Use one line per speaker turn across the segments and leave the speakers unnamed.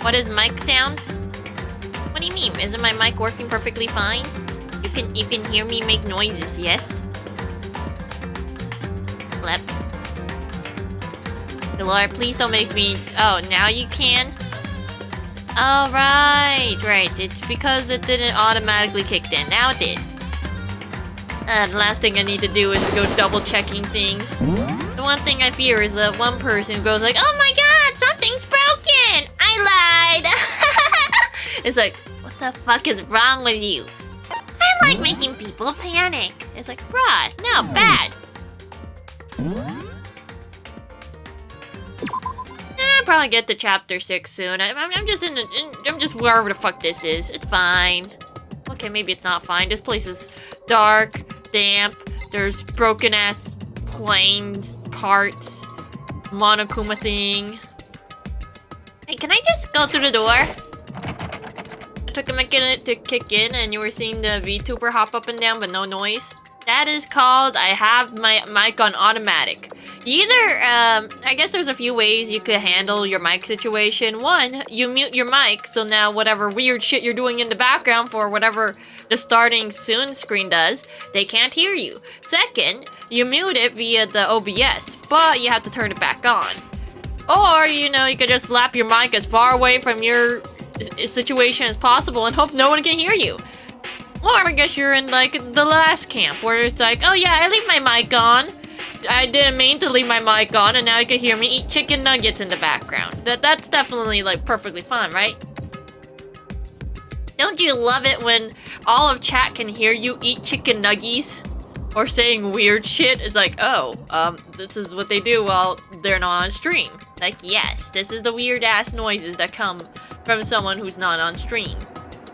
What is mic sound? What do you mean? Isn't my mic working perfectly fine? You can hear me make noises, yes? Flip. Lord, please don't make me... Oh, now you can? Oh, right. It's because it didn't automatically kick in. Now it did. The last thing I need to do is go double checking things. The one thing I fear is that one person goes like, oh my god, something's broken! I lied! It's like, what the fuck is wrong with you? I like making people panic. It's like, bruh, no, bad. I'll probably get to chapter 6 soon. I'm just wherever the fuck this is. It's fine. Okay, maybe it's not fine. This place is dark, damp. There's broken ass planes, parts, Monokuma thing. Hey, can I just go through the door? I took a minute to kick in and you were seeing the VTuber hop up and down but no noise. That is called I have my mic on automatic. I guess there's a few ways you could handle your mic situation. One, you mute your mic, so now whatever weird shit you're doing in the background for whatever the starting soon screen does, they can't hear you. Second, you mute it via the OBS, but you have to turn it back on. Or, you could just slap your mic as far away from your situation as possible and hope no one can hear you. Or I guess you're in like the last camp where it's like, oh yeah, I leave my mic on. I didn't mean to leave my mic on and now you can hear me eat chicken nuggets in the background. That's definitely like perfectly fine, right? Don't you love it when all of chat can hear you eat chicken nuggies? Or saying weird shit? It's like, oh, this is what they do while they're not on stream. Like, yes, this is the weird ass noises that come from someone who's not on stream.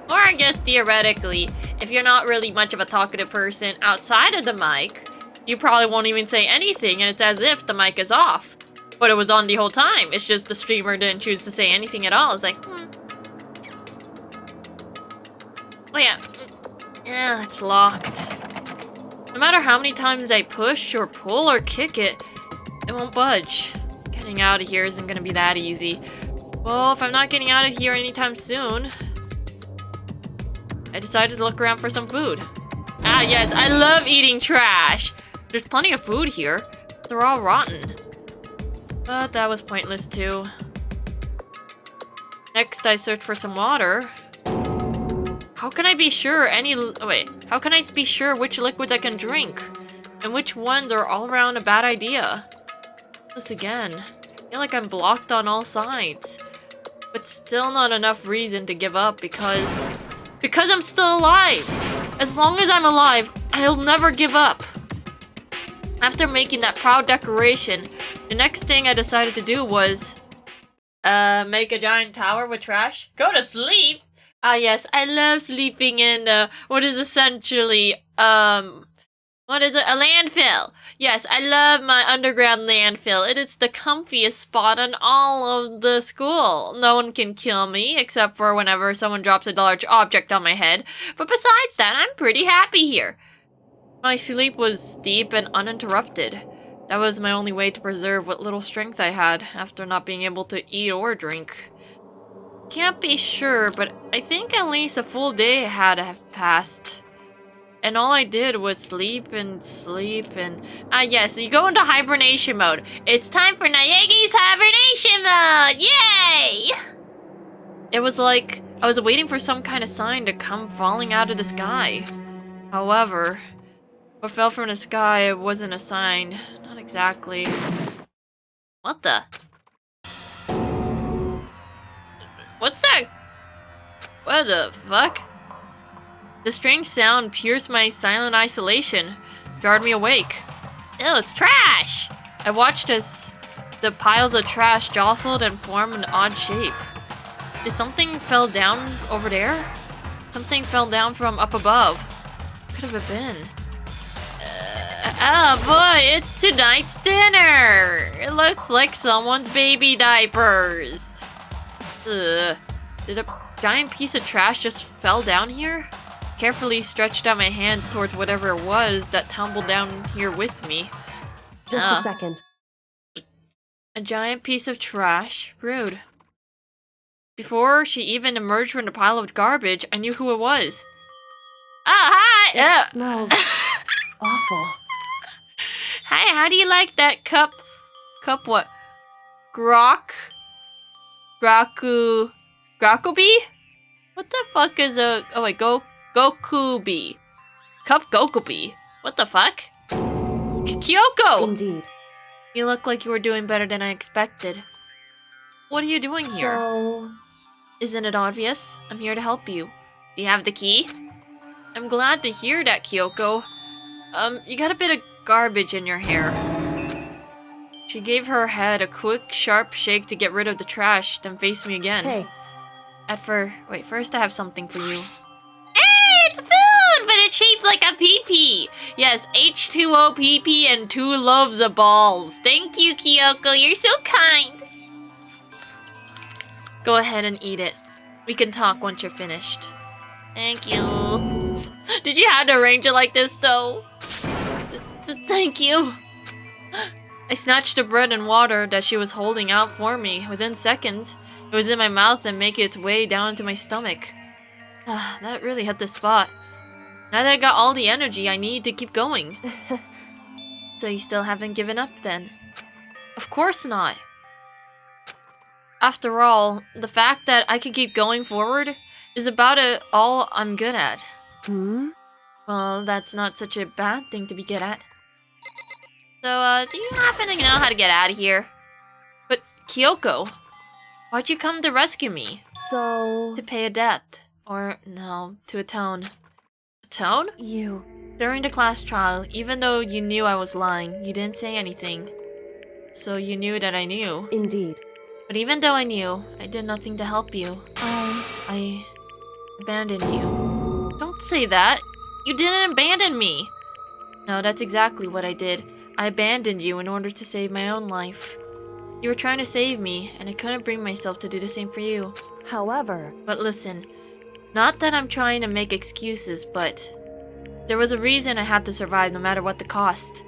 Or I guess theoretically, if you're not really much of a talkative person outside of the mic, you probably won't even say anything and it's as if the mic is off. But it was on the whole time. It's just the streamer didn't choose to say anything at all. It's like, Oh yeah. Yeah, it's locked. No matter how many times I push or pull or kick it, it won't budge. Getting out of here isn't gonna be that easy. Well, if I'm not getting out of here anytime soon, I decided to look around for some food. Ah yes, I love eating trash! There's plenty of food here. They're all rotten. But that was pointless too. Next, I searched for some water. How can I be sure how can I be sure which liquids I can drink? And which ones are all around a bad idea? This again. I feel like I'm blocked on all sides. But still not enough reason to give up because I'm still alive! As long as I'm alive, I'll never give up! After making that proud declaration, the next thing I decided to do was... make a giant tower with trash? Go to sleep? Ah yes, I love sleeping in, what is essentially, what is it? A landfill! Yes, I love my underground landfill. It is the comfiest spot in all of the school. No one can kill me, except for whenever someone drops a large object on my head. But besides that, I'm pretty happy here. My sleep was deep and uninterrupted. That was my only way to preserve what little strength I had after not being able to eat or drink. Can't be sure, but I think at least a full day had to have passed. And all I did was sleep and... Ah yes, you go into hibernation mode. It's time for Naegi's hibernation mode! Yay! It was like I was waiting for some kind of sign to come falling out of the sky. However, what fell from the sky wasn't a sign. Not exactly. What the? What's that? What the fuck? The strange sound pierced my silent isolation, jarred me awake. Ew, it's trash! I watched as the piles of trash jostled and formed an odd shape. Did something fell down over there? Something fell down from up above. What could have it been? Oh boy, it's tonight's dinner! It looks like someone's baby diapers. Ugh. Did a giant piece of trash just fell down here? Carefully stretched out my hands towards whatever it was that tumbled down here with me.
Just a second.
A giant piece of trash? Rude. Before she even emerged from the pile of garbage, I knew who it was. Oh, hi!
It smells awful.
Hi, how do you like that cup? Cup what? Grakubi? What the fuck is a... Oh wait, Gokubi. Cup Gokubi. What the fuck? Kyoko!
Indeed.
You look like you were doing better than I expected. What are you doing here?
So...
Isn't it obvious? I'm here to help you. Do you have the key? I'm glad to hear that, Kyoko. You got a bit of garbage in your hair. She gave her head a quick, sharp shake to get rid of the trash, then faced me again.
Hey.
Wait, first I have something for you. Hey, it's food, but it's shaped like a pee-pee. Yes, H2O pee-pee and 2 loaves of balls. Thank you, Kyoko. You're so kind. Go ahead and eat it. We can talk once you're finished. Thank you. Did you have to arrange it like this, though? Thank you. I snatched the bread and water that she was holding out for me. Within seconds, it was in my mouth and making its way down into my stomach. That really hit the spot. Now that I got all the energy I need to keep going. So you still haven't given up then? Of course not. After all, the fact that I can keep going forward is about all I'm good at.
Hmm?
Well, that's not such a bad thing to be good at. So, do you happen to know how to get out of here? But, Kyoko, why'd you come to rescue me?
So...
To pay a debt. Or, no, to atone. Atone?
You...
During the class trial, even though you knew I was lying, you didn't say anything. So you knew that I knew.
Indeed.
But even though I knew, I did nothing to help you. I abandoned you. Don't say that! You didn't abandon me! No, that's exactly what I did. I abandoned you in order to save my own life. You were trying to save me, and I couldn't bring myself to do the same for you.
However...
But listen, not that I'm trying to make excuses, but... there was a reason I had to survive no matter what the cost.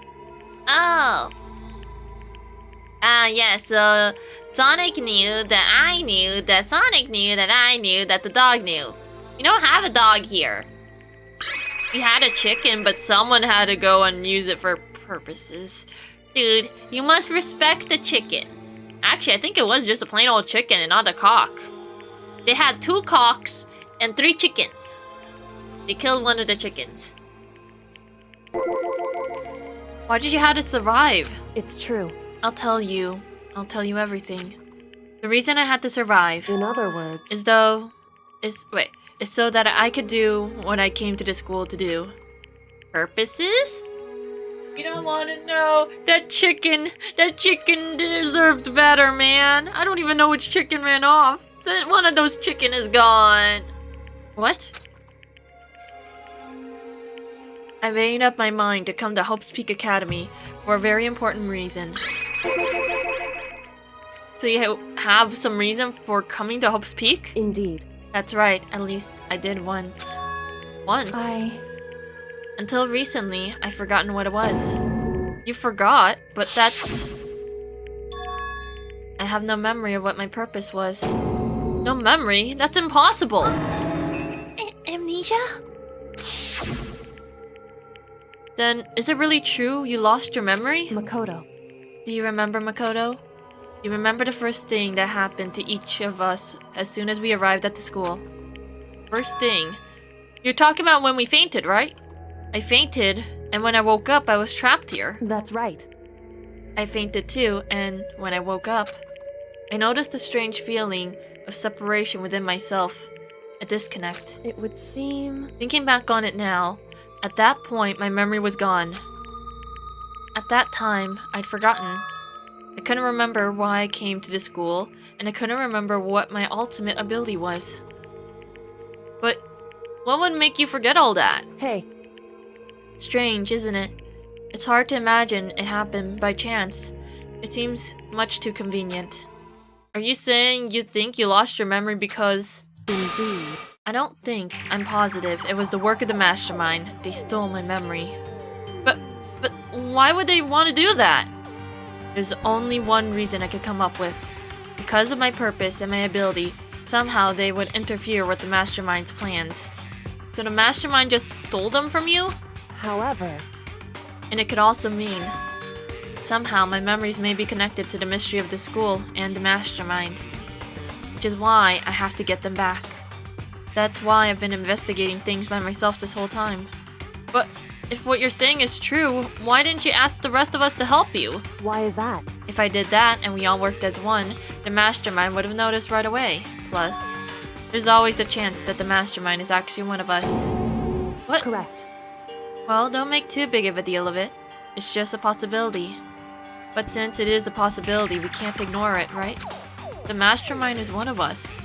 Oh! Yeah, so... Sonic knew that I knew that Sonic knew that I knew that the dog knew. We don't have a dog here. We had a chicken, but someone had to go and use it for purposes. Dude, you must respect the chicken. Actually, I think it was just a plain old chicken and not a cock. They had 2 cocks and 3 chickens. They killed one of the chickens. Why did you have to survive?
It's true.
I'll tell you. I'll tell you everything. The reason I had to survive...
In other words...
Is so that I could do what I came to the school to do. Purposes? You don't want to know. That chicken deserved better, man. I don't even know which chicken ran off. One of those chicken is gone. What? I made up my mind to come to Hope's Peak Academy for a very important reason. So you have some reason for coming to Hope's Peak?
Indeed.
That's right, at least I did once. Once? Until recently, I've forgotten what it was. You forgot, but that's... I have no memory of what my purpose was. No memory? That's impossible! Amnesia? Then, is it really true you lost your memory?
Makoto.
Do you remember, Makoto? You remember the first thing that happened to each of us as soon as we arrived at the school. First thing. You're talking about when we fainted, right? I fainted, and when I woke up, I was trapped here.
That's right.
I fainted too, and when I woke up, I noticed a strange feeling of separation within myself. A disconnect.
It would seem...
Thinking back on it now, at that point, my memory was gone. At that time, I'd forgotten. I couldn't remember why I came to this school, and I couldn't remember what my ultimate ability was. But what would make you forget all that?
Hey.
Strange, isn't it? It's hard to imagine it happened by chance. It seems much too convenient. Are you saying you think you lost your memory because...
Indeed.
I don't think, I'm positive, it was the work of the mastermind. They stole my memory. But why would they want to do that? There's only one reason I could come up with. Because of my purpose and my ability, somehow they would interfere with the mastermind's plans. So the mastermind just stole them from you?
However...
And it could also mean, somehow my memories may be connected to the mystery of the school and the mastermind. Which is why I have to get them back. That's why I've been investigating things by myself this whole time. But if what you're saying is true, why didn't you ask the rest of us to help you?
Why is that?
If I did that and we all worked as one, the mastermind would have noticed right away. Plus, there's always the chance that the mastermind is actually one of us. What?
Correct.
Well, don't make too big of a deal of it. It's just a possibility. But since it is a possibility, we can't ignore it, right? The mastermind is one of us.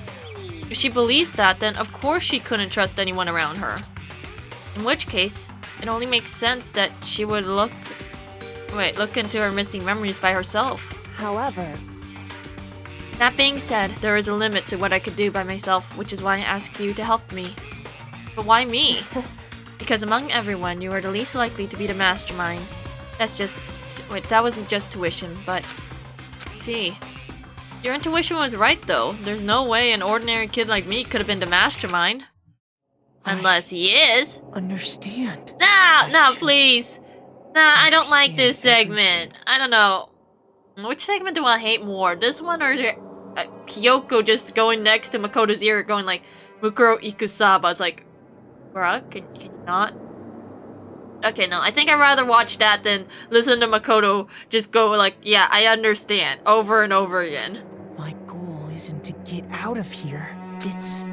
If she believes that, then of course she couldn't trust anyone around her. In which case, it only makes sense that she would look into her missing memories by herself.
However,
That being said, there is a limit to what I could do by myself, which is why I asked you to help me. But why me? Because among everyone, you are the least likely to be the mastermind. That wasn't just tuition, but... See. Your intuition was right, though. There's no way an ordinary kid like me could have been the mastermind. Unless he is.
Understand.
No, please. Nah, I don't like this segment. I don't know. Which segment do I hate more? This one or Kyoko just going next to Makoto's ear going like, Mukuro Ikusaba. It's like, bruh, can you not? Okay, no, I think I'd rather watch that than listen to Makoto just go like, yeah, I understand, over and over again.
My goal isn't to get out of here. It's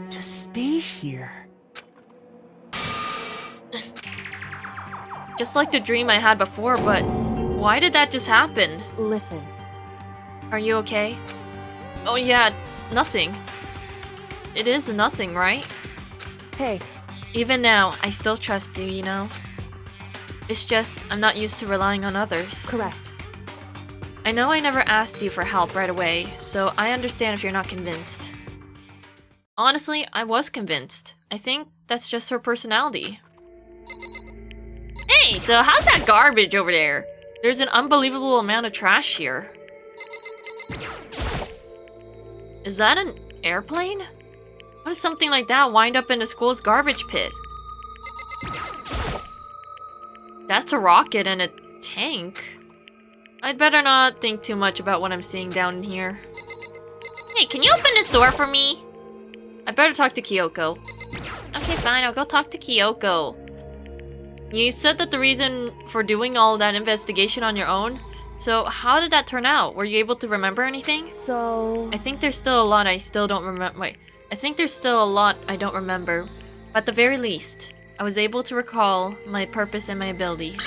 to stay here.
Just like the dream I had before, but why did that just happen?
listen.
Are you okay? Oh yeah, it's nothing. It is nothing, right?
Hey,
Even now, I still trust you, you know? It's just, I'm not used to relying on others.
correct.
I know I never asked you for help right away, so I understand if you're not convinced. Honestly, I was convinced. I think that's just her personality. Hey, so how's that garbage over there? There's an unbelievable amount of trash here. Is that an airplane? How does something like that wind up in the school's garbage pit? That's a rocket and a tank. I'd better not think too much about what I'm seeing down in here. Hey, can you open this door for me? I better talk to Kyoko. Okay, fine, I'll go talk to Kyoko. You said that the reason for doing all that investigation on your own, so how did that turn out? Were you able to remember anything?
So,
I think there's still a lot I still don't remember. Wait, I think there's still a lot I don't remember. But at the very least, I was able to recall my purpose and my ability.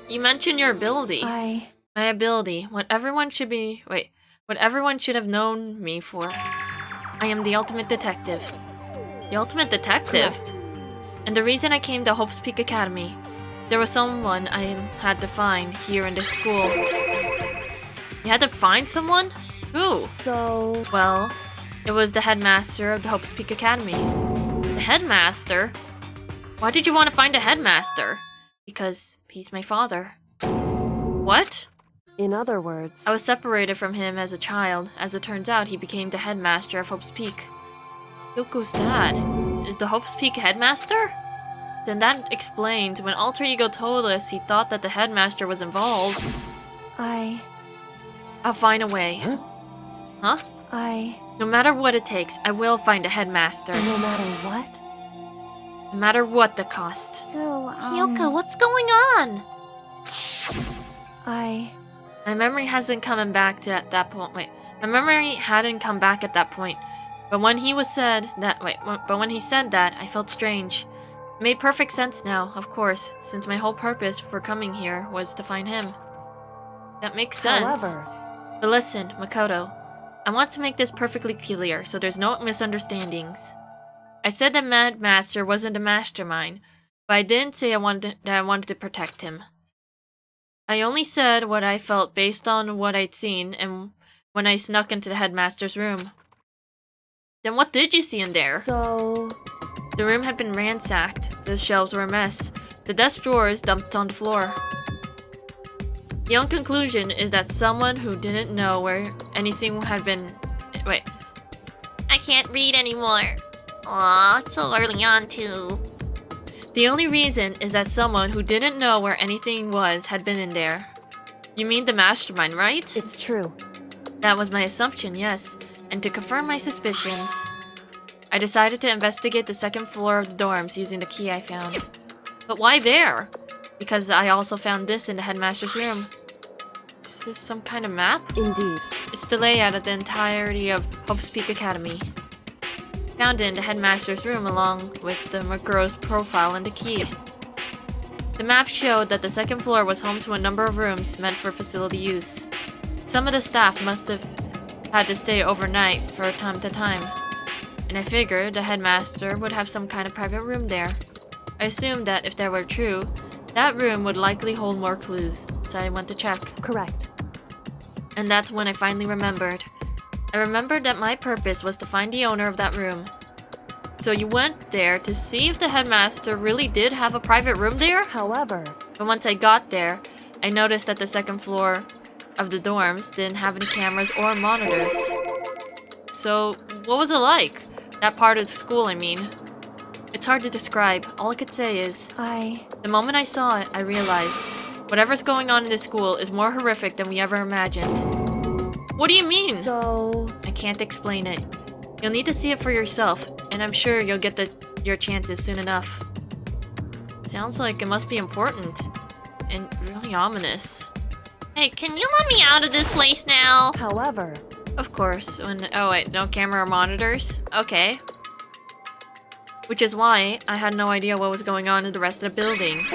You mentioned your ability. My ability. What everyone should have known me for. I am the ultimate detective. The ultimate detective?
correct.
And the reason I came to Hope's Peak Academy, there was someone I had to find here in this school. You had to find someone? Who?
So,
Well, it was the headmaster of the Hope's Peak Academy. The headmaster? Why did you want to find a headmaster? Because he's my father. What?
in other words,
I was separated from him as a child. As it turns out, he became the headmaster of Hope's Peak. Yoko's dad is the Hope's Peak headmaster? Then that explains when Alter Ego told us he thought that the headmaster was involved. I'll find a way. Huh? No matter what it takes, I will find a headmaster.
no matter what.
No matter what the cost.
So,
Kyoko, what's going on? My memory hasn't come back to at that point. Wait, my memory hadn't come back at that point. But when he said that, I felt strange. It made perfect sense now, of course, since my whole purpose for coming here was to find him. That makes sense.
However,
But listen, Makoto, I want to make this perfectly clear so there's no misunderstandings. I said the Mad Master wasn't a mastermind, but I didn't say I wanted to protect him. I only said what I felt based on what I'd seen and when I snuck into the headmaster's room. Then what did you see in there?
so,
The room had been ransacked. The shelves were a mess. The desk drawers dumped on the floor. The only conclusion is that someone who didn't know where anything had been... Wait. I can't read anymore. Aw, it's so early on too. The only reason is that someone who didn't know where anything was had been in there. You mean the mastermind, right?
it's true.
That was my assumption, yes. And to confirm my suspicions... I decided to investigate the second floor of the dorms using the key I found. But why there? Because I also found this in the headmaster's room. Is this some kind of map?
Indeed.
It's the layout of the entirety of Hope's Peak Academy. Found it in the headmaster's room along with the Mukuro's profile and the key. The map showed that the second floor was home to a number of rooms meant for facility use. Some of the staff must have had to stay overnight for time to time, and I figured the headmaster would have some kind of private room there. I assumed that if that were true, that room would likely hold more clues, so I went to check.
Correct.
And that's when I finally remembered. I remembered that my purpose was to find the owner of that room. So you went there to see if the headmaster really did have a private room there?
However,
But once I got there, I noticed that the second floor of the dorms didn't have any cameras or monitors. So, what was it like? That part of the school, I mean. It's hard to describe. All I could say is, the moment I saw it, I realized whatever's going on in this school is more horrific than we ever imagined. What do you mean?
So...
I can't explain it. You'll need to see it for yourself, and I'm sure you'll get your chances soon enough. Sounds like it must be important. And really ominous. Hey, can you let me out of this place now?
However...
Of course, oh wait, no camera or monitors? Okay. Which is why I had no idea what was going on in the rest of the building.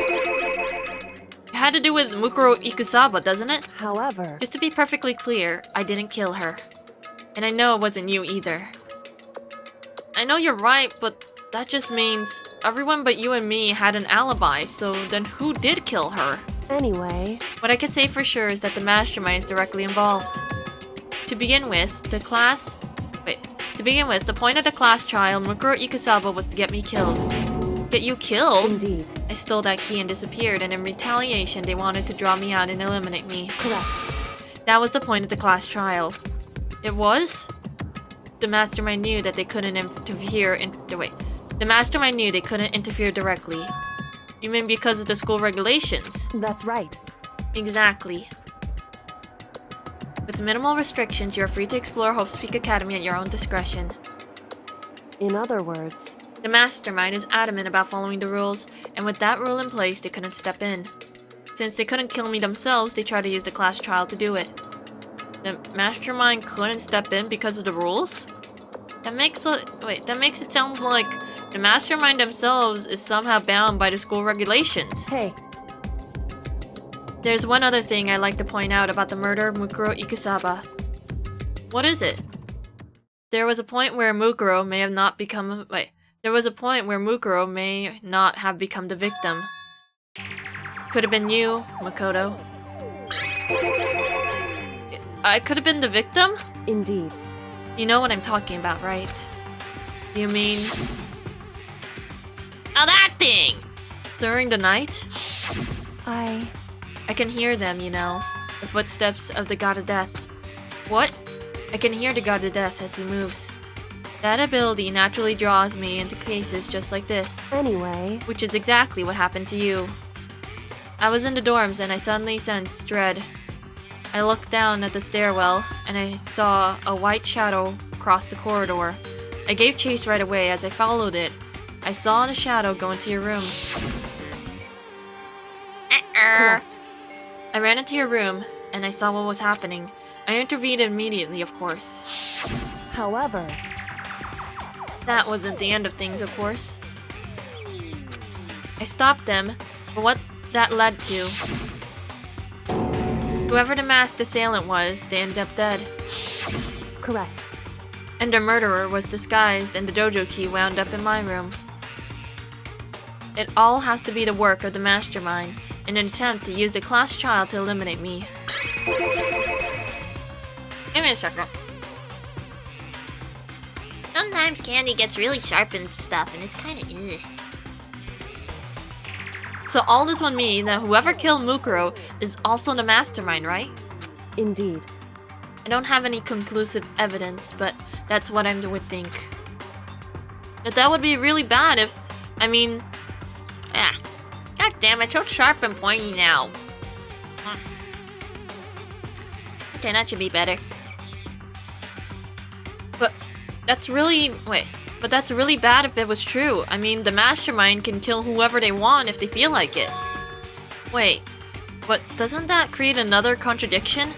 It had to do with Mukuro Ikusaba, doesn't it?
However...
Just to be perfectly clear, I didn't kill her. And I know it wasn't you either. I know you're right, but that just means everyone but you and me had an alibi, so then who did kill her?
Anyway...
What I can say for sure is that the mastermind is directly involved. To begin with, the point of the class trial, Mukuro Ikusaba was to get me killed. Get you killed?
Indeed.
I stole that key and disappeared, and in retaliation, they wanted to draw me out and eliminate me.
Correct.
That was the point of the class trial. It was? The mastermind knew that they couldn't interfere The mastermind knew they couldn't interfere directly. You mean because of the school regulations?
That's right.
Exactly. With minimal restrictions, you are free to explore Hope's Peak Academy at your own discretion.
In other words...
The mastermind is adamant about following the rules, and with that rule in place, they couldn't step in. Since they couldn't kill me themselves, they tried to use the class trial to do it. The mastermind couldn't step in because of the rules? That makes it sound like the mastermind themselves is somehow bound by the school regulations.
Hey.
There's one other thing I'd like to point out about the murder of Mukuro Ikusaba. What is it? There was a point where Mukuro may not have become the victim. Could have been you, Makoto. I could have been the victim?
Indeed.
You know what I'm talking about, right? You mean... Oh, that thing! During the night? I can hear them, you know. The footsteps of the God of Death. What? I can hear the God of Death as he moves. That ability naturally draws me into cases just like this.
Anyway...
Which is exactly what happened to you. I was in the dorms and I suddenly sensed dread. I looked down at the stairwell and I saw a white shadow cross the corridor. I gave chase right away. As I followed it, I saw the shadow go into your room.
Correct.
I ran into your room, and I saw what was happening. I intervened immediately, of course.
However...
That wasn't the end of things, of course. I stopped them, but what that led to... Whoever the masked assailant was, they ended up dead.
Correct.
And the murderer was disguised, and the dojo key wound up in my room. It all has to be the work of the mastermind, in an attempt to use the class trial to eliminate me. Give me a second. Sometimes candy gets really sharp and stuff, and it's kinda ugh. So all this would mean that whoever killed Mukuro is also the mastermind, right?
Indeed.
I don't have any conclusive evidence, but that's what I would think. But that would be really bad if... God damn, it's so sharp and pointy now. Okay, that should be better. But That's really... Wait. But that's really bad if it was true. I mean, the mastermind can kill whoever they want if they feel like it. Wait. But doesn't that create another contradiction?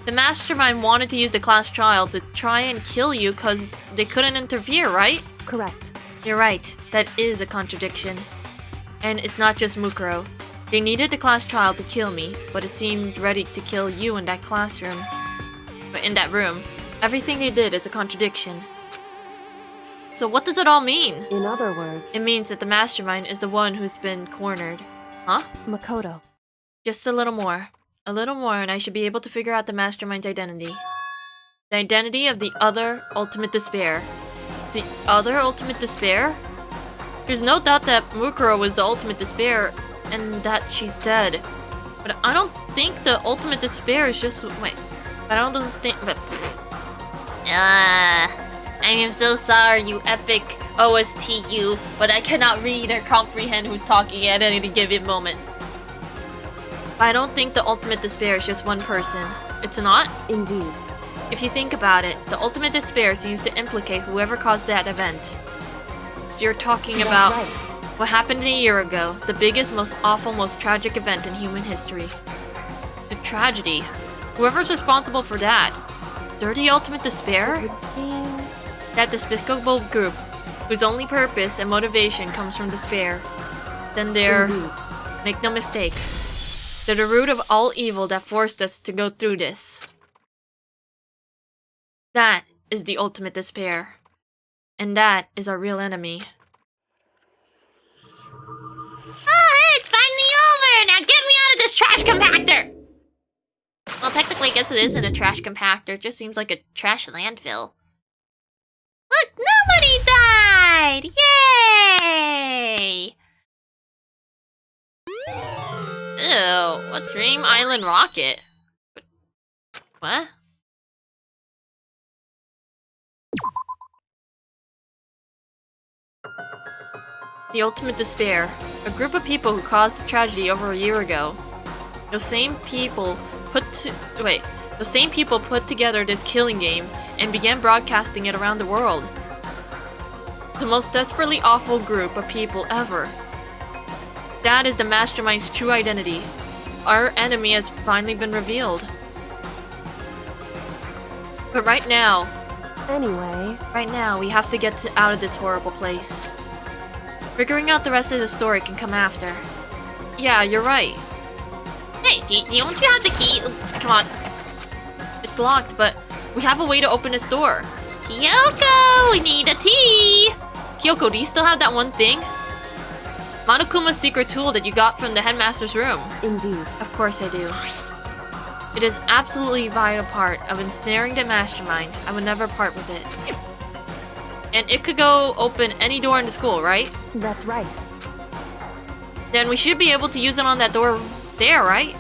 The mastermind wanted to use the class trial to try and kill you because they couldn't interfere, right?
Correct.
You're right. That is a contradiction. And it's not just Mukuro. They needed the class trial to kill me, but it seemed ready to kill you in that classroom. But in that room. Everything they did is a contradiction. So what does it all mean?
In other words,
It means that the mastermind is the one who's been cornered. Huh?
Makoto.
Just a little more. A little more and I should be able to figure out the mastermind's identity. The identity of the other ultimate despair. The other ultimate despair? There's no doubt that Mukuro was the ultimate despair and that she's dead. But I don't think the ultimate despair is just... Wait. I don't think... But... I am so sorry, you epic OSTU, but I cannot read or comprehend who's talking at any given moment. I don't think the ultimate despair is just one person. It's not?
Indeed.
If you think about it, the ultimate despair seems to implicate whoever caused that event. So you're talking
That's
about
right.
what happened a year ago, the biggest, most awful, most tragic event in human history. The tragedy. Whoever's responsible for that. They're the ultimate despair?
It would seem...
That despicable group, whose only purpose and motivation comes from despair. Then they're...
Indeed.
Make no mistake. They're the root of all evil that forced us to go through this. That is the ultimate despair. And that is our real enemy. Oh, it's finally over! Now get me out of this trash compactor! Well, technically, I guess it isn't a trash compactor. It just seems like a trash landfill. Look, nobody died! Yay! Ew, a Dream Island rocket. What? The ultimate despair. A group of people who caused the tragedy over a year ago. Those same people put together this killing game and began broadcasting it around the world. The most desperately awful group of people ever. That is the mastermind's true identity. Our enemy has finally been revealed. But right now, we have to get out of this horrible place. Figuring out the rest of the story can come after. Yeah, you're right. Hey, don't you have the key? Come on. It's locked, but we have a way to open this door. Kyoko, we need a tea! Kyoko, do you still have that one thing? Monokuma's secret tool that you got from the headmaster's room.
Indeed.
Of course I do. It is absolutely a vital part of ensnaring the mastermind. I would never part with it. And it could go open any door in the school, right?
That's right.
Then we should be able to use it on that door there, right?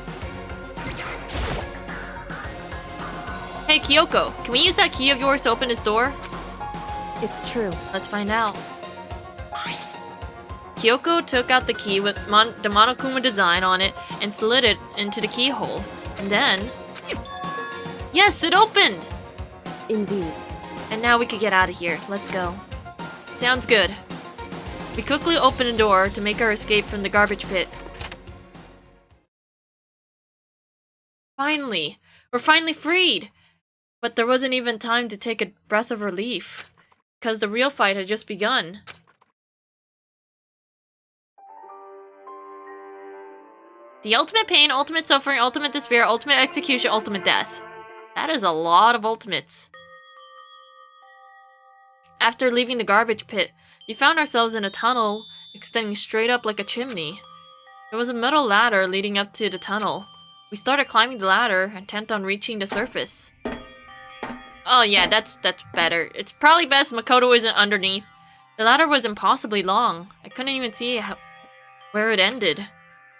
Hey, Kyoko, can we use that key of yours to open this door?
It's true.
Let's find out. Kyoko took out the key with the Monokuma design on it and slid it into the keyhole. And then... Yes, it opened!
Indeed.
And now we could get out of here. Let's go. Sounds good. We quickly open the door to make our escape from the garbage pit. Finally! We're finally freed! But there wasn't even time to take a breath of relief. Because the real fight had just begun. The ultimate pain, ultimate suffering, ultimate despair, ultimate execution, ultimate death. That is a lot of ultimates. After leaving the garbage pit, we found ourselves in a tunnel extending straight up like a chimney. There was a metal ladder leading up to the tunnel. We started climbing the ladder, intent on reaching the surface. Oh yeah, that's better. It's probably best Makoto isn't underneath. The ladder was impossibly long. I couldn't even see where it ended.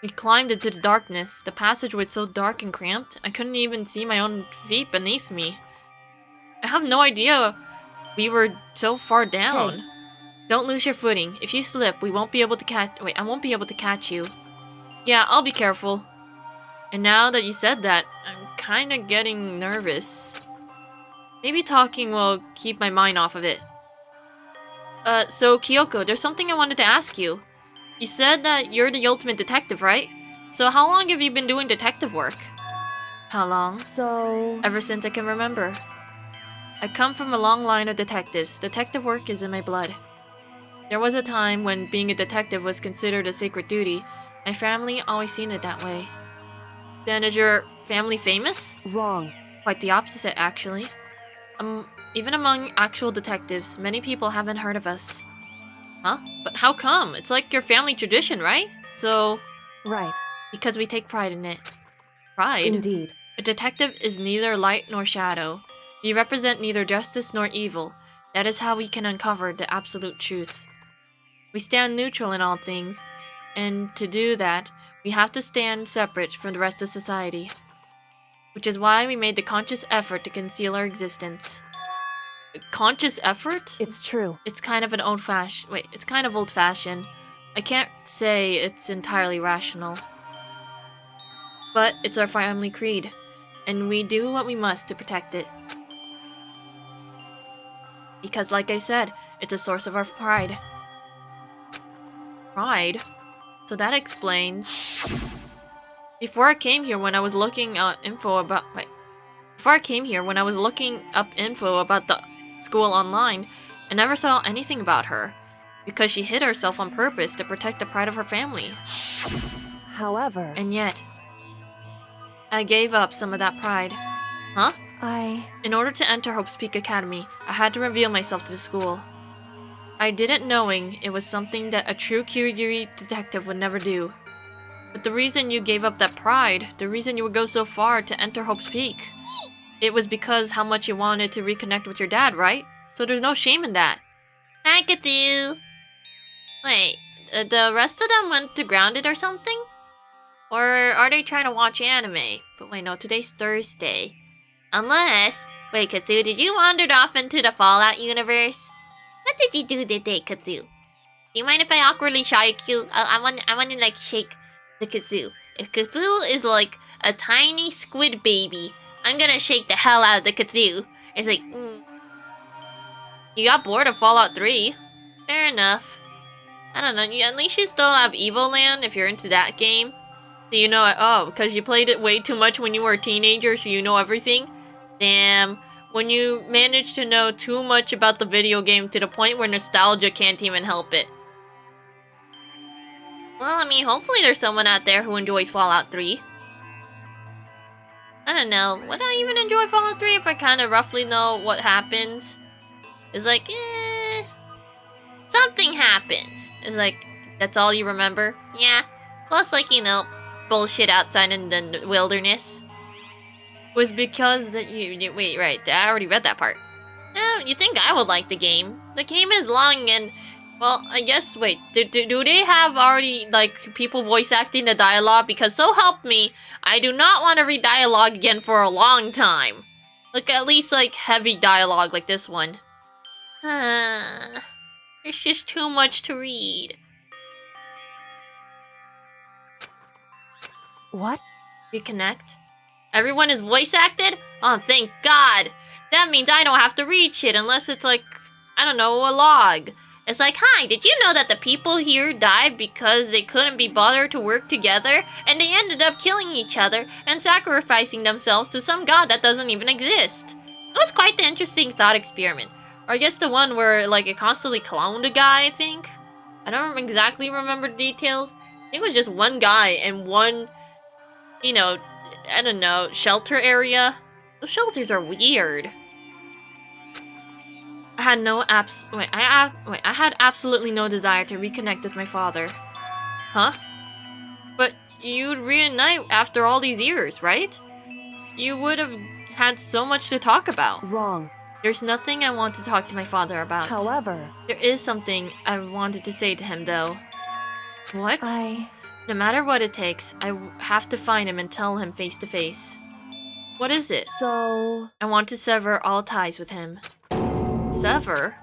We climbed into the darkness. The passage was so dark and cramped, I couldn't even see my own feet beneath me. I have no idea we were so far down.
Hey.
Don't lose your footing. If you slip, we won't be able to catch- Wait, I won't be able to catch you. Yeah, I'll be careful. And now that you said that, I'm kinda getting nervous. Maybe talking will keep my mind off of it. So Kyoko, there's something I wanted to ask you. You said that you're the ultimate detective, right? So how long have you been doing detective work? How long?
So...
Ever since I can remember. I come from a long line of detectives. Detective work is in my blood. There was a time when being a detective was considered a sacred duty. My family always seen it that way. Then is your family famous?
Wrong.
Quite the opposite, actually. Even among actual detectives, many people haven't heard of us. Huh? But how come? It's like your family tradition, right? So...
Right.
Because we take pride in it. Pride?
Indeed.
A detective is neither light nor shadow. We represent neither justice nor evil. That is how we can uncover the absolute truth. We stand neutral in all things, and to do that, we have to stand separate from the rest of society. Which is why we made the conscious effort to conceal our existence. A conscious effort?
It's true.
It's kind of old-fashioned. I can't say it's entirely rational. But it's our family creed, and we do what we must to protect it. Because like I said, it's a source of our pride. Pride? So that explains... Before I came here when I was looking up info about the school online, I never saw anything about her. Because she hid herself on purpose to protect the pride of her family.
However...
And yet... I gave up some of that pride. Huh? In order to enter Hope's Peak Academy, I had to reveal myself to the school. I did it knowing it was something that a true Kirigiri detective would never do. But the reason you gave up that pride, the reason you would go so far to enter Hope's Peak, it was because how much you wanted to reconnect with your dad, right? So there's no shame in that. Hi, Cthulhu. Wait, the rest of them went to Grounded or something? Or are they trying to watch anime? But wait, no, today's Thursday. Unless... Wait, Cthulhu, did you wander off into the Fallout universe? What did you do today, Cthulhu? Do you mind if I awkwardly shake you? I want to, like, shake the Cthulhu. If Cthulhu is, like, a tiny squid baby, I'm gonna shake the hell out of the Cthulhu. It's like, You got bored of Fallout 3. Fair enough. I don't know, at least you still have Evil Land if you're into that game. So you know, because you played it way too much when you were a teenager, so you know everything. Damn, when you manage to know too much about the video game to the point where nostalgia can't even help it. Well, I mean, hopefully there's someone out there who enjoys Fallout 3. I don't know, would I even enjoy Fallout 3 if I kind of roughly know what happens? It's like, something happens. It's like, that's all you remember? Yeah, plus like, you know, bullshit outside in the wilderness. Was because that you wait, right, I already read that part. Oh, you think I would like the game? The game is long and, well, I guess, wait, do they have already, like, people voice acting the dialogue? Because so help me, I do not want to read dialogue again for a long time. Like, at least, like, heavy dialogue like this one. There's just too much to read.
What?
Reconnect? Everyone is voice acted? Oh, thank God! That means I don't have to read shit unless it's like, I don't know, a log. It's like, hi, did you know that the people here died because they couldn't be bothered to work together? And they ended up killing each other and sacrificing themselves to some god that doesn't even exist. It was quite the interesting thought experiment. Or I guess the one where, like, it constantly cloned a guy, I think? I don't exactly remember the details. I think it was just one guy and one, you know, I don't know, shelter area. Those shelters are weird. I had absolutely no desire to reconnect with my father. Huh? But you'd reunite after all these years, right? You would have had so much to talk about.
Wrong.
There's nothing I want to talk to my father about.
However...
There is something I wanted to say to him, though. What? No matter what it takes, I have to find him and tell him face to face. What is it?
So...
I want to sever all ties with him. Sever?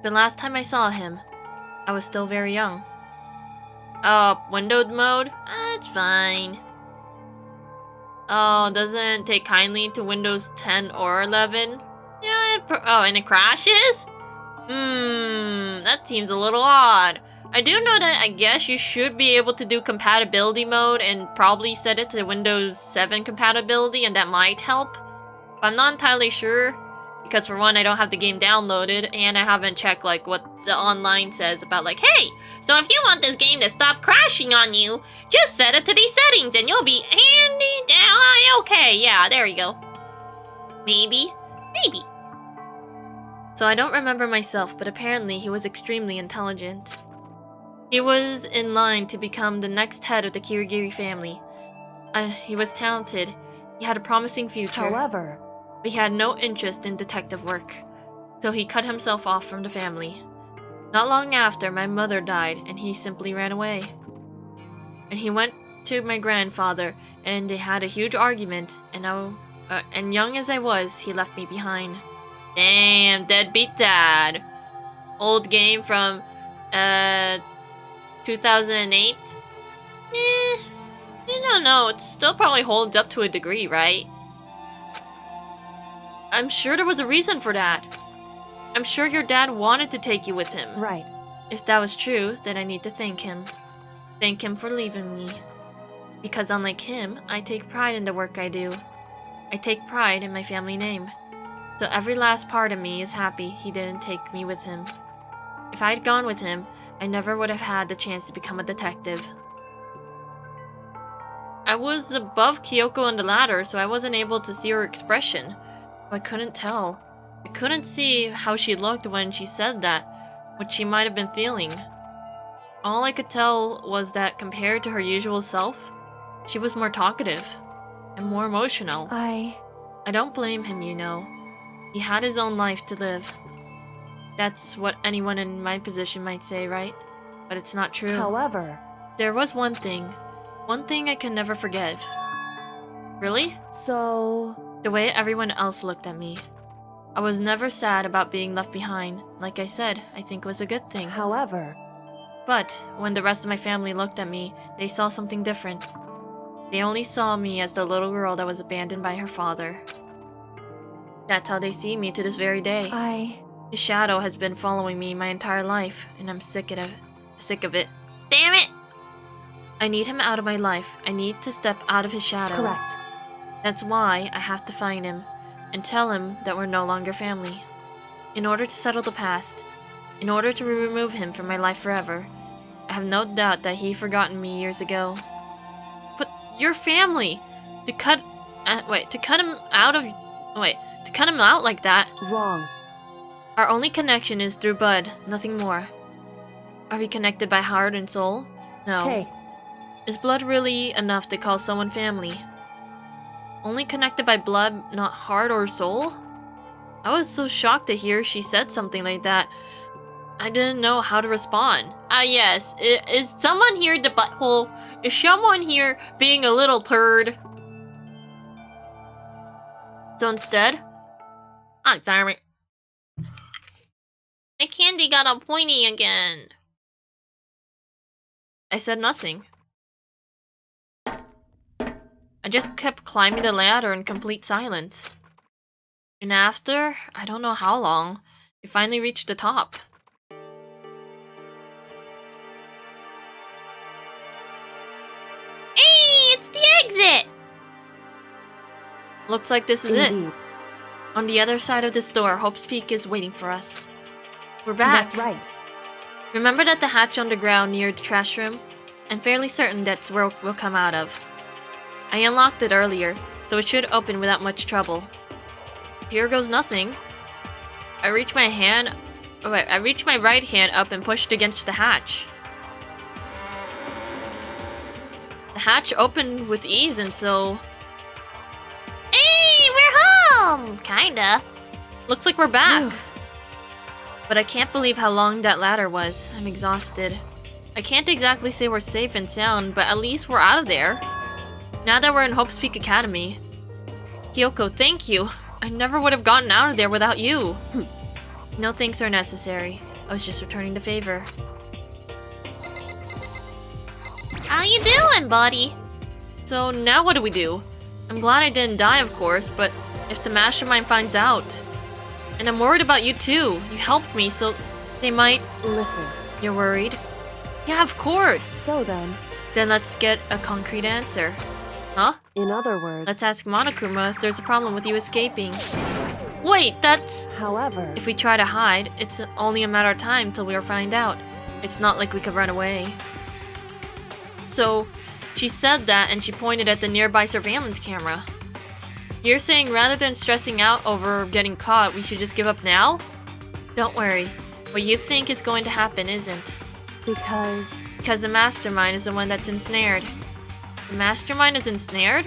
The last time I saw him, I was still very young. Windowed mode? It's fine. Oh, doesn't take kindly to Windows 10 or 11? Yeah, and it crashes? That seems a little odd. I do know that I guess you should be able to do compatibility mode and probably set it to Windows 7 compatibility, and that might help. But I'm not entirely sure, because for one, I don't have the game downloaded, and I haven't checked like what the online says about like, hey, so if you want this game to stop crashing on you, just set it to these settings and you'll be handy down. Okay, yeah, there you go. Maybe. So I don't remember myself, but apparently he was extremely intelligent. He was in line to become the next head of the Kirigiri family. He was talented. He had a promising future.
However,
but he had no interest in detective work, so he cut himself off from the family. Not long after, my mother died, and he simply ran away. And he went to my grandfather, and they had a huge argument, and young as I was, he left me behind. Damn, deadbeat dad. Old game from, 2008? I don't know, it still probably holds up to a degree, right? I'm sure there was a reason for that. I'm sure your dad wanted to take you with him.
right.
If that was true, then I need to thank him. Thank him for leaving me. Because unlike him, I take pride in the work I do. I take pride in my family name. So every last part of me is happy he didn't take me with him. If I'd gone with him, I never would have had the chance to become a detective. I was above Kyoko on the ladder, so I wasn't able to see her expression. I couldn't tell. I couldn't see how she looked when she said that, what she might have been feeling. All I could tell was that compared to her usual self, she was more talkative and more emotional. I don't blame him, you know. He had his own life to live. That's what anyone in my position might say, right? But it's not true.
However,
There was one thing I can never forget. Really?
so
The way everyone else looked at me. I was never sad about being left behind. Like I said, I think it was a good thing.
however,
But when the rest of my family looked at me, they saw something different. They only saw me as the little girl that was abandoned by her father. That's how they see me to this very day. His shadow has been following me my entire life, and I'm sick of it. Damn it! I need him out of my life. I need to step out of his shadow.
correct.
That's why I have to find him and tell him that we're no longer family. In order to settle the past, in order to remove him from my life forever, I have no doubt that he forgotten me years ago. But your family, to cut him out like that.
Wrong.
Our only connection is through blood, nothing more. Are we connected by heart and soul? No.
Hey,
Is blood really enough to call someone family? Only connected by blood, not heart or soul? I was so shocked to hear she said something like that. I didn't know how to respond. Yes. Is someone here the butthole? Is someone here being a little turd? So instead... Oh, darn it. My candy got all pointy again. I said nothing. I just kept climbing the ladder in complete silence. And after, I don't know how long, we finally reached the top. Hey, it's the exit! Looks like this is it.
indeed.
On the other side of this door, Hope's Peak is waiting for us. We're back.
That's right.
Remember that the hatch underground near the trash room? I'm fairly certain that's where we'll come out of. I unlocked it earlier, so it should open without much trouble. Here goes nothing. I reached my right hand up and pushed against the hatch. The hatch opened with ease, and so... Hey, we're home! Kinda. Looks like we're back. But I can't believe how long that ladder was. I'm exhausted. I can't exactly say we're safe and sound, but at least we're out of there. Now that we're in Hope's Peak Academy. Kyoko, thank you. I never would have gotten out of there without you. No thanks are necessary. I was just returning the favor. How you doing, buddy? So now what do we do? I'm glad I didn't die, of course, but if the mastermind finds out... And I'm worried about you too. You helped me, so they might...
Listen.
You're worried? Yeah, of course.
So then...
Then let's get a concrete answer. Huh?
In other words...
Let's ask Monokuma if there's a problem with you escaping. Wait, that's...
However...
If we try to hide, it's only a matter of time till we find out. It's not like we could run away. So, she said that and she pointed at the nearby surveillance camera. You're saying rather than stressing out over getting caught, we should just give up now? Don't worry. What you think is going to happen isn't.
Because
the mastermind is the one that's ensnared. The mastermind is ensnared?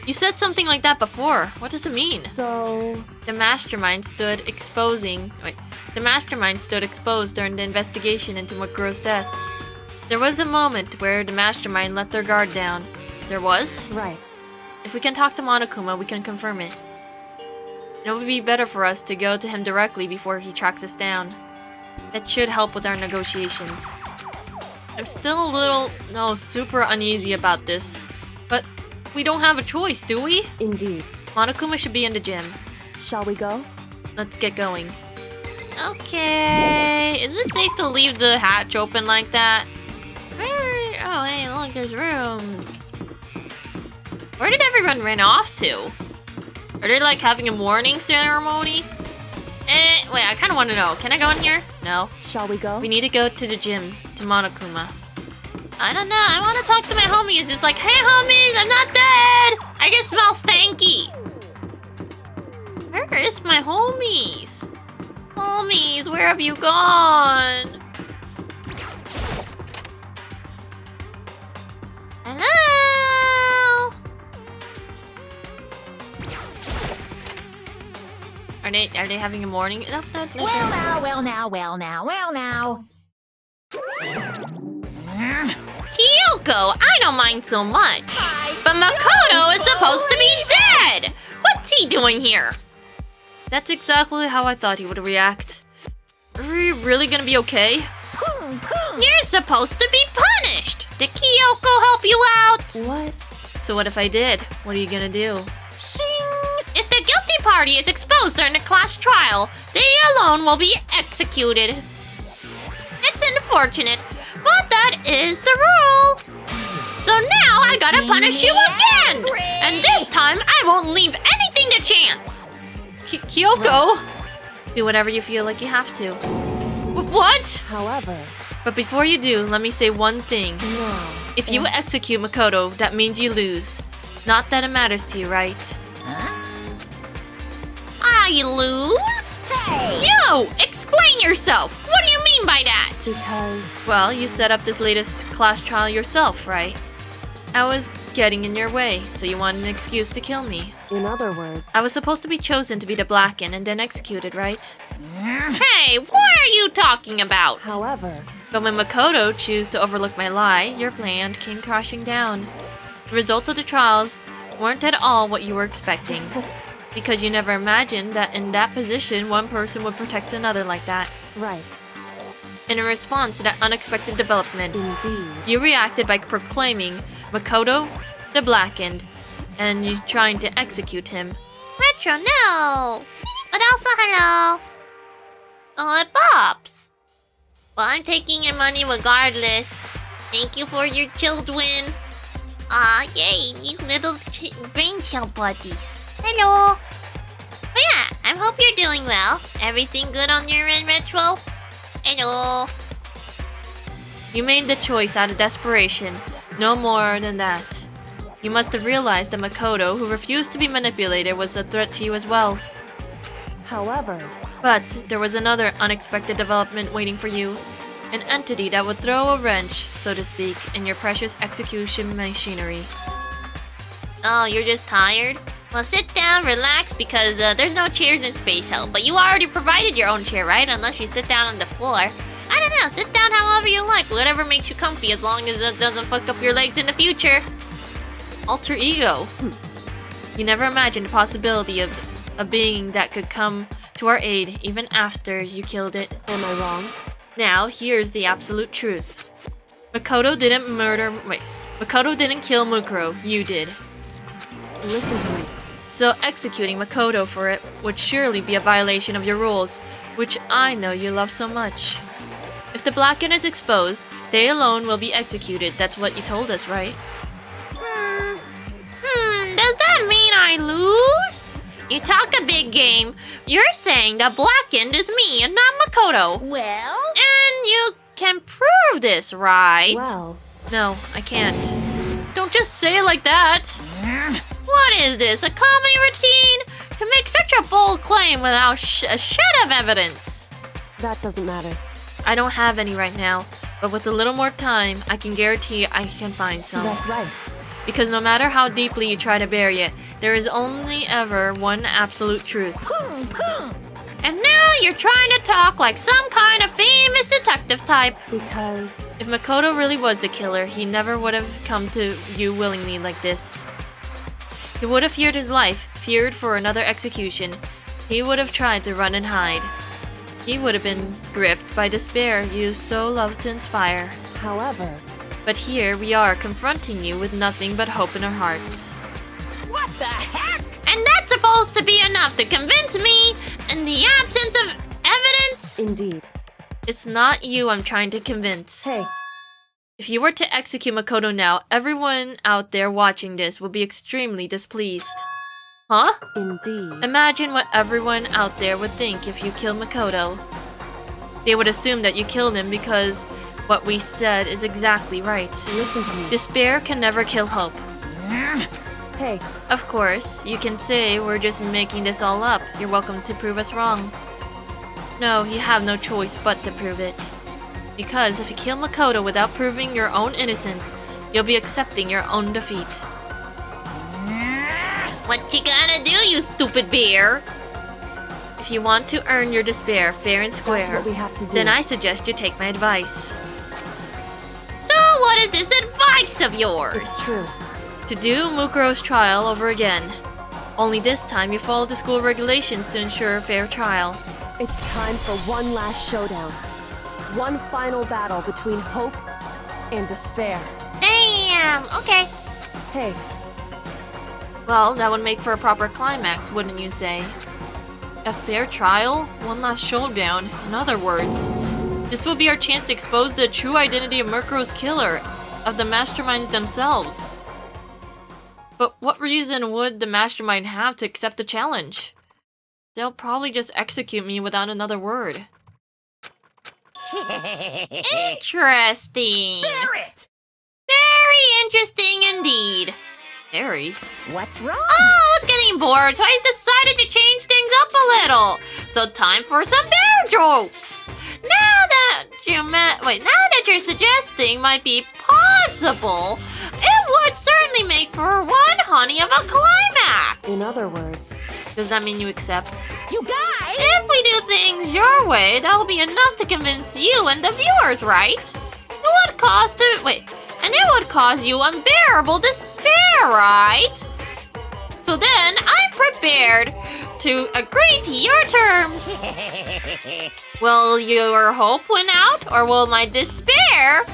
You said something like that before. What does it mean?
So...
The mastermind stood exposed during the investigation into Mukuro's death. There was a moment where the mastermind let their guard down. There was?
Right.
If we can talk to Monokuma, we can confirm it. It would be better for us to go to him directly before he tracks us down. That should help with our negotiations. I'm still a little, super uneasy about this. But we don't have a choice, do we?
Indeed.
Monokuma should be in the gym.
Shall we go?
Let's get going. Okay. Is it safe to leave the hatch open like that? Oh, hey, look, there's rooms. Where did everyone run off to? Are they like having a mourning ceremony? Wait, I kind of want to know. Can I go in here? No.
Shall we go?
We need to go to the gym, to Monokuma. I don't know. I want to talk to my homies. It's like, hey, homies, I'm not dead. I just smell stanky. Where is my homies? Homies, where have you gone? Hello? Are they having a morning? No.
Well now.
Kyoko, I don't mind so much. But Makoto is supposed to be dead! What's he doing here? That's exactly how I thought he would react. Are you really gonna be okay? You're supposed to be punished! Did Kyoko help you out?
What?
So what if I did? What are you gonna do?
Shing!
If the guilty party is exposed during the class trial, they alone will be executed. It's unfortunate, but that is the rule. So now I gotta punish you again! And this time I won't leave anything to chance. Kyoko, do whatever you feel like you have to. What?
However...
But before you do, let me say one thing.
No.
If you execute Makoto, that means you lose. Not that it matters to you, right? I lose?
Hey!
You! Explain yourself! What do you mean by that?
Because...
Well, you set up this latest class trial yourself, right? I was getting in your way, so you wanted an excuse to kill me.
In other words...
I was supposed to be chosen to be the Blackened and then executed, right? Hey, what are you talking about?
However...
But when Makoto chose to overlook my lie, your plan came crashing down. The results of the trials weren't at all what you were expecting. Because you never imagined that in that position, one person would protect another like that.
Right.
In response to that unexpected development,
Indeed.
you reacted by proclaiming Makoto the Blackened, and you trying to execute him. Retro, no! But also, hello! Oh, it pops! Well, I'm taking your money regardless. Thank you for your children. Yay, these little brain cell buddies. Hello! But yeah, I hope you're doing well. Everything good on your end, Retro? Hello! You made the choice out of desperation. No more than that. You must have realized that Makoto, who refused to be manipulated, was a threat to you as well.
However...
But there was another unexpected development waiting for you. An entity that would throw a wrench, so to speak, in your precious execution machinery. Oh, you're just tired? Well, sit down, relax, because there's no chairs in Space Hell. But you already provided your own chair, right? Unless you sit down on the floor. I don't know, sit down however you like, whatever makes you comfy, as long as it doesn't fuck up your legs in the future. Alter ego. You never imagined the possibility of a being that could come to our aid even after you killed it.
Am I wrong?
Now, here's the absolute truth. Makoto didn't kill Mukuro, you did.
Listen to me.
So executing Makoto for it would surely be a violation of your rules, which I know you love so much. If the Blacken is exposed, they alone will be executed. That's what you told us, right? Does that mean I lose? You talk a big game. You're saying the Blackened is me and not Makoto.
Well?
And you can prove this, right?
Well,
No, I can't. Don't just say it like that. What is this, a comedy routine? To make such a bold claim without a shed of evidence.
that doesn't matter.
I don't have any right now, but with a little more time, I can guarantee I can find some.
That's right.
Because no matter how deeply you try to bury it, there is only ever one absolute truth. And now you're trying to talk like some kind of famous detective type.
Because
If Makoto really was the killer, he never would have come to you willingly like this. He would have feared his life, feared for another execution. He would have tried to run and hide. He would have been gripped by despair you so love to inspire.
however,
But here we are confronting you with nothing but hope in our hearts.
What the heck?
And that's supposed to be enough to convince me, in the absence of evidence?
indeed.
It's not you I'm trying to convince.
Hey,
If you were to execute Makoto now, everyone out there watching this will be extremely displeased. Huh?
indeed.
Imagine what everyone out there would think if you killed Makoto. They would assume that you killed him because what we said is exactly right.
Listen to me.
Despair can never kill hope.
Hey,
Of course, you can say we're just making this all up. You're welcome to prove us wrong. No, you have no choice but to prove it. Because if you kill Makoto without proving your own innocence, you'll be accepting your own defeat. What you gonna do, you stupid bear? If you want to earn your despair fair and
that's
square,
what we have to do.
then I suggest you take my advice. So what is this advice of yours?
It's true.
To do Mukuro's trial over again. Only this time you follow the school regulations to ensure a fair trial.
It's time for one last showdown. One final battle between hope and despair.
Damn! Okay.
Hey,
Well, that would make for a proper climax, wouldn't you say? A fair trial? One last showdown. In other words, this will be our chance to expose the true identity of Mukuro's killer, of the masterminds themselves. But what reason would the mastermind have to accept the challenge? They'll probably just execute me without another word. Interesting.
Barrett!
Very interesting indeed. Very.
What's wrong?
Oh, I was getting bored, so I decided to change things up a little. So time for some bear jokes. Now that you're suggesting might be possible, it would certainly make for one honey of a climax.
in other words,
Does that mean you accept?
You guys!
If we do things your way, that will be enough to convince you and the viewers, right? It would cause you unbearable despair, right? So then, I'm prepared to agree to your terms. Will your hope win out, or will my despair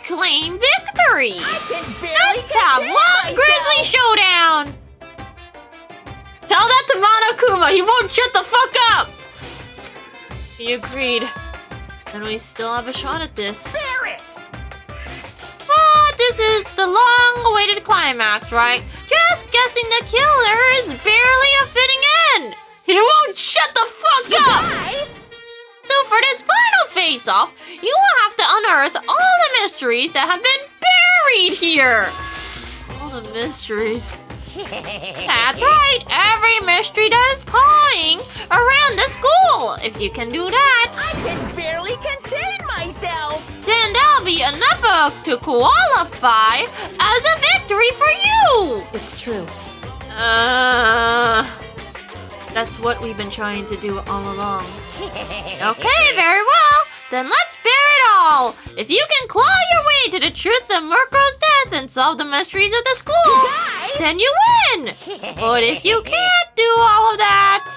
claim victory?
I can barely
Let's have
contain
one
myself.
grizzly showdown! Tell that to Monokuma, he won't shut the fuck up! He agreed. And we still have a shot at this.
Barrett!
But this is the long-awaited climax, right? Just guessing the killer is barely a fitting end! He won't shut the fuck up!
Guys!
So for this final face-off, you will have to unearth all the mysteries that have been buried here! All the mysteries. That's right, every mystery that is pawing around the school. If you can do that,
I can barely contain myself!
then that'll be enough to qualify as a victory for you.
it's true.
That's what we've been trying to do all along. Okay, very well. Then let's bear it all. If you can claw your way to the truth of Mukuro's death and solve the mysteries of the school,
Guys!
then you win. But if you can't do all of that,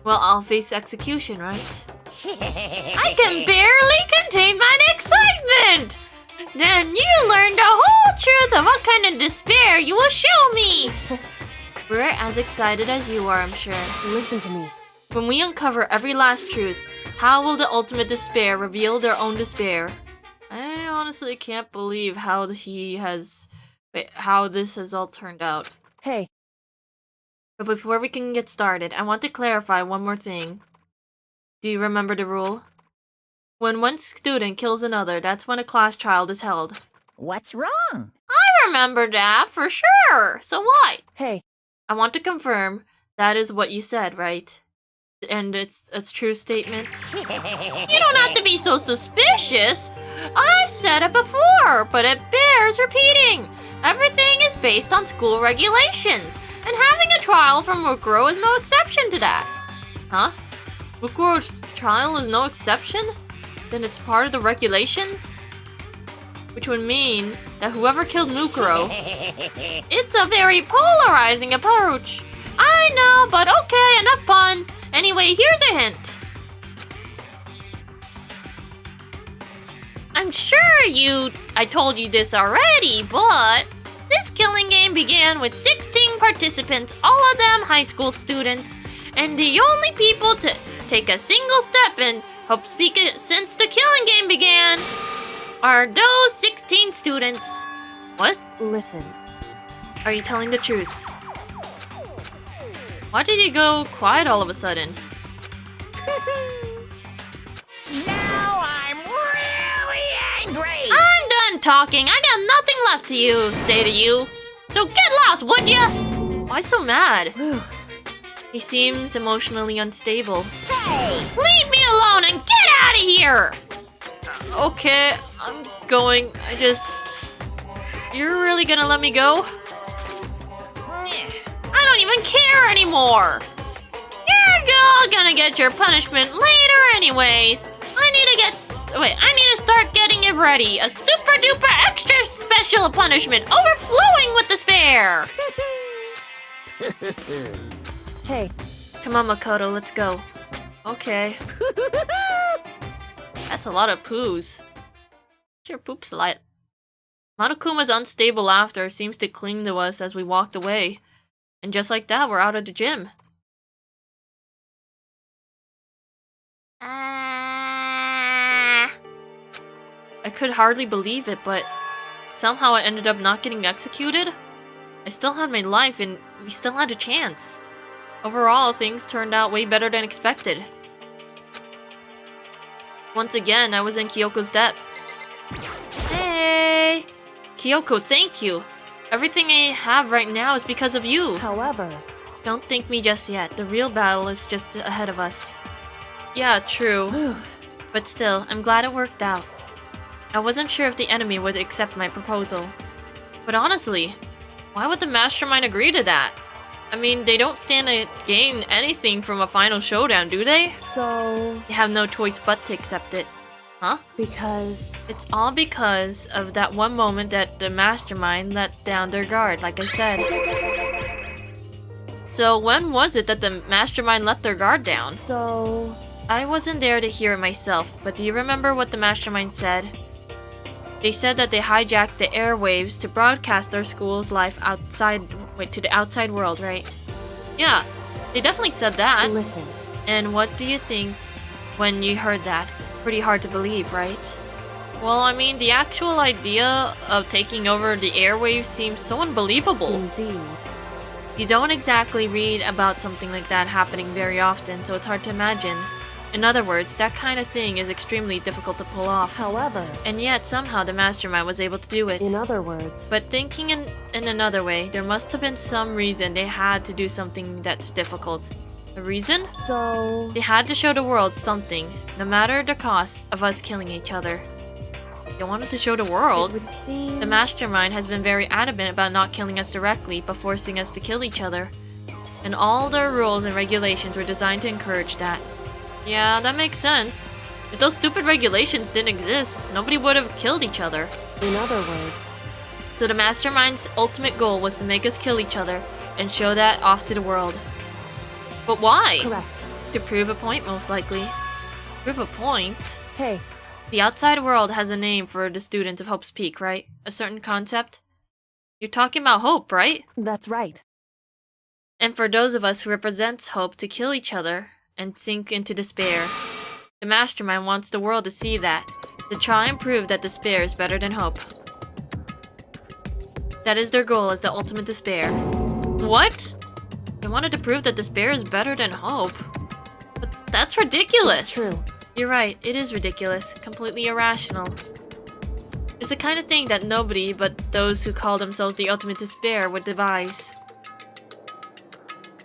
well, I'll face execution, right? I can barely contain my excitement. Then you learn the whole truth of what kind of despair you will show me. We're as excited as you are, I'm sure.
Listen to me.
When we uncover every last truth, how will the ultimate despair reveal their own despair? I honestly can't believe how this has all turned out.
Hey,
But before we can get started, I want to clarify one more thing. Do you remember the rule? When one student kills another, that's when a class trial is held.
What's wrong?
I remember that for sure. So what?
hey,
I want to confirm that is what you said, right? And it's a true statement. You don't have to be so suspicious. I've said it before, but it bears repeating. Everything is based on school regulations, and having a trial from Mukuro is no exception to that. Huh? Mukuro's trial is no exception? Then it's part of the regulations? Which would mean that whoever killed Mukuro... It's a very polarizing approach. I know, but okay, enough puns. Anyway, here's a hint. I'm sure I told you this already, but this killing game began with 16 participants, all of them high school students, and the only people to take a single step in Hope Speak It since the killing game began are those 16 students. What?
listen.
Are you telling the truth? Why did you go quiet all of a sudden?
Now I'm really angry!
I'm done talking. I got nothing left to say to you. So get lost, would ya? Why so mad?
Whew.
He seems emotionally unstable.
Hey!
Leave me alone and get out of here! Okay, I'm going. You're really gonna let me go? I don't even care anymore! You're all gonna get your punishment later anyways. I need to start getting it ready. A super duper extra special punishment overflowing with despair!
Hey,
Come on, Makoto, let's go. Okay. That's a lot of poos. Your poop's light. Marukuma's unstable laughter seems to cling to us as we walked away. And just like that, we're out of the gym. I could hardly believe it, but somehow I ended up not getting executed. I still had my life and we still had a chance. Overall, things turned out way better than expected. Once again, I was in Kyoko's debt. Hey! Kyoko, thank you. Everything I have right now is because of you.
however,
Don't thank me just yet. The real battle is just ahead of us. Yeah, true.
whew,
But still, I'm glad it worked out. I wasn't sure if the enemy would accept my proposal. But honestly, why would the mastermind agree to that? I mean, they don't stand to gain anything from a final showdown, do they?
so,
They have no choice but to accept it. Huh?
because,
It's all because of that one moment that the mastermind let down their guard, like I said. So when was it that the mastermind let their guard down?
so,
I wasn't there to hear it myself, but do you remember what the mastermind said? They said that they hijacked the airwaves to broadcast their school's life to the outside world, right? Yeah, they definitely said that.
listen.
And what do you think when you heard that? Pretty hard to believe, right? Well, I mean, the actual idea of taking over the airwaves seems so unbelievable.
Indeed.
You don't exactly read about something like that happening very often, so it's hard to imagine. In other words, that kind of thing is extremely difficult to pull off.
However,
And yet, somehow the mastermind was able to do it.
in other words,
But thinking in another way, there must have been some reason they had to do something that's difficult. A reason?
so,
They had to show the world something, no matter the cost of us killing each other. They wanted to show the
it
world.
would seem...
The mastermind has been very adamant about not killing us directly, but forcing us to kill each other. And all their rules and regulations were designed to encourage that. Yeah, that makes sense. If those stupid regulations didn't exist, nobody would have killed each other.
In other words,
So the mastermind's ultimate goal was to make us kill each other and show that off to the world. But why?
correct.
To prove a point, most likely. Prove a point?
Hey,
The outside world has a name for the students of Hope's Peak, right? A certain concept? You're talking about hope, right?
that's right.
and for those of us who represents hope to kill each other and sink into despair. The mastermind wants the world to see that, to try and prove that despair is better than hope. That is their goal, as the ultimate despair. What? They wanted to prove that despair is better than hope? But that's ridiculous!
It's true.
You're right, it is ridiculous, completely irrational. It's the kind of thing that nobody but those who call themselves the ultimate despair would devise.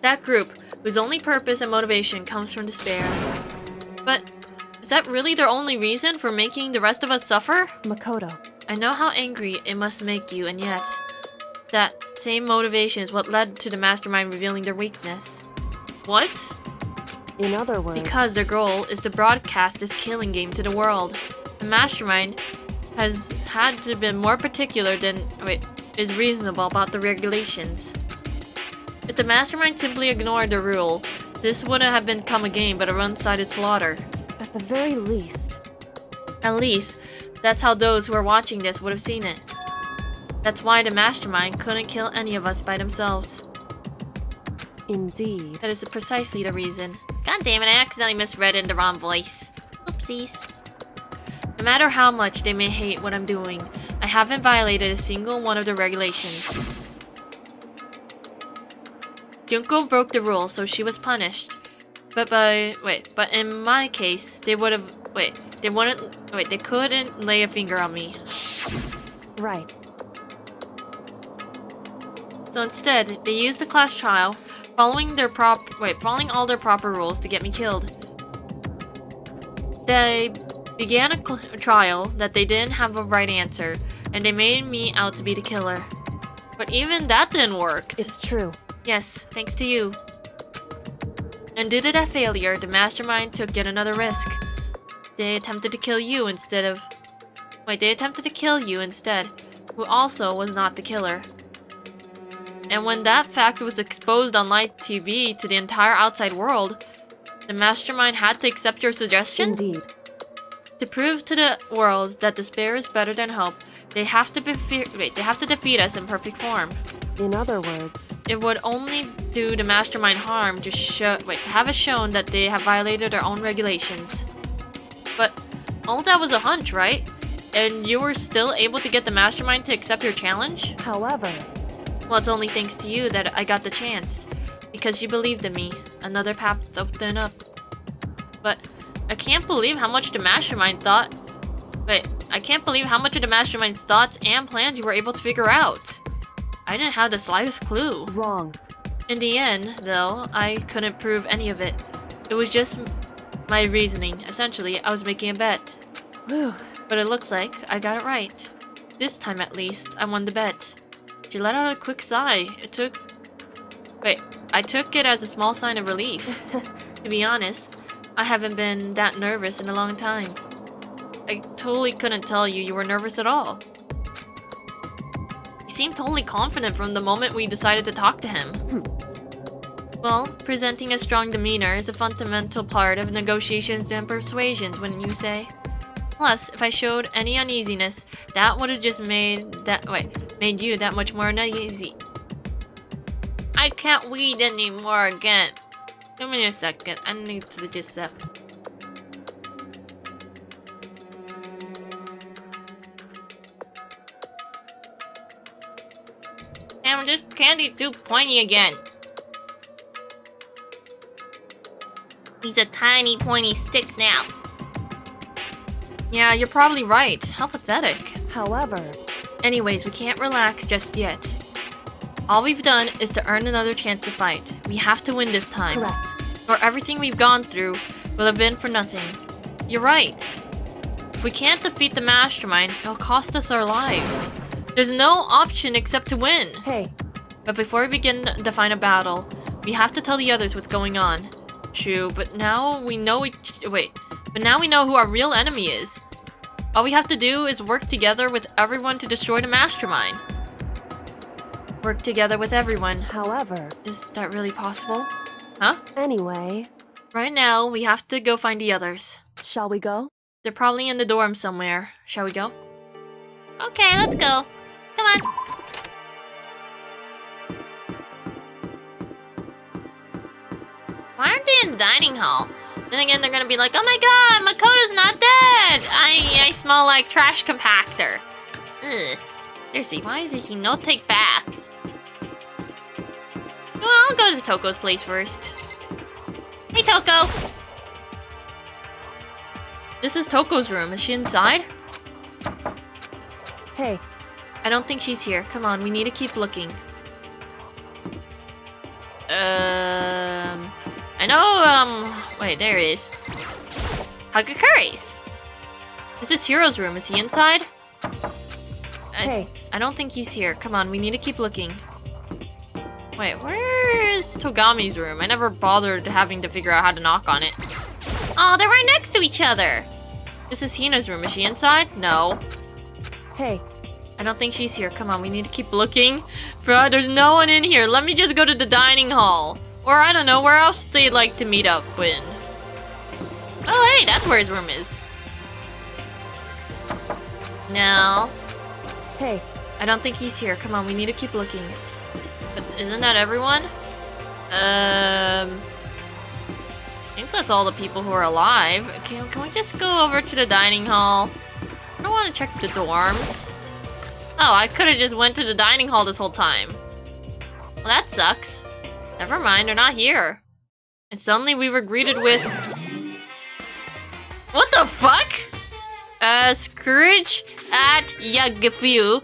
That group, whose only purpose and motivation comes from despair. But is that really their only reason for making the rest of us suffer?
Makoto.
I know how angry it must make you, and yet, that same motivation is what led to the mastermind revealing their weakness. What?
In other words...
Because their goal is to broadcast this killing game to the world. The mastermind has had to be more particular than is reasonable about the regulations. If the mastermind simply ignored the rule, this wouldn't have become a game but a one-sided slaughter.
At the very least...
At least, that's how those who are watching this would have seen it. That's why the mastermind couldn't kill any of us by themselves.
Indeed.
That is precisely the reason. God damn it, I accidentally misread in the wrong voice. Oopsies. No matter how much they may hate what I'm doing, I haven't violated a single one of the regulations. Junko broke the rule, so she was punished. But in my case, they couldn't lay a finger on me.
Right.
So instead, they used the class trial, following all their proper rules to get me killed. They began a trial that they didn't have a right answer, and they made me out to be the killer. But even that didn't work.
It's true.
Yes, thanks to you. And due to that failure, the mastermind took yet another risk. They attempted to kill you instead, who also was not the killer. And when that fact was exposed on live TV to the entire outside world, the mastermind had to accept your suggestion?
Indeed.
To prove to the world that despair is better than hope, they have to defeat us in perfect form.
In other words...
It would only do the mastermind harm to have it shown that they have violated their own regulations. But all that was a hunch, right? And you were still able to get the mastermind to accept your challenge?
However...
Well, it's only thanks to you that I got the chance. Because you believed in me. Another path opened up. But I can't believe how much the mastermind thought... I can't believe how much of the mastermind's thoughts and plans you were able to figure out. I didn't have the slightest clue.
Wrong.
In the end, though, I couldn't prove any of it. It was just my reasoning. Essentially, I was making a bet.
Whew.
But it looks like I got it right. This time, at least, I won the bet. She let out a quick sigh. I took it as a small sign of relief. To be honest, I haven't been that nervous in a long time. I totally couldn't tell you were nervous at all. You seemed totally confident from the moment we decided to talk to him. Well, presenting a strong demeanor is a fundamental part of negotiations and persuasions, wouldn't you say? Plus, if I showed any uneasiness, that would have just made you that much more uneasy. I can't read anymore again. Give me a second, I need to just Damn, this candy's too pointy again. He's a tiny pointy stick now. Yeah, you're probably right. How pathetic.
However...
Anyways, we can't relax just yet. All we've done is to earn another chance to fight. We have to win this time.
Correct.
Or everything we've gone through will have been for nothing. You're right. If we can't defeat the mastermind, it'll cost us our lives. There's no option except to win.
Hey.
But before we begin the final battle, we have to tell the others what's going on. True, but now we know who our real enemy is. All we have to do is work together with everyone to destroy the mastermind. Work together with everyone.
However...
Is that really possible? Huh?
Anyway...
Right now, we have to go find the others.
Shall we go?
They're probably in the dorm somewhere. Shall we go? Okay, let's go. Come on. Why aren't they in the dining hall? Then again, they're gonna be like, oh my god, Makoto's not dead! I smell like trash compactor. Ugh. Seriously, why did he not take bath? Well, I'll go to Toko's place first. Hey, Toko! This is Toko's room. Is she inside?
Hey,
I don't think she's here. Come on, we need to keep looking. I know, wait, there it is. Hagakuri's! This is Hiro's room. Is he inside?
hey.
I don't think he's here. Come on, we need to keep looking. Wait, where is Togami's room? I never bothered having to figure out how to knock on it. Oh, they're right next to each other! This is Hina's room. Is she inside? No.
Hey,
I don't think she's here. Come on, we need to keep looking. Bruh, there's no one in here. Let me just go to the dining hall. Or I don't know, where else they'd like to meet up in. Oh, hey, that's where his room is. No.
hey.
I don't think he's here. Come on, we need to keep looking. But isn't that everyone? I think that's all the people who are alive. Okay, can we just go over to the dining hall? I don't want to check the dorms. Oh, I could have just went to the dining hall this whole time. Well, that sucks. Never mind, they're not here. And suddenly we were greeted with... What the fuck? Scourge at Yagafu,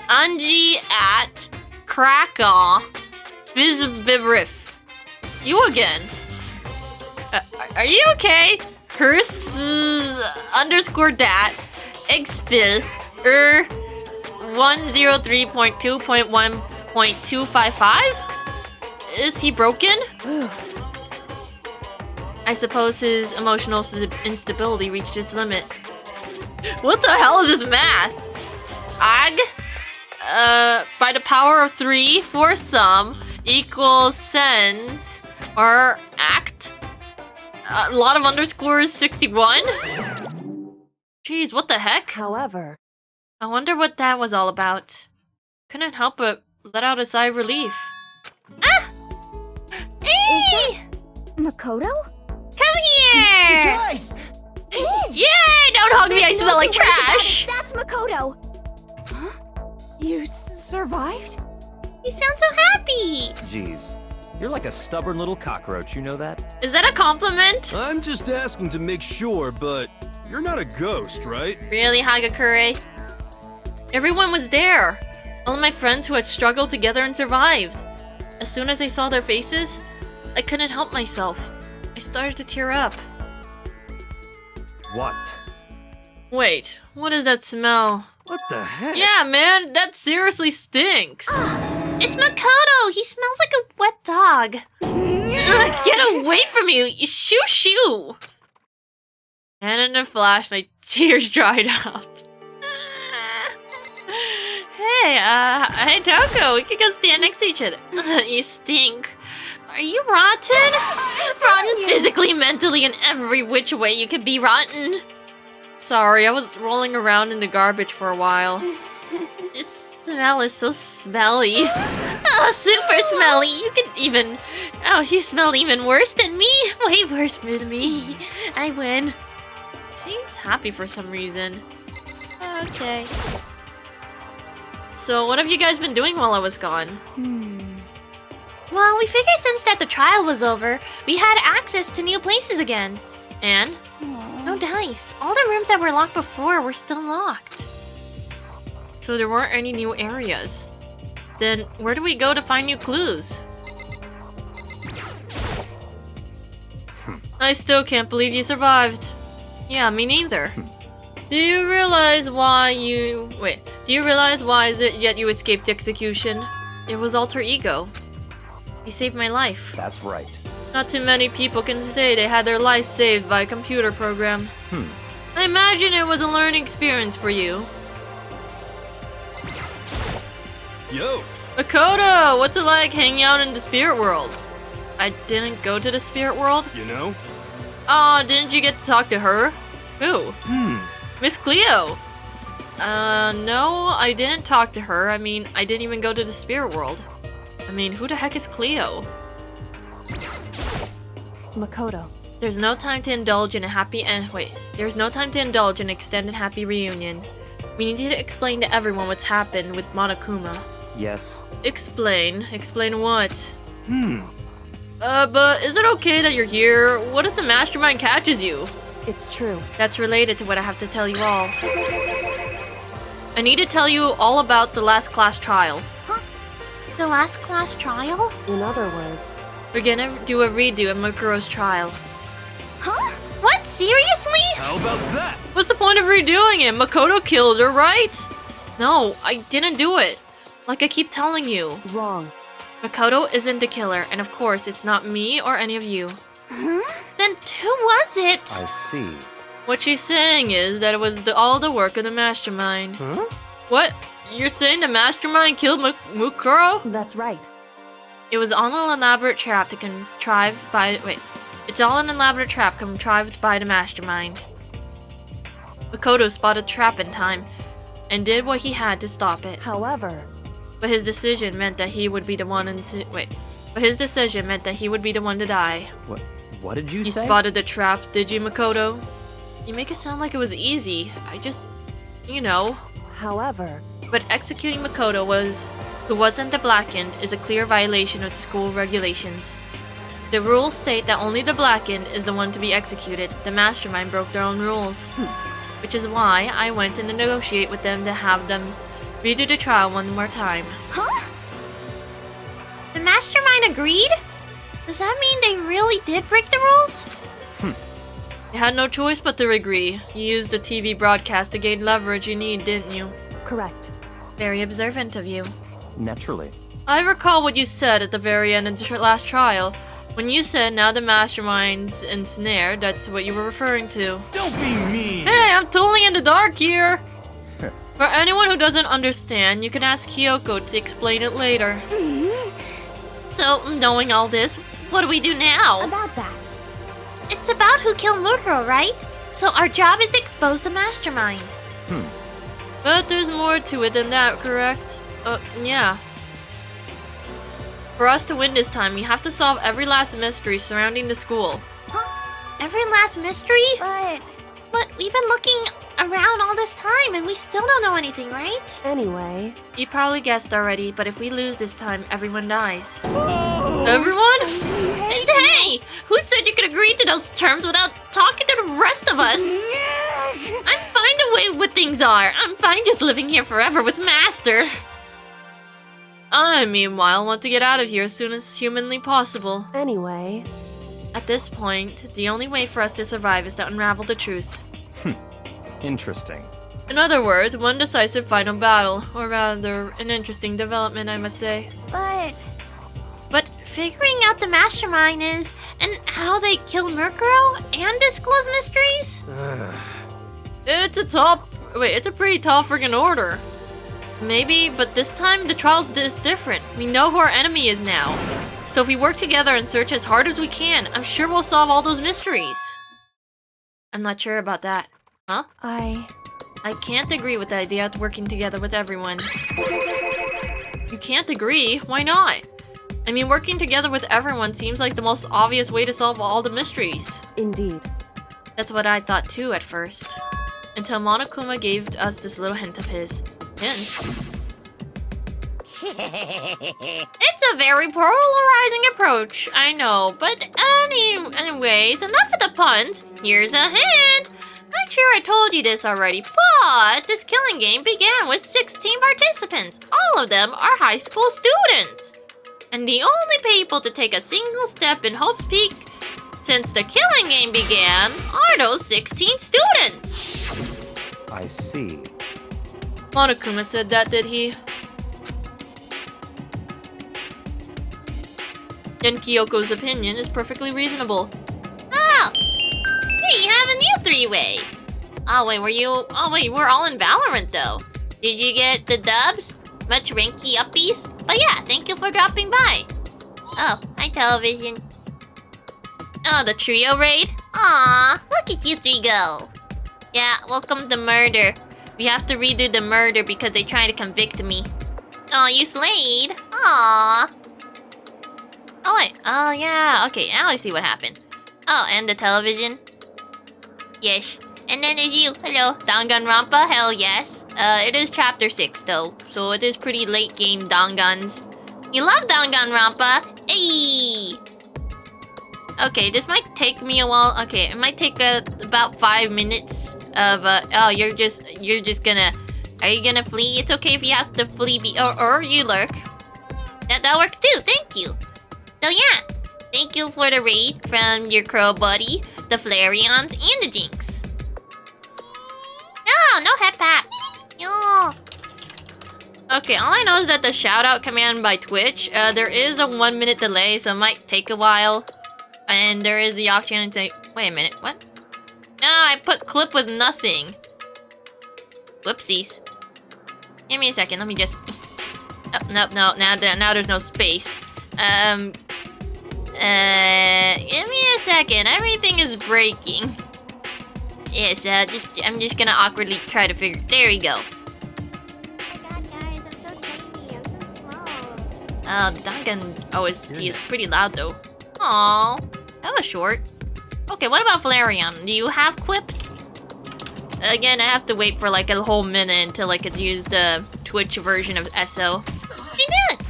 Anji at Krakow, Bizbibrif. You again. Are you okay? Hurst underscore dat expil 103.2.1.255? Is he broken? I suppose his emotional instability reached its limit. What the hell is this math? Ag? By the power of 3 for some equals sends or act? A lot of underscores 61? Jeez, what the heck?
However,
I wonder what that was all about. Couldn't help but let out a sigh of relief. Ah! Hey!
Makoto?
Come here!
Guys!
Yay! Don't hug me, I smell like trash!
That's Makoto! Huh? You survived?
You sound so happy!
Jeez, you're like a stubborn little cockroach, you know that?
Is that a compliment?
I'm just asking to make sure, but you're not a ghost, right?
Really, Hagakure? Everyone was there. All of my friends who had struggled together and survived. As soon as I saw their faces, I couldn't help myself. I started to tear up.
What?
Wait, what is that smell?
What the heck?
Yeah, man, that seriously stinks. It's Makoto! He smells like a wet dog. Ugh, get away from me! Shoo shoo! And in a flash, my tears dried up. Hey Toko, we could go stand next to each other. You stink. Are you rotten? Rotten physically, mentally, and every which way you could be rotten. Sorry, I was rolling around in the garbage for a while. This smell is so smelly. Oh, super smelly. You can even... Oh, you smell even worse than me. Way worse than me. I win. Seems happy for some reason. Okay. So, what have you guys been doing while I was gone? Well, we figured since that the trial was over, we had access to new places again. And? No dice. All the rooms that were locked before were still locked. So there weren't any new areas. Then, where do we go to find new clues? I still can't believe you survived. Yeah, me neither. Do you realize why you... Wait. Do you realize why is it yet you escaped execution? It was alter ego. You saved my life.
That's right.
Not too many people can say they had their life saved by a computer program. I imagine it was a learning experience for you.
Yo!
Makoto, what's it like hanging out in the spirit world? I didn't go to the spirit world?
You know?
Oh, didn't you get to talk to her? Who? Miss Cleo. No, I didn't talk to her. I mean, I didn't even go to the spirit world. I mean, who the heck is Cleo?
Makoto.
There's no time to indulge in a happy There's no time to indulge in an extended happy reunion. We need to explain to everyone what's happened with Monokuma.
Yes.
Explain? Explain what? But is it okay that you're here? What if the mastermind catches you?
It's true.
That's related to what I have to tell you all. I need to tell you all about the last class trial.
Huh? The last class trial?
In other words,
We're gonna do a redo of Mukuro's trial.
Huh? What? Seriously?
How about that?
What's the point of redoing it? Makoto killed her, right? No, I didn't do it. Like I keep telling you.
wrong.
Makoto isn't the killer, and of course it's not me or any of you.
Huh? Then who was it?
I see.
What she's saying is that it was all the work of the mastermind.
Huh?
What? You're saying the mastermind killed Mukuro?
That's right.
It was all an elaborate trap contrived by the mastermind. Makoto spotted the trap in time and did what he had to stop it.
However,
But his decision meant that he would be the one to die.
What did you
You
say?
spotted the trap, did you, Makoto? You make it sound like it was easy. I just,
however,
But executing Makoto who wasn't the Blackened, is a clear violation of the school regulations. The rules state that only the Blackened is the one to be executed. The mastermind broke their own rules. Which is why I went in to negotiate with them to have them redo the trial one more time.
Huh? The mastermind agreed? Does that mean they really did break the rules?
You had no choice but to agree. You used the TV broadcast to gain leverage you need, didn't you?
correct.
Very observant of you.
Naturally.
I recall what you said at the very end of the last trial. When you said now the mastermind's ensnared, that's what you were referring to.
Don't be mean.
Hey, I'm totally in the dark here! For anyone who doesn't understand, you can ask Kyoko to explain it later.
So, knowing all this, what do we do now?
About that.
It's about who killed Mukuro, right? So our job is to expose the mastermind.
But there's more to it than that, correct? Yeah. For us to win this time, we have to solve every last mystery surrounding the school.
Every last mystery? But we've been looking around all this time and we still don't know anything, right?
Anyway,
You probably guessed already, but if we lose this time, everyone dies. Everyone?
And hey! Who said you could agree to those terms without talking to the rest of us? I'm fine the way what things are. I'm fine just living here forever with Master.
I, meanwhile, want to get out of here as soon as humanly possible.
anyway,
At this point, the only way for us to survive is to unravel the truth.
Interesting.
In other words, one decisive final battle, or rather, an interesting development, I must say.
But figuring out the mastermind is, and how they killed Mukuro and the school's mysteries?
It's a pretty tall friggin' order. Maybe, but this time the trial's different. We know who our enemy is now. So if we work together and search as hard as we can, I'm sure we'll solve all those mysteries. I'm not sure about that. Huh?
I
can't agree with the idea of working together with everyone. You can't agree? Why not? I mean, working together with everyone seems like the most obvious way to solve all the mysteries.
indeed.
That's what I thought too at first. Until Monokuma gave us this little hint of his. Hint?
It's a very polarizing approach, I know, but anyways, enough of the puns. Here's a hint. I'm sure I told you this already, but this killing game began with 16 participants. All of them are high school students. And the only people to take a single step in Hope's Peak since the killing game began are those 16 students.
I see.
Monokuma said that, did he? And Kyoko's opinion is perfectly reasonable.
Oh! Hey, you have a new three-way! Oh wait, we're all in Valorant though. Did you get the dubs? Much ranky uppies? But yeah, thank you for dropping by. Oh, hi television. Oh, the trio raid? Aw, look at you three go. Yeah, welcome to murder. We have to redo the murder because they tried to convict me. Oh, you slayed. Aw. Oh wait, oh yeah, okay, now I see what happened. Oh, and the television? Yes. And then there's you. Hello. Danganronpa? Hell yes. It is chapter 6 though, so it is pretty late game Dangans. You love Danganronpa? Hey! Okay, this might take me a while. Okay, it might take about 5 minutes of, oh, you're just gonna, are you gonna flee? It's okay if you have to flee, or you lurk. That works too, thank you. So yeah, thank you for the raid from your crow buddy, the Flareons, and the Jinx. No head pat. No. Okay, all I know is that the shoutout command by Twitch, there is a 1 minute delay, so it might take a while. And there is the off chance to say, wait a minute, what? No, I put clip with nothing. Whoopsies. Give me a second, let me just... Oh, no, now there's no space. Give me a second, everything is breaking. Yes, I'm just gonna awkwardly try to figure... There we go.
Oh my god, guys, I'm so tiny. I'm so small.
The Dangan OST is pretty loud though. Aww, that was short. Okay, what about Flareon? Do you have quips? Again, I have to wait for like a whole minute until I could use the Twitch version of SO. He did!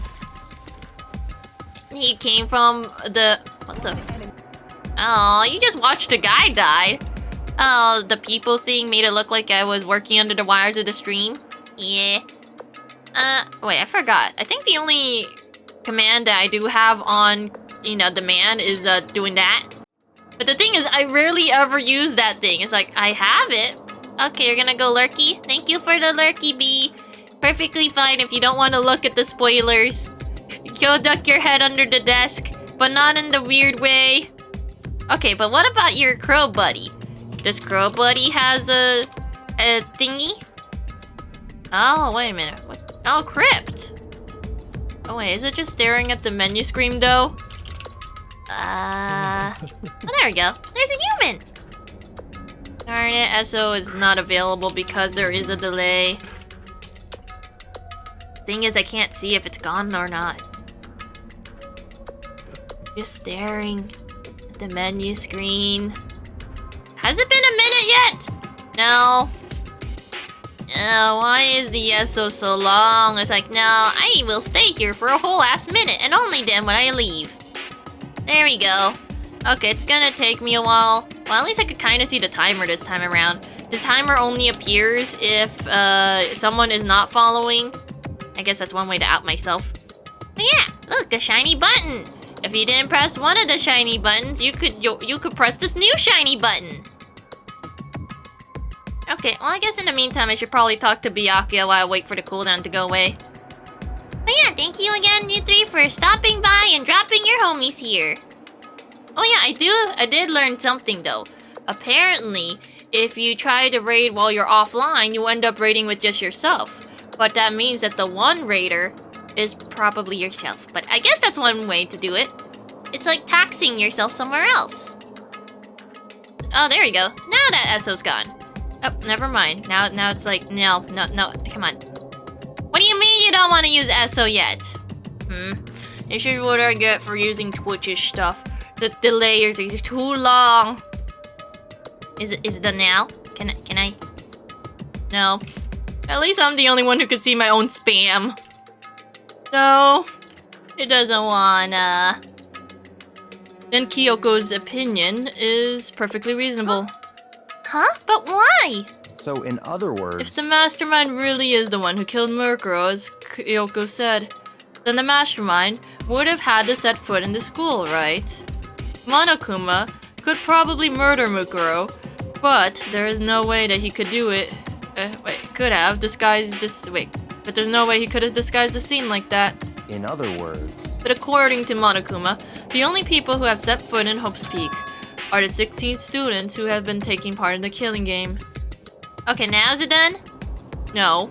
He came from the... What the... Oh, you just watched a guy die. Oh, the people thing made it look like I was working under the wires of the stream. Yeah. Wait, I forgot. I think the only command that I do have on, you know, demand is doing that. But the thing is, I rarely ever use that thing. It's like, I have it. Okay, you're gonna go lurky? Thank you for the lurky, B. Perfectly fine if you don't want to look at the spoilers. Go duck your head under the desk, but not in the weird way. Okay, but what about your crow buddy? This crow buddy has a thingy? Oh, wait a minute. What? Oh, crypt. Oh, wait, is it just staring at the menu screen, though? Oh, there we go. There's a human! Darn it, SO is not available because there is a delay. Thing is, I can't see if it's gone or not. Just staring at the menu screen. Has it been a minute yet? No. Why is the SO so long? It's like, no, I will stay here for a whole ass minute and only then when I leave. There we go. Okay, it's gonna take me a while. Well, at least I could kind of see the timer this time around. The timer only appears if someone is not following. I guess that's one way to out myself. But yeah, look, a shiny button. If you didn't press one of the shiny buttons, you could press this new shiny button. Okay, well I guess in the meantime I should probably talk to Byakuya while I wait for the cooldown to go away. But yeah, thank you again, you three, for stopping by and dropping your homies here. Oh yeah, I did learn something though. Apparently, if you try to raid while you're offline, you end up raiding with just yourself. But that means that the one raider is probably yourself. But I guess that's one way to do it. It's like taxing yourself somewhere else. Oh, there you go. Now that SO's gone. Oh, never mind. Now it's like, no, come on. What do you mean you don't want to use SO yet? This is what I get for using Twitch's stuff. The layers are too long. Is it done now? Can I? No. At least I'm the only one who can see my own spam. No. It doesn't wanna. Then Kyoko's opinion is perfectly reasonable. Huh? But why?
So, in other words...
If the mastermind really is the one who killed Murkuro, as Kyoko said, then the mastermind would have had to set foot in the school, right? Monokuma could probably murder Mukuro, but there is no way that he could do it. Could have disguised this. But there's no way he could have disguised the scene like that.
In other words...
But according to Monokuma, the only people who have set foot in Hope's Peak are the 16 students who have been taking part in the killing game. Okay, now is it done? No.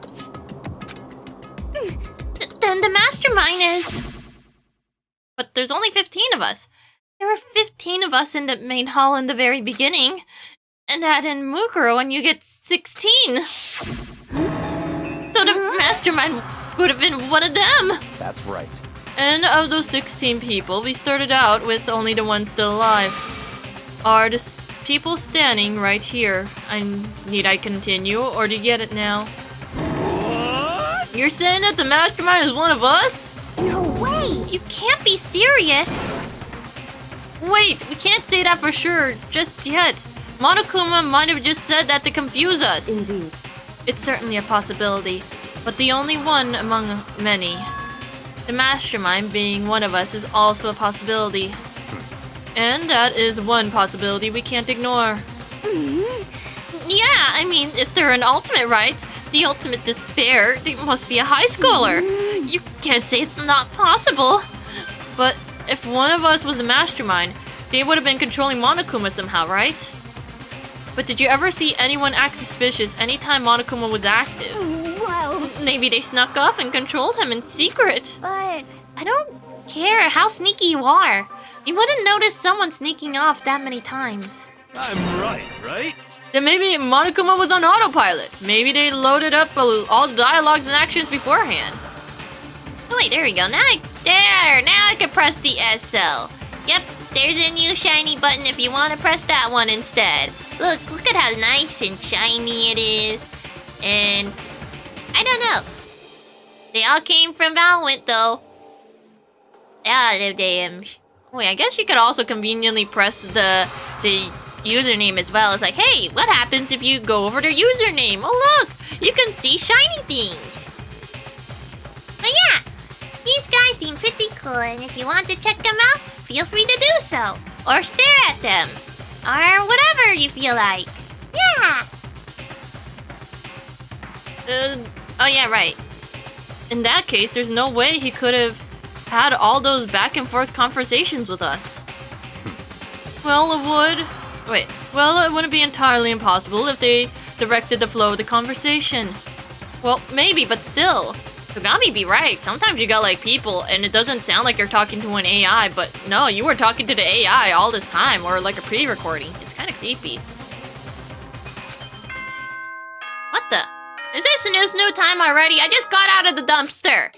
Then the mastermind is... But there's only 15 of us. There were 15 of us in the main hall in the very beginning. And add in Mukuro and you get 16. So the mastermind would have been one of them.
That's right.
And of those 16 people, we started out with only the one still alive. are the people standing right here. Need I continue, or do you get it now?
What?
You're saying that the mastermind is one of us?
No way!
You can't be serious.
Wait, we can't say that for sure just yet. Monokuma might have just said that to confuse us.
Indeed.
It's certainly a possibility, but the only one among many. The mastermind being one of us is also a possibility. And that is one possibility we can't ignore.
Yeah, I mean, if they're an ultimate, right? The ultimate despair, they must be a high schooler. You can't say it's not possible.
But if one of us was the mastermind, they would have been controlling Monokuma somehow, right? But did you ever see anyone act suspicious anytime Monokuma was active?
Well,
Maybe they snuck off and controlled him in secret.
but
I don't care how sneaky you are. You wouldn't notice someone sneaking off that many times.
I'm right?
Then maybe Monokuma was on autopilot. Maybe they loaded up all the dialogues and actions beforehand.
Oh, wait, there we go. Now I can press the SL. Yep, there's a new shiny button if you want to press that one instead. Look at how nice and shiny it is. And I don't know. They all came from Valorant though. Ah, the damn.
Wait, I guess you could also conveniently press the username as well. It's like, hey, what happens if you go over their username?
Oh look, you can see shiny things. Oh yeah, these guys seem pretty cool, and if you want to check them out, feel free to do so. Or stare at them. Or whatever you feel like. Yeah.
Oh yeah, right. In that case, there's no way he could have had all those back and forth conversations with us. Well, it wouldn't be entirely impossible if they directed the flow of the conversation. Well, maybe, but still. Togami be right. Sometimes you got like people and it doesn't sound like you're talking to an AI, but no, you were talking to the AI all this time, or like a pre-recording. It's kind of creepy.
What the? Is this new time already? I just got out of the dumpster.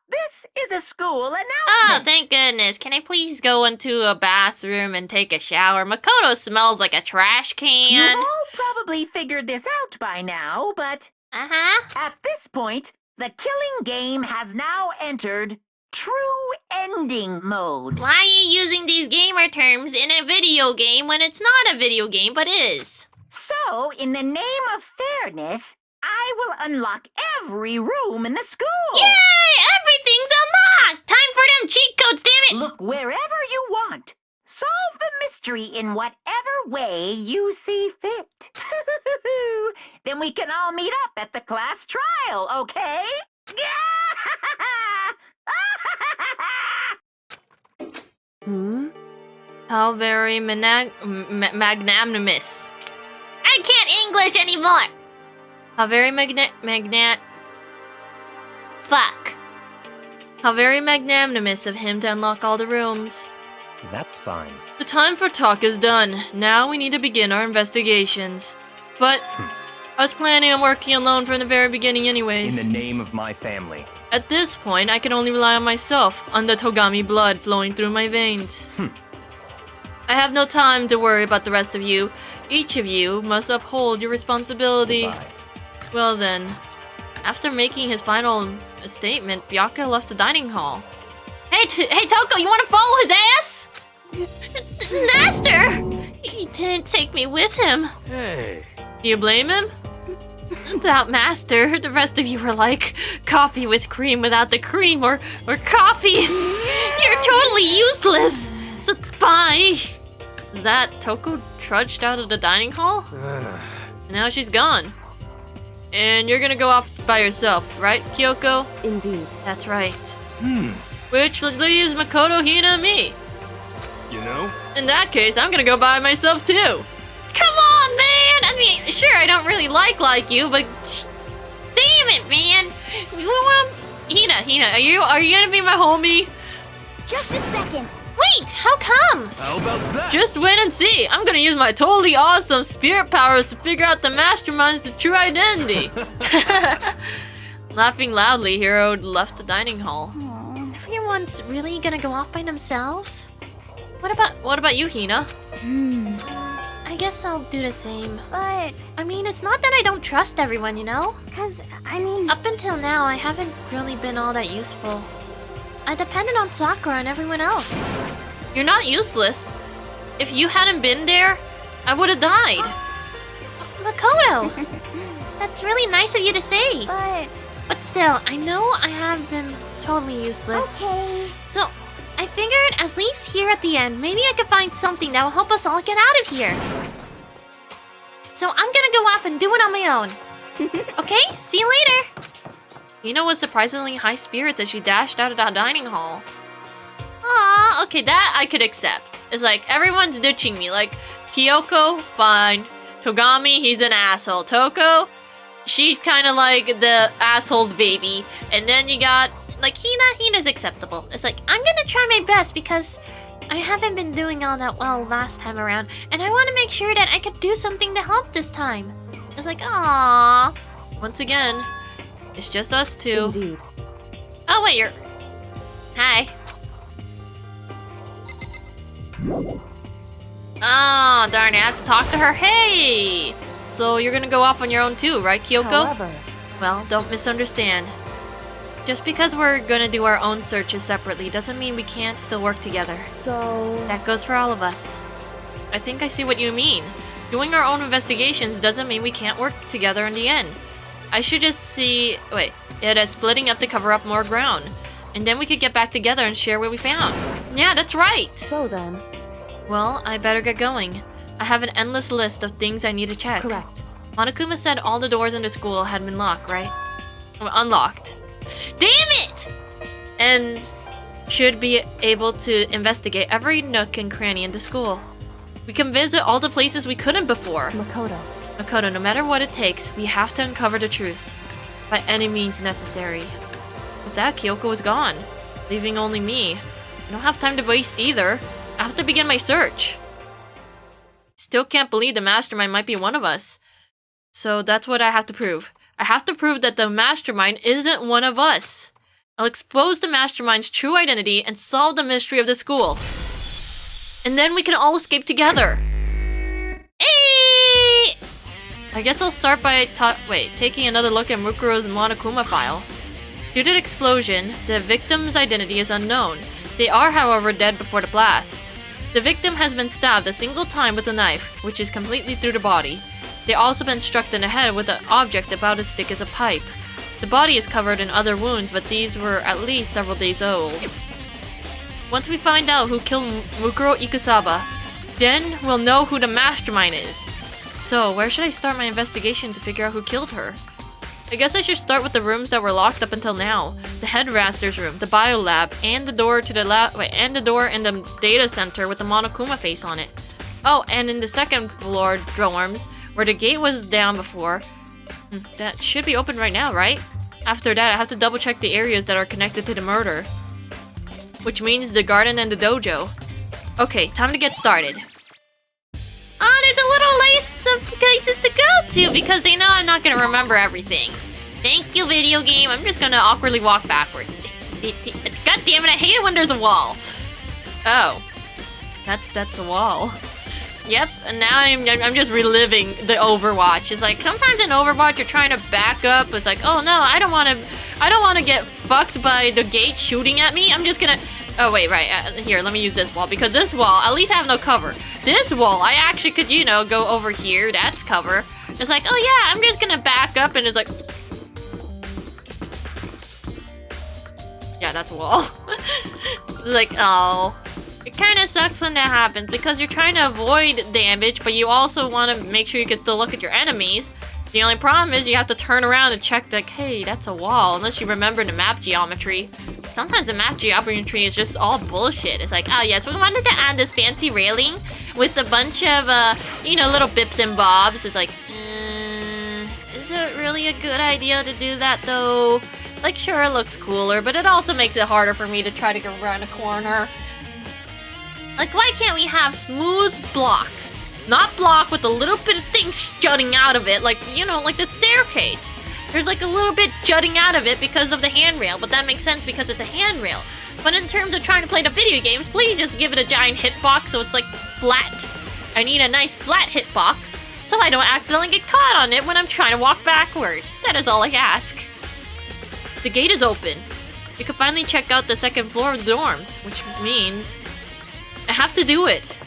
This is a school announcement.
Oh, thank goodness. Can I please go into a bathroom and take a shower? Makoto smells like a trash
You
can.
all probably figured this out by now, but
Uh-huh.
at this point, the killing game has now entered true ending mode.
Why are you using these gamer terms in a video game when it's not a video game but is?
So, in the name of fairness, I will unlock every room in the school.
Yay! Everything's unlocked! Time for them cheat codes, damn it!
Look wherever you want. Solve the mystery in whatever way you see fit. Then we can all meet up at the class trial, okay?
How very magnanimous.
I can't English anymore!
How very
Fuck.
How very magnanimous of him to unlock all the rooms.
That's fine.
The time for talk is done. Now we need to begin our investigations. But I was planning on working alone from the very beginning
In
anyways.
the name of my family.
At this point, I can only rely on myself, on the Togami blood flowing through my veins. I have no time to worry about the rest of you. Each of you must uphold your responsibility.
Goodbye.
Well then, after making his final statement, Byakuya left the dining hall.
Hey, Toko, you want to follow his ass? Master! He didn't take me with him.
Hey.
Do you blame him? Without Master, the rest of you are like coffee with cream without the cream, or coffee.
You're totally useless.
So bye. Is that Toko trudged out of the dining hall? Now she's gone. And you're gonna go off by yourself, right, Kyoko?
Indeed.
That's right. Which leaves Makoto, Hina, and me.
You know?
In that case, I'm gonna go by myself too.
Come on, man! I mean, sure, I don't really like you, but damn it, man! Hina, are you gonna be my homie?
just a second.
Wait, how come?
How about that?
Just wait and see. I'm gonna use my totally awesome spirit powers to figure out the mastermind's true identity. Laughing loudly, Hiro left the dining hall.
Everyone everyone's really gonna go off by themselves?
What about you, Hina?
I guess I'll do the same.
But,
I mean, it's not that I don't trust everyone, you know?
cause, I mean...
Up until now, I haven't really been all that useful. I depended on Sakura and everyone else.
You're not useless. If you hadn't been there, I would have died.
Makoto! That's really nice of you to say.
But,
still, I know I have been totally useless.
okay.
So, I figured at least here at the end, maybe I could find something that will help us all get out of here. So I'm gonna go off and do it on my own. Okay? See you later!
Hina was surprisingly high spirits as she dashed out of the dining hall. Aw, okay, that I could accept. It's like, everyone's ditching me. Like, Kyoko, fine. Togami, he's an asshole. Toko, she's kind of like the asshole's baby. And then you got, like, Hina's acceptable. It's like, I'm gonna try my best because I haven't been doing all that well last time around. And I want to make sure that I could do something to help this time. It's like, aww. Once again, it's just us two.
Indeed.
Oh, wait, you're... Hi. Ah, darn it, I have to talk to her. Hey! So you're gonna go off on your own too, right, Kyoko?
However,
Well, don't misunderstand. Just because we're gonna do our own searches separately doesn't mean we can't still work together.
so...
That goes for all of us. I think I see what you mean. Doing our own investigations doesn't mean we can't work together in the end. I should just see... Wait. It as splitting up to cover up more ground. And then we could get back together and share what we found. Yeah, that's right!
So then,
Well, I better get going. I have an endless list of things I need to check.
correct.
Monokuma said all the doors in the school had been locked, right? Well, unlocked. Damn it! And should be able to investigate every nook and cranny in the school. We can visit all the places we couldn't before.
Makoto.
Makoto, no matter what it takes, we have to uncover the truth. By any means necessary. With that, Kyoko was gone, leaving only me. I don't have time to waste either. I have to begin my search. Still can't believe the mastermind might be one of us. So that's what I have to prove. I have to prove that the mastermind isn't one of us. I'll expose the mastermind's true identity and solve the mystery of the school. And then we can all escape together. Hey! I guess I'll start by taking another look at Mukuro's Monokuma file. Due to the explosion, the victim's identity is unknown. They are, however, dead before the blast. The victim has been stabbed a single time with a knife, which is completely through the body. They also been struck in the head with an object about as thick as a pipe. The body is covered in other wounds, but these were at least several days old. Once we find out who killed Mukuro Ikusaba, then we'll know who the mastermind is. So, where should I start my investigation to figure out who killed her? I guess I should start with the rooms that were locked up until now. The headmaster's room, the biolab, and the door to the and the door in the data center with the Monokuma face on it. Oh, and in the second floor dorms, where the gate was down before. That should be open right now, right? After that, I have to double check the areas that are connected to the murder. Which means the garden and the dojo. Okay, time to get started. Oh, there's a little list of places to go to because they know I'm not gonna remember everything. Thank you, video game. I'm just gonna awkwardly walk backwards. God damn it, I hate it when there's a wall. Oh. That's a wall. Yep, and now I'm just reliving the Overwatch. It's like sometimes in Overwatch you're trying to back up. It's like, oh no, I don't want to get fucked by the gate shooting at me. I'm just gonna. Oh wait, right here. Let me use this wall because this wall at least I have no cover. This wall I actually could, you know, go over here. That's cover. It's like, oh yeah, I'm just gonna back up and it's like, yeah, that's a wall. It's like, oh. It kind of sucks when that happens because you're trying to avoid damage, but you also want to make sure you can still look at your enemies. The only problem is you have to turn around and check, like, hey, that's a wall, unless you remember the map geometry. Sometimes the map geometry is just all bullshit. It's like, oh yes, we wanted to add this fancy railing with a bunch of, you know, little bips and bobs. It's like, is it really a good idea to do that though? Like, sure, it looks cooler, but it also makes it harder for me to try to go around a corner. Like, why can't we have smooth block? Not block with a little bit of things jutting out of it, like, you know, like the staircase. There's like a little bit jutting out of it because of the handrail, but that makes sense because it's a handrail. But in terms of trying to play the video games, please just give it a giant hitbox so it's like flat. I need a nice flat hitbox so I don't accidentally get caught on it when I'm trying to walk backwards. That is all I ask. The gate is open. We can finally check out the second floor of the dorms, which means I have to do it.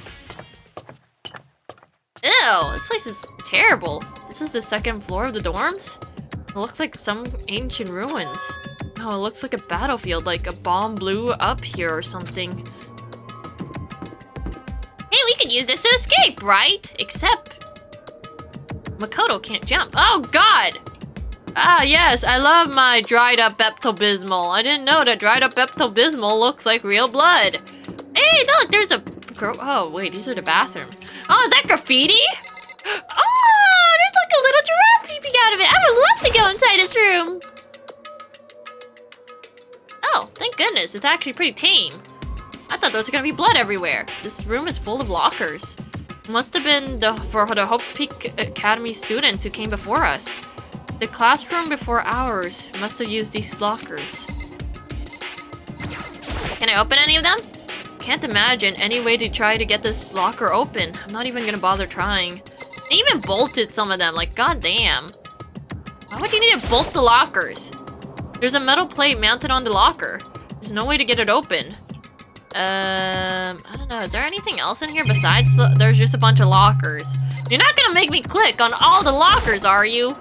Ew, this place is terrible. This is the second floor of the dorms? It looks like some ancient ruins. Oh, it looks like a battlefield, like a bomb blew up here or something.
Hey, we could use this to escape, right?
Except Makoto can't jump. Oh god! Ah yes, I love my dried up Pepto-Bismol. I didn't know that dried up Pepto-Bismol looks like real blood.
Hey, look, there's a...
Oh wait, these are the bathroom. Oh, is that graffiti?
Oh, there's like a little giraffe peeping out of it. I would love to go inside this room.
Oh, thank goodness, it's actually pretty tame. I thought there was gonna be blood everywhere. This room is full of lockers. It must have been for the Hope's Peak Academy students who came before us. The classroom before ours must have used these lockers.
Can I open any of them?
Can't imagine any way to try to get this locker open. I'm not even gonna bother trying.
They even bolted some of them, like goddamn.
Why would you need to bolt the lockers? There's a metal plate mounted on the locker. There's no way to get it open. I don't know. Is there anything else in here besides there's just a bunch of lockers? You're not gonna make me click on all the lockers, are you?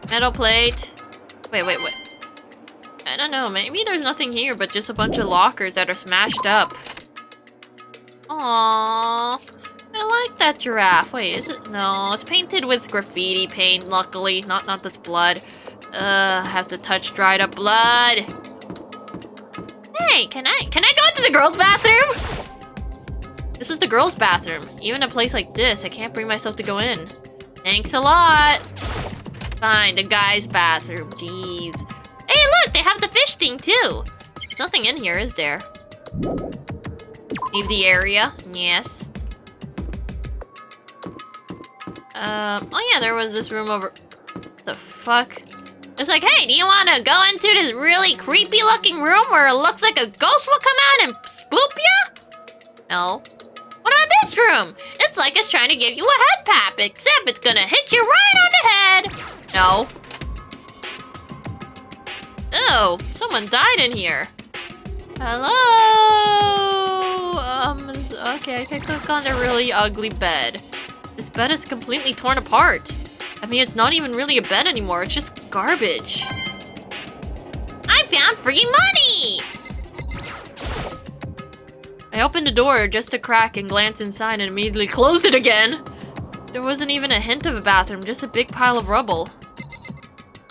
Metal plate. Wait. I don't know. Maybe there's nothing here but just a bunch of lockers that are smashed up. Aww. I like that giraffe. Wait, is it? No, it's painted with graffiti paint, luckily. Not this blood. I have to touch dried up blood.
Hey, can I go into the girls' bathroom?
This is the girls' bathroom. Even a place like this, I can't bring myself to go in. Thanks a lot. Fine, the guys' bathroom. Jeez.
Hey, look, they have the fish thing too.
There's nothing in here, is there? Leave the area. Yes. Oh yeah, there was this room over... The fuck?
It's like, hey, do you want to go into this really creepy looking room where it looks like a ghost will come out and spook you?
No.
What about this room? It's like it's trying to give you a head pap, except it's gonna hit you right on the head.
No. Oh, someone died in here. Hello? Okay, I can click on the really ugly bed. This bed is completely torn apart. I mean, it's not even really a bed anymore, it's just garbage.
I found free money!
I opened the door just a crack and glanced inside and immediately closed it again. There wasn't even a hint of a bathroom, just a big pile of rubble.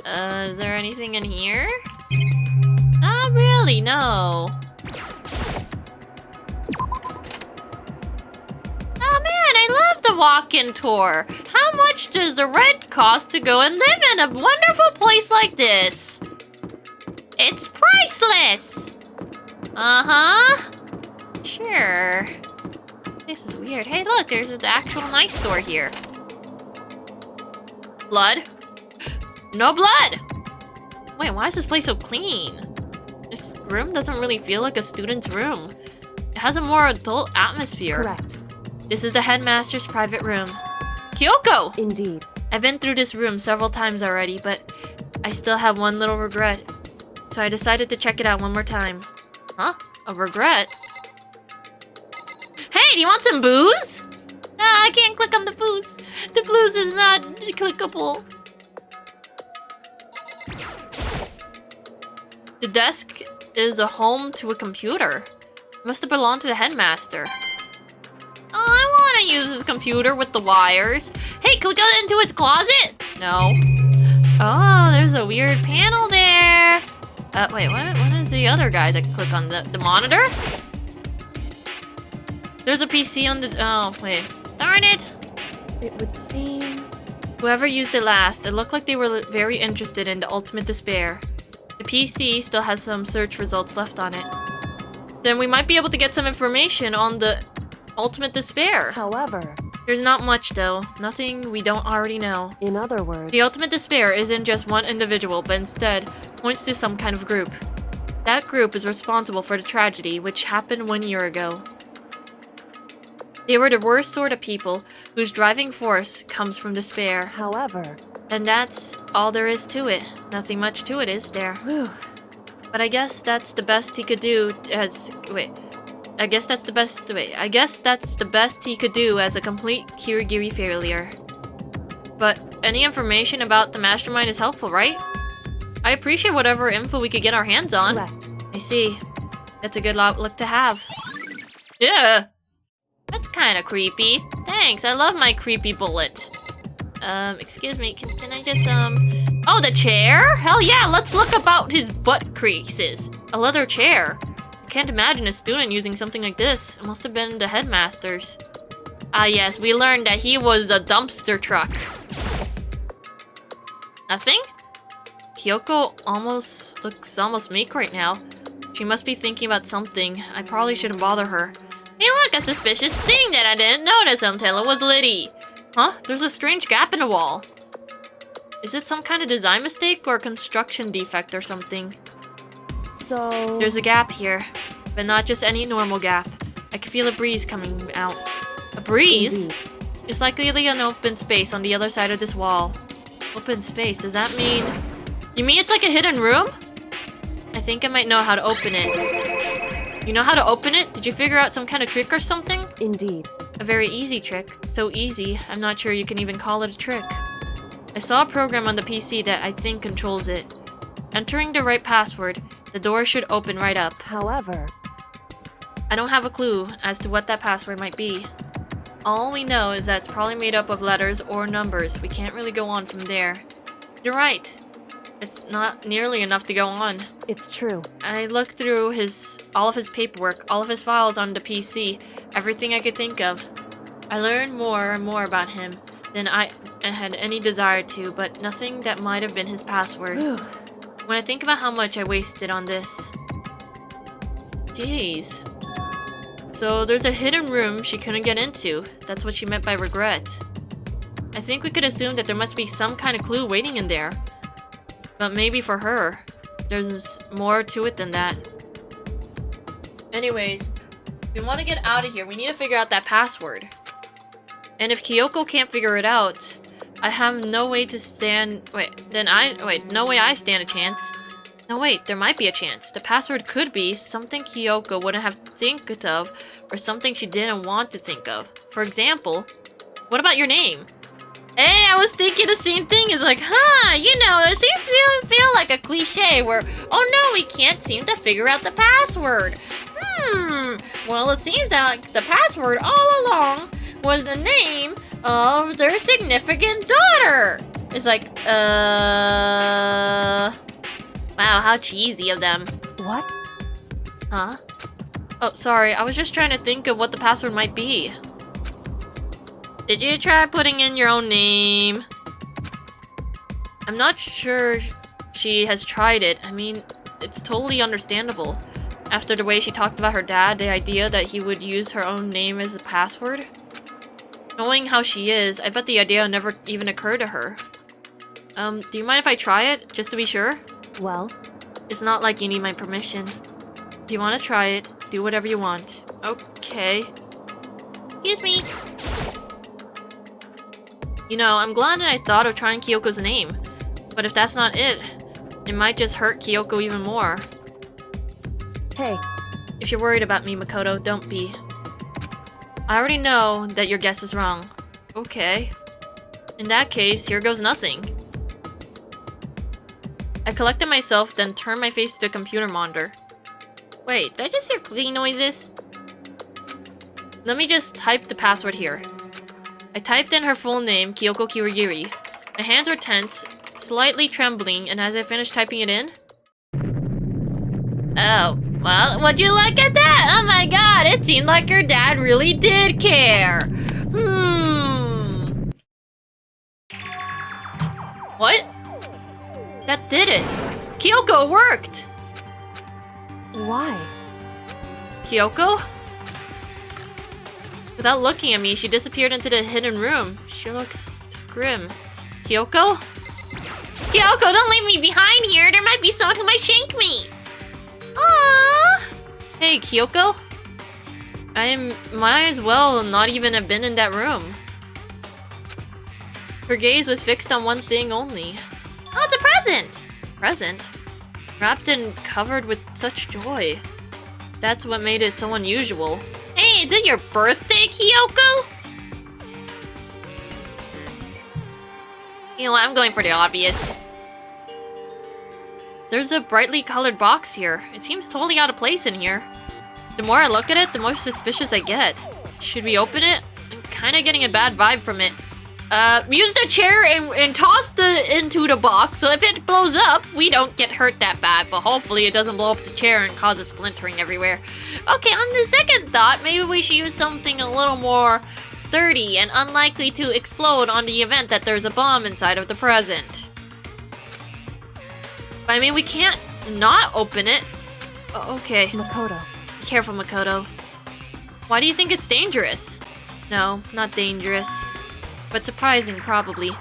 Is there anything in here? Not really, no.
Oh man, I love the walk-in tour. How much does the rent cost to go and live in a wonderful place like this? It's priceless!
Uh-huh. Sure. This is weird. Hey, look, there's an actual nice store here. Blood? No blood! Wait, why is this place so clean? This room doesn't really feel like a student's room. It has a more adult atmosphere.
Correct.
This is the headmaster's private room. Kyoko!
Indeed.
I've been through this room several times already, but I still have one little regret. So I decided to check it out one more time. Huh? A regret?
Hey, do you want some booze? Ah, I can't click on the booze. The booze is not clickable.
The desk is a home to a computer. It must have belonged to the headmaster. Oh, I want to use his computer with the wires.
Hey, can we go into his closet?
No. Oh, there's a weird panel there. Wait, what is the other guys I can click on? The monitor? There's a PC on the... Oh, wait. Darn it.
It would seem...
Whoever used it last, it looked like they were very interested in the ultimate despair. The PC still has some search results left on it. Then we might be able to get some information on the ultimate despair.
However...
There's not much though. Nothing we don't already know.
In other words...
The ultimate despair isn't just one individual, but instead points to some kind of group. That group is responsible for the tragedy which happened 1 year ago. They were the worst sort of people whose driving force comes from despair.
However,
And that's all there is to it. Nothing much to it, is there?
whew,
But I guess that's the best he could do I guess that's the best he could do as a complete Kirigiri failure. But any information about the mastermind is helpful, right? I appreciate whatever info we could get our hands on.
correct.
I see. That's a good outlook to have. Yeah.
That's kind of creepy.
Thanks, I love my creepy bullet. Excuse me, can I just, Oh, the chair? Hell yeah, let's look about his butt creases. A leather chair. I can't imagine a student using something like this. It must have been the headmaster's. Ah yes, we learned that he was a dumpster truck. Nothing? Kyoko looks almost meek right now. She must be thinking about something. I probably shouldn't bother her.
Hey look, a suspicious thing that I didn't notice until it was Liddy.
Huh? There's a strange gap in the wall. Is it some kind of design mistake or a construction defect or something?
So...
There's a gap here, but not just any normal gap. I can feel a breeze coming out. A breeze?
Indeed.
It's likely an open space on the other side of this wall. Open space, does that mean... You mean it's like a hidden room? I think I might know how to open it. You know how to open it? Did you figure out some kind of trick or something?
Indeed.
A very easy trick. So easy, I'm not sure you can even call it a trick. I saw a program on the PC that I think controls it. Entering the right password, the door should open right up.
However,
I don't have a clue as to what that password might be. All we know is that it's probably made up of letters or numbers. We can't really go on from there. You're right. It's not nearly enough to go on.
it's true.
I looked through all of his paperwork, all of his files on the PC, everything I could think of. I learned more and more about him than I had any desire to, but nothing that might have been his password.
Whew.
When I think about how much I wasted on this. Jeez. So there's a hidden room she couldn't get into. That's what she meant by regret. I think we could assume that there must be some kind of clue waiting in there. But maybe for her, there's more to it than that. Anyways, if we want to get out of here, we need to figure out that password. And if Kyoko can't figure it out, I have no way to stand... no way I stand a chance. No, wait, there might be a chance. The password could be something Kyoko wouldn't have think of, or something she didn't want to think of. For example, what about your name? Hey, I was thinking the same thing. It's like, it seems to feel like a cliche where, oh no, we can't seem to figure out the password. Well, it seems that the password all along was the name of their significant daughter. It's like, wow, how cheesy of them.
What?
Huh? Oh, sorry, I was just trying to think of what the password might be. Did you try putting in your own name? I'm not sure she has tried it. I mean, it's totally understandable. After the way she talked about her dad, the idea that he would use her own name as a password. Knowing how she is, I bet the idea never even occurred to her. Do you mind if I try it, just to be sure?
Well,
It's not like you need my permission. If you want to try it, do whatever you want. Okay.
Excuse me.
You know, I'm glad that I thought of trying Kyoko's name. But if that's not it, it might just hurt Kyoko even more.
hey,
If you're worried about me, Makoto, don't be. I already know that your guess is wrong. Okay. In that case, here goes nothing. I collected myself, then turned my face to the computer monitor. Wait, did I just hear clicking noises? Let me just type the password here. I typed in her full name, Kyoko Kirigiri. My hands were tense, slightly trembling, and as I finished typing it in... Oh, well, would you look at that? Oh my god, it seemed like her dad really did care. What? That did it. Kyoko, it worked!
why?
Kyoko? Without looking at me, she disappeared into the hidden room. She looked grim. Kyoko?
Kyoko, don't leave me behind here. There might be someone who might shank me. Aww.
Hey, Kyoko? Might as well not even have been in that room. Her gaze was fixed on one thing only.
Oh, it's a present.
Present? Wrapped and covered with such joy. That's what made it so unusual.
Hey, is it your birthday, Kyoko? You know what? I'm going for the obvious.
There's a brightly colored box here. It seems totally out of place in here. The more I look at it, the more suspicious I get. Should we open it? I'm kinda getting a bad vibe from it. Use the chair and toss into the box, so if it blows up, we don't get hurt that bad, but hopefully it doesn't blow up the chair and cause a splintering everywhere. Okay, on the second thought, maybe we should use something a little more sturdy and unlikely to explode on the event that there's a bomb inside of the present. I mean, we can't not open it. Okay.
Makoto.
Be careful, Makoto. Why do you think it's dangerous? No, not dangerous. But surprising, probably.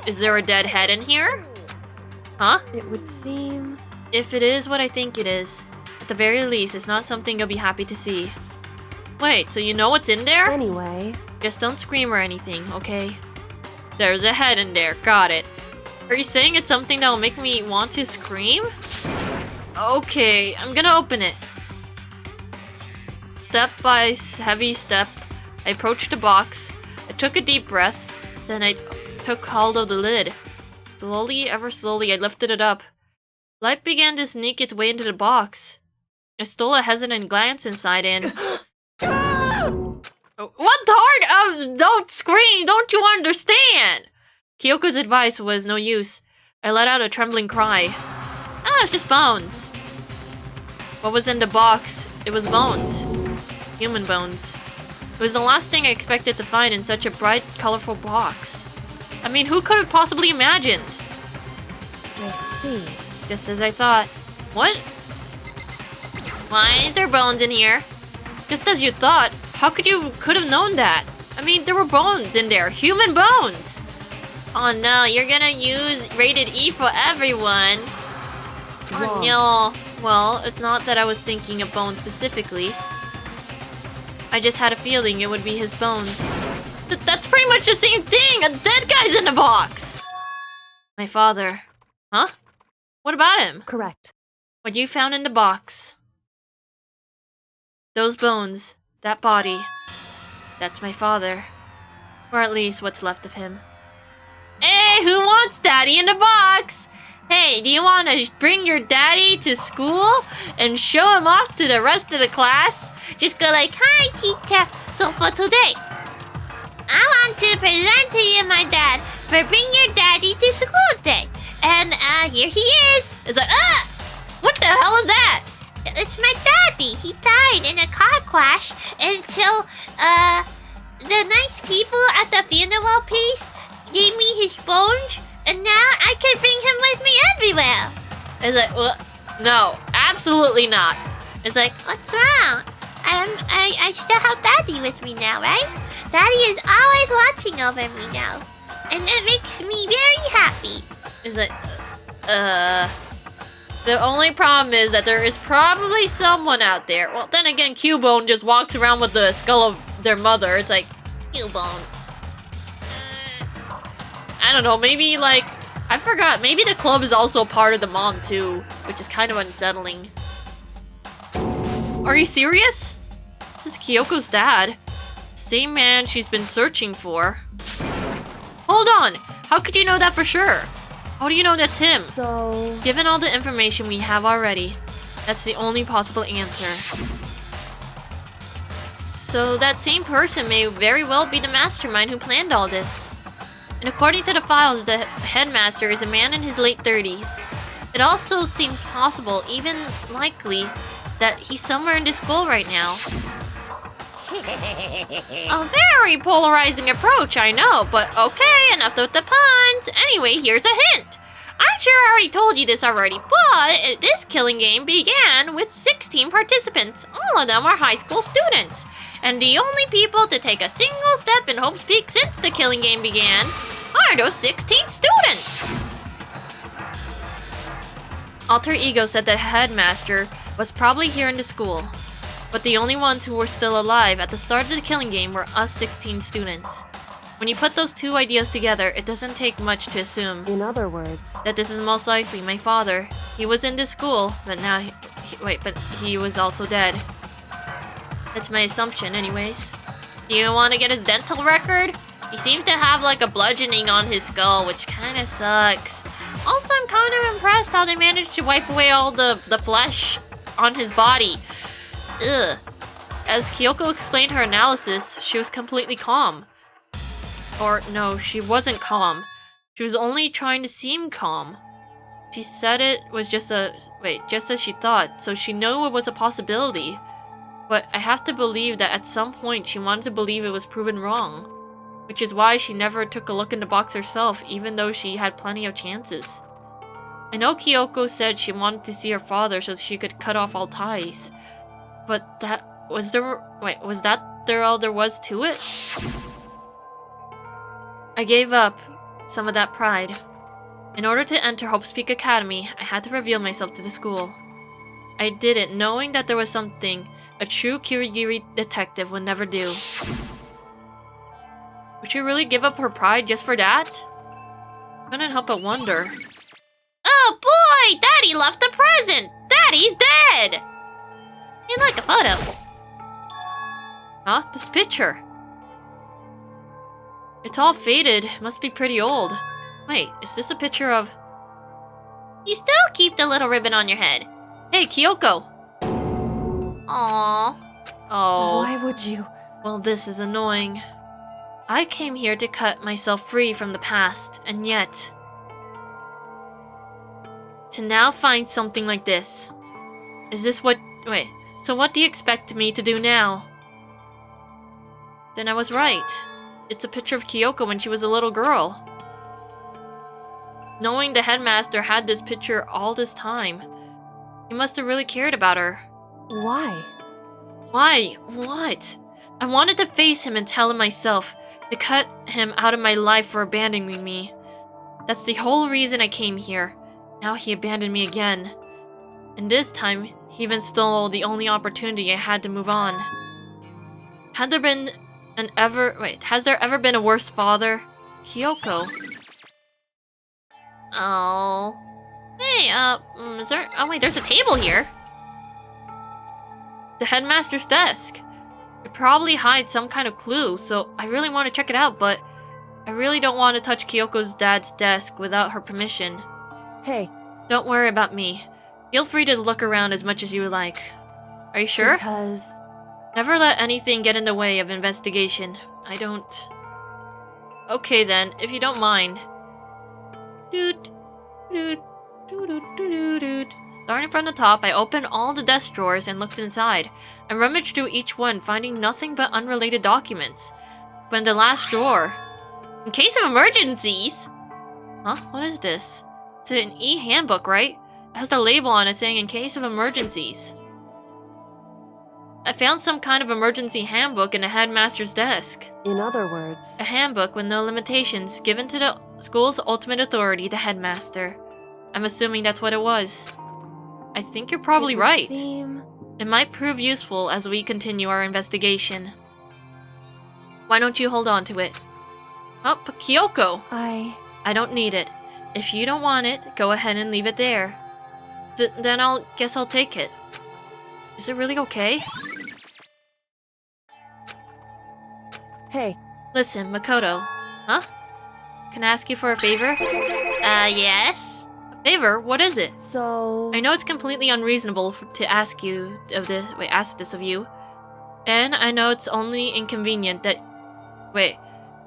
Is there a dead head in here? Huh?
It would seem...
If it is what I think it is, at the very least, it's not something you'll be happy to see. Wait, so you know what's in there?
Anyway...
Just don't scream or anything, okay? There's a head in there, got it. Are you saying it's something that will make me want to scream? Okay, I'm gonna open it. Step by heavy step, I approached the box. I took a deep breath, then I took hold of the lid. Slowly, ever slowly, I lifted it up. Light began to sneak its way into the box. I stole a hesitant glance inside and... What the heart? Don't scream! Don't you understand? Kyoko's advice was no use. I let out a trembling cry. Ah, it's just bones. What was in the box? It was bones. Human bones. It was the last thing I expected to find in such a bright, colorful box. I mean, who could have possibly imagined?
I see.
Just as I thought. What?
Why is there bones in here?
Just as you thought? How could have known that? I mean, there were bones in there. Human bones!
Oh no, you're gonna use rated E for everyone. Oh no.
Well, it's not that I was thinking of bones specifically. I just had a feeling it would be his bones. That's pretty much the same thing! A dead guy's in the box! My father. Huh? What about him?
Correct.
What you found in the box. Those bones. That body. That's my father. Or at least what's left of him.
Hey, who wants daddy in the box? Hey, do you want to bring your daddy to school and show him off to the rest of the class? Just go like, hi, teacher. So for today, I want to present to you my dad for bringing your daddy to school today. And here he is. It's like, what the hell is that? It's my daddy. He died in a car crash. And so, the nice people at the funeral piece gave me his bones. And now I can bring him with me everywhere.
It's like, well, no, absolutely not.
It's like, what's wrong? I still have daddy with me now, right? Daddy is always watching over me now. And it makes me very happy.
It's like, the only problem is that there is probably someone out there. Well, then again, Cubone just walks around with the skull of their mother. It's like,
Cubone.
I don't know, maybe like, I forgot, maybe the club is also part of the mom too, which is kind of unsettling. Are you serious? This is Kyoko's dad. Same man she's been searching for. Hold on, how could you know that for sure? How do you know that's him?
So...
Given all the information we have already, that's the only possible answer. So that same person may very well be the mastermind who planned all this. And according to the files, the headmaster is a man in his late 30s. It also seems possible, even likely, that he's somewhere in this school right now. A very polarizing approach, I know, but okay, enough with the puns. Anyway, here's a hint. I'm sure I already told you this already, but this killing game began with 16 participants. All of them are high school students. And the only people to take a single step in Hope's Peak since the killing game began are those 16 students. Alter Ego said that headmaster was probably here in the school. But the only ones who were still alive at the start of the killing game were us 16 students. When you put those two ideas together, it doesn't take much to assume
In other words,
that this is most likely my father. He was in this school, but now but he was also dead. That's my assumption anyways. Do you want to get his dental record? He seems to have like a bludgeoning on his skull, which kind of sucks. Also, I'm kind of impressed how they managed to wipe away all the flesh on his body. Ugh. As Kyoko explained her analysis, she was completely calm. Or no, she wasn't calm. She was only trying to seem calm. She said it was just as she thought, so she knew it was a possibility. But I have to believe that at some point she wanted to believe it was proven wrong. Which is why she never took a look in the box herself, even though she had plenty of chances. I know Kyoko said she wanted to see her father so she could cut off all ties. But was that all there was to it? I gave up some of that pride. In order to enter Hope's Peak Academy, I had to reveal myself to the school. I did it knowing that there was something a true Kirigiri detective would never do. Would she really give up her pride just for that? I couldn't help but wonder.
Oh boy! Daddy left a present! Daddy's dead! You'd like a photo.
Huh? This picture. It's all faded. It must be pretty old. Wait, is this a picture of...
You still keep the little ribbon on your head.
Hey, Kyoko!
Aww.
Oh.
why would you?
Well, this is annoying. I came here to cut myself free from the past, and yet... to now find something like this. Is this what... Wait, so what do you expect me to do now? Then I was right. It's a picture of Kyoko when she was a little girl. Knowing the headmaster had this picture all this time, he must have really cared about her.
Why?
Why? What? I wanted to face him and tell him myself, to cut him out of my life for abandoning me. That's the whole reason I came here. Now he abandoned me again. And this time, he even stole the only opportunity I had to move on. Has there ever been a worse father? Kyoko.
Oh. Hey, is there... Oh wait, there's a table here.
The headmaster's desk. It probably hides some kind of clue, so I really want to check it out, but I really don't want to touch Kyoko's dad's desk without her permission.
Hey.
Don't worry about me. Feel free to look around as much as you like. Are you sure?
Because...
Never let anything get in the way of investigation. I don't... Okay then, if you don't mind. Starting from the top, I opened all the desk drawers and looked inside. I rummaged through each one, finding nothing but unrelated documents. But in the last drawer...
In case of emergencies!
Huh? What is this? It's an e-handbook, right? It has the label on it saying in case of emergencies. I found some kind of emergency handbook in the headmaster's desk.
In other words...
A handbook with no limitations, given to the school's ultimate authority, the headmaster. I'm assuming that's what it was. I think you're probably
it would
right.
seem...
It might prove useful as we continue our investigation. Why don't you hold on to it? Oh, but Kyoko! I don't need it. If you don't want it, go ahead and leave it there. Then guess I'll take it. Is it really okay?
Hey.
Listen, Makoto. Huh? Can I ask you for a favor?
Yes?
A favor? What is it?
So...
I know it's completely unreasonable to ask this of you. And I know it's only inconvenient that... Wait.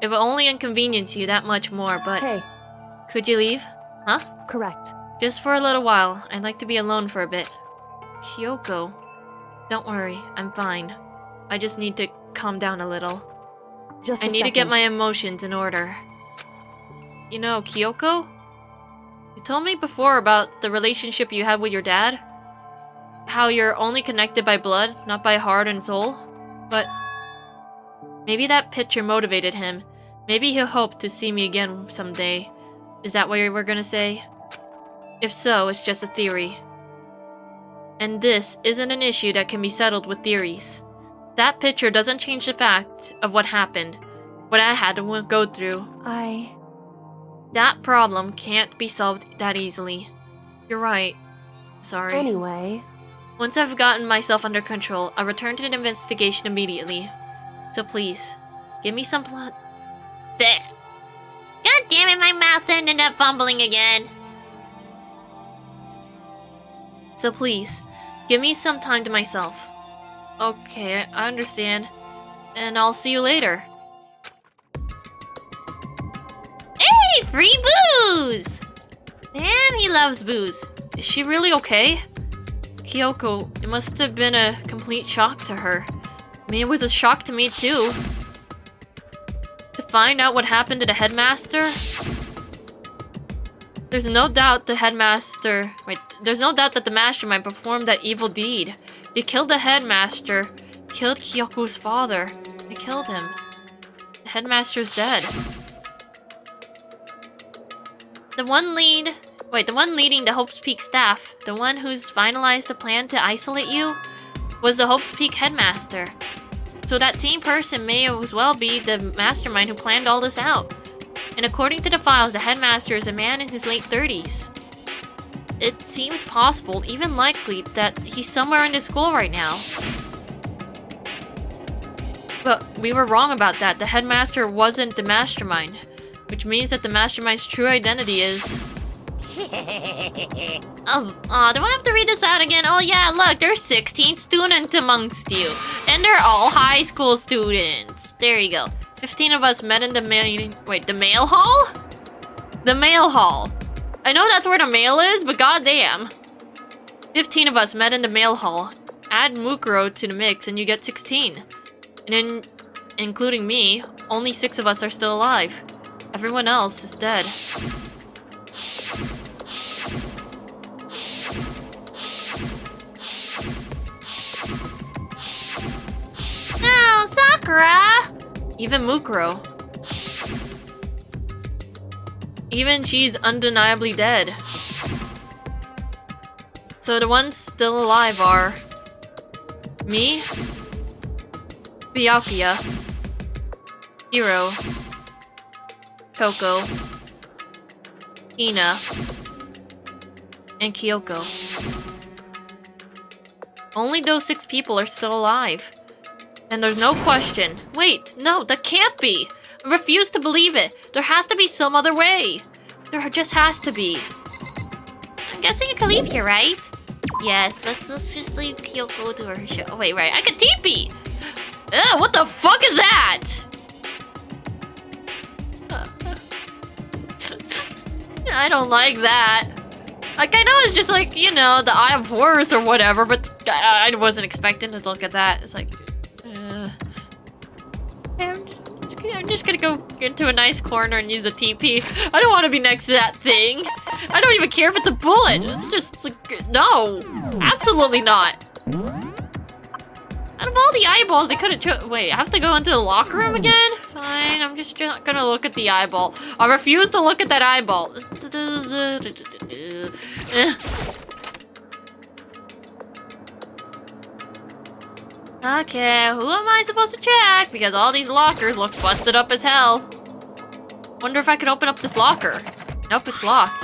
It will only inconvenience you that much more, but...
Hey.
Could you leave? Huh?
Correct.
Just for a little while. I'd like to be alone for a bit. Kyoko. Don't worry. I'm fine. I just need to calm down a little.
Just
I
a
need to get
second.
my emotions in order. You know, Kyoko? You told me before about the relationship you had with your dad. How you're only connected by blood, not by heart and soul. But... maybe that picture motivated him. Maybe he'll hope to see me again someday. Is that what you were gonna say? If so, it's just a theory. And this isn't an issue that can be settled with theories. That picture doesn't change the fact of what happened, what I had to go through. That problem can't be solved that easily. You're right. Sorry.
Anyway,
Once I've gotten myself under control, I'll return to the investigation immediately. So please, give me some plot.
Bleh. God damn it, my mouth ended up fumbling again.
So please, give me some time to myself. Okay, I understand. And I'll see you later.
Hey, free booze! Damn, he loves booze.
Is she really okay? Kyoko, it must have been a complete shock to her. I mean, it was a shock to me too. To find out what happened to the headmaster? There's no doubt the headmaster... Wait, there's no doubt that the mastermind performed that evil deed. They killed the headmaster, killed Kyoko's father. They killed him. The headmaster's dead. The one leading the Hope's Peak staff, the one who's finalized the plan to isolate you, was the Hope's Peak headmaster. So that same person may as well be the mastermind who planned all this out. And according to the files, the headmaster is a man in his late 30s. It seems possible, even likely, that he's somewhere in the school right now. But we were wrong about that. The headmaster wasn't the mastermind, which means that the mastermind's true identity is...
Do I have to read this out again? Oh yeah, look, there's 16 students amongst you. And they're all high school students. There you go. 15 of us met in the the mail hall? The mail hall. I know that's where the mail is, but goddamn. 15 of us met in the mail hall. Add Mukuro to the mix and you get 16. And including me, only 6 of us are still alive. Everyone else is dead. No, Sakura!
Even Mukuro. Even she's undeniably dead. So the ones still alive are... me, Byakuya, Hiro, Toko, Hina, and Kyoko. Only those 6 people are still alive. And there's no question. Wait, no, that can't be! I refuse to believe it! There has to be some other way! There just has to be.
I'm guessing I can leave here, right? Yes, let's just leave Kyoko to her show. Oh, wait, right, I can TP!
Ugh, what the fuck is that? I don't like that. Like, I know it's just like, you know, the Eye of Horus or whatever, but I wasn't expecting to look at that. It's like... I'm just gonna go into a nice corner and use a TP. I don't want to be next to that thing. I don't even care if it's a bullet. It's just like, no, absolutely not. Out of all the eyeballs, they could have wait, I have to go into the locker room again? Fine, I'm just not gonna look at the eyeball. I refuse to look at that eyeball. Okay, who am I supposed to check? Because all these lockers look busted up as hell. Wonder if I could open up this locker. Nope, it's locked.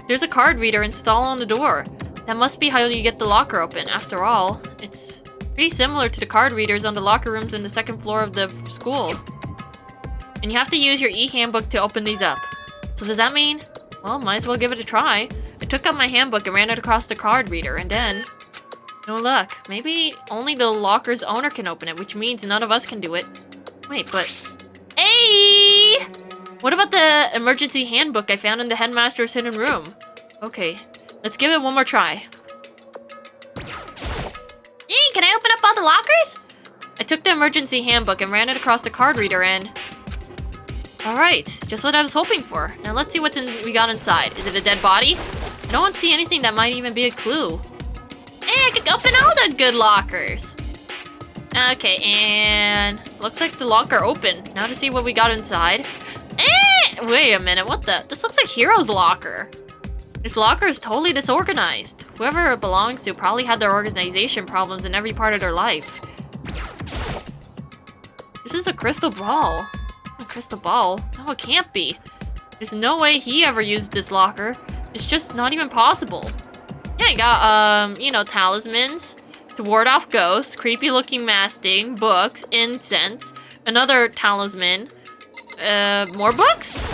There's a card reader installed on the door. That must be how you get the locker open. After all, it's pretty similar to the card readers on the locker rooms in the 2nd floor of the school. And you have to use your e-handbook to open these up. So does that mean? Well, might as well give it a try. I took out my handbook and ran it across the card reader, and then... no luck. Maybe only the locker's owner can open it, which means none of us can do it. Wait, but... hey! What about the emergency handbook I found in the headmaster's hidden room? Okay, let's give it one more try.
Hey, can I open up all the lockers?
I took the emergency handbook and ran it across the card reader and... alright, just what I was hoping for. Now let's see we got inside. Is it a dead body? I don't see anything that might even be a clue.
Hey, I can open all the good lockers.
Okay, and... looks like the locker opened. Now to see what we got inside. Wait a minute, what the? This looks like Hiro's locker. This locker is totally disorganized. Whoever it belongs to probably had their organization problems in every part of their life. This is a crystal ball. A crystal ball? No, it can't be. There's no way he ever used this locker. It's just not even possible. Yeah, I got, you know, talismans to ward off ghosts, creepy looking masking, books, incense, another talisman, more books?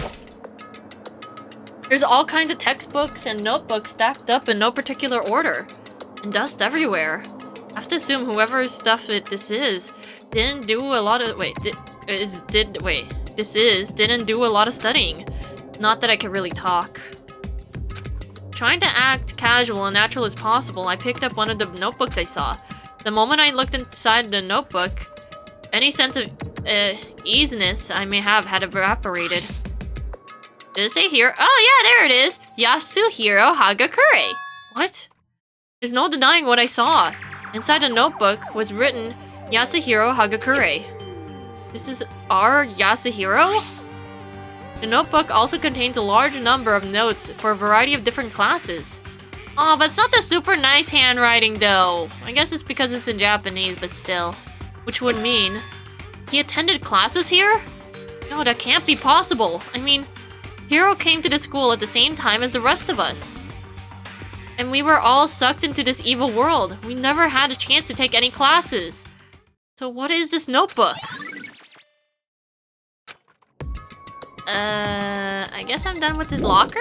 There's all kinds of textbooks and notebooks stacked up in no particular order. And dust everywhere. I have to assume whoever's stuff this is didn't do a lot of didn't do a lot of studying. Not that I can really talk. Trying to act casual and natural as possible, I picked up one of the notebooks I saw. The moment I looked inside the notebook, any sense of easiness I may have had evaporated. Did it say here? Oh yeah, there it is! Yasuhiro Hagakure! What? There's no denying what I saw. Inside the notebook was written Yasuhiro Hagakure. This is our Yasuhiro? The notebook also contains a large number of notes for a variety of different classes. Oh, but it's not the super nice handwriting though. I guess it's because it's in Japanese, but still. Which would mean... he attended classes here? No, that can't be possible. I mean, Hiro came to the school at the same time as the rest of us. And we were all sucked into this evil world. We never had a chance to take any classes. So what is this notebook? I guess I'm done with this locker?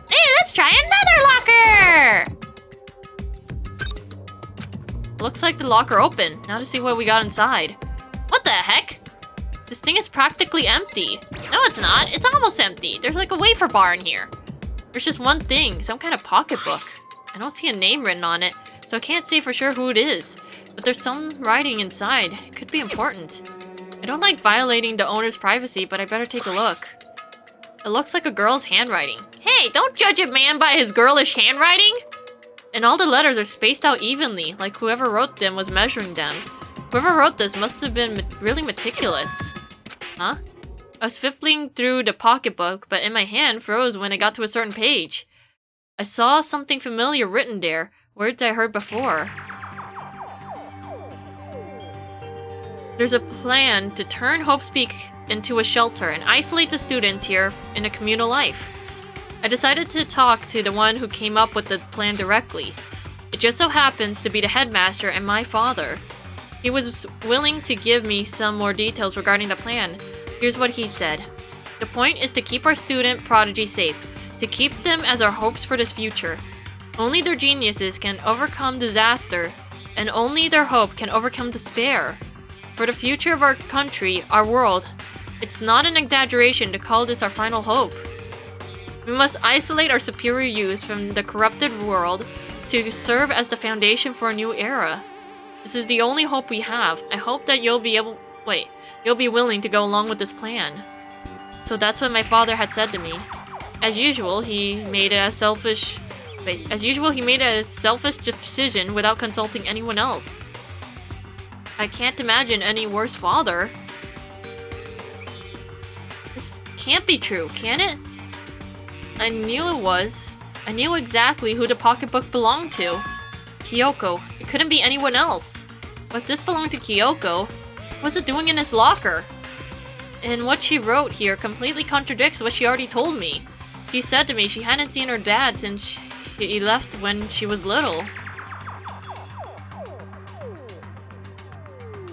Hey, let's try another locker! Looks like the locker opened. Now to see what we got inside. What the heck? This thing is practically empty. No, it's not. It's almost empty. There's like a wafer bar in here. There's just one thing, some kind of pocketbook. I don't see a name written on it, so I can't say for sure who it is. But there's some writing inside. It could be important. I don't like violating the owner's privacy, but I better take a look. It looks like a girl's handwriting. Hey, don't judge a man by his girlish handwriting! And all the letters are spaced out evenly, like whoever wrote them was measuring them. Whoever wrote this must have been really meticulous. Huh? I was flipping through the pocketbook, but in my hand froze when I got to a certain page. I saw something familiar written there, words I heard before. There's a plan to turn Hope's Peak into a shelter and isolate the students here in a communal life. I decided to talk to the one who came up with the plan directly. It just so happens to be the headmaster and my father. He was willing to give me some more details regarding the plan. Here's what he said. The point is to keep our student prodigy safe, to keep them as our hopes for this future. Only their geniuses can overcome disaster, and only their hope can overcome despair. For the future of our country, our world, it's not an exaggeration to call this our final hope. We must isolate our superior youth from the corrupted world to serve as the foundation for a new era. This is the only hope we have. I hope that you'll be willing to go along with this plan. So that's what my father had said to me. As usual, he made a selfish decision without consulting anyone else. I can't imagine any worse father. This can't be true, can it? I knew it was. I knew exactly who the pocketbook belonged to. Kyoko. It couldn't be anyone else. But if this belonged to Kyoko, what was it doing in his locker? And what she wrote here completely contradicts what she already told me. She said to me she hadn't seen her dad since he left when she was little.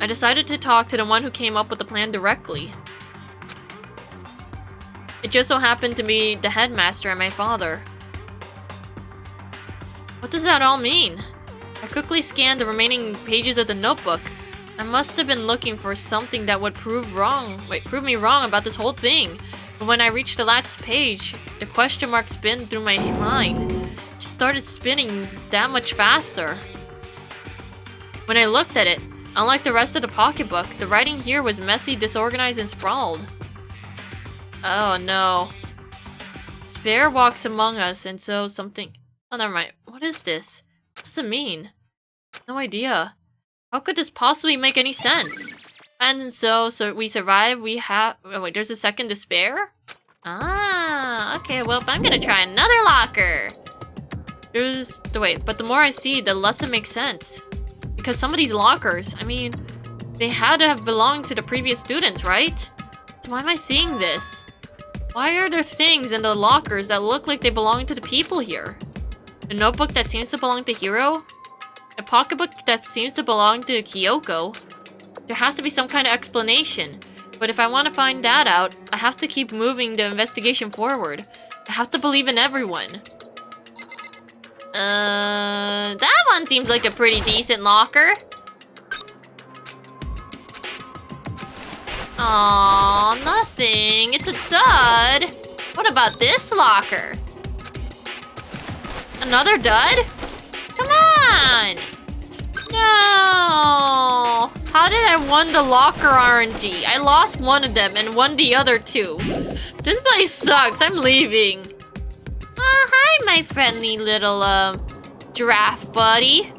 I decided to talk to the one who came up with the plan directly. It just so happened to be the headmaster and my father. What does that all mean? I quickly scanned the remaining pages of the notebook. I must have been looking for something that would prove me wrong about this whole thing. But when I reached the last page, the question mark spun through my mind. It just started spinning that much faster. When I looked at it, unlike the rest of the pocketbook, the writing here was messy, disorganized, and sprawled. Oh no. Spare walks among us, and so something... Oh, never mind. What is this? What does it mean? No idea. How could this possibly make any sense? And so we survive, we have... Oh wait, there's a second despair? Ah, okay, well, I'm gonna try another locker. Wait, but the more I see, the less it makes sense. Because some of these lockers, I mean, they had to have belonged to the previous students, right? So why am I seeing this? Why are there things in the lockers that look like they belong to the people here? A notebook that seems to belong to Hiro? A pocketbook that seems to belong to Kyoko? There has to be some kind of explanation. But if I want to find that out, I have to keep moving the investigation forward. I have to believe in everyone. That one seems like a pretty decent locker. Aw, nothing. It's a dud. What about this locker? Another dud? Come on! No! How did I win the locker RNG? I lost one of them and won the other two. This place sucks. I'm leaving. Hi, my friendly little, giraffe buddy.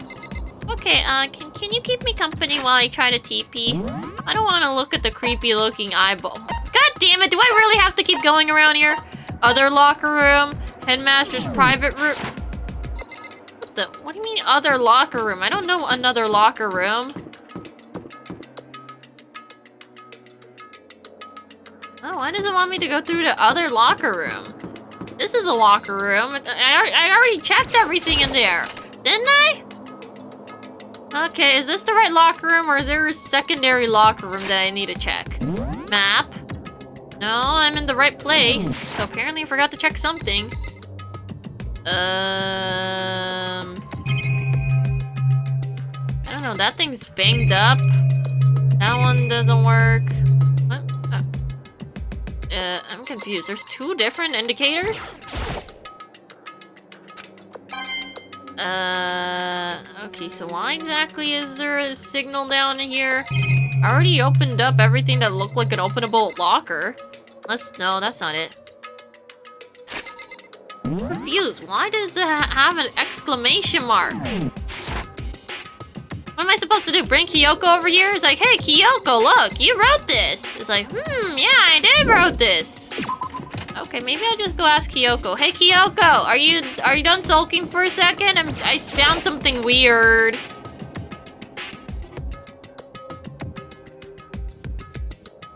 Okay, can you keep me company while I try to TP? I don't want to look at the creepy looking eyeball. God damn it, do I really have to keep going around here? Other locker room, headmaster's private room. What do you mean other locker room? I don't know another locker room. Oh, why does it want me to go through the other locker room? This is a locker room. I already checked everything in there, didn't I? Okay, is this the right locker room or is there a secondary locker room that I need to check? Map? No, I'm in the right place. So apparently I forgot to check something. I don't know, that thing's banged up. That one doesn't work. What? I'm confused. There's two different indicators? Okay, so why exactly is there a signal down here? I already opened up everything that looked like an openable locker. No, that's not it. I'm confused. Why does it have an exclamation mark? What am I supposed to do? Bring Kyoko over here? It's like, hey, Kyoko, look, you wrote this. It's like, yeah, I did wrote this. Okay, maybe I'll just go ask Kyoko. Hey, Kyoko, are you done sulking for a second? I found something weird.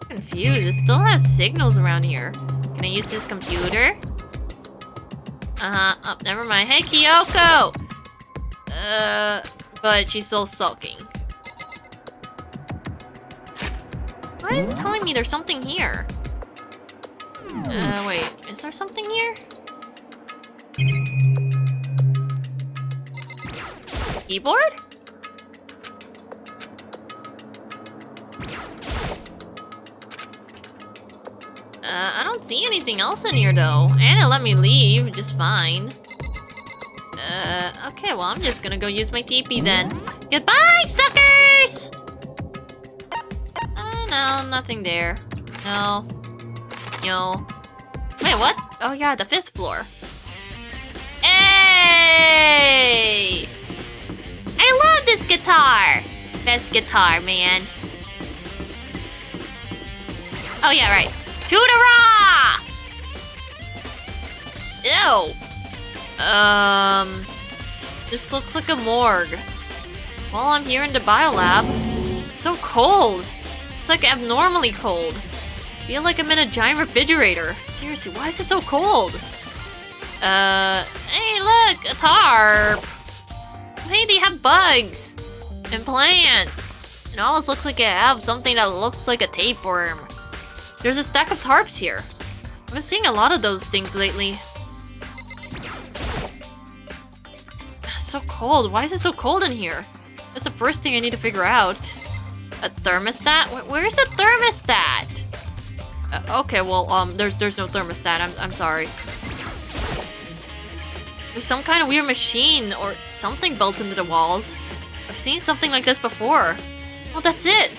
I'm confused. It still has signals around here. Can I use this computer? Oh, never mind. Hey, Kyoko! But she's still sulking. Why is it telling me there's something here? Wait. Is there something here? Keyboard? I don't see anything else in here though. And it let me leave just fine. Okay, well I'm just gonna go use my TP then. Goodbye, suckers! No, nothing there. No. No. Wait, what? Oh yeah, the 5th floor. Hey! I love this guitar! Best guitar, man. Oh yeah, right. Tootera! Ew! This looks like a morgue. While I'm here in the biolab, it's so cold. It's like abnormally cold. I feel like I'm in a giant refrigerator. Seriously, why is it so cold? Hey look, a tarp! Hey, they have bugs! And plants! It almost looks like I have something that looks like a tapeworm. There's a stack of tarps here. I've been seeing a lot of those things lately. It's so cold. Why is it so cold in here? That's the first thing I need to figure out. A thermostat? Where's the thermostat? Okay, well, there's no thermostat. I'm sorry. There's some kind of weird machine or something built into the walls. I've seen something like this before. Oh, that's it.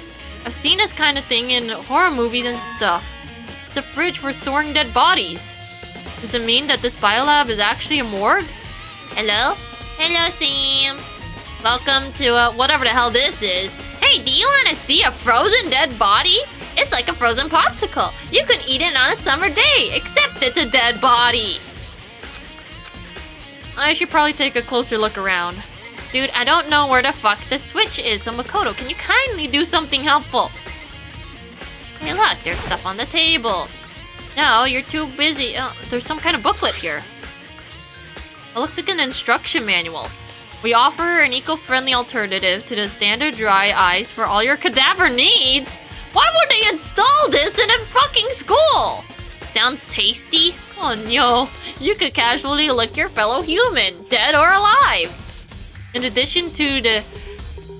I've seen this kind of thing in horror movies and stuff. The fridge for storing dead bodies. Does it mean that this biolab is actually a morgue? Hello? Hello, Sam. Welcome to, whatever the hell this is. Hey, do you want to see a frozen dead body?
It's like a frozen popsicle. You can eat it on a summer day, except it's a dead body.
I should probably take a closer look around.
Dude, I don't know where the fuck the switch is, so Makoto, can you kindly do something helpful? Hey look, there's stuff on the table. No, you're too busy. Oh, there's some kind of booklet here. It looks like an instruction manual. We offer an eco-friendly alternative to the standard dry ice for all your cadaver needs. Why would they install this in a fucking school? Sounds tasty? Oh no, you could casually lick your fellow human, dead or alive. In addition to the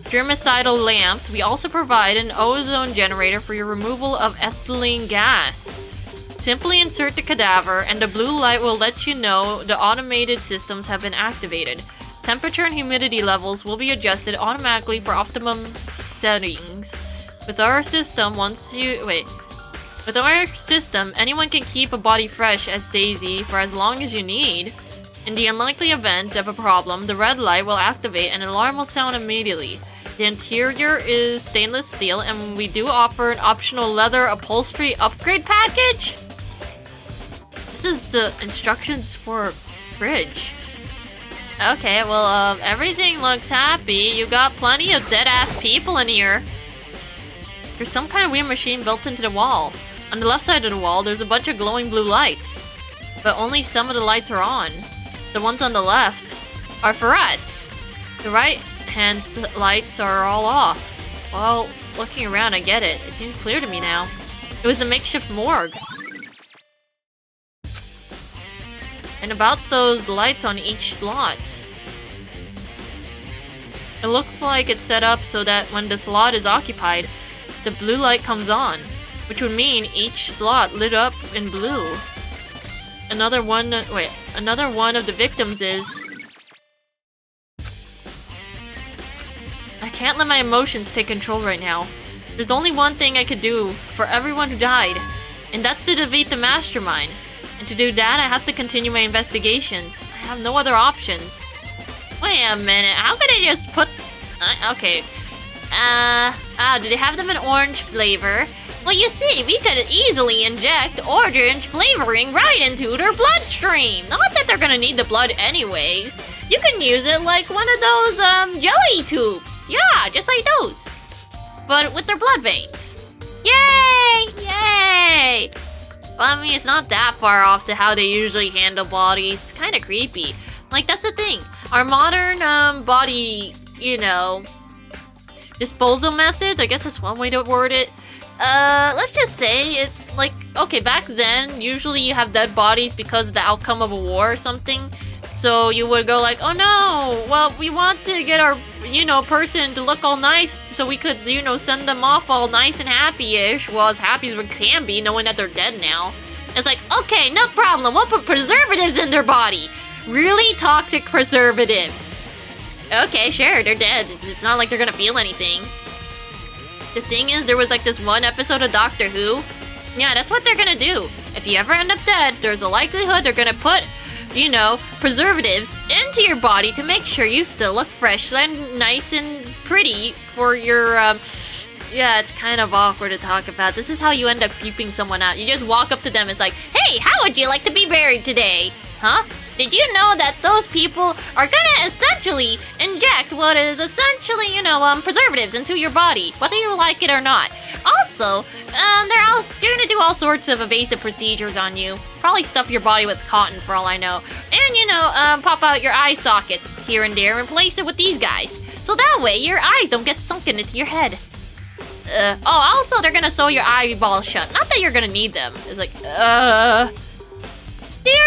germicidal lamps, we also provide an ozone generator for your removal of ethylene gas. Simply insert the cadaver and the blue light will let you know the automated systems have been activated. Temperature and humidity levels will be adjusted automatically for optimum settings. With our system, anyone can keep a body fresh as Daisy for as long as you need. In the unlikely event of a problem, the red light will activate and an alarm will sound immediately. The interior is stainless steel and we do offer an optional leather upholstery upgrade package. This is the instructions for bridge. Okay, well, everything looks happy. You got plenty of dead-ass people in here. There's some kind of weird machine built into the wall. On the left side of the wall, there's a bunch of glowing blue lights. But only some of the lights are on. The ones on the left are for us. The right-hand lights are all off. Well, looking around, I get it. It seems clear to me now. It was a makeshift morgue. And about those lights on each slot. It looks like it's set up so that when the slot is occupied, the blue light comes on, which would mean each slot lit up in blue. Another one of the victims is... I can't let my emotions take control right now. There's only one thing I could do for everyone who died, and that's to defeat the mastermind. And to do that, I have to continue my investigations. I have no other options. Wait a minute, how could I just put... okay. Do they have them in orange flavor? Well, you see, we could easily inject orange flavoring right into their bloodstream. Not that they're gonna need the blood anyways. You can use it like one of those, jelly tubes. Yeah, just like those. But with their blood veins. Yay! Yay! Well, I mean, it's not that far off to how they usually handle bodies. It's kind of creepy. Like, that's the thing. Our modern, body, disposal methods, I guess that's one way to word it. Let's just say it, like, okay, back then, usually you have dead bodies because of the outcome of a war or something. So you would go like, oh no, well, we want to get our, person to look all nice so we could, send them off all nice and happy-ish. Well, as happy as we can be, knowing that they're dead now. It's like, okay, no problem, we'll put preservatives in their body. Really toxic preservatives. Okay, sure, they're dead. It's not like they're gonna feel anything. The thing is, there was like this one episode of Doctor Who. Yeah, that's what they're gonna do. If you ever end up dead, there's a likelihood they're gonna put, preservatives into your body to make sure you still look fresh and nice and pretty for your, yeah, it's kind of awkward to talk about. This is how you end up creeping someone out. You just walk up to them, it's like, hey, how would you like to be buried today? Huh? Did you know that those people are gonna essentially inject what is essentially, preservatives into your body, whether you like it or not? Also, they're gonna do all sorts of evasive procedures on you. Probably stuff your body with cotton for all I know. And, pop out your eye sockets here and there and replace it with these guys. So that way your eyes don't get sunken into your head. Also, they're gonna sew your eyeballs shut. Not that you're gonna need them. It's like, they're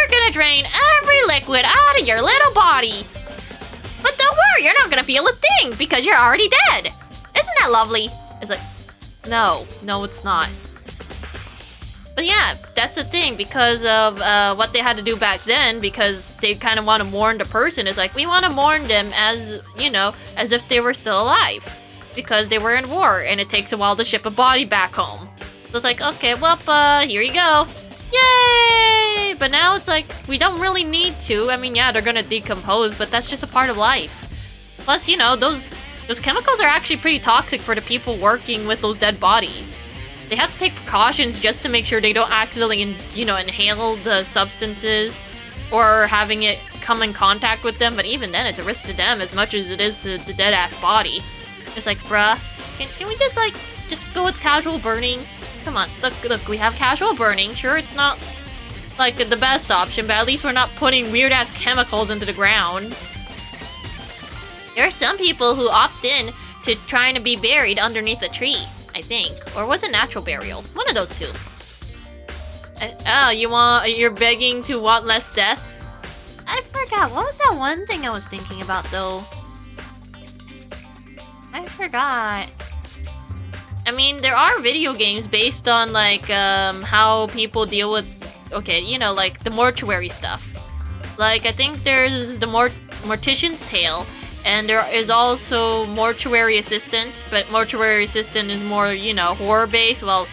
gonna drain every liquid out of your little body. But don't worry, you're not gonna feel a thing because you're already dead. Isn't that lovely? It's like, no, it's not. But yeah, that's the thing, because of what they had to do back then, because they kind of want to mourn the person. It's like, we want to mourn them as, as if they were still alive. Because they were in war, and it takes a while to ship a body back home. So it's like, okay, well, here you go. Yay! But now it's like, we don't really need to. I mean, yeah, they're gonna decompose, but that's just a part of life. Plus, those chemicals are actually pretty toxic for the people working with those dead bodies.
they have to take precautions just to make sure they don't accidentally, inhale the substances or having it come in contact with them. But even then, it's a risk to them as much as it is to the dead-ass body. It's like, bruh, can we just go with casual burning? Come on, look, we have casual burning. Sure, it's not, like, the best option, but at least we're not putting weird-ass chemicals into the ground.
There are some people who opt in to trying to be buried underneath a tree, I think. Or was it natural burial? One of those two.
You're begging to want less death?
I forgot. What was that one thing I was thinking about, though? I forgot.
I mean, there are video games based on, like, how people deal with, like, the mortuary stuff. Like, I think there's the Mortician's Tale, and there is also Mortuary Assistant, but Mortuary Assistant is more, horror-based, while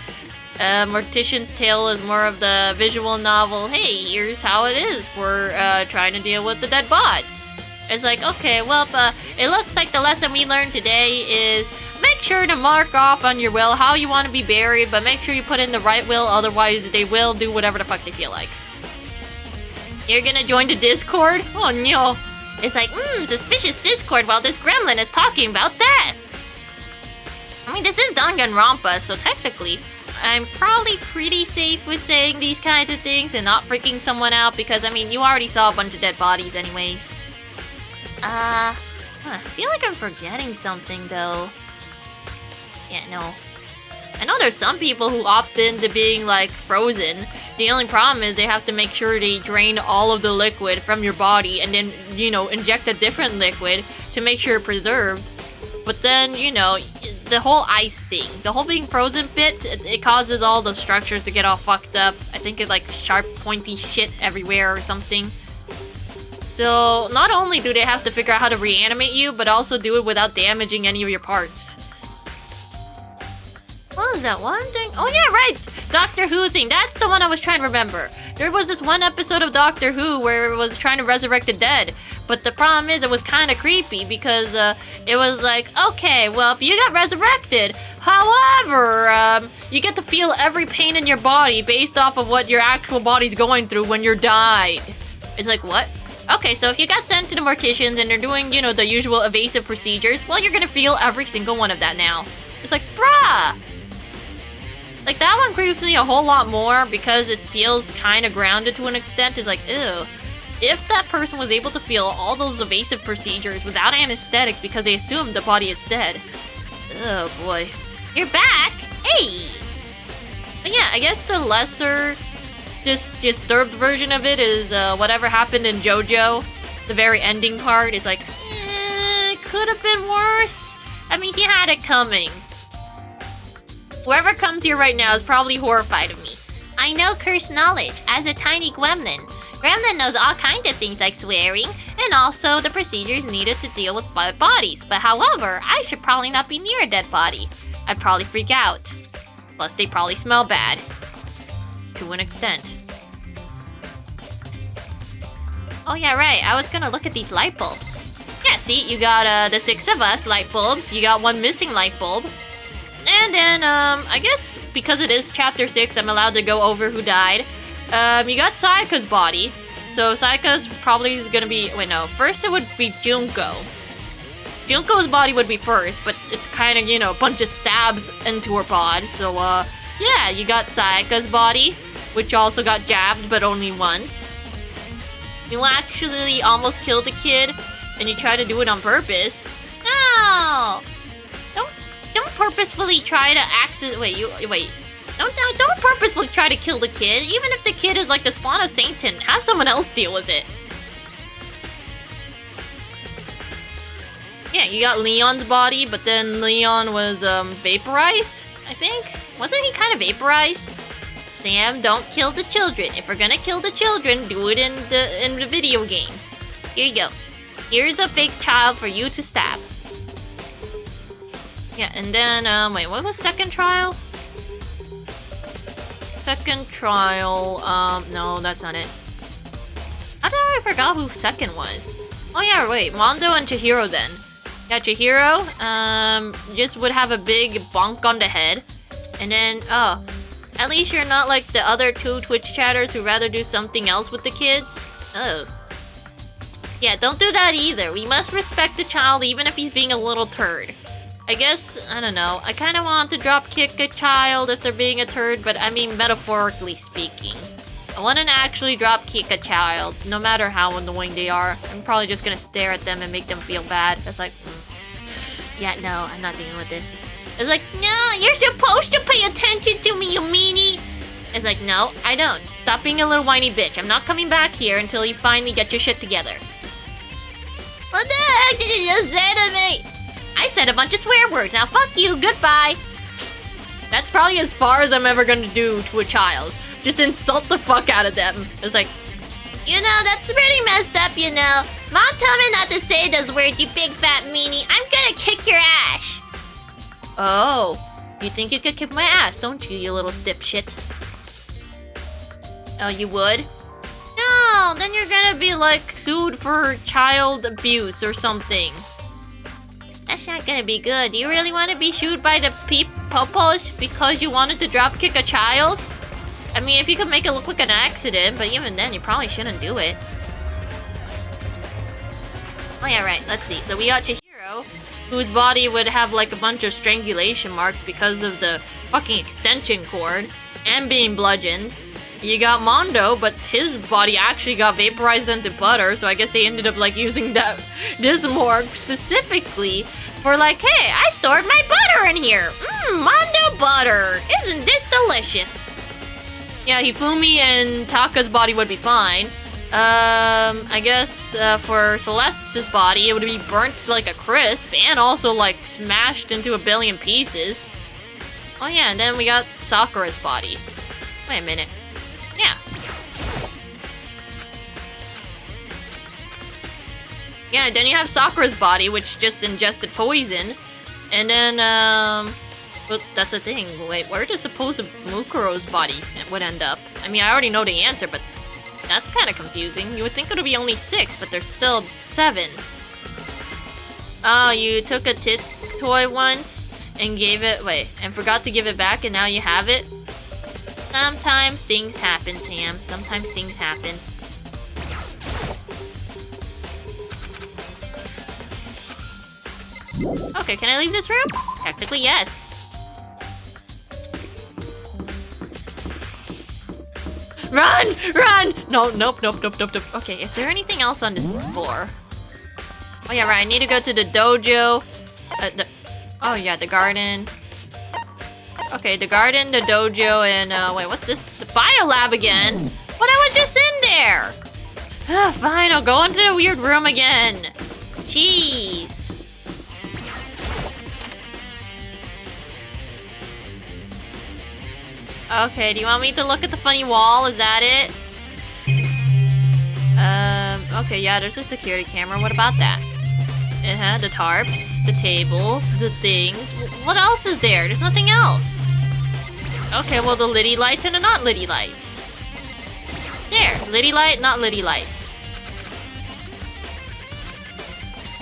Mortician's Tale is more of the visual novel, hey, here's how it is, we're trying to deal with the dead bots. It's like, okay, well, it looks like the lesson we learned today is make sure to mark off on your will how you want to be buried, but make sure you put in the right will, otherwise they will do whatever the fuck they feel like. You're gonna join the Discord? Oh no.
It's like, suspicious Discord while this gremlin is talking about death. I mean, this is Danganronpa, so technically, I'm probably pretty safe with saying these kinds of things and not freaking someone out because, I mean, you already saw a bunch of dead bodies anyways. I feel like I'm forgetting something, though. Yeah, no. I know there's some people who opt into being, like, frozen. The only problem is they have to make sure they drain all of the liquid from your body and then, inject a different liquid to make sure it's preserved. But then, the whole ice thing, the whole being frozen bit, it causes all the structures to get all fucked up. I think it, like, sharp, pointy shit everywhere or something. So, not only do they have to figure out how to reanimate you, but also do it without damaging any of your parts. What was that one thing? Oh yeah, right! Doctor Who thing. That's the one I was trying to remember.
There was this one episode of Doctor Who where it was trying to resurrect the dead. But the problem is it was kind of creepy because it was like, okay, well, you got resurrected. However, you get to feel every pain in your body based off of what your actual body's going through when you're died. It's like, what? Okay, so if you got sent to the morticians and they're doing, the usual evasive procedures, well, you're gonna feel every single one of that now. It's like, bruh! Like, that one creeps me a whole lot more because it feels kind of grounded to an extent. It's like, ew. If that person was able to feel all those evasive procedures without anesthetics because they assumed the body is dead. Oh, boy.
You're back? Hey!
But yeah, I guess the lesser, disturbed version of it is whatever happened in JoJo. The very ending part is like, it could have been worse. I mean, he had it coming. Whoever comes here right now is probably horrified of me.
I know cursed knowledge as a tiny gremlin. Gremlin knows all kinds of things like swearing and also the procedures needed to deal with dead bodies. But however, I should probably not be near a dead body. I'd probably freak out. Plus, they probably smell bad. To an extent. Oh yeah, right. I was gonna look at these light bulbs.
Yeah, see, you got the 6 of us light bulbs. You got one missing light bulb. And then, I guess because it is Chapter 6, I'm allowed to go over who died. You got Sayaka's body. So Sayaka's probably is gonna be... Wait, no. First it would be Junko. Junko's body would be first, but it's kind of, a bunch of stabs into her bod. So, yeah, you got Sayaka's body, which also got jabbed, but only once. You actually almost killed a kid, and you try to do it on purpose.
No! Don't purposefully try to Don't purposefully try to kill the kid. Even if the kid is like the spawn of Satan, have someone else deal with it.
Yeah, you got Leon's body, but then Leon was vaporized, I think. Wasn't he kind of vaporized?
Sam, don't kill the children. If we're gonna kill the children, do it in the video games. Here you go. Here's a fake child for you to stab.
Yeah, and then, wait, what was second trial? Second trial, no, that's not it. I forgot who second was. Oh yeah, wait, Mondo and Chihiro then. Yeah, Chihiro, just would have a big bonk on the head. And then, oh, at least you're not like the other two Twitch chatters who rather do something else with the kids. Oh. Yeah, don't do that either. We must respect the child even if he's being a little turd. I guess, I don't know. I kind of want to drop kick a child if they're being a turd, but I mean metaphorically speaking. I wouldn't actually drop kick a child, no matter how annoying they are. I'm probably just gonna stare at them and make them feel bad. It's like, yeah, no, I'm not dealing with this. It's like, no, you're supposed to pay attention to me, you meanie. It's like, no, I don't. Stop being a little whiny bitch. I'm not coming back here until you finally get your shit together. What the heck did you just say to me? I said a bunch of swear words. Now fuck you, goodbye. That's probably as far as I'm ever gonna do to a child. Just insult the fuck out of them. It's like, you know, that's pretty messed up, you know. Mom told me not to say those words, you big fat meanie. I'm gonna kick your ass. Oh, you think you could kick my ass, don't you little dipshit? Oh, you would? No, then you're gonna be like sued for child abuse or something. That's not gonna be good. Do you really want to be sued by the popos because you wanted to drop kick a child? I mean, if you could make it look like an accident, but even then, you probably shouldn't do it. Oh yeah, right. Let's see. So we got Chihiro, whose body would have like a bunch of strangulation marks because of the fucking extension cord and being bludgeoned. You got Mondo, but his body actually got vaporized into butter, so I guess they ended up like using this morgue specifically for like, hey, I stored my butter in here. Mondo butter. Isn't this delicious? Yeah, Hifumi and Taka's body would be fine. I guess for Celeste's body, it would be burnt like a crisp and also like smashed into a billion pieces. Oh yeah, and then we got Sakura's body. Wait a minute. Yeah. Yeah, then you have Sakura's body, which just ingested poison. And then, well, that's the thing. Wait, where does supposed Mukuro's body would end up? I mean, I already know the answer, but that's kind of confusing. You would think it would be only 6, but there's still 7. Oh, you took a tit toy once and gave it, and forgot to give it back, and now you have it? Sometimes things happen, Sam. Sometimes things happen. Okay, can I leave this room? Technically, yes. Run! Run! No, nope. Okay, is there anything else on this floor? Oh yeah, right, I need to go to the dojo. Oh yeah, the garden. Okay, the garden, the dojo, and wait, what's this? The biolab again? But I was just in there! Fine, I'll go into the weird room again. Jeez. Okay, do you want me to look at the funny wall? Is that it? Okay, yeah, there's a security camera. What about that? The tarps, the table, the things. What else is there? There's nothing else. Okay, well, the liddy lights and the not liddy lights. There, liddy light, not liddy lights.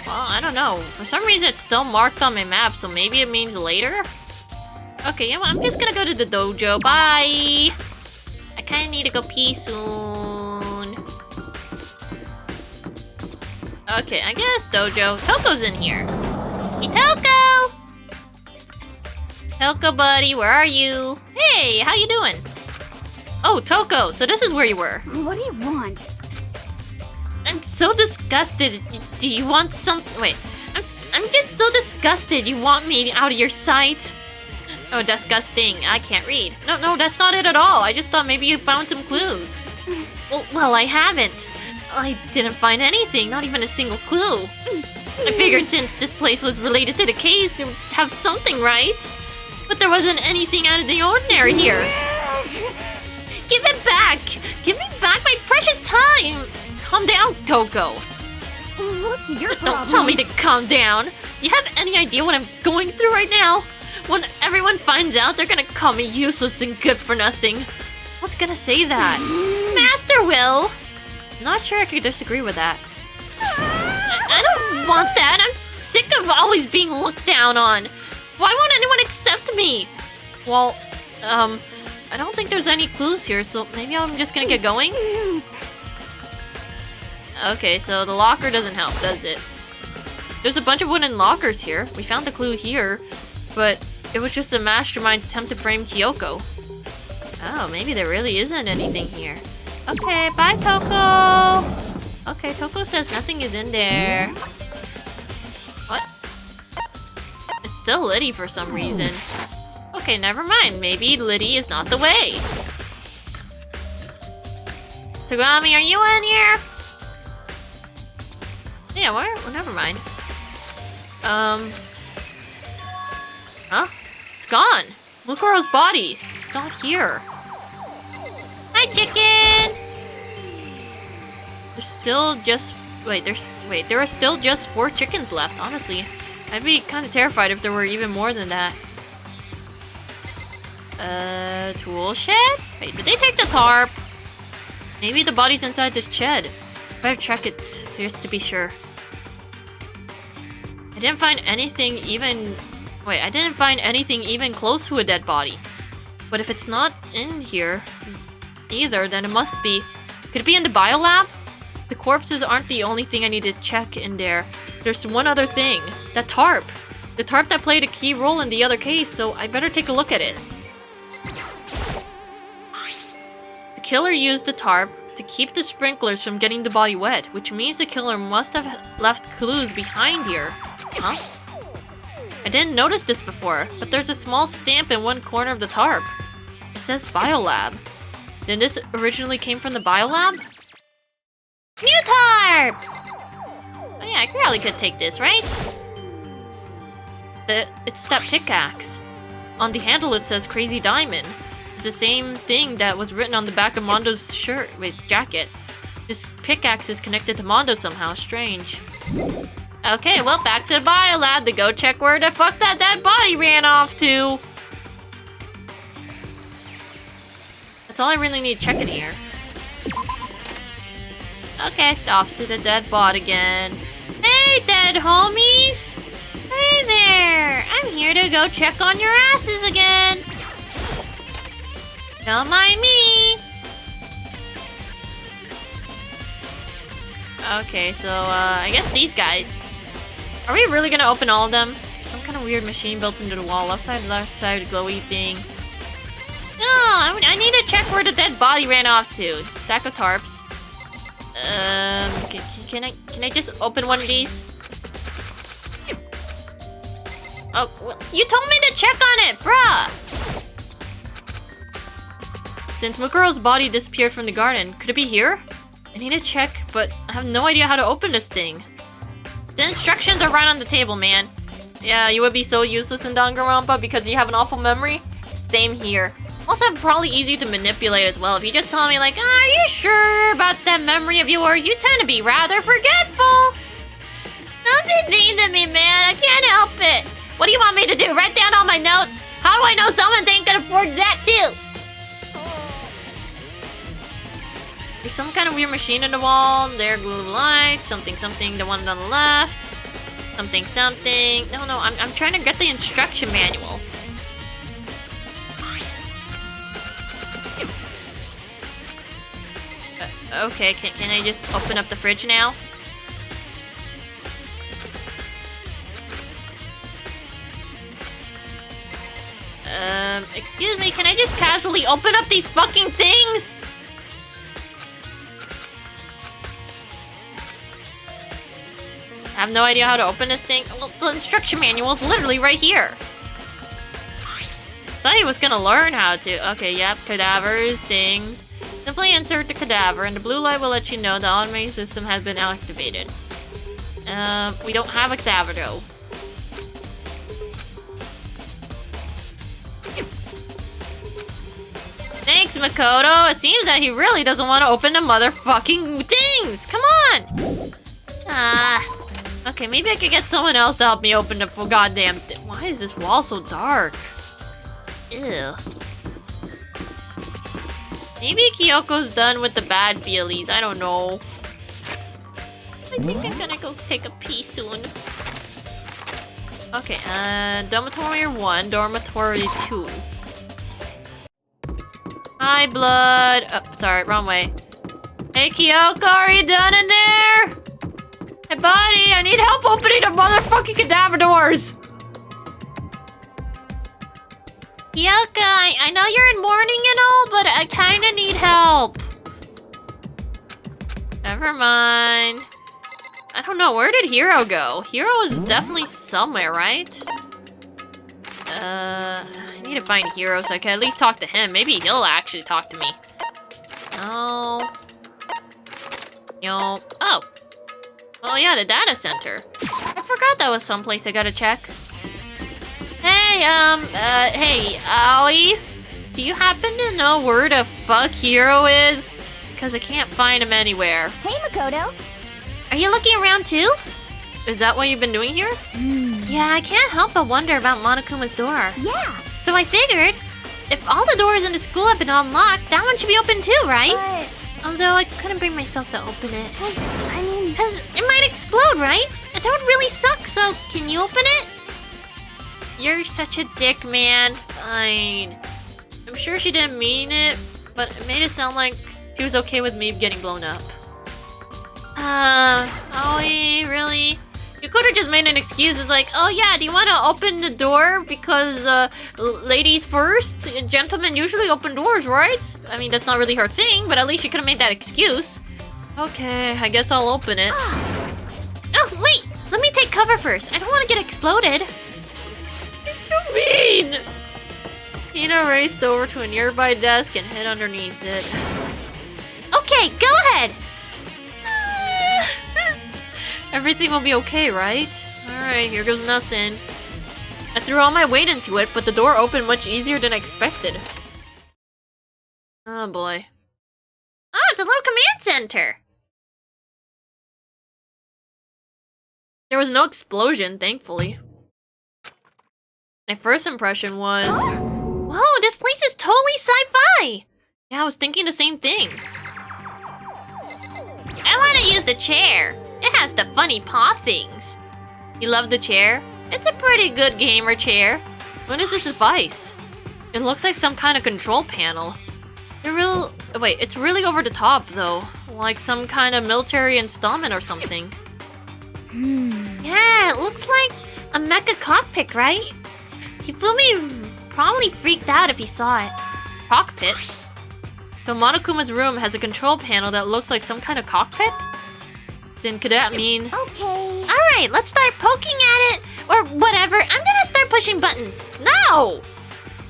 Well, I don't know. For some reason, it's still marked on my map, so maybe it means later? Okay, yeah, well, I'm just gonna go to the dojo. Bye! I kinda need to go pee soon. Okay, I guess dojo. Toko's in here. Hey, Toko! Toko, buddy, where are you? Hey, how you doing? Oh, Toko, so this is where you were.
What do you want?
I'm so disgusted. Do you want some? Wait, I'm just so disgusted. You want me out of your sight? Oh, disgusting. I can't read. No, that's not it at all. I just thought maybe you found some clues. Well, I haven't. I didn't find anything, not even a single clue. I figured since this place was related to the case, it would have something, right? But there wasn't anything out of the ordinary here. Give it back! Give me back my precious time! Calm down, Toko.
What's your problem?
Don't tell me to calm down. You have any idea what I'm going through right now? When everyone finds out, they're gonna call me useless and good for nothing. What's gonna say that? Master will! Not sure I could disagree with that. I don't want that. I'm sick of always being looked down on. Why won't anyone accept me? Well, I don't think there's any clues here, so maybe I'm just gonna get going? Okay, so the locker doesn't help, does it? There's a bunch of wooden lockers here. We found the clue here, but it was just the mastermind's attempt to frame Kyoko. Oh, maybe there really isn't anything here. Okay, bye, Coco! Okay, Coco says nothing is in there. What? It's still Liddy for some reason. Okay, never mind. Maybe Liddy is not the way. Tagami, are you in here? Yeah, where? Well, never mind. Huh? It's gone. Mukuro's body. It's not here. Hi, chicken! There's still just... Wait, there are still just 4 chickens left, honestly. I'd be kind of terrified if there were even more than that. Tool shed? Wait, did they take the tarp? Maybe the body's inside this shed. Better check it, just to be sure. I didn't find anything even... Wait, I didn't find anything even close to a dead body. But if it's not in here either, then it must be... Could it be in the biolab? The corpses aren't the only thing I need to check in there. There's one other thing. That tarp. The tarp that played a key role in the other case, so I better take a look at it. The killer used the tarp to keep the sprinklers from getting the body wet, which means the killer must have left clues behind here. Huh? I didn't notice this before, but there's a small stamp in one corner of the tarp. It says Biolab. Then this originally came from the Biolab? New tarp! Oh yeah, I probably could take this, right? It's that pickaxe. On the handle it says Crazy Diamond. It's the same thing that was written on the back of Mondo's jacket. This pickaxe is connected to Mondo somehow, strange. Okay, well, back to the biolab to go check where the fuck that dead body ran off to. That's all I really need to check in here. Okay, off to the dead bot again. Hey, dead homies! Hey there! I'm here to go check on your asses again. Don't mind me. Okay, so, I guess these guys. Are we really gonna open all of them? Some kind of weird machine built into the wall. Left side, glowy thing. No, I need to check where the dead body ran off to. Stack of tarps. Can I just open one of these? Oh, well, you told me to check on it, bruh! Since Mukuro's body disappeared from the garden, could it be here? I need to check, but I have no idea how to open this thing. The instructions are right on the table, man. Yeah, you would be so useless in Danganronpa because you have an awful memory? Same here. Also, probably easy to manipulate as well. If you just tell me like, are you sure about that memory of yours? You tend to be rather forgetful. Don't be mean to me, man. I can't help it. What do you want me to do? Write down all my notes? How do I know someone ain't gonna afford that too? There's some kind of weird machine in the wall. There, blue lights. Something, the one on the left. Something. No, I'm trying to get the instruction manual. Okay, can I just open up the fridge now? Excuse me, can I just casually open up these fucking things? I have no idea how to open this thing. Well, the instruction manual is literally right here. I thought he was gonna learn how to. Okay, yep, cadavers, things. Simply insert the cadaver, and the blue light will let you know the automated system has been activated. We don't have a cadaver though. Thanks, Makoto. It seems that he really doesn't want to open the motherfucking things. Come on. Okay, maybe I could get someone else to help me open the goddamn thing. Why is this wall so dark? Ew. Maybe Kyoko's done with the bad feelies. I don't know. I think I'm gonna go take a pee soon. Okay, dormitory 1, dormitory 2. Hi, blood. Oh, sorry, wrong way. Hey, Kyoko, are you done in there? Hey, buddy, I need help opening the motherfucking cadaver doors.
Kyoko, I know you're in mourning and all, but I kinda need help.
Never mind. I don't know, where did Hiro go? Hiro is definitely somewhere, right? I need to find Hiro so I can at least talk to him. Maybe he'll actually talk to me. No. No. Oh. Oh yeah, the data center. I forgot that was someplace I gotta check. Hey, hey, Aoi? Do you happen to know where the fuck Hiro is? Because I can't find him anywhere.
Hey, Makoto.
Are you looking around too?
Is that what you've been doing here?
Yeah, I can't help but wonder about Monokuma's door.
Yeah,
So I figured, if all the doors in the school have been unlocked, that one should be open too, right?
but
Although I couldn't bring myself to open it.
I mean,
Because it might explode, right? That would really suck, so can you open it?
You're such a dick, man. Fine. I'm sure she didn't mean it, but it made it sound like she was okay with me getting blown up. Aoi, really? You could have just made an excuse. It's like, oh yeah, do you want to open the door? Because, ladies first? Gentlemen usually open doors, right? I mean, that's not really her thing, but at least you could have made that excuse. Okay, I guess I'll open it.
Oh, wait! Let me take cover first. I don't want to get exploded.
You're so mean! Hina raced over to a nearby desk and hid underneath it.
Okay, go ahead!
Everything will be okay, right? Alright, here goes nothing. I threw all my weight into it, but the door opened much easier than I expected. Oh boy.
Oh, it's a little command center!
There was no explosion, thankfully. My first impression was...
Whoa, this place is totally sci-fi!
Yeah, I was thinking the same thing.
I want to use the chair. It has the funny paw things.
You love the chair?
It's a pretty good gamer chair.
What is this device? It looks like some kind of control panel. Wait, it's really over the top, though. Like some kind of military installment or something.
Yeah, it looks like a mecha cockpit, right? Hifumi probably freaked out if he saw it.
Cockpit? So Monokuma's room has a control panel that looks like some kind of cockpit? Then could that mean...
okay.
Alright, let's start poking at it, or whatever. I'm gonna start pushing buttons.
No!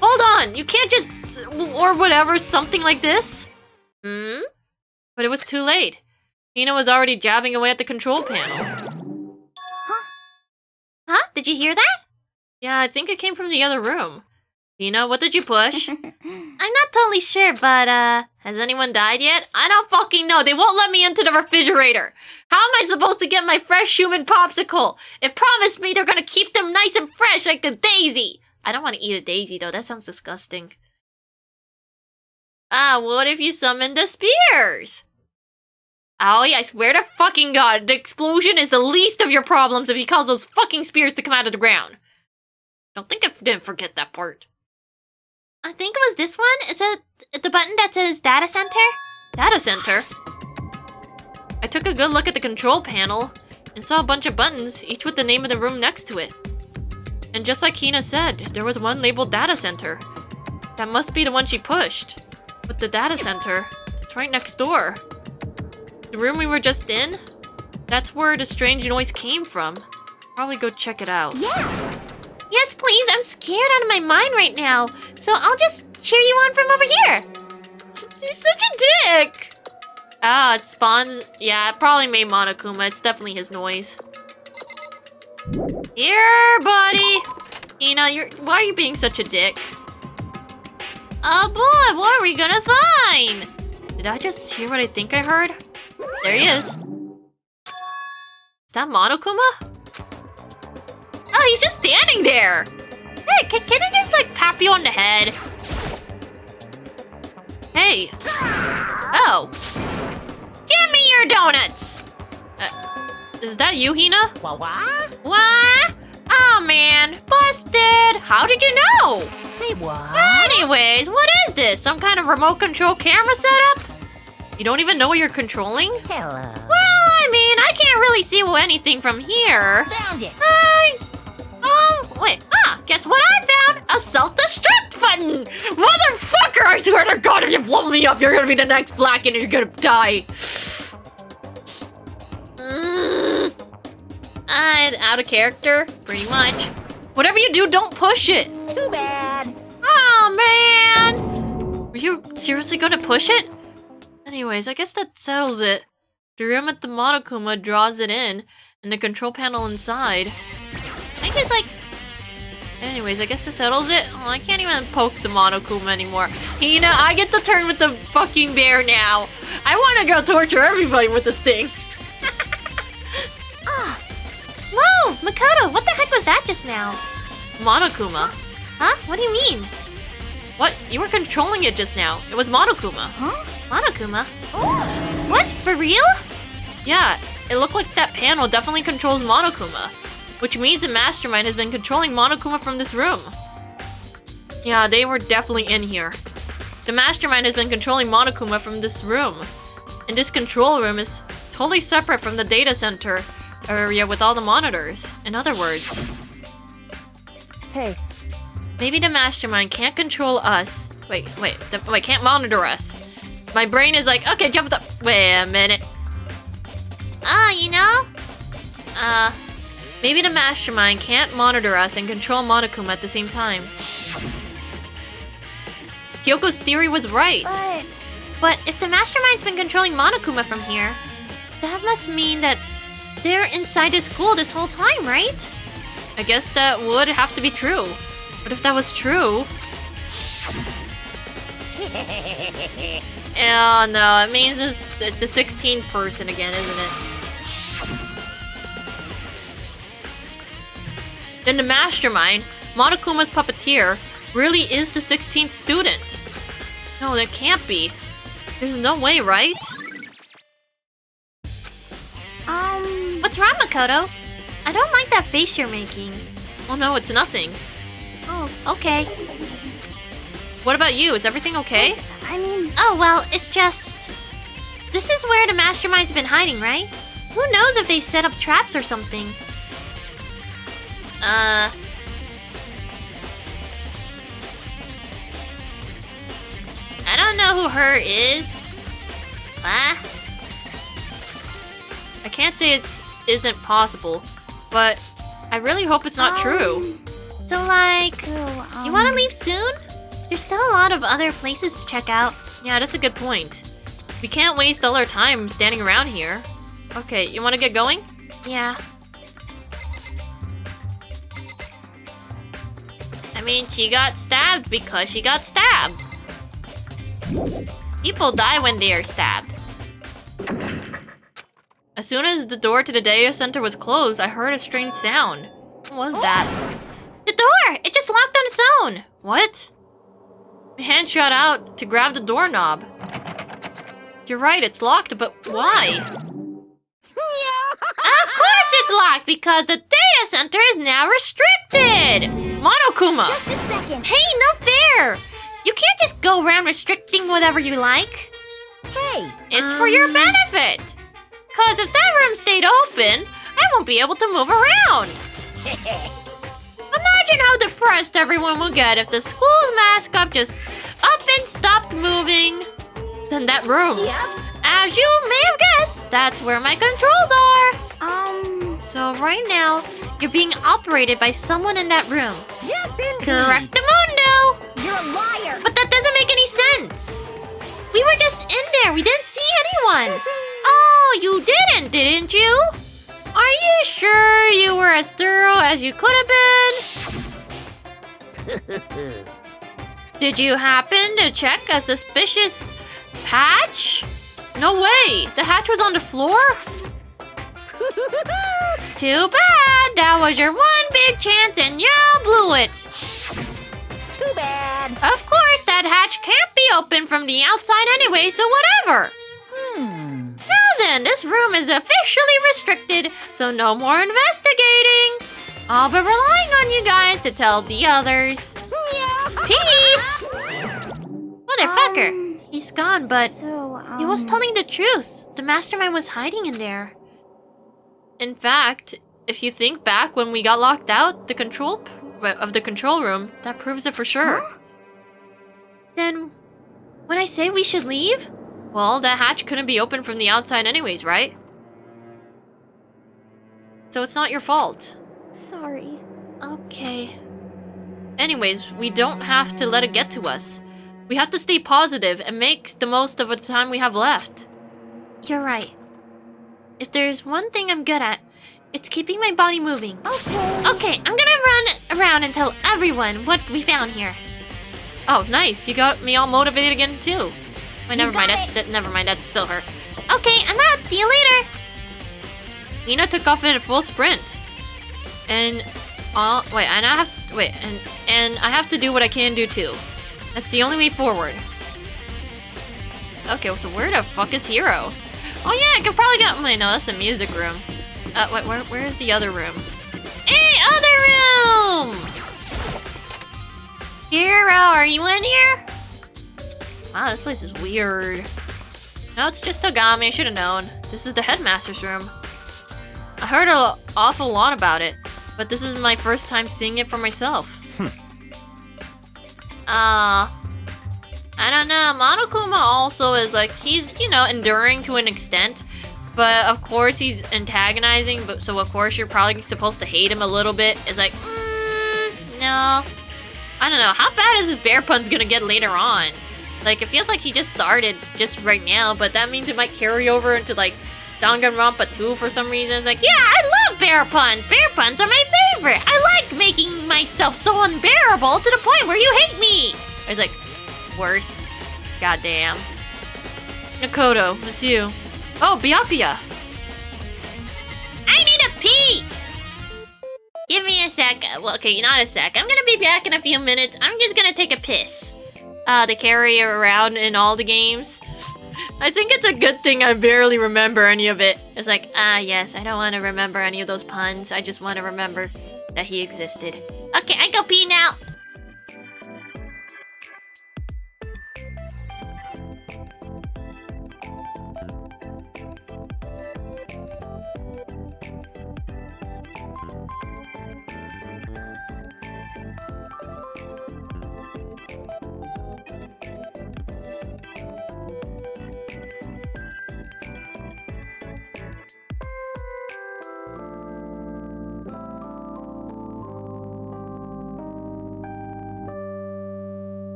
Hold on, you can't just... or whatever, something like this? But it was too late. Hina was already jabbing away at the control panel.
Huh? Did you hear that?
Yeah, I think it came from the other room. Hina, what did you push?
I'm not totally sure, but,
Has anyone died yet? I don't fucking know. They won't let me into the refrigerator. How am I supposed to get my fresh human popsicle? It promised me they're gonna keep them nice and fresh like the daisy. I don't want to eat a daisy, though. That sounds disgusting. What if you summoned the spears? Aoi, I swear to fucking God, the explosion is the least of your problems if you cause those fucking spears to come out of the ground. Don't think I didn't forget that part.
I think it was this one. Is it the button that says data center?
Data center? I took a good look at the control panel and saw a bunch of buttons, each with the name of the room next to it. And just like Hina said, there was one labeled data center. That must be the one she pushed. But the data center, it's right next door. The room we were just in, that's where the strange noise came from. Probably go check it out.
Yeah.
Yes, please. I'm scared out of my mind right now. So I'll just cheer you on from over here.
You're such a dick! It spawned... Yeah, it probably made Monokuma. It's definitely his noise. Here, buddy! Hina, why are you being such a dick?
Oh boy, what are we gonna find?
Did I just hear what I think I heard? There he is. Is that Monokuma? Oh, he's just standing there! Hey, can I just, like, pap you on the head? Hey. Oh.
Give me your donuts!
Is that you, Hina?
What? Oh man, busted! How did you know?
Say what?
Anyways, what is
this? Some kind of remote control camera setup? You don't even know what you're controlling?
Hello.
Well, I mean, I can't really see anything from here.
Found it.
Wait. Guess what I found? A self-destruct button! Motherfucker, I swear to God, if you blow me up, you're gonna be the next Black and you're gonna die. Out of character, pretty much. Whatever you do, don't push it.
Too bad.
Oh, man! Were you seriously gonna push it? Anyways, I guess that settles it. The room at the Monokuma draws it in, and the control panel inside. I guess, like... Anyways, I guess it settles it. Oh, I can't even poke the Monokuma anymore. Hina, I get the turn with the fucking bear now. I want to go torture everybody with this thing.
Whoa, Makoto, what the heck was that just now?
Monokuma?
Huh? What do you mean?
What? You were controlling it just now. It was Monokuma.
Huh? Monokuma? What? For real?
Yeah, it looked like that panel definitely controls Monokuma. Which means the mastermind has been controlling Monokuma from this room. Yeah, they were definitely in here. The mastermind has been controlling Monokuma from this room. And this control room is totally separate from the data center area with all the monitors. In other words,
Hey,
maybe the mastermind can't control us. Wait, can't monitor us. My brain is like, okay, jump up. Wait a minute.
You know?
Maybe the mastermind can't monitor us and control Monokuma at the same time. Kyoko's theory was right.
But if the mastermind's been controlling Monokuma from here, that must mean that they're inside the school this whole time, right?
I guess that would have to be true. But if that was true... Oh no, it means it's the 16th person again, isn't it? Then the mastermind, Monokuma's puppeteer, really is the 16th student. No, that can't be. There's no way, right?
What's wrong, Makoto? I don't like that face you're making.
Oh no, it's nothing.
Oh, okay.
What about you? Is everything okay?
Oh, well, it's just... This is where the mastermind's been hiding, right? Who knows if they set up traps or something?
I
don't know who her is.
I can't say it isn't possible, but I really hope it's not true.
So, like, you want to leave soon? There's still a lot of other places to check out.
Yeah, that's a good point. We can't waste all our time standing around here. Okay, you want to get going?
Yeah.
I mean, she got stabbed because she got stabbed. People die when they are stabbed. As soon as the door to the data center was closed, I heard a strange sound. What was that?
The door! It just locked on its own!
What? My hand shot out to grab the doorknob. You're right, it's locked, but why?
Of course it's locked, because the data center is now restricted!
Monokuma!
Just a second.
Hey, no fair! You can't just go around restricting whatever you like.
Hey.
It's for your benefit! Cause if that room stayed open, I won't be able to move around! Imagine how depressed everyone would get if the school's mascot just up and stopped moving. Then that room.
Yep.
As you may have guessed, that's where my controls are! So right now, you're being operated by someone in that room.
Yes, indeed.
Correctamundo!
You're a liar.
But that doesn't make any sense! We were just in there, we didn't see anyone! Oh, you didn't you? Are you sure you were as thorough as you could have been? Did you happen to check a suspicious hatch? No way! The hatch was on the floor? Too bad! That was your one big chance and you blew it!
Too bad.
Of course, that hatch can't be open from the outside anyway, so whatever! Now then, this room is officially restricted, so no more investigating! I'll be relying on you guys to tell the others. Peace!
Motherfucker! He's gone, but
So,
he was telling the truth. The mastermind was hiding in there.
In fact, if you think back when we got locked out the control room, that proves it for sure.
Huh?
Then, when I say we should leave?
Well, that hatch couldn't be opened from the outside anyways, right? So it's not your fault.
sorry.
Okay.
Anyways, we don't have to let it get to us. We have to stay positive and make the most of the time we have left.
You're right. If there's one thing I'm good at, it's keeping my body moving.
Okay.
Okay, I'm gonna run around and tell everyone what we found here.
Oh, nice. You got me all motivated again, too. Wait, never mind.
got
Never mind. That's still her.
Okay, I'm out. See you later.
Nina took off in a full sprint. And and I have to do what I can do too. That's the only way forward. Okay, so where the fuck is Hero? Oh yeah, I could probably get. Wait, no, that's the music room. Wait, where's the other room?
Hey, other room! Hero, are you in here?
Wow, this place is weird. No, it's just Togami. I should have known. This is the headmaster's room. I heard an awful lot about it, but this is my first time seeing it for myself.
I don't know.
Monokuma also is like, he's, enduring to an extent, but of course he's antagonizing, but so of course you're probably supposed to hate him a little bit. It's like, no. I don't know, how bad is this bear pun's gonna get later on? Like, it feels like he just started just right now, but that means it might carry over into, like, Danganronpa 2 for some reason. It's like, yeah, I love bear puns! Bear puns are my favorite! I like making myself so unbearable to the point where you hate me! It's like, worse. Goddamn. Nakoto, it's you. Oh, Byakuya!
I need a pee! Give me a sec. Well, okay, not a sec. I'm gonna be back in a few minutes. I'm just gonna take a piss.
They carry her around in all the games. I think it's a good thing I barely remember any of it. It's like, yes, I don't want to remember any of those puns. I just want to remember that he existed.
Okay, I go pee now.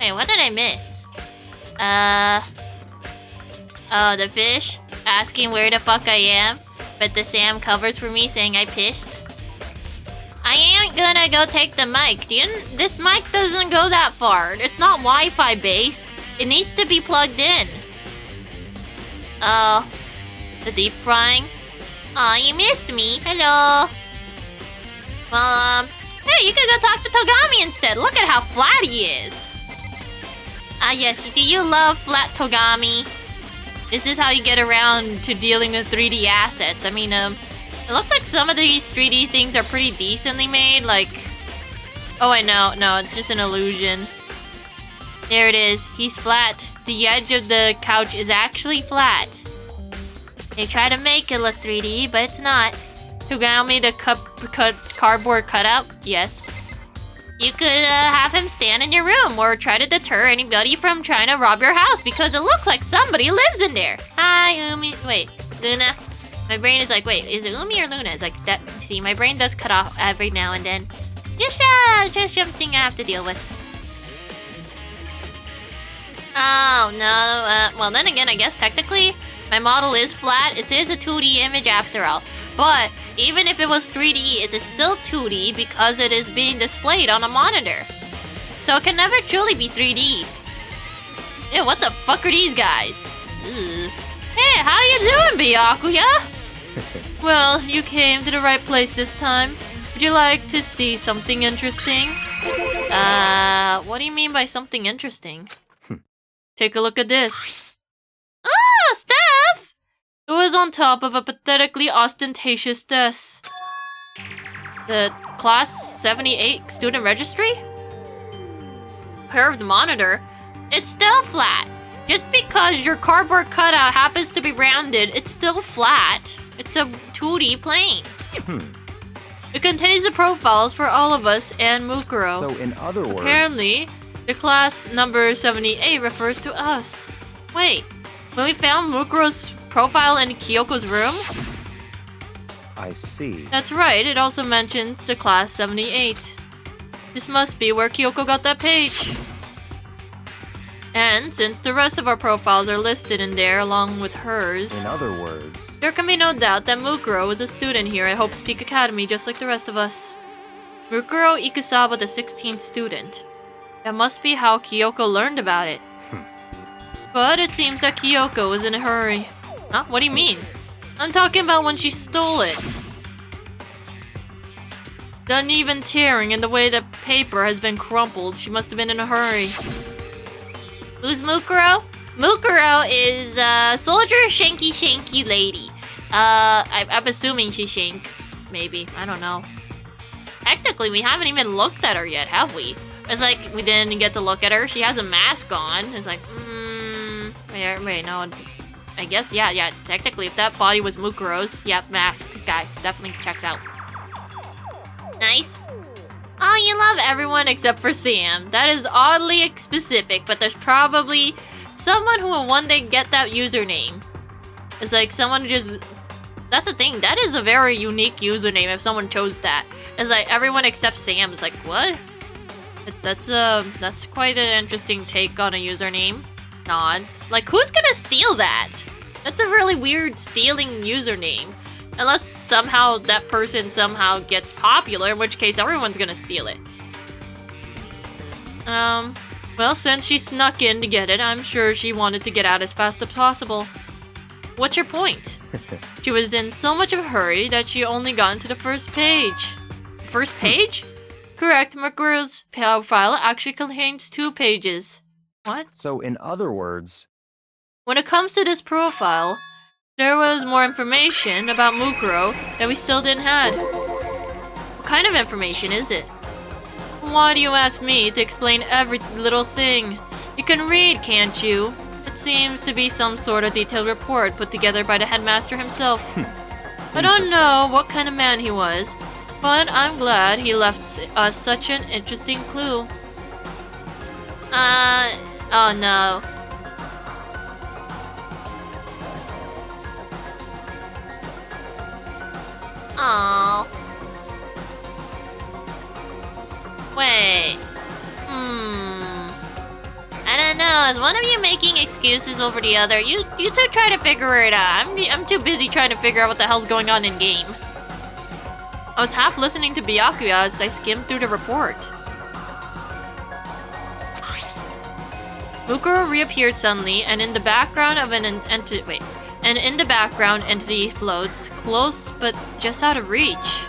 Wait, what did I miss? Oh, the fish asking where the fuck I am, but the Sam covers for me saying I pissed. I ain't gonna go take the mic. This mic doesn't go that far. It's not Wi-Fi based. It needs to be plugged in. Oh, the deep frying. Aw, you missed me. Hello. Well, hey, you could go talk to Togami instead. Look at how flat he is. Ah, yes. Do you love flat Togami? This is how you get around to dealing with 3D assets. I mean, it looks like some of these 3D things are pretty decently made. Like, oh, I know. No, it's just an illusion. There it is. He's flat. The edge of the couch is actually flat. They try to make it look 3D, but it's not. Togami the cardboard cutout? Yes. You could have him stand in your room or try to deter anybody from trying to rob your house because it looks like somebody lives in there. Hi, Umi. Wait, Luna? My brain is like, wait, is it Umi or Luna? It's like, that. See, my brain does cut off every now and then. Just something I have to deal with. Oh, no. Well, then again, I guess technically my model is flat. It is a 2D image after all. But even if it was 3D, it is still 2D because it is being displayed on a monitor. So it can never truly be 3D. Ew, what the fuck are these guys? Ugh. Hey, how you doing, Byakuya? Well, you came to the right place this time. Would you like to see something interesting? What do you mean by something interesting? Take a look at this. Ah, Steph! It was on top of a pathetically ostentatious desk. The Class 78 student registry? Curved monitor? It's still flat. Just because your cardboard cutout happens to be rounded, it's still flat. It's a 2D plane. It contains the profiles for all of us and Mukuro.
So in other words...
Apparently, the class number 78 refers to us. Wait, when we found Mukuro's profile in Kyoko's room?
I see.
That's right, it also mentions the class 78. This must be where Kyoko got that page. And since the rest of our profiles are listed in there along with hers,
In other words...
there can be no doubt that Mukuro is a student here at Hope's Peak Academy just like the rest of us. Mukuro Ikusawa, the 16th student. That must be how Kyoko learned about it. But it seems that Kyoko was in a hurry. Huh? What do you mean? I'm talking about when she stole it. The uneven tearing and the way the paper has been crumpled, she must have been in a hurry. Who's Mukuro? Mukuro is soldier shanky lady. I'm assuming she shanks, maybe. I don't know. Technically, we haven't even looked at her yet, have we? It's like we didn't get to look at her. She has a mask on. It's like, wait, no. I guess, yeah. Technically, if that body was Mukuro's, yep, mask guy definitely checks out. Nice. Oh, you love everyone except for Sam. That is oddly specific, but there's probably someone who will one day get that username. It's like someone who just... That's the thing. That is a very unique username if someone chose that. It's like everyone except Sam. It's like, what? That's quite an interesting take on a username. Nods. Like, who's gonna steal that? That's a really weird stealing username. Unless somehow that person somehow gets popular, in which case everyone's gonna steal it. Well, since she snuck in to get it, I'm sure she wanted to get out as fast as possible. What's your point? She was in so much of a hurry that she only got into the first page. First page? Correct, Mukuro's profile actually contains 2 pages. What?
So in other words...
When it comes to this profile, there was more information about Mukuro that we still didn't have. What kind of information is it? Why do you ask me to explain every little thing? You can read, can't you? It seems to be some sort of detailed report put together by the headmaster himself. I don't know what kind of man he was, but I'm glad he left us such an interesting clue. Oh no. Aww. Wait.
is one of you making excuses over the other? You two try to figure it out. I'm too busy trying to figure out what the hell's going on in game. I was half listening to Byakuya as I skimmed through the report. Mukuro reappeared suddenly, and in the background of entity floats, close but just out of reach.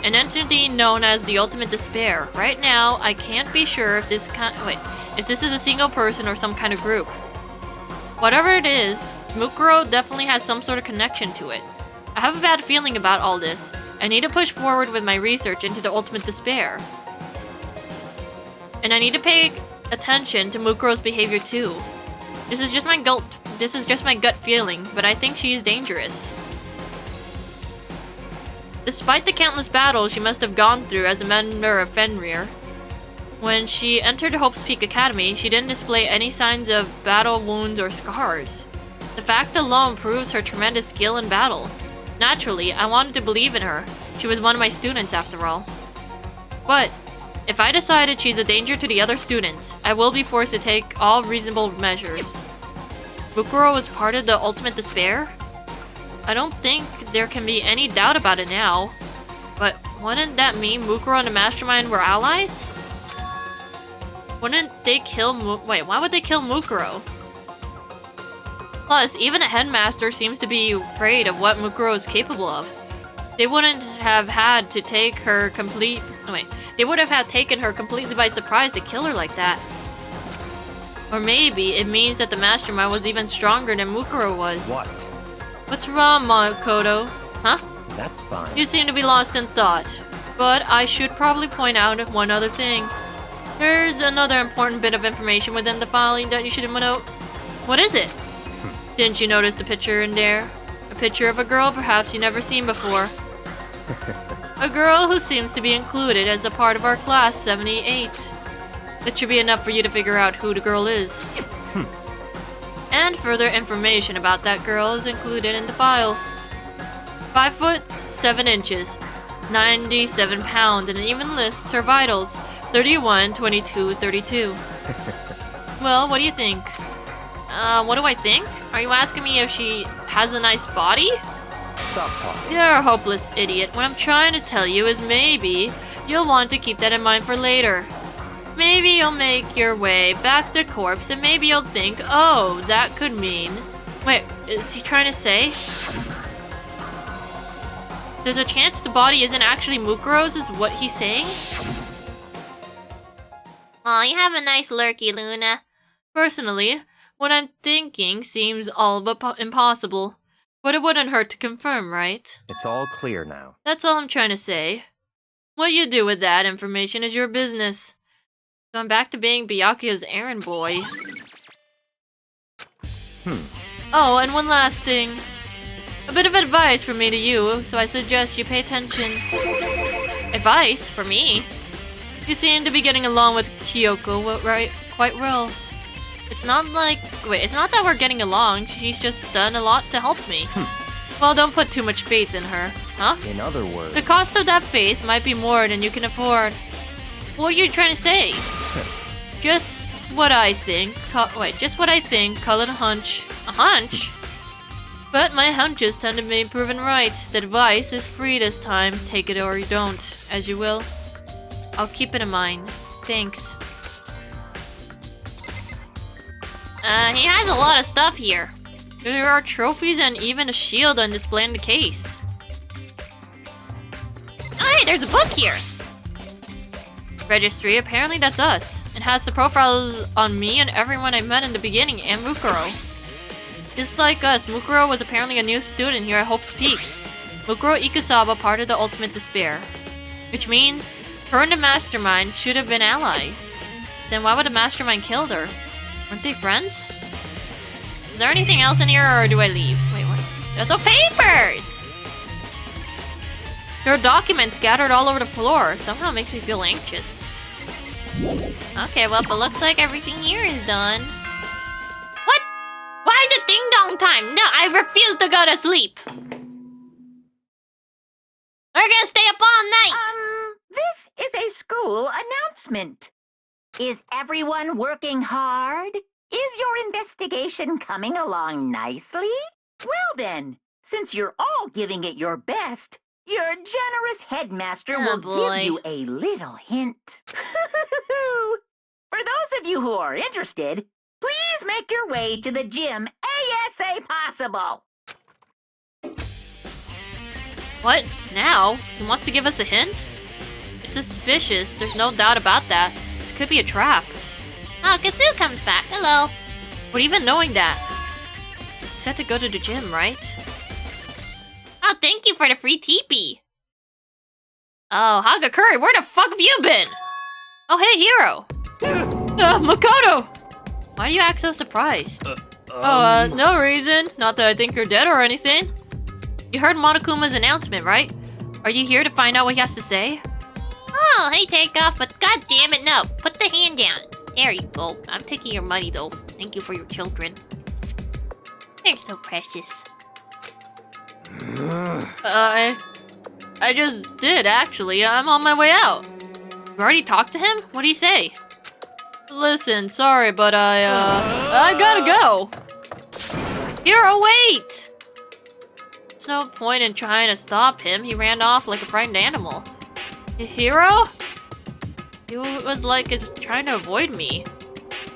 An entity known as the Ultimate Despair. Right now, I can't be sure if this is a single person or some kind of group. Whatever it is, Mukuro definitely has some sort of connection to it. I have a bad feeling about all this. I need to push forward with my research into the Ultimate Despair. And I need to pay attention to Mukuro's behavior too. This is just my gut feeling, but I think she is dangerous. Despite the countless battles she must have gone through as a member of Fenrir, when she entered Hope's Peak Academy, she didn't display any signs of battle wounds or scars. The fact alone proves her tremendous skill in battle. Naturally, I wanted to believe in her. She was one of my students after all. But if I decided she's a danger to the other students, I will be forced to take all reasonable measures. Mukuro was part of the Ultimate Despair? I don't think there can be any doubt about it now. But wouldn't that mean Mukuro and the Mastermind were allies? Wouldn't they kill why would they kill Mukuro? Plus, even a headmaster seems to be afraid of what Mukuro is capable of. They wouldn't have had to take her they would have had taken her completely by surprise to kill her like that. Or maybe it means that the Mastermind was even stronger than Mukuro was.
What?
What's wrong, Makoto? Huh?
That's fine.
You seem to be lost in thought. But I should probably point out one other thing. There's another important bit of information within the file that you should note. What is it? Didn't you notice the picture in there? A picture of a girl perhaps you never seen before. A girl who seems to be included as a part of our class 78. That should be enough for you to figure out who the girl is. And further information about that girl is included in the file. 5 foot 7 inches, 97 pounds, and it even lists her vitals: 31, 22, 32. Well, what do you think? What do I think? Are you asking me if she has a nice body?
Stop talking.
You're a hopeless idiot. What I'm trying to tell you is maybe you'll want to keep that in mind for later. Maybe you'll make your way back to the corpse and maybe you'll think, oh, that could mean... Wait, is he trying to say? There's a chance the body isn't actually Mukuro's, is what he's saying? Aw, you have a nice lurky, Luna. Personally, what I'm thinking seems all but impossible. But it wouldn't hurt to confirm, right?
It's all clear now.
That's all I'm trying to say. What you do with that information is your business. So I'm back to being Byakuya's errand boy. Oh, and one last thing. A bit of advice from me to you, so I suggest you pay attention. Advice? For me? You seem to be getting along with Kyoko, right? Quite well. It's not that we're getting along, she's just done a lot to help me. Well, don't put too much faith in her. Huh?
In other words...
The cost of that faith might be more than you can afford. What are you trying to say? Just what I think. Just what I think. Call it a hunch. A hunch? But my hunches tend to be proven right. The advice is free this time. Take it or you don't, as you will. I'll keep it in mind. Thanks. He has a lot of stuff here. There are trophies and even a shield on display in the case. Oh, hey, there's a book here. Registry, apparently that's us. It has the profiles on me and everyone I met in the beginning, and Mukuro. Just like us, Mukuro was apparently a new student here at Hope's Peak. Mukuro Ikusawa part of the Ultimate Despair. Which means, her and the Mastermind should have been allies. Then why would the Mastermind kill her? Weren't they friends? Is there anything else in here or do I leave? Wait, what? There's no papers! There are documents scattered all over the floor. Somehow it makes me feel anxious. Okay, well, it looks like everything here is done. What? Why is it ding-dong time? No, I refuse to go to sleep. We're gonna stay up all night.
This is a school announcement. Is everyone working hard? Is your investigation coming along nicely? Well then, since you're all giving it your best, your generous headmaster
Oh,
will
boy.
give you a little hint. For those of you who are interested, please make your way to the gym ASA possible.
What? Now? He wants to give us a hint? It's suspicious, there's no doubt about that. This could be a trap.
Oh, Kazoo comes back. Hello.
But even knowing that, he said to go to the gym, right?
Oh, thank you for the free teepee.
Oh, Hagakuri, where the fuck have you been? Oh, hey, Hero! Makoto! Why do you act so surprised? No reason. Not that I think you're dead or anything. You heard Monokuma's announcement, right? Are you here to find out what he has to say?
Oh, hey, Takeoff, but god damn it, no. Put the hand down. There you go. I'm taking your money, though. Thank you for your children. They're so precious.
I just did, actually. I'm on my way out. You already talked to him? What'd he say? Listen, sorry, but I gotta go. Hero, wait! There's no point in trying to stop him. He ran off like a frightened animal. Hero? He was like, he's trying to avoid me.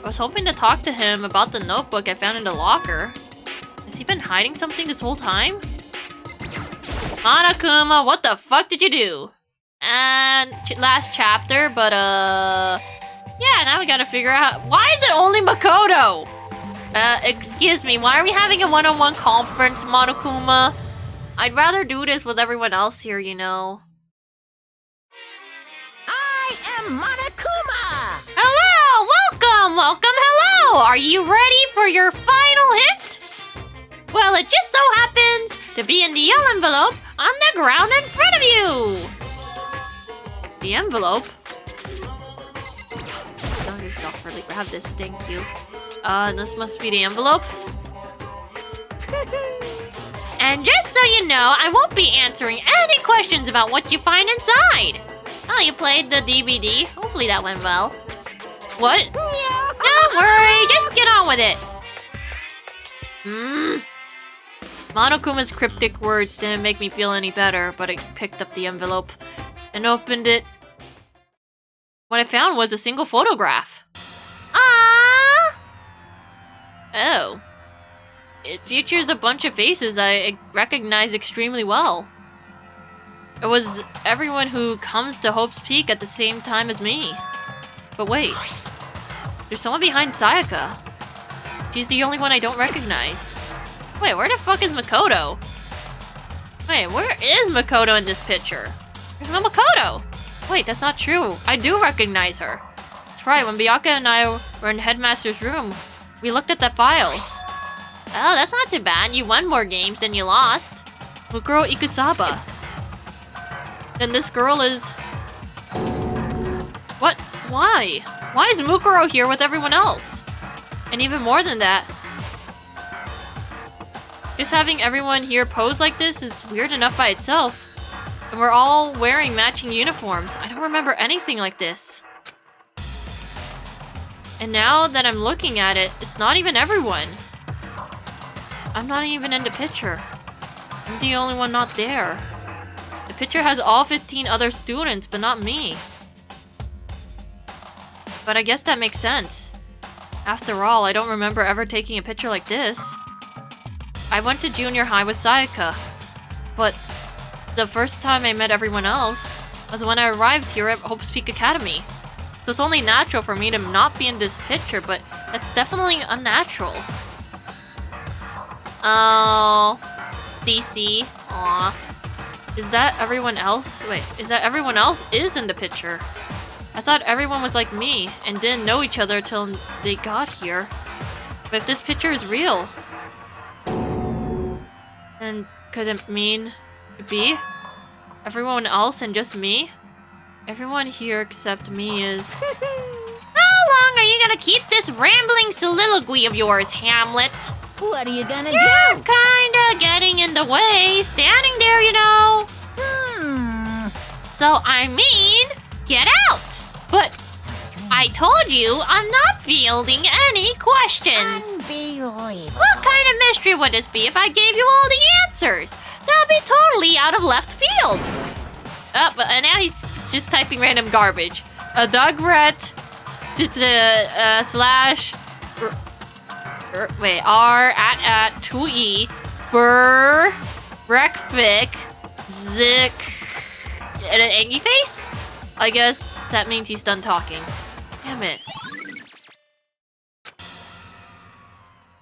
I was hoping to talk to him about the notebook I found in the locker. Has he been hiding something this whole time? Monokuma, what the fuck did you do? Last chapter, but yeah, now we gotta figure out. Why is it only Makoto? Excuse me, why are we having a one-on-one conference, Monokuma? I'd rather do this with everyone else here, you know.
I am Monokuma!
Hello! Welcome! Hello! Are you ready for your final hint? Well, it just so happens to be in the yellow envelope on the ground in front of you!
The envelope? I'll just awkwardly grab this, thank you. This must be the envelope?
And just so you know, I won't be answering any questions about what you find inside. Oh, you played the DVD? Hopefully that went well.
What?
Don't worry, just get on with it.
Monokuma's cryptic words didn't make me feel any better, but I picked up the envelope and opened it. What I found was a single photograph.
Ah!
Oh. It features a bunch of faces I recognize extremely well. It was everyone who comes to Hope's Peak at the same time as me. But wait, there's someone behind Sayaka. She's the only one I don't recognize. Wait, where the fuck is Makoto? Wait, where is Makoto in this picture? There's no Makoto! Wait, that's not true. I do recognize her. That's right, when Byakuya and I were in Headmaster's room, we looked at that file.
Oh, that's not too bad. You won more games than you lost.
Mukuro Ikusaba. Then this girl is... What? Why? Why is Mukuro here with everyone else? And even more than that, just having everyone here pose like this is weird enough by itself. And we're all wearing matching uniforms. I don't remember anything like this. And now that I'm looking at it, it's not even everyone. I'm not even in the picture. I'm the only one not there. The picture has all 15 other students, but not me. But I guess that makes sense. After all, I don't remember ever taking a picture like this. I went to junior high with Sayaka, but the first time I met everyone else was when I arrived here at Hope's Peak Academy. So it's only natural for me to not be in this picture, but that's definitely unnatural. Oh, DC. Aw. Is that everyone else? Wait, is that everyone else is in the picture? I thought everyone was like me and didn't know each other till they got here. But if this picture is real, then could it mean be everyone else and just me? Everyone here except me is...
How long are you gonna keep this rambling soliloquy of yours, Hamlet?
What are you gonna
You're kinda getting in the way, standing there, you know. So, I mean, get out!
But
I told you I'm not fielding any questions.
Unbelievable.
What kind of mystery would this be if I gave you all the answers? That'd be totally out of left field. Oh, but now he's just typing random garbage. A dog rat slash wait r at 2e burr rekfic zik and an angry face. I guess that means he's done talking. Damn it.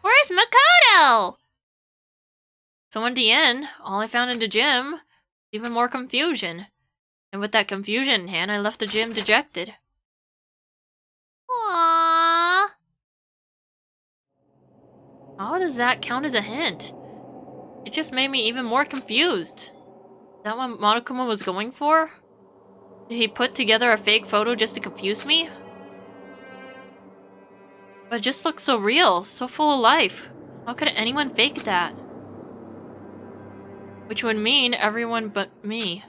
Where's Makoto? Someone at the end. All I found in the gym. Even more confusion. And with that confusion in hand, I left the gym dejected. Aww. How does that count as a hint? It just made me even more confused. Is that what Monokuma was going for? Did he put together a fake photo just to confuse me? But it just looks so real, so full of life. How could anyone fake that? Which would mean everyone but me.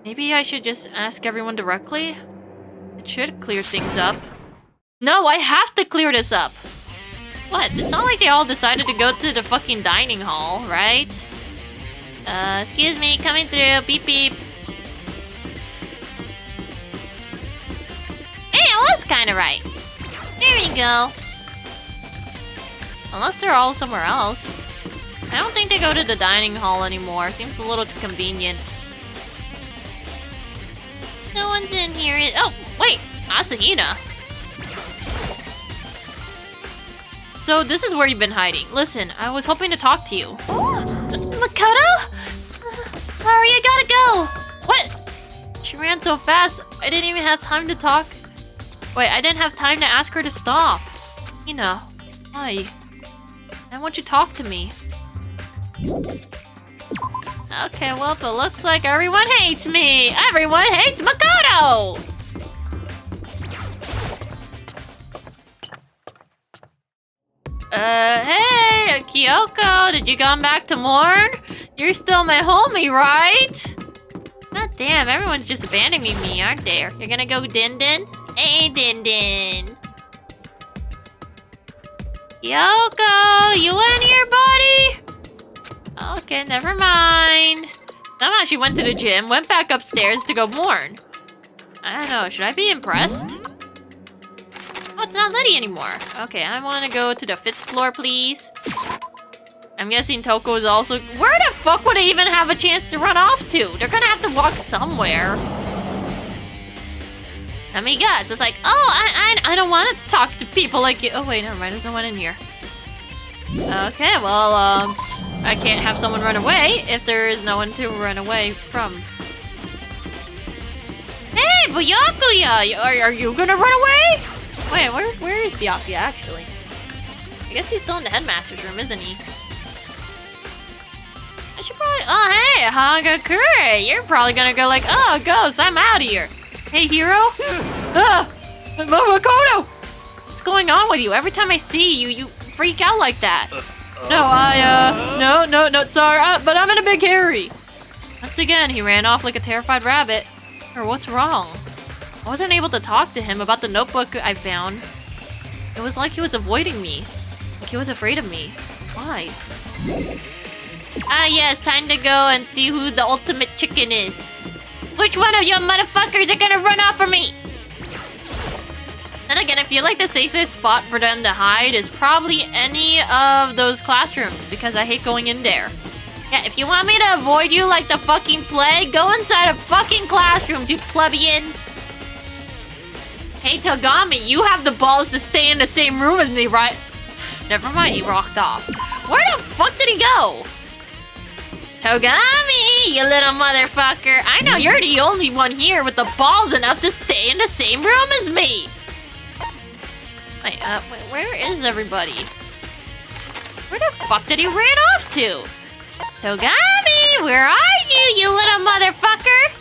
Maybe I should just ask everyone directly? It should clear things up. No, I have to clear this up! What? It's not like they all decided to go to the fucking dining hall, right? Excuse me, coming through, beep beep. Hey, I was kinda right. There we go. Unless they're all somewhere else. I don't think they go to the dining hall anymore. Seems a little too convenient. No one's in here. Oh, wait! Asahina. So this is where you've been hiding. Listen, I was hoping to talk to you. Makoto? Sorry, I gotta go. What? She ran so fast, I didn't even have time to talk. Wait, I didn't have time to ask her to stop. Hina, why? I want you to talk to me. Okay, well, if it looks like everyone hates me. Everyone hates Makoto! Hey, Kyoko, did you come back to mourn? You're still my homie, right? God damn, everyone's just abandoning me, aren't they? You're gonna go Din-Din? Hey, Din-Din. Kyoko, you in here, buddy? Okay, never mind. Somehow she went to the gym, went back upstairs to go mourn. I don't know, should I be impressed? Oh, it's not Liddy anymore. Okay, I want to go to the 5th floor, please. I'm guessing Toko is also... Where the fuck would I even have a chance to run off to? They're gonna have to walk somewhere. Amigas, it's like, oh, I don't want to talk to people like you. Oh, wait, never mind. There's no one in here. Okay, well, I can't have someone run away if there is no one to run away from. Hey, Byakuya! Are you gonna run away? Wait, where is Byakuya, actually? I guess he's still in the headmaster's room, isn't he? I should probably... Oh, hey, Hagakure! You're probably gonna go like, oh, ghost, I'm out of here. Hey, hero? Makoto! What's going on with you? Every time I see you, you freak out like that. No, no, sorry, but I'm in a big hurry. Once again, he ran off like a terrified rabbit. Or what's wrong? I wasn't able to talk to him about the notebook I found. It was like he was avoiding me. Like he was afraid of me. Why? Ah, yes, time to go and see who the ultimate chicken is. Which one of you motherfuckers are gonna run off from me? And again, I feel like the safest spot for them to hide is probably any of those classrooms, because I hate going in there. Yeah, if you want me to avoid you like the fucking plague, go inside a fucking classrooms, you plebeians. Hey, Togami, you have the balls to stay in the same room as me, right? Never mind, he rocked off. Where the fuck did he go? Togami, you little motherfucker. I know you're the only one here with the balls enough to stay in the same room as me. Wait, where is everybody? Where the fuck did he ran off to? Togami, where are you, you little motherfucker?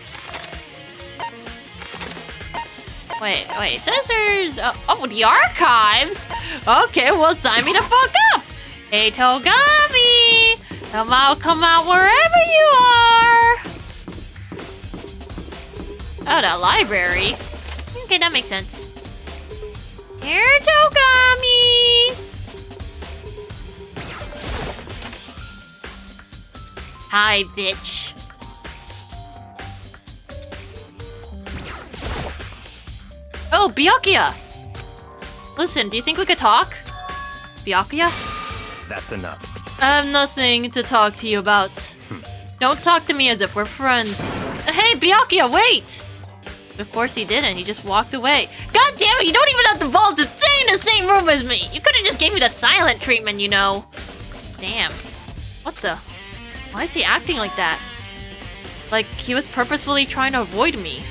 Wait, it says there's... oh, the archives? Okay, well, sign me the fuck up. Hey, Togami, come out wherever you are. Oh, the library. Okay, that makes sense. Here, Togami! Hi, bitch. Oh, Byakuya! Listen, do you think we could talk? Byakuya?
That's enough.
I have nothing to talk to you about. Don't talk to me as if we're friends. Hey, Byakuya, wait! But of course he didn't, he just walked away.
God damn it, you don't even have the balls to stay in the same room as me! You could've just gave me the silent treatment, you know. Damn.
What the? Why is he acting like that? Like he was purposefully trying to avoid me.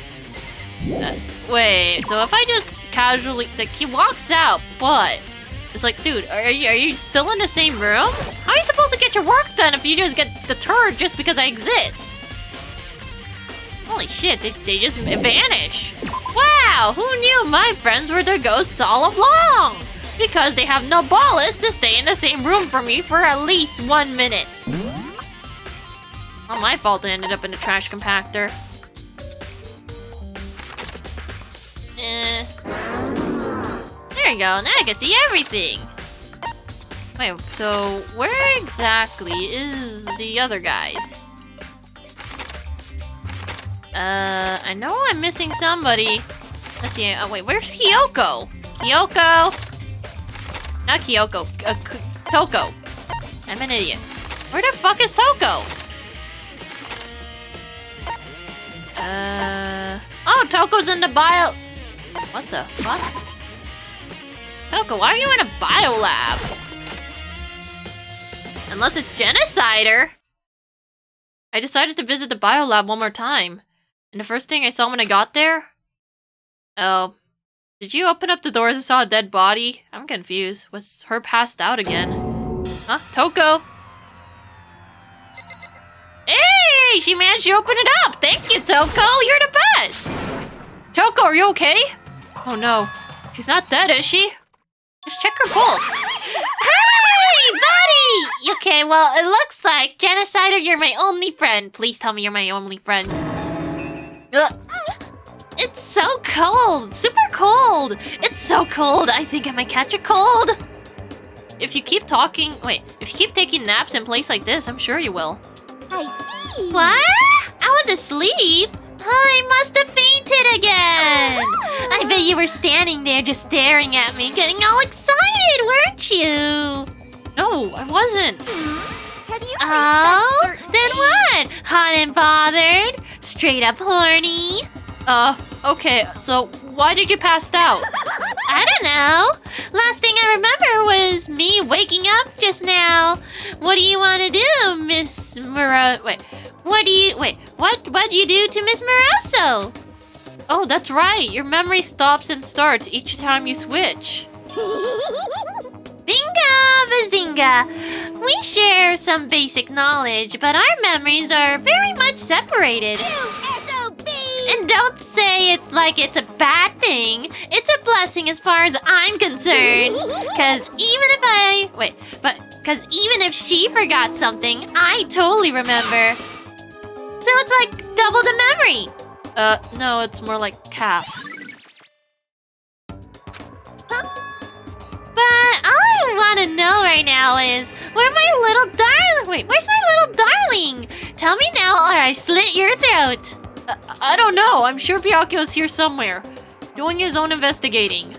Wait, so if I just casually... Like, he walks out, but... It's like, dude, are you still in the same room?
How are you supposed to get your work done if you just get deterred just because I exist?
Holy shit, they just vanish. Wow, who knew my friends were the ghosts all along? Because they have no balls to stay in the same room for me for at least 1 minute. Not my fault I ended up in a trash compactor. There you go, now I can see everything. Wait, so where exactly is the other guys? I know I'm missing somebody. Let's see, oh wait, where's Kyoko? Kyoko! Not Kyoko, Toko. I'm an idiot. Where the fuck is Toko? Oh, Toko's in the bio... What the fuck? Toko, why are you in a bio lab? Unless it's Genocider. I decided to visit the bio lab one more time. And the first thing I saw when I got there... Oh. Did you open up the doors and saw a dead body? I'm confused. Was her passed out again? Huh? Toko? Hey! She managed to open it up! Thank you, Toko! You're the best! Toko, are you okay? Oh no. She's not dead, is she? Just check her pulse.
Hey, buddy! Okay, well, it looks like, Genocider, you're my only friend. Please tell me you're my only friend. It's so cold! Super cold! It's so cold, I think I might catch a cold!
If you keep talking... Wait, if you keep taking naps in place like this, I'm sure you will.
I see.
What? I was asleep? I must have fainted again! I bet you were standing there just staring at me, getting all excited, weren't you?
No, I wasn't.
Have you
Oh? Then what? Hot and bothered? Straight up horny?
Okay, so why did you pass out?
I don't know. Last thing I remember was me waking up just now. What do you want to do, Miss Moro... Wait, what do you do to Miss Moroso?
Oh, that's right. Your memory stops and starts each time you switch.
Binga bazinga! We share some basic knowledge, but our memories are very much separated.
SOB!
And don't say it like it's a bad thing. It's a blessing as far as I'm concerned. Cause even if she forgot something, I totally remember. So it's like double the memory.
No, it's more like calf.
But all I want to know right now is, where's my little darling? Tell me now or I slit your throat.
I don't know. I'm sure Byakuya's here somewhere, doing his own investigating.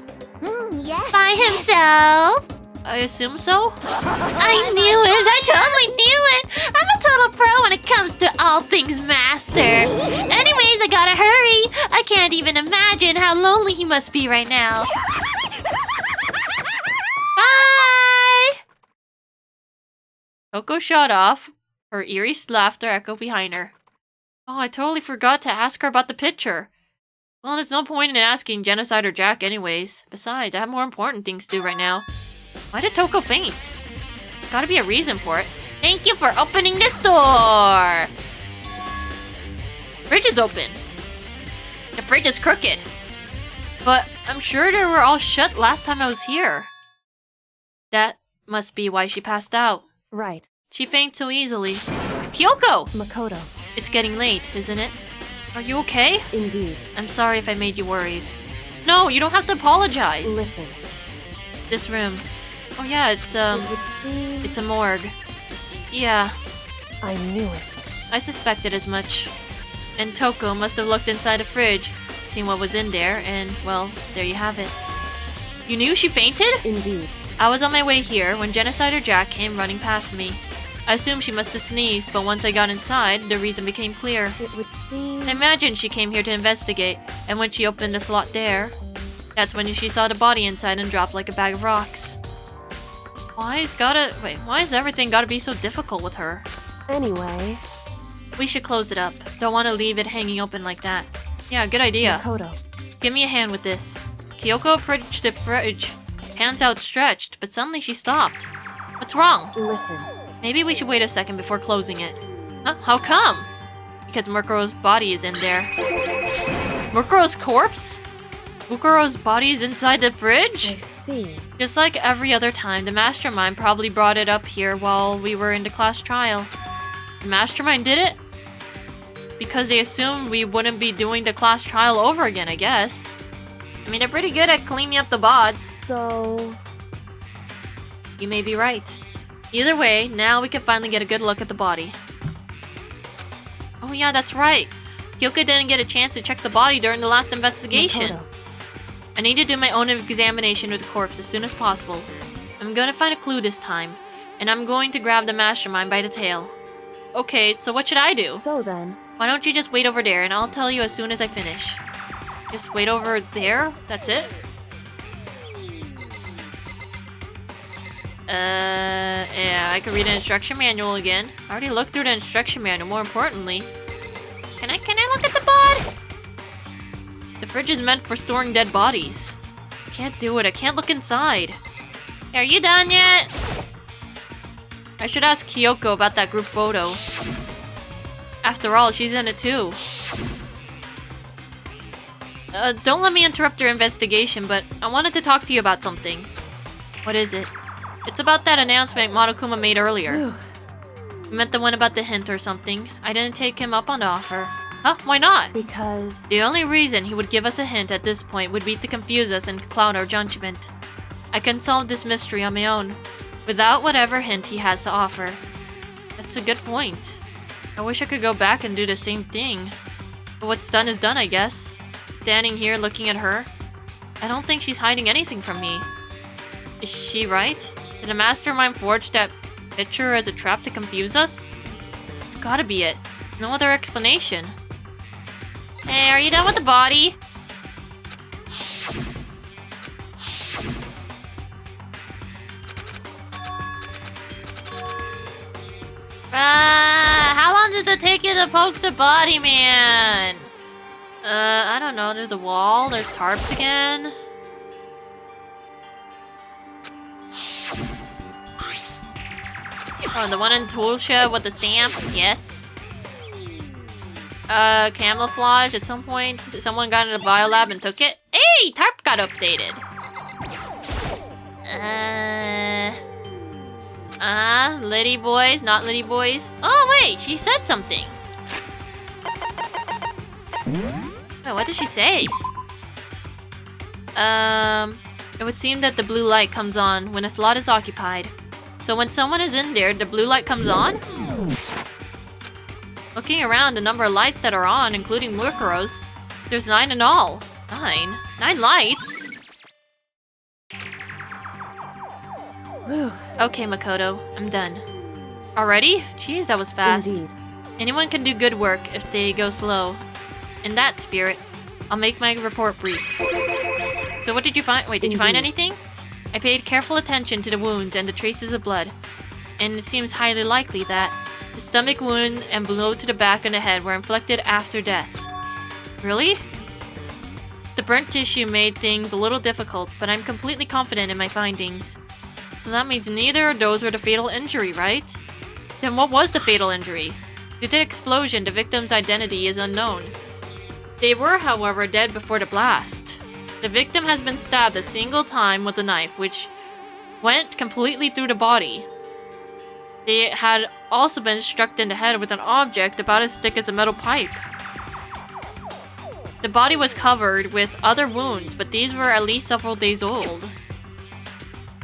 Yes.
By himself?
I assume so?
I knew it! I totally knew it! I'm a total pro when it comes to all things master. Anyways, I gotta hurry. I can't even imagine how lonely he must be right now. Bye!
Toko shot off. Her eerie laughter echoed behind her. Oh, I totally forgot to ask her about the picture. Well, there's no point in asking Genocide or Jack anyways. Besides, I have more important things to do right now. Why did Toko faint? There's gotta be a reason for it.
Thank you for opening this door!
Fridge is open. The fridge is crooked. But I'm sure they were all shut last time I was here. That must be why she passed out.
Right.
She fainted so easily. Kyoko!
Makoto.
It's getting late, isn't it? Are you okay?
Indeed.
I'm sorry if I made you worried. No, you don't have to apologize.
Listen,
This room. Oh yeah,
it would seem...
it's a morgue. Yeah,
I knew it.
I suspected as much. And Toko must have looked inside the fridge, seen what was in there, and, well, there you have it. You knew she fainted?
Indeed.
I was on my way here when Genocider Jack came running past me. I assumed she must have sneezed, but once I got inside, the reason became clear.
It would seem...
I imagined she came here to investigate, and when she opened the slot there, that's when she saw the body inside and dropped like a bag of rocks. Why is everything gotta be so difficult with her?
Anyway...
We should close it up. Don't want to leave it hanging open like that. Yeah, good idea.
Makoto.
Give me a hand with this. Kyoko approached the fridge, hands outstretched, but suddenly she stopped. What's wrong?
Listen.
Maybe we should wait a second before closing it. Huh? How come? Because Mukuro's body is in there. Mukuro's corpse? Mukuro's body is inside the fridge?
I see.
Just like every other time, the mastermind probably brought it up here while we were in the class trial. The mastermind did it? Because they assumed we wouldn't be doing the class trial over again, I guess. I mean, they're pretty good at cleaning up the bods.
So...
You may be right. Either way, now we can finally get a good look at the body. Oh yeah, that's right. Kyoko didn't get a chance to check the body during the last investigation.
Makoto.
I need to do my own examination of the corpse as soon as possible. I'm gonna find a clue this time, and I'm going to grab the mastermind by the tail. Okay, so what should I do?
So then...
Why don't you just wait over there and I'll tell you as soon as I finish. Just wait over there? That's it? Yeah, I could read an instruction manual again. I already looked through the instruction manual, more importantly. Can I look at the bod? The fridge is meant for storing dead bodies. I can't do it, I can't look inside. Are you done yet? I should ask Kyoko about that group photo. After all, she's in it too. Don't let me interrupt your investigation, but I wanted to talk to you about something. What is it? It's about that announcement Monokuma made earlier. I meant the one about the hint or something. I didn't take him up on the offer. Huh? Why not?
Because...
The only reason he would give us a hint at this point would be to confuse us and cloud our judgment. I can solve this mystery on my own, without whatever hint he has to offer. That's a good point. I wish I could go back and do the same thing. But what's done is done, I guess. Standing here looking at her, I don't think she's hiding anything from me. Is she right? Did the mastermind forge that picture as a trap to confuse us? It's gotta be it. No other explanation. Hey, are you done with the body? How long does it take you to poke the body, man? I don't know. There's a wall. There's tarps again. Oh, the one in Toolshed with the stamp? Yes. Camouflage. At some point, someone got in the biolab and took it. Hey! Tarp got updated. Liddy boys, not Liddy boys. Oh, wait, she said something. Wait, what did she say? It would seem that the blue light comes on when a slot is occupied. So when someone is in there, the blue light comes on? Looking around the number of lights that are on, including Mukuro's, there's 9 in all. 9? 9 lights? Okay, Makoto, I'm done. Already? Jeez, that was fast.
Indeed.
Anyone can do good work if they go slow. In that spirit, I'll make my report brief. So what did you find? Wait, did you find anything? I paid careful attention to the wounds and the traces of blood, and it seems highly likely that the stomach wound and blow to the back of the head were inflicted after death. Really? The burnt tissue made things a little difficult, but I'm completely confident in my findings. So that means neither of those were the fatal injury, right? Then what was the fatal injury? Due to the explosion, the victim's identity is unknown. They were, however, dead before the blast. The victim has been stabbed a single time with a knife, which went completely through the body. They had also been struck in the head with an object about as thick as a metal pipe. The body was covered with other wounds, but these were at least several days old.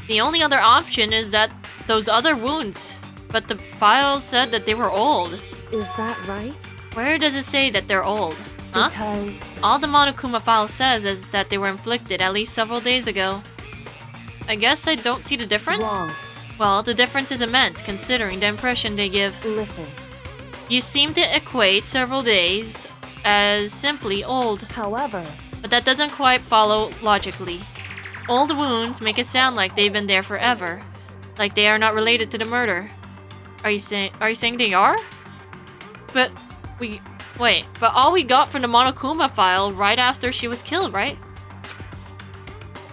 The only other option is that those other wounds, but the file said that they were old.
Is that right?
Where does it say that they're old? Huh?
Because
All the Monokuma file says is that they were inflicted at least several days ago. I guess I don't see the difference?
wrong.
Well, the difference is immense considering the impression they give.
Listen.
You seem to equate several days as simply old,
However,
but that doesn't quite follow logically. Old wounds make it sound like they've been there forever, like they are not related to the murder. Are you saying they are? But all we got from the Monokuma file right after she was killed, right?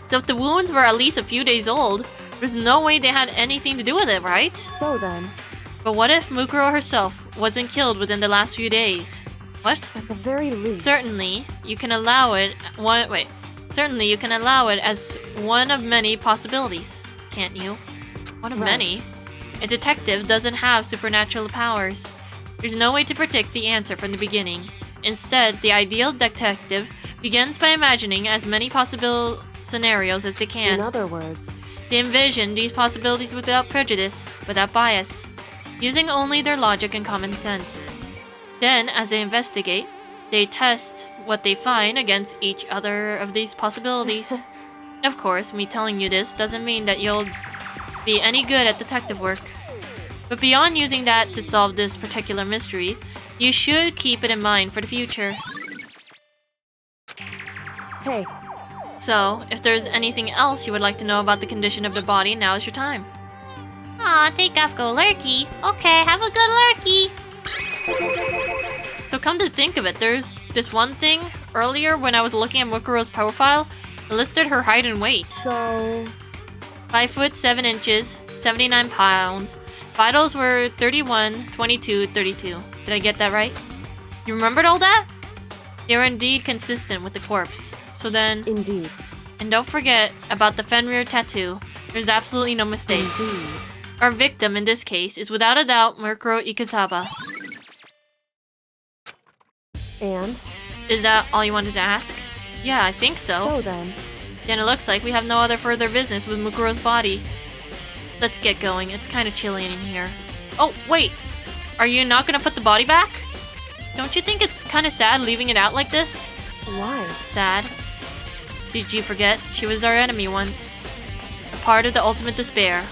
So if the wounds were at least a few days old, there's no way they had anything to do with it, right?
so then,
But what if Mukuro herself wasn't killed within the last few days? What?
at the very least,
Certainly, you can allow it as one of many possibilities, can't you? One of
Right.
many? A detective doesn't have supernatural powers. There's no way to predict the answer from the beginning. Instead, the ideal detective begins by imagining as many possible scenarios as they
in
can.
other words,
They envision these possibilities without prejudice, without bias, using only their logic and common sense. Then, as they investigate, they test what they find against each other of these possibilities. Of course, me telling you this doesn't mean that you'll be any good at detective work. But beyond using that to solve this particular mystery, you should keep it in mind for the future.
hey,
So, if there's anything else you would like to know about the condition of the body, now is your time.
Aw, take off, go lurky. Okay, have a good lurky.
So come to think of it, there's this one thing earlier when I was looking at Mukuro's profile, it listed her height and weight.
so
5 foot 7 inches, 79 pounds. Vitals were 31, 22, 32. Did I get that right? You remembered all that? They were indeed consistent with the corpse. So then,
indeed,
and don't forget about the Fenrir tattoo. There's absolutely no mistake.
indeed.
Our victim in this case is without a doubt Mukuro Ikusaba.
And
Is that all you wanted to ask? Yeah, I think
so then,
Then it looks like we have no other further business with Mukuro's body. Let's get going. It's kind of chilly in here. Oh, wait! Are you not gonna put the body back? Don't you think it's kind of sad leaving it out like this?
why?
Sad. Did you forget? She was our enemy once. A part of the ultimate despair.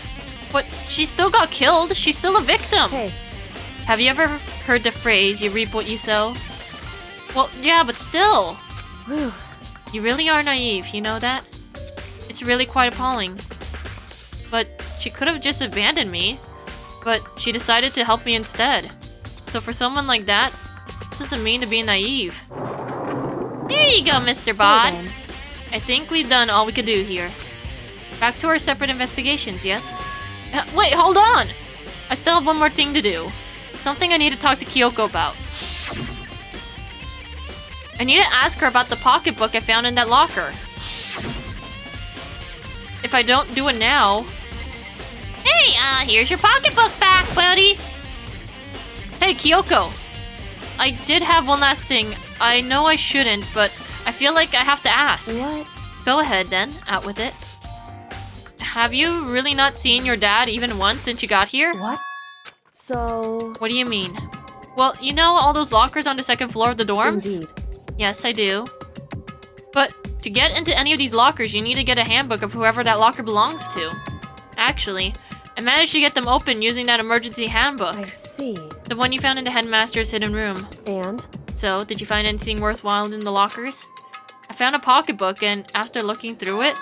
But she still got killed. She's still a victim.
Hey,
Have you ever heard the phrase, you reap what you sow? Well, yeah, but still.
whew,
You really are naive, you know that? It's really quite appalling. But she could have just abandoned me. But she decided to help me instead. So for someone like that, it doesn't mean to be naive. There you go, Mr.
so
Bod.
then,
I think we've done all we could do here. Back to our separate investigations, yes? Wait, hold on! I still have one more thing to do. Something I need to talk to Kyoko about. I need to ask her about the pocketbook I found in that locker. If I don't do it now...
Hey, here's your pocketbook back, buddy.
Hey, Kyoko! I did have one last thing. I know I shouldn't, but I feel like I have to ask.
what?
Go ahead then, out with it. Have you really not seen your dad even once since you got here?
What? So,
What do you mean? Well, you know all those lockers on the second floor of the dorms?
indeed,
Yes, I do. But to get into any of these lockers, you need to get a handbook of whoever that locker belongs to. Actually, I managed to get them open using that emergency handbook.
I see.
The one you found in the headmaster's hidden room.
And
So, did you find anything worthwhile in the lockers? I found a pocketbook and after looking through it,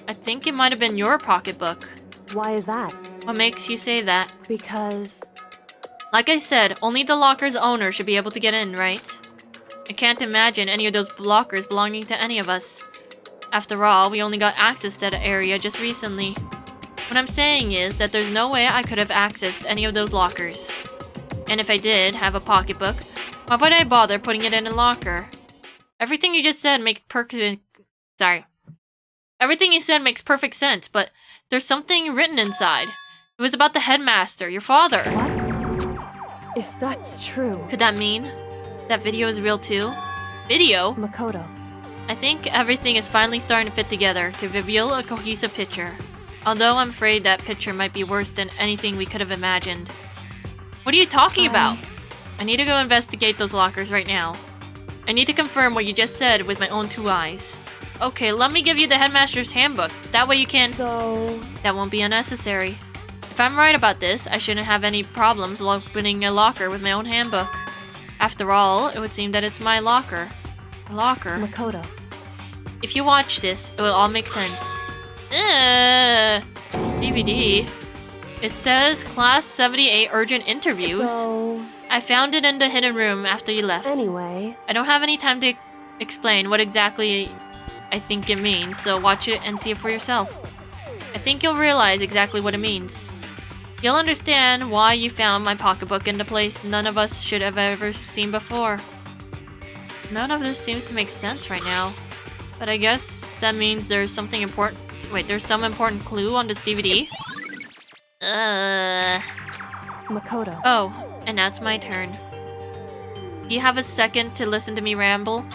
I think it might have been your pocketbook.
why is that?
What makes you say that?
Because
Like I said, only the locker's owner should be able to get in, right? I can't imagine any of those lockers belonging to any of us. After all, we only got access to that area just recently. What I'm saying is that there's no way I could have accessed any of those lockers. And if I did have a pocketbook, why would I bother putting it in a locker? Everything you just said makes Everything you said makes perfect sense, but there's something written inside. It was about the headmaster, your father.
what? If that's true,
Could that mean that video is real too? Video?
Makoto.
I think everything is finally starting to fit together to reveal a cohesive picture. Although I'm afraid that picture might be worse than anything we could have imagined. What are you talking about? I need to go investigate those lockers right now. I need to confirm what you just said with my own 2 eyes. Okay, let me give you the headmaster's handbook. That way you can...
So...
That won't be unnecessary. If I'm right about this, I shouldn't have any problems opening a locker with my own handbook. After all, it would seem that it's my locker. A locker.
Makoto.
If you watch this, it will all make sense. DVD. It says Class 78 Urgent Interviews.
So...
I found it in the hidden room after you left.
Anyway...
I don't have any time to explain what exactly I think it means, so watch it and see it for yourself. I think you'll realize exactly what it means. You'll understand why you found my pocketbook in the place none of us should have ever seen before. None of this seems to make sense right now. But I guess that means there's something important. Wait, there's some important clue on this DVD?
Makoto.
Oh, and now it's my turn. Do you have a second to listen to me ramble?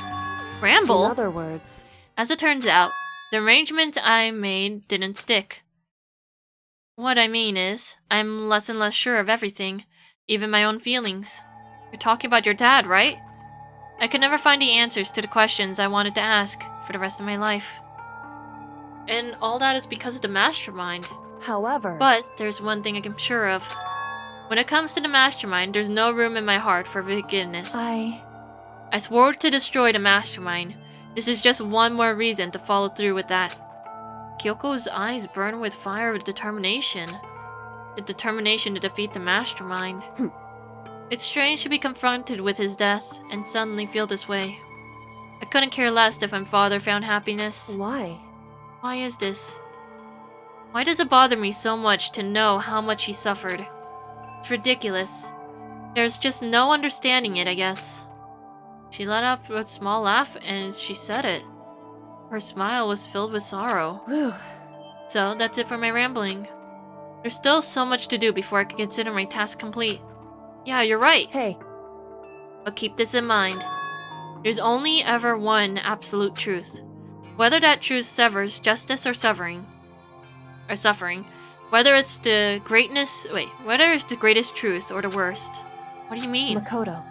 Ramble?
In other words...
As it turns out, the arrangement I made didn't stick. What I mean is, I'm less and less sure of everything, even my own feelings. You're talking about your dad, right? I could never find the answers to the questions I wanted to ask for the rest of my life. And all that is because of the mastermind.
However...
But there's one thing I'm sure of. When it comes to the mastermind, there's no room in my heart for forgiveness.
I
swore to destroy the mastermind. This is just one more reason to follow through with that. Kyoko's eyes burn with fire of determination. The determination to defeat the mastermind. It's strange to be confronted with his death and suddenly feel this way. I couldn't care less if my father found happiness.
Why?
Why is this? Why does it bother me so much to know how much he suffered? It's ridiculous. There's just no understanding it, I guess. She let out a small laugh and she said it. Her smile was filled with sorrow.
Whew.
So that's it for my rambling. There's still so much to do before I can consider my task complete. Yeah, you're right.
Hey.
But keep this in mind. There's only ever one absolute truth. Whether that truth severs justice or suffering. Whether it's the greatest truth or the worst. What do you mean?
Makoto.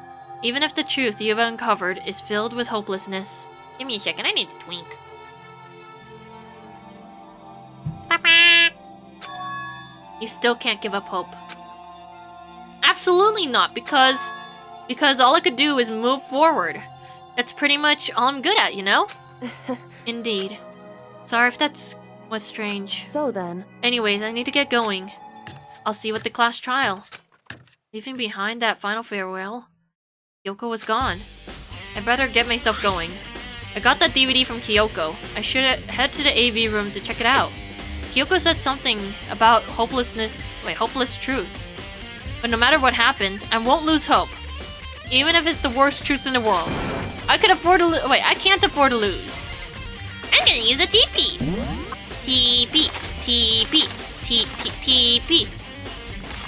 Even if the truth you've uncovered is filled with hopelessness.
Give me a second, I need to twink.
You still can't give up hope. Absolutely not, because all I could do is move forward. That's pretty much all I'm good at, you know? Indeed. Sorry if that was strange.
So then...
Anyways, I need to get going. I'll see you at the class trial. Leaving behind that final farewell, Kyoko was gone. I'd better get myself going. I got that DVD from Kyoko. I should head to the AV room to check it out. Kyoko said something about hopeless truths. But no matter what happens, I won't lose hope. Even if it's the worst truths in the world. I can't afford to lose.
I'm gonna use a TP. TP.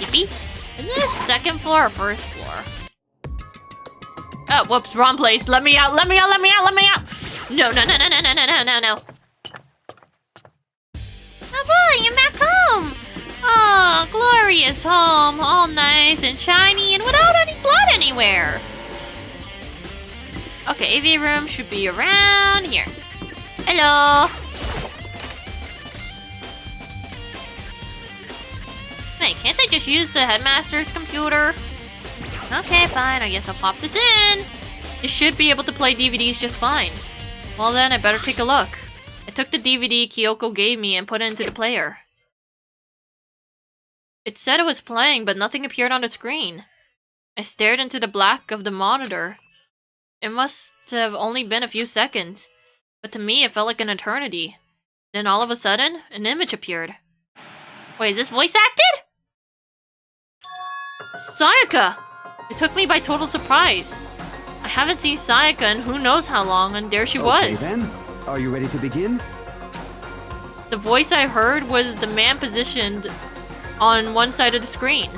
TP?
Is this second floor or first floor? Oh, whoops, wrong place. Let me out. No.
Oh boy, you're back home. Oh, glorious home. All nice and shiny and without any blood anywhere.
Okay, AV room should be around here.
Hello.
Hey, can't I just use the headmaster's computer? Okay, fine. I guess I'll pop this in. It should be able to play DVDs just fine. Well then, I better take a look. I took the DVD Kyoko gave me and put it into the player. It said it was playing, but nothing appeared on the screen. I stared into the black of the monitor. It must have only been a few seconds, but to me it felt like an eternity. Then all of a sudden, an image appeared. Wait, is this voice acted? Sayaka! It took me by total surprise. I haven't seen Sayaka in who knows how long, and there she was.
Okay then, are you ready to begin?
The voice I heard was the man positioned on one side of the screen.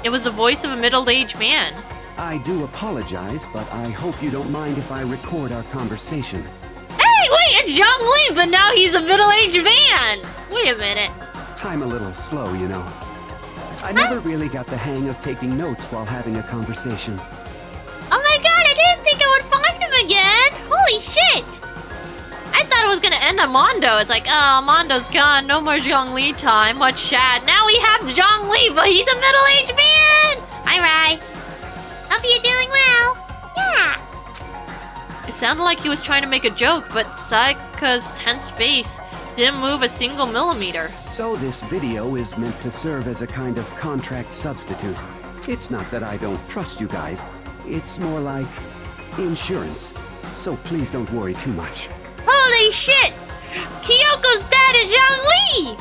It was the voice of a middle-aged man.
I do apologize, but I hope you don't mind if I record our conversation.
Hey, wait, it's Zhang Li, but now he's a middle-aged man. Wait a minute.
I'm a little slow, you know. I never really got the hang of taking notes while having a conversation.
Oh my god, I didn't think I would find him again. Holy shit. I thought it was gonna end on Mondo. It's like, oh, Mondo's gone. No more Zhang Li time. What sad. Now we have Zhang Li, but he's a middle-aged man. Hi, Rai. Hope you're doing well. Yeah.
It sounded like he was trying to make a joke, but Sayaka's tense face didn't move a single millimeter.
So this video is meant to serve as a kind of contract substitute. It's not that I don't trust you guys. It's more like insurance. So please don't worry too much.
Holy shit! Kyoko's dad is Zhang Li!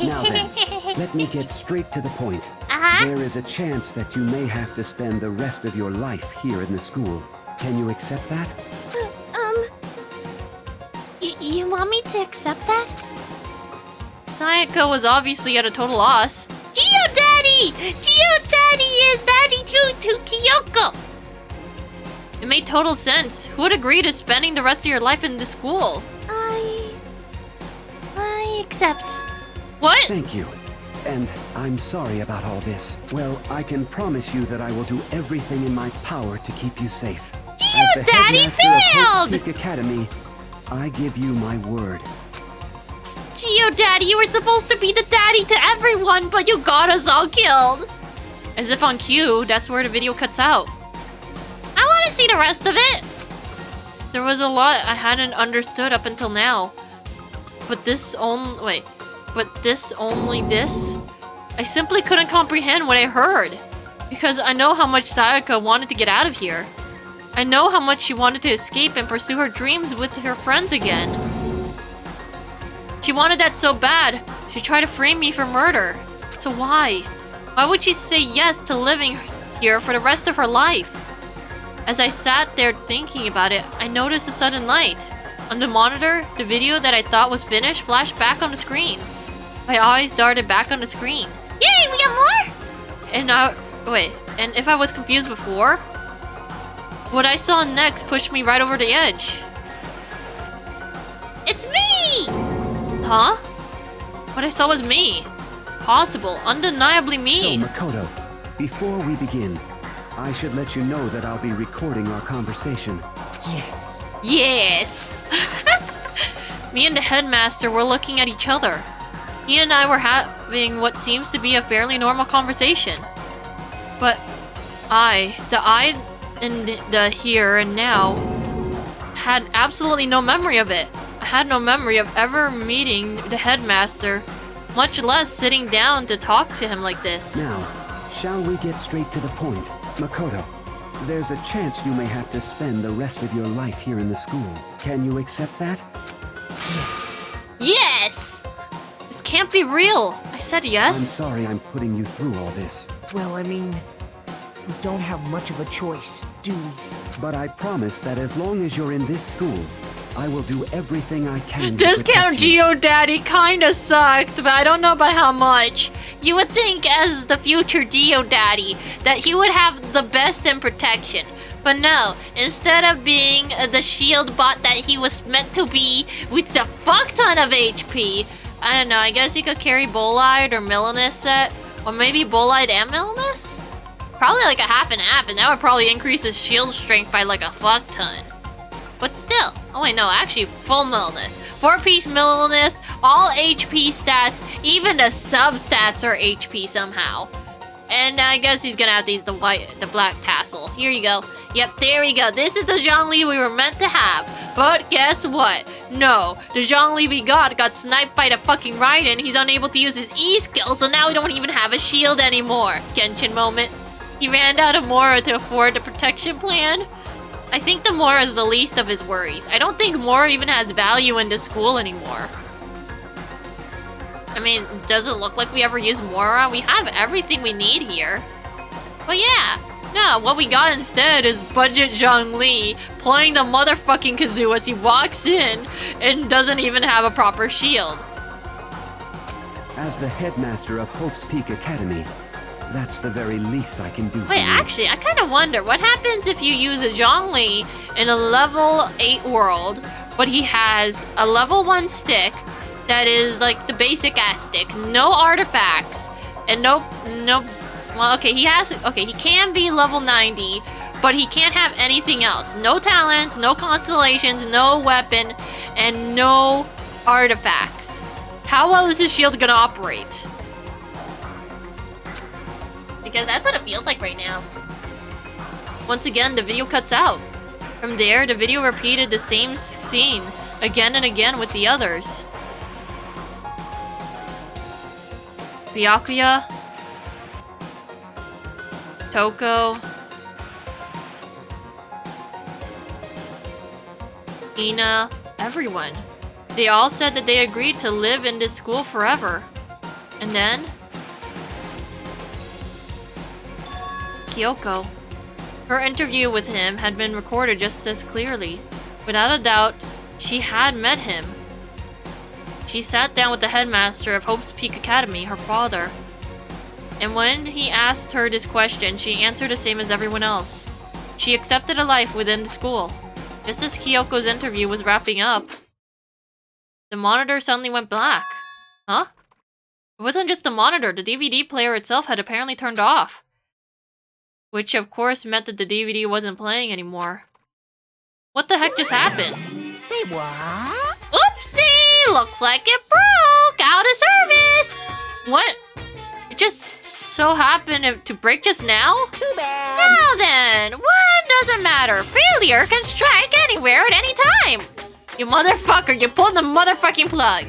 Now then, let me get straight to the point. There is a chance that you may have to spend the rest of your life here in the school. Can you accept that?
You want me to accept that?
Sayaka was obviously at a total loss.
Geo Daddy! Geo Daddy is daddy to Kyoko!
It made total sense. Who would agree to spending the rest of your life in this school?
I accept.
What?
Thank you. And I'm sorry about all this. Well, I can promise you that I will do everything in my power to keep you safe. As the
Daddy
headmaster of
failed!
Hope's Peak Academy, I give you my word.
Geo Daddy, you were supposed to be the daddy to everyone, but you got us all killed.
As if on cue, that's where the video cuts out.
I want to see the rest of it.
There was a lot I hadn't understood up until now. But this only this? I simply couldn't comprehend what I heard. Because I know how much Sayaka wanted to get out of here. I know how much she wanted to escape and pursue her dreams with her friends again. She wanted that so bad. She tried to frame me for murder. So why? Why would she say yes to living here for the rest of her life? As I sat there thinking about it, I noticed a sudden light. On the monitor, the video that I thought was finished flashed back on the screen. My eyes darted back on the screen.
Yay, we got more?
And if I was confused before? What I saw next pushed me right over the edge.
It's me!
Huh? What I saw was me. Possible, undeniably me.
So, Makoto, before we begin, I should let you know that I'll be recording our conversation.
Yes.
Yes! Me and the headmaster were looking at each other. He and I were having what seems to be a fairly normal conversation. But the in the here and now, had absolutely no memory of it. I had no memory of ever meeting the headmaster, much less sitting down to talk to him like this.
Now, shall we get straight to the point? Makoto, there's a chance you may have to spend the rest of your life here in the school. Can you accept that?
Yes.
Yes! This can't be real. I said yes.
I'm sorry I'm putting you through all this.
Well, I mean, we don't have much of a choice, do we?
But I promise that as long as you're in this school, I will do everything I can to
Discount
protect you.
Geo Daddy kinda sucked, but I don't know by how much. You would think as the future Geo Daddy that he would have the best in protection. But no, instead of being the shield bot that he was meant to be with a fuck ton of HP, I don't know, I guess he could carry Bolide or Milanus set, or maybe Bolide and Milanus? Probably like a half and half, and that would probably increase his shield strength by like a fuck ton. But still, oh wait, no, actually full Milanus. 4-piece Milanus, all HP stats, even the sub-stats are HP somehow. And I guess he's gonna have to use the black tassel. Here you go. Yep, there we go. This is the Zhongli we were meant to have. But guess what? No, the Zhongli we got sniped by the fucking Raiden. He's unable to use his E-skill, so now we don't even have a shield anymore. Genshin moment. He ran out of Mora to afford the protection plan. I think the Mora is the least of his worries. I don't think Mora even has value in this school anymore. I mean, does it look like we ever use Mora? We have everything we need here. But yeah, no, what we got instead is budget Zhongli playing the motherfucking kazoo as he walks in and doesn't even have a proper shield.
As the headmaster of Hope's Peak Academy, That's the very least I can do for
Wait,
you.
actually, I kind of wonder what happens if you use a Zhongli in a level 8 world, but he has a level 1 stick that is like the basic ass stick, no artifacts, and no. Well, okay, he can be level 90, but he can't have anything else. No talents, no constellations, no weapon, and no artifacts. How well is his shield gonna operate?
Because that's what it feels like right now.
Once again, the video cuts out. From there, the video repeated the same scene again and again with the others. Byakuya, Toko, Ina, everyone. They all said that they agreed to live in this school forever. And then Kyoko. Her interview with him had been recorded just as clearly. Without a doubt, she had met him. She sat down with the headmaster of Hope's Peak Academy, her father. And when he asked her this question, she answered the same as everyone else. She accepted a life within the school. Just as Kyoko's interview was wrapping up, the monitor suddenly went black. Huh? It wasn't just the monitor, the DVD player itself had apparently turned off. Which of course meant that the DVD wasn't playing anymore. What the heck just happened?
Say what?
Oopsie! Looks like it broke! Out of service!
What? It just so happened to break just now?
Too bad.
Now then, one doesn't matter. Failure can strike anywhere at any time.
You motherfucker, you pulled the motherfucking plug!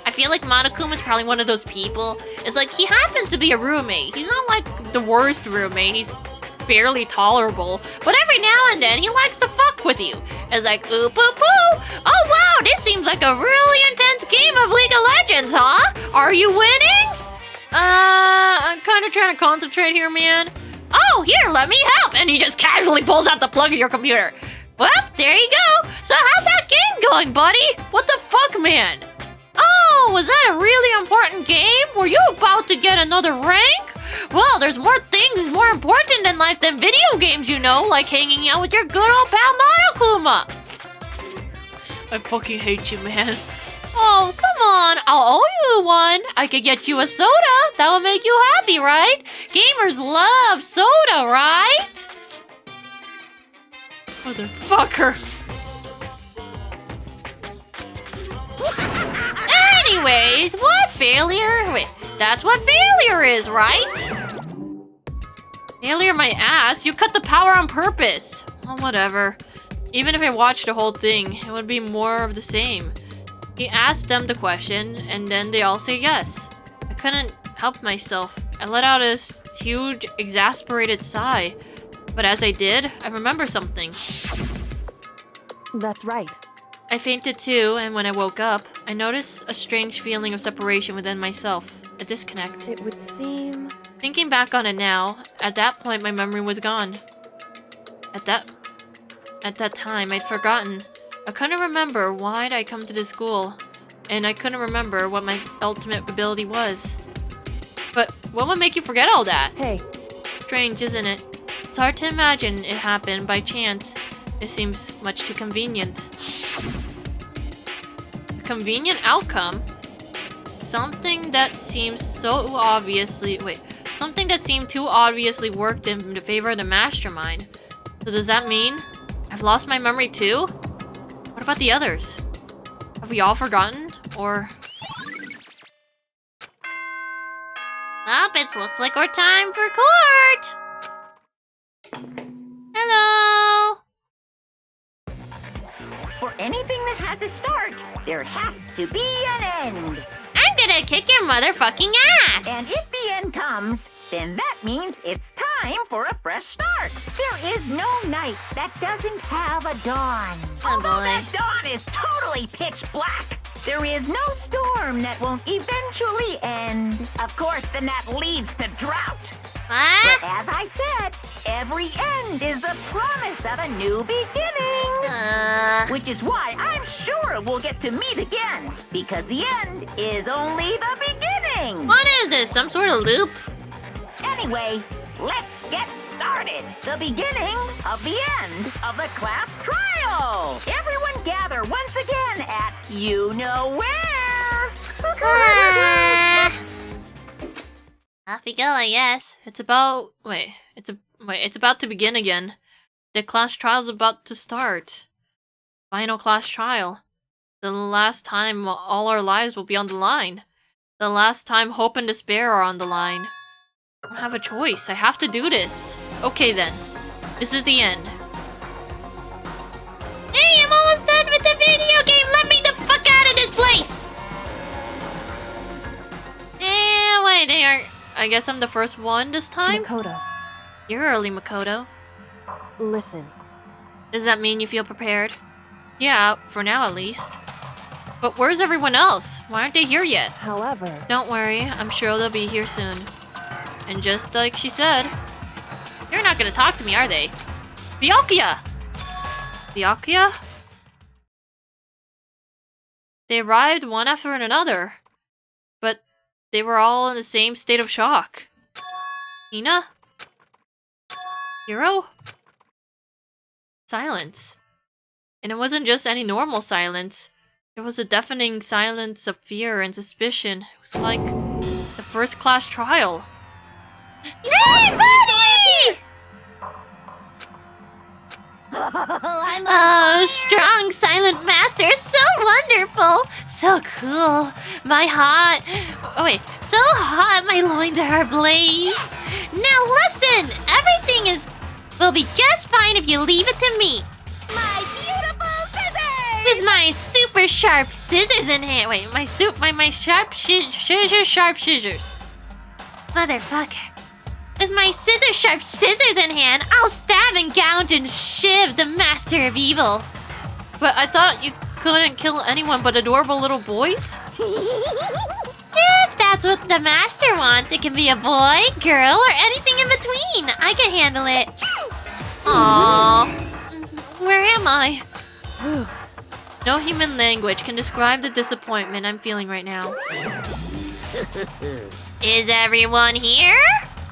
I feel like Monokuma's probably one of those people. It's like he happens to be a roommate.
He's not like the worst roommate, he's barely tolerable.
But every now and then he likes to fuck with you. It's like, ooh poo poo. Oh wow, this seems like a really intense game of League of Legends, huh? Are you winning?
I'm kinda trying to concentrate here, man.
Oh, here, let me help.
And he just casually pulls out the plug of your computer.
Well, there you go. So how's that game going, buddy?
What the fuck, man?
Oh, was that a really important game? Were you about to get another rank? Well, there's more things more important in life than video games, you know, like hanging out with your good old pal Monokuma.
I fucking hate you, man.
Oh, come on. I'll owe you one. I could get you a soda. That'll make you happy, right? Gamers love soda, right?
Motherfucker.
Anyways, what failure? Wait, that's what failure is, right?
Failure my ass? You cut the power on purpose. Well, whatever. Even if I watched the whole thing, it would be more of the same. He asked them the question, and then they all say yes. I couldn't help myself. I let out a huge, exasperated sigh. But as I did, I remember something.
That's right.
I fainted too, and when I woke up, I noticed a strange feeling of separation within myself. A disconnect.
It would seem...
Thinking back on it now, at that point my memory was gone. At that time, I'd forgotten. I couldn't remember why I'd come to this school, and I couldn't remember what my ultimate ability was. But what would make you forget all that?
Hey.
Strange, isn't it? It's hard to imagine it happened by chance. It seems much too convenient. A convenient outcome? Something that seems so obviously... Wait. Something that seemed too obviously worked in the favor of the mastermind. So does that mean I've lost my memory too? What about the others? Have we all forgotten? Or...
Up, it looks like our time for court. Hello.
For anything that has a start, there has to be an end.
I'm gonna kick your motherfucking ass.
And if the end comes, then that means it's time for a fresh start. There is no night that doesn't have a dawn.
Oh,
Although
boy.
that dawn is totally pitch black, there is no storm that won't eventually end. Of course, then that leads to drought.
What?
But as I said, every end is the promise of a new beginning. Which is why I'm sure we'll get to meet again. Because the end is only the beginning.
What is this? Some sort of loop?
Anyway, let's get started. The beginning of the end of the class trial. Everyone gather once again at you know where.
Off we go, I guess.
It's about it's about to begin again. The class trial's about to start. Final class trial. The last time all our lives will be on the line. The last time hope and despair are on the line. I don't have a choice. I have to do this. Okay then. This is the end.
Hey, I'm almost done with the video game! Let me the fuck out of this place!
Wait, I guess I'm the first one this time?
Makoto,
You're early, Makoto.
listen.
Does that mean you feel prepared? Yeah, for now at least. But where's everyone else? Why aren't they here yet?
However,
Don't worry, I'm sure they'll be here soon. And just like she said, they're not gonna talk to me, are they? Byakuya! Byakuya? They arrived one after another. But they were all in the same state of shock. Ina? Hiro? Silence. And it wasn't just any normal silence. It was a deafening silence of fear and suspicion. It was like the first class trial.
Yay, buddy! Oh, strong silent master, so wonderful, so cool. My heart, so hot, my loins are ablaze. Now listen, everything will be just fine if you leave it to me.
My beautiful scissors!
With my super sharp scissors in hand. Wait, my sharp scissors. Motherfucker. With my sharp scissors in hand, I'll stab and gouge and shiv the master of evil.
But I thought you couldn't kill anyone but adorable little boys?
If that's what the master wants, it can be a boy, girl, or anything in between. I can handle it.
Aww. Where am I? No human language can describe the disappointment I'm feeling right now.
Is everyone here?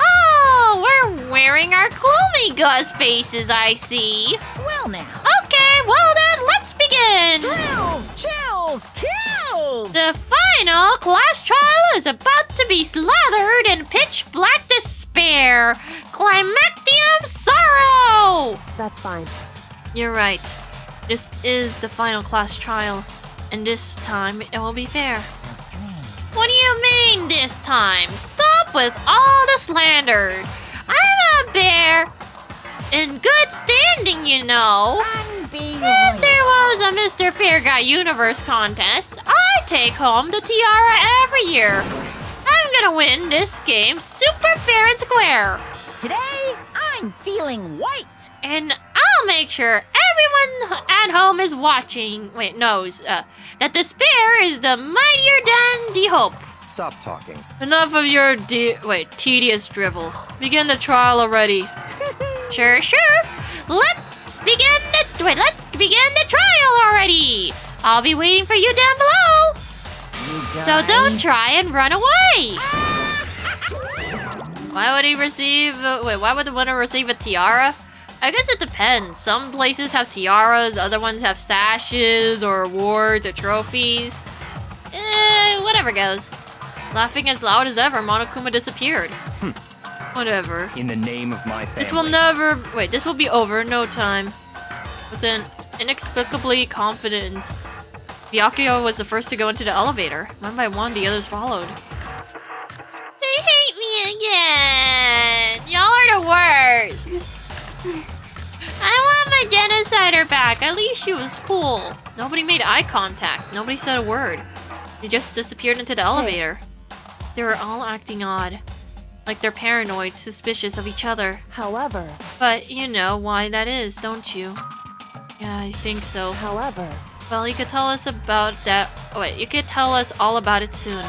Oh, we're wearing our gloomy ghost faces, I see.
Well now.
Okay, well then, let's begin.
Thrills, chills, kills!
The final class trial is about to be slathered in pitch black despair. Climactium sorrow!
that's fine.
You're right. This is the final class trial. And this time, it will be fair.
What do you mean this time? Stop with all the slander. I'm a bear in good standing, you know. If there was a Mr. Fair Guy Universe contest, I take home the tiara every year. I'm gonna win this game super fair and square.
Today, I'm feeling white.
And I'll make sure everyone at home is watching, knows, that despair is the mightier than the hope.
Stop talking.
Enough of your tedious drivel. Begin the trial already.
Sure. Let's begin the trial already. I'll be waiting for you down below. So don't try and run away.
Why would he receive... why would the winner receive a tiara? I guess it depends. Some places have tiaras, other ones have sashes, or awards, or trophies. Whatever goes. Laughing as loud as ever, Monokuma disappeared. Whatever.
In the name of my family.
This will never... this will be over in no time. With an inexplicably confidence, Byakuya was the first to go into the elevator. One by one, the others followed.
They hate me again. Y'all are the worst. I want my genocider back. At least she was cool.
Nobody made eye contact. Nobody said a word. They just disappeared into the elevator. They were all acting odd. Like they're paranoid, suspicious of each other.
However,
But you know why that is, don't you? Yeah, I think so.
however,
Well, you could tell us about that... you could tell us all about it soon.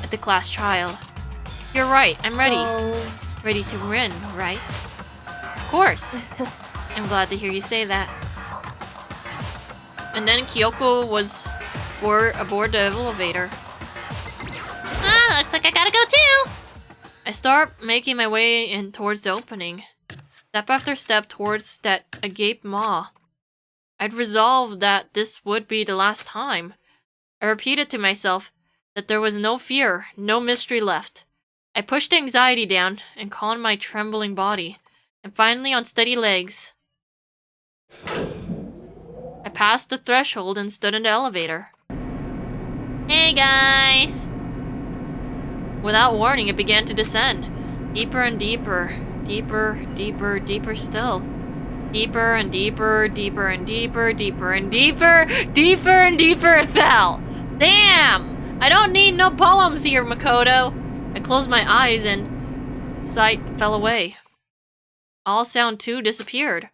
At the class trial. You're right, I'm ready.
So,
Ready to win, right? Of course. I'm glad to hear you say that. And then Kyoko was aboard the elevator.
Looks like I gotta go too.
I start making my way in towards the opening, step after step towards that agape maw. I'd resolved that this would be the last time. I repeated to myself that there was no fear, no mystery left. I pushed anxiety down and calmed my trembling body, and finally on steady legs, I passed the threshold and stood in the elevator. Hey guys! Without warning, it began to descend. Deeper and deeper. Deeper, deeper, deeper still. Deeper and deeper, deeper and deeper, deeper and deeper, deeper and deeper it fell! Damn! I don't need no poems here, Makoto. I closed my eyes and sight fell away. All sound too disappeared.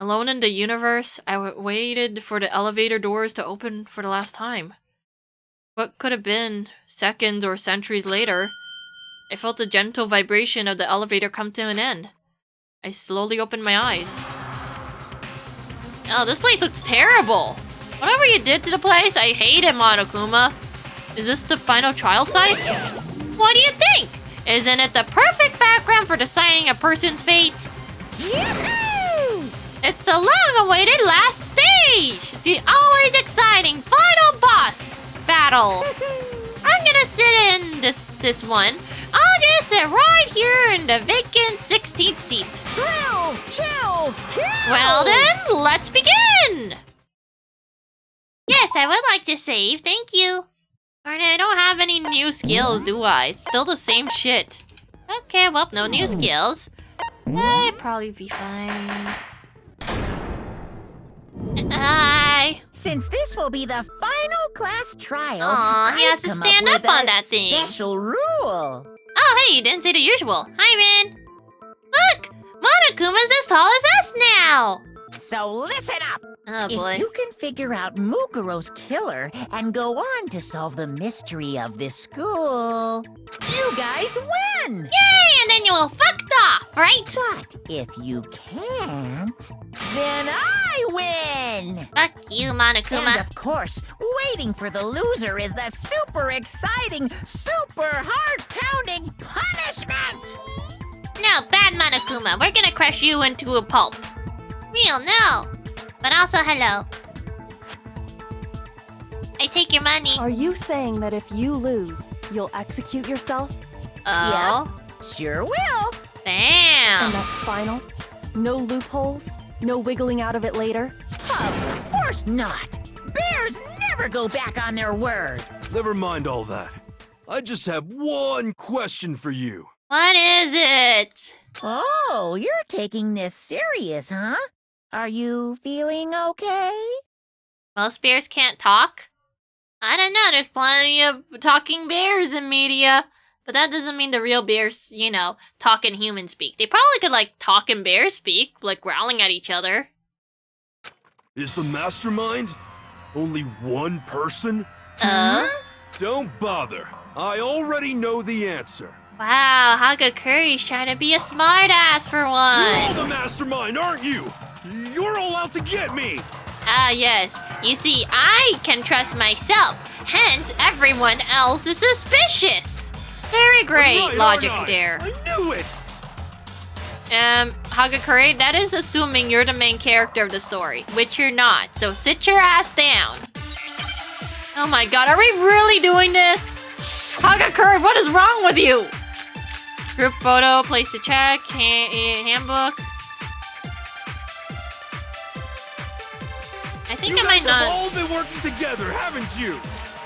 Alone in the universe, I waited for the elevator doors to open for the last time. What could have been seconds or centuries later, I felt the gentle vibration of the elevator come to an end. I slowly opened my eyes. Oh, this place looks terrible. Whatever you did to the place, I hate it, Monokuma. Is this the final trial site? What do you think? Isn't it the perfect background for deciding a person's fate?
Yoo-hoo!
It's the long-awaited last stage! The always exciting final boss battle! I'm gonna sit in this one. I'll just sit right here in the vacant 16th seat.
Thrills, chills, kills!
Well then, let's begin!
Yes, I would like to save. Thank you.
I don't have any new skills, do I? It's still the same shit.
Okay, well, no new skills. I'd probably be fine. Hi.
Since this will be the final class trial,
Aw, he has to
I've come
stand up
with
on
a
that thing.
Special rule.
Oh, hey, you didn't say the usual. Hi, Rin. Look, Monokuma's as tall as us now.
So listen up.
Oh boy.
If you can figure out Mukuro's killer and go on to solve the mystery of this school, you guys win!
Yay, and then you will fucked off, right?
But if you can't, then I win!
Fuck you, Monokuma.
And of course, waiting for the loser is the super exciting, super heart-pounding punishment!
No, bad Monokuma. We're gonna crush you into a pulp. Real, no. But also, hello. I take your money.
Are you saying that if you lose, you'll execute yourself?
Oh.
Sure will.
Damn.
And that's final? No loopholes? No wiggling out of it later?
Of course not. Bears never go back on their word.
Never mind all that. I just have one question for you.
What is it?
Oh, you're taking this serious, huh? Are you feeling okay?
Most bears can't talk? I don't know, there's plenty of talking bears in media. But that doesn't mean the real bears, you know, talk in human speak. They probably could, like, talk in bear speak, like growling at each other.
Is the mastermind only one person? Don't bother. I already know the answer.
Wow, Hagakuri's trying to be a smartass for
You're
once.
the mastermind, aren't you? You're all out to get me!
Ah, yes. You see, I can trust myself. Hence, everyone else is suspicious. Very great
Right,
logic
aren't I?
there.
I knew it!
Hagakure, that is assuming you're the main character of the story, which you're not, so sit your ass down. Oh my god, are we really doing this? Hagakure, what is wrong with you? Group photo, place to check, handbook. I think
You
I might
guys have
not.
all been working together, haven't you?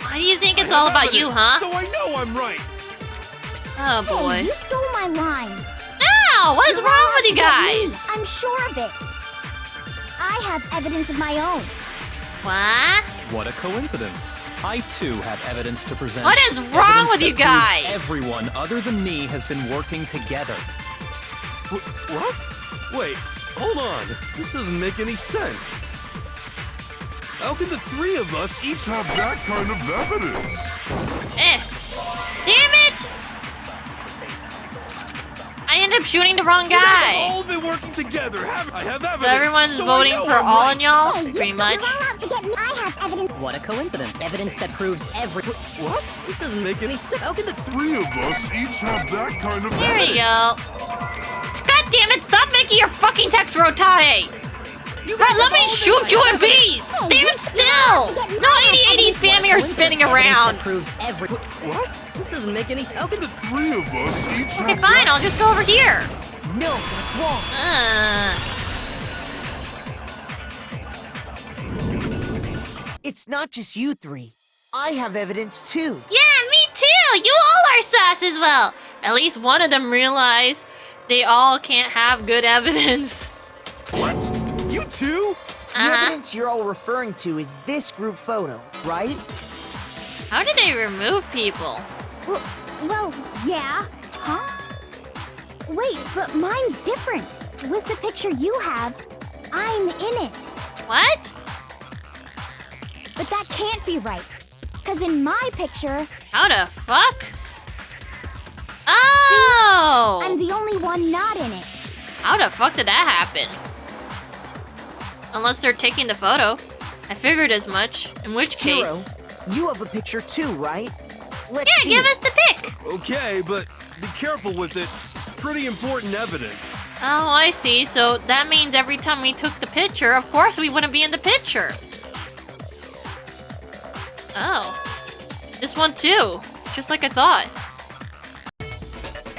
Why do you think it's
I
all
have
about you,
evidence,
huh?
So I know I'm right.
Oh
Hey,
boy.
you stole my line.
No, what is wrong with you guys?
I'm sure of it. I have evidence of my own.
What?
What a coincidence. I too have evidence to present.
What is wrong
Evidence
with you
that proves
guys?
Everyone other than me has been working together.
What? Wait, hold on. This doesn't make any sense. How can the three of us each have that kind of evidence?
Damn it! I ended up shooting the wrong
You guys have
guy.
all been working together, haven't I? Have evidence.
So everyone's
so I
voting
know
for
I'm
all
right.
in y'all, pretty much.
I have evidence.
What a coincidence. Evidence that proves every...
What? This doesn't make any sense.
How can the...
Three of us each have that kind of
There we go. God damn it, stop making your fucking text rotate! Right, let me shoot you in peace! Stand still! No 80-80 spamming or spinning around.
That proves every... What? This doesn't make any sense. How can the...
Three of us each
Okay, fine, I'll just go over here.
No, that's wrong. It's not just you three. I have evidence too.
Yeah, me too! You all are sus as well! At least one of them realize they all can't have good evidence.
What? You too?
The evidence you're all referring to is this group photo, right?
How did they remove people?
Well, yeah. Huh? Wait, but mine's different. With the picture you have, I'm in it.
What?
But that can't be right. Because in my picture,
How the fuck? Oh!
I'm the only one not in it.
How the fuck did that happen? Unless they're taking the photo. I figured as much. In which case...
Hero, you have a picture too, right? Let's
Yeah,
see
give
it.
us the pic!
Okay, but be careful with it. It's pretty important evidence.
Oh, I see. So that means every time we took the picture, of course we wouldn't be in the picture. Oh. This one too. It's just like I thought.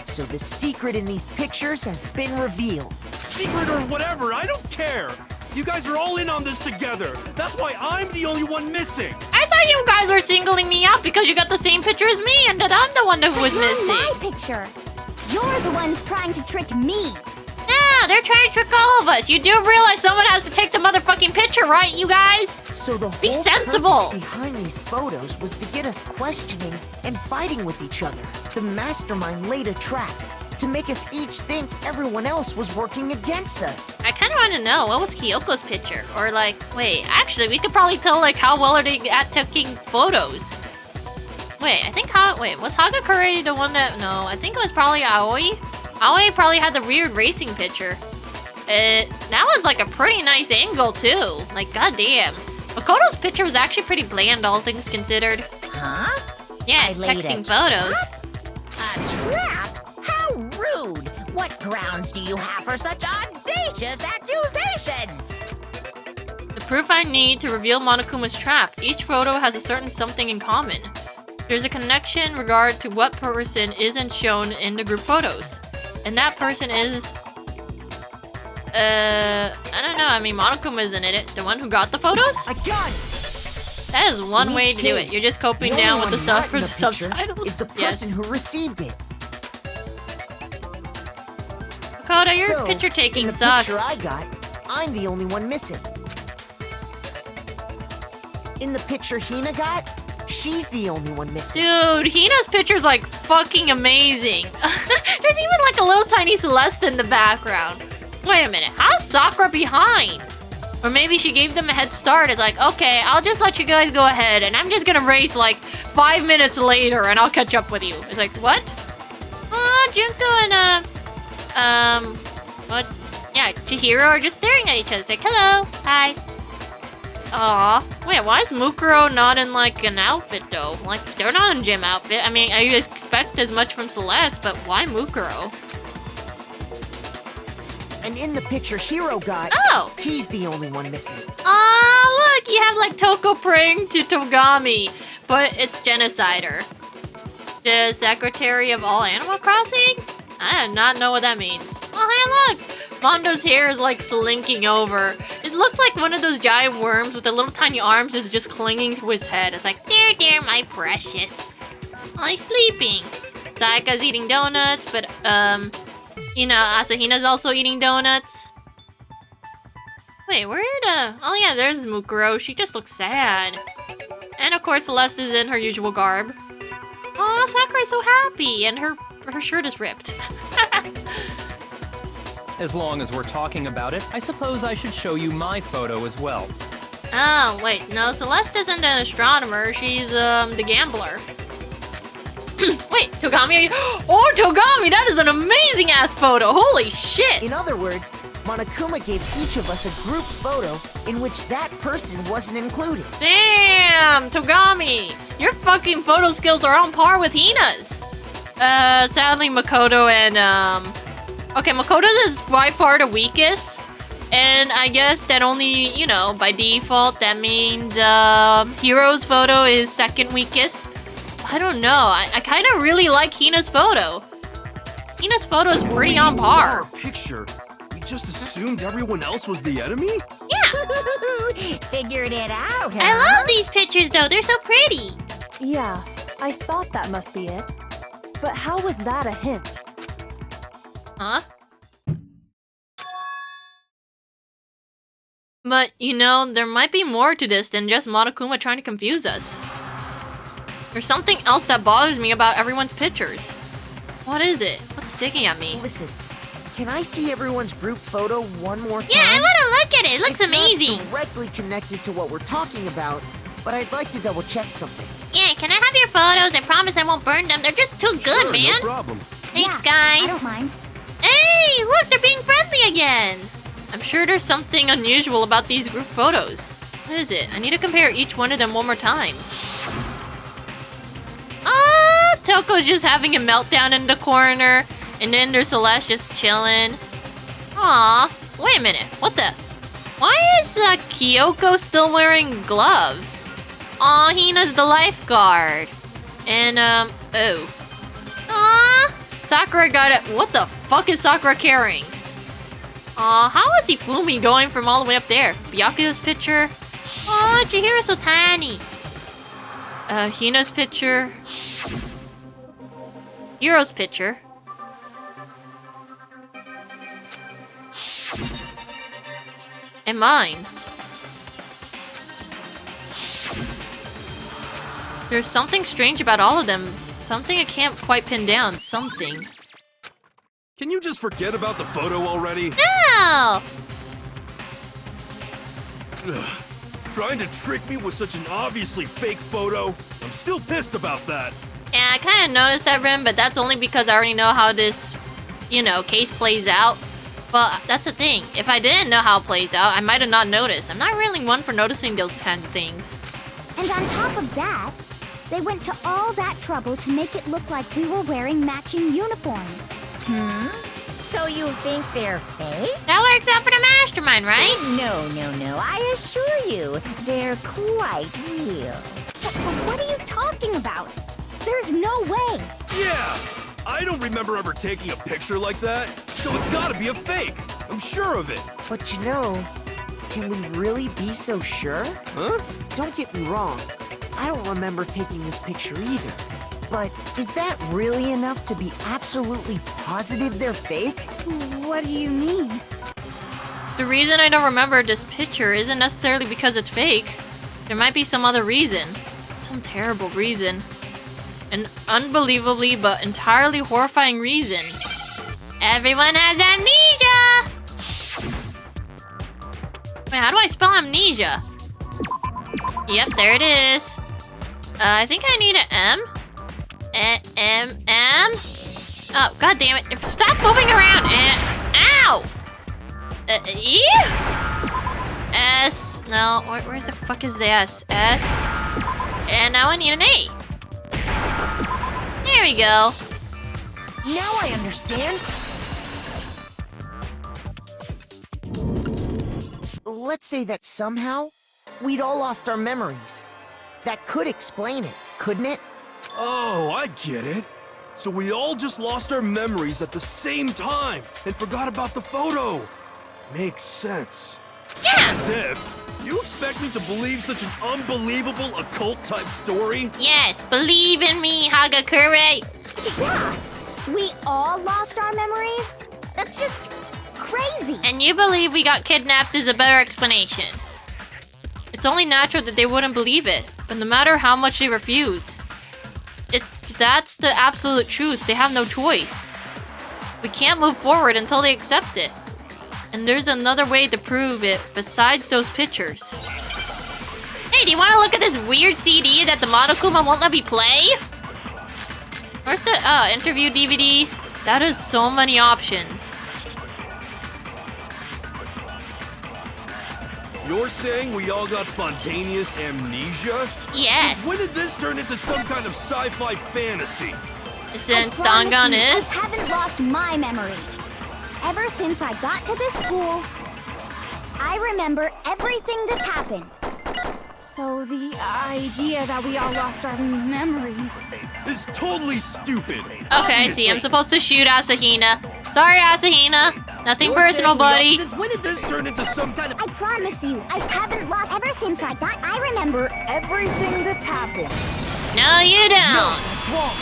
So the secret in these pictures has been revealed.
Secret or whatever, I don't care. You guys are all in on this together. That's why I'm the only one missing.
I thought you guys were singling me out because you got the same picture as me and that I'm the one who was
You're
missing.
my picture. You're the ones trying to trick me.
No, they're trying to trick all of us. You do realize someone has to take the motherfucking picture, right, you guys?
So the
Be
whole
sensible.
purpose behind these photos was to get us questioning and fighting with each other. The mastermind laid a trap to make us each think everyone else was working against us.
I kind of want to know, what was Kyoko's picture? Or like, wait, actually, we could probably tell like how well are they at taking photos. Wait, I think was Hagakure the one that, no, I think it was probably Aoi. Aoi probably had the weird racing picture. That was like a pretty nice angle too. Like, goddamn. Makoto's picture was actually pretty bland, all things considered.
Huh?
Yes,
I laid
texting
a
photos.
A trap? How rude! What grounds do you have for such audacious accusations?
The proof I need to reveal Monokuma's trap. Each photo has a certain something in common. There's a connection in regard to what person isn't shown in the group photos. And that person is... I don't know. I mean, Monokuma isn't in it. The one who got the photos?
I got it!
That is one
In
way
each
to do it.
case,
You're just coping
the
down
only
with the
one not
for
in
the
picture
subtitles.
is the person who received it.
Makoto, your
So,
picture taking
in the
sucks.
picture I got, I'm the only one missing. In the picture Hina got, she's the only one missing.
Dude, Hina's picture's like fucking amazing. There's even like a little tiny Celeste in the background. Wait a minute, how's Sakura behind? Or maybe she gave them a head start. It's like, okay, I'll just let you guys go ahead and I'm just gonna race like 5 minutes later and I'll catch up with you. It's like, what? Junko and what? Yeah, Chihiro are just staring at each other. It's like, hello, hi. Aw, wait, why is Mukuro not in like an outfit though? Like, they're not in gym outfit. I mean, I expect as much from Celeste, but why Mukuro?
And in the picture Hiro got, he's the only one missing.
Aw, look, you have like Toko praying to Togami, but it's Genocider. The Secretary of all Animal Crossing? I do not know what that means. Oh, hey, look! Mondo's hair is like slinking over. It looks like one of those giant worms with the little tiny arms is just clinging to his head. It's like, there, my precious. Oh, he's sleeping. Sayaka's eating donuts, but, Asahina's also eating donuts. Wait, oh yeah, there's Mukuro. She just looks sad. And of course, Celeste is in her usual garb. Aw, Sakura's so happy, and her shirt is ripped.
As long as we're talking about it, I suppose I should show you my photo as well.
Oh, wait, no, Celeste isn't an astronomer, she's, the gambler. Wait, Togami, are you? Oh, Togami, that is an amazing ass photo. Holy shit.
In other words, Monokuma gave each of us a group photo in which that person wasn't included.
Damn, Togami, your fucking photo skills are on par with Hina's. Sadly, Makoto and okay, Makoto's is by far the weakest. And I guess that only, you know, by default, that means Hiro's photo is second weakest. I don't know. I kind of really like Hina's photo. Hina's photo is pretty on par.
Our picture. We just assumed everyone else was the enemy?
Yeah. Figured it out, huh?
I love these pictures though, they're so pretty.
Yeah, I thought that must be it. But how was that a hint?
Huh? But, you know, there might be more to this than just Monokuma trying to confuse us. There's something else that bothers me about everyone's pictures. What is it? What's sticking at me?
Listen, can I see everyone's group photo one more time?
Yeah, I want to look at it. It looks amazing.
Not directly connected to what we're talking about, but I'd like to double check something.
Yeah, can I have your photos? I promise I won't burn them. They're just too good,
Sure,
man.
No problem.
Thanks,
Yeah,
guys.
I don't mind.
Hey, look, they're being friendly again.
I'm sure there's something unusual about these group photos. What is it? I need to compare each one of them one more time. Ah, Toko's just having a meltdown in the corner, and then there's Celeste just chilling. Aw, wait a minute, what the? Why is Kyoko still wearing gloves? Aw, Hina's the lifeguard. And, oh. Aw, Sakura got it. What the fuck is Sakura carrying? Aw, how is Ifumi going from all the way up there? Byakuya's picture?
Oh, Chihira's so tiny.
Hina's picture. Hiro's picture. And mine. There's something strange about all of them. Something I can't quite pin down. Something.
Can you just forget about the photo already?
No!
Ugh. Trying to trick me with such an obviously fake photo? I'm still pissed about that.
Yeah, I kind of noticed that, Rim, but that's only because I already know how this, you know, case plays out. But that's the thing. If I didn't know how it plays out, I might have not noticed. I'm not really one for noticing those kind of things.
And on top of that, they went to all that trouble to make it look like we were wearing matching uniforms.
So you think they're fake?
That works out for the mastermind, right?
No, no, no. I assure you, they're quite real.
But what are you talking about? There's no way.
Yeah! I don't remember ever taking a picture like that, so it's gotta be a fake. I'm sure of it.
But you know, can we really be so sure?
Huh?
Don't get me wrong. I don't remember taking this picture either. But is that really enough to be absolutely positive they're fake?
What do you mean?
The reason I don't remember this picture isn't necessarily because it's fake. There might be some other reason. Some terrible reason. An unbelievably but entirely horrifying reason.
Everyone has amnesia!
Wait, how do I spell amnesia? Yep, there it is. I think I need an M. M. Oh, god damn it. Stop moving around. Ow! E? S. No, where's the fuck is the S? S. And now I need an A. There we go.
Now I understand. Let's say that somehow we'd all lost our memories. That could explain it, couldn't it?
Oh, I get it. So we all just lost our memories at the same time and forgot about the photo. Makes sense.
Yeah!
As if. You expect me to believe such an unbelievable occult-type story?
Yes, believe in me, Hagakure!
Yeah, we all lost our memories? That's just crazy.
And you believe we got kidnapped is a better explanation. It's only natural that they wouldn't believe it, but no matter how much they refuse. That's the absolute truth. They have no choice. We can't move forward until they accept it. And there's another way to prove it besides those pictures.
Hey, do you want to look at this weird CD that the Monokuma won't let me play?
Where's the interview DVDs? That is so many options.
You're saying we all got spontaneous amnesia?
Yes.
When did this turn into some kind of sci-fi fantasy?
Since
I promise
Dangan
you,
is?
I haven't lost my memory. Ever since I got to this school, I remember everything that's happened.
So the idea that we all lost our memories.
It's totally stupid.
Okay, see, I'm supposed to shoot Asahina. Sorry, Asahina. Nothing personal, buddy.
Since when did this turn into some kind of...
I promise you, I haven't lost ever since I remember everything that's happened.
No, you don't.
No, it's wrong.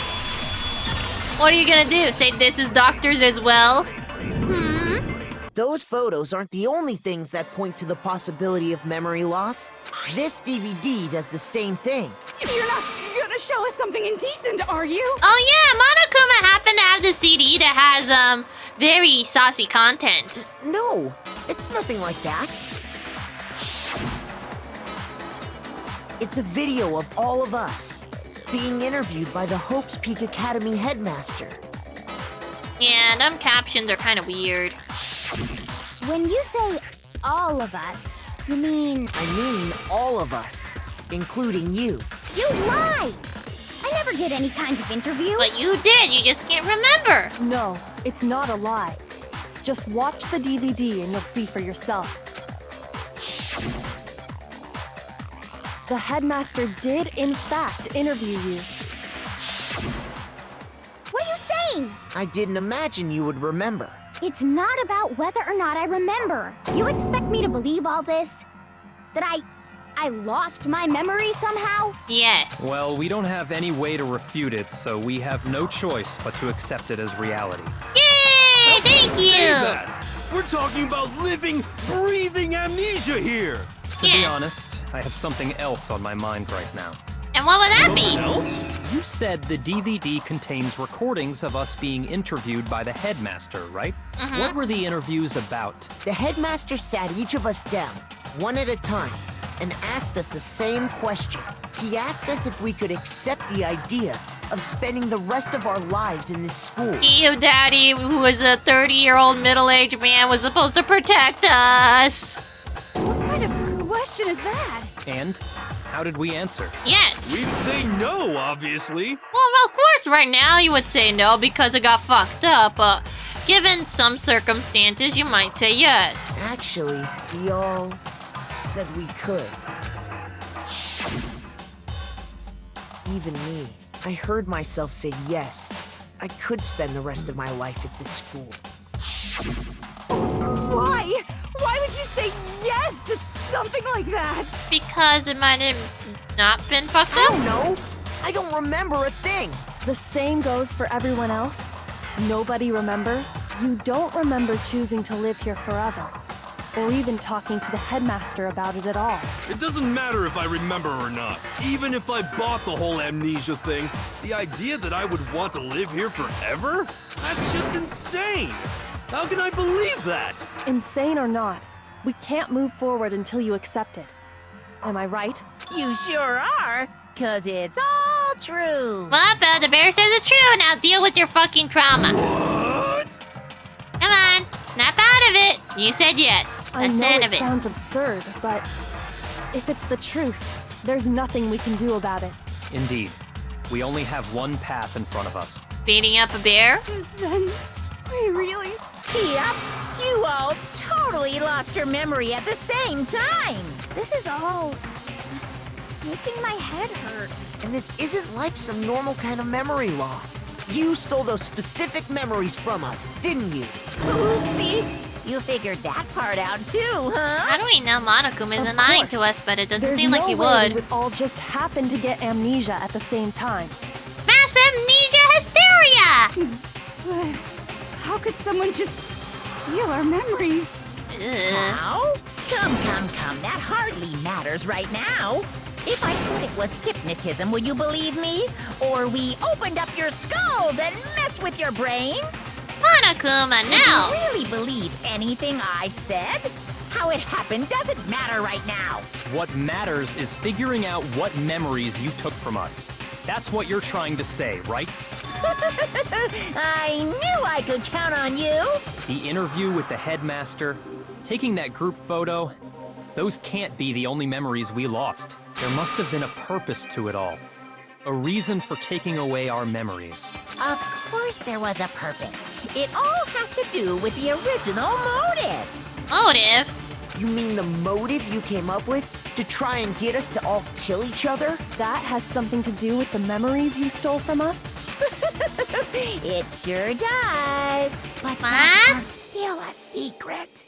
What are you gonna do? Say this is doctors as well?
Those photos aren't the only things that point to the possibility of memory loss. This DVD does the same thing.
You're not gonna show us something indecent, are you?
Oh yeah, Monokuma happened to have the CD that has very saucy content.
No, it's nothing like that. It's a video of all of us being interviewed by the Hope's Peak Academy headmaster.
Yeah, them captions are kind of weird.
When you say all of us, you mean
I mean all of us, including you.
you lie? I never did any kind of interview.
But you did, you just can't remember.
No, it's not a lie. Just watch the DVD and you'll see for yourself. The headmaster did, in fact, interview you.
What are you saying?
I didn't imagine you would remember.
It's not about whether or not I remember. You expect me to believe all this? That I lost my memory somehow?
Yes.
Well, we don't have any way to refute it, so we have no choice but to accept it as reality.
Yay! Thank
Say
you!
that. We're talking about living, breathing amnesia here.
To be honest, I have something else on my mind right now.
And what would that be?
Something else?
You said the DVD contains recordings of us being interviewed by the headmaster, right? What were the interviews about?
The headmaster sat each of us down, one at a time, and asked us the same question. He asked us if we could accept the idea of spending the rest of our lives in this school.
You, Daddy, who was a 30-year-old middle-aged man, was supposed to protect us.
What kind of question is that?
And how did we answer?
Yes.
We'd say no, obviously.
Well, of course, right now you would say no because it got fucked up, but given some circumstances, you might say yes.
Actually, we all said we could. Even me. I heard myself say yes. I could spend the rest of my life at this school.
Why? Why would you say yes to something like that?
Because it might have not been fucked
I
up?
don't know. I don't remember a thing.
The same goes for everyone else. Nobody remembers. You don't remember choosing to live here forever, or even talking to the headmaster about it at all.
It doesn't matter if I remember or not. Even if I bought the whole amnesia thing, the idea that I would want to live here forever? That's just insane. How can I believe that?
Insane or not, we can't move forward until you accept it. Am I right?
You sure are, 'cause it's all true.
Well, the bear says it's true. Now deal with your fucking trauma.
What?
Come on, snap out of it. You said yes.
I
That's
know
the end
it
of it.
sounds absurd, but if it's the truth, there's nothing we can do about it.
Indeed. We only have one path in front of us.
Beating up a bear?
Then we really...
Yep, you all totally lost your memory at the same time.
This is all making my head hurt.
And this isn't like some normal kind of memory loss. You stole those specific memories from us, didn't you?
Oopsie. You figured that part out too, huh?
How do we know Monokuma isn't
Of
lying to
course.
us, but it doesn't
There's
seem like
no
he
way
would.
we would all just happen to get amnesia at the same time.
Mass amnesia hysteria!
How could someone just steal our memories?
Ugh.
How? Come. That hardly matters right now. If I said it was hypnotism, would you believe me? Or we opened up your skulls and messed with your brains?
Monokuma,
Do
no!
you really believe anything I said? How it happened doesn't matter right now.
What matters is figuring out what memories you took from us. That's what you're trying to say, right?
I knew I could count on you.
The interview with the headmaster, taking that group photo, those can't be the only memories we lost. There must have been a purpose to it all. A reason for taking away our memories.
Of course there was a purpose. It all has to do with the original motive.
Motive?
You mean the motive you came up with to try and get us to all kill each other?
That has something to do with the memories you stole from us?
It sure does. But
What?
that's still a secret.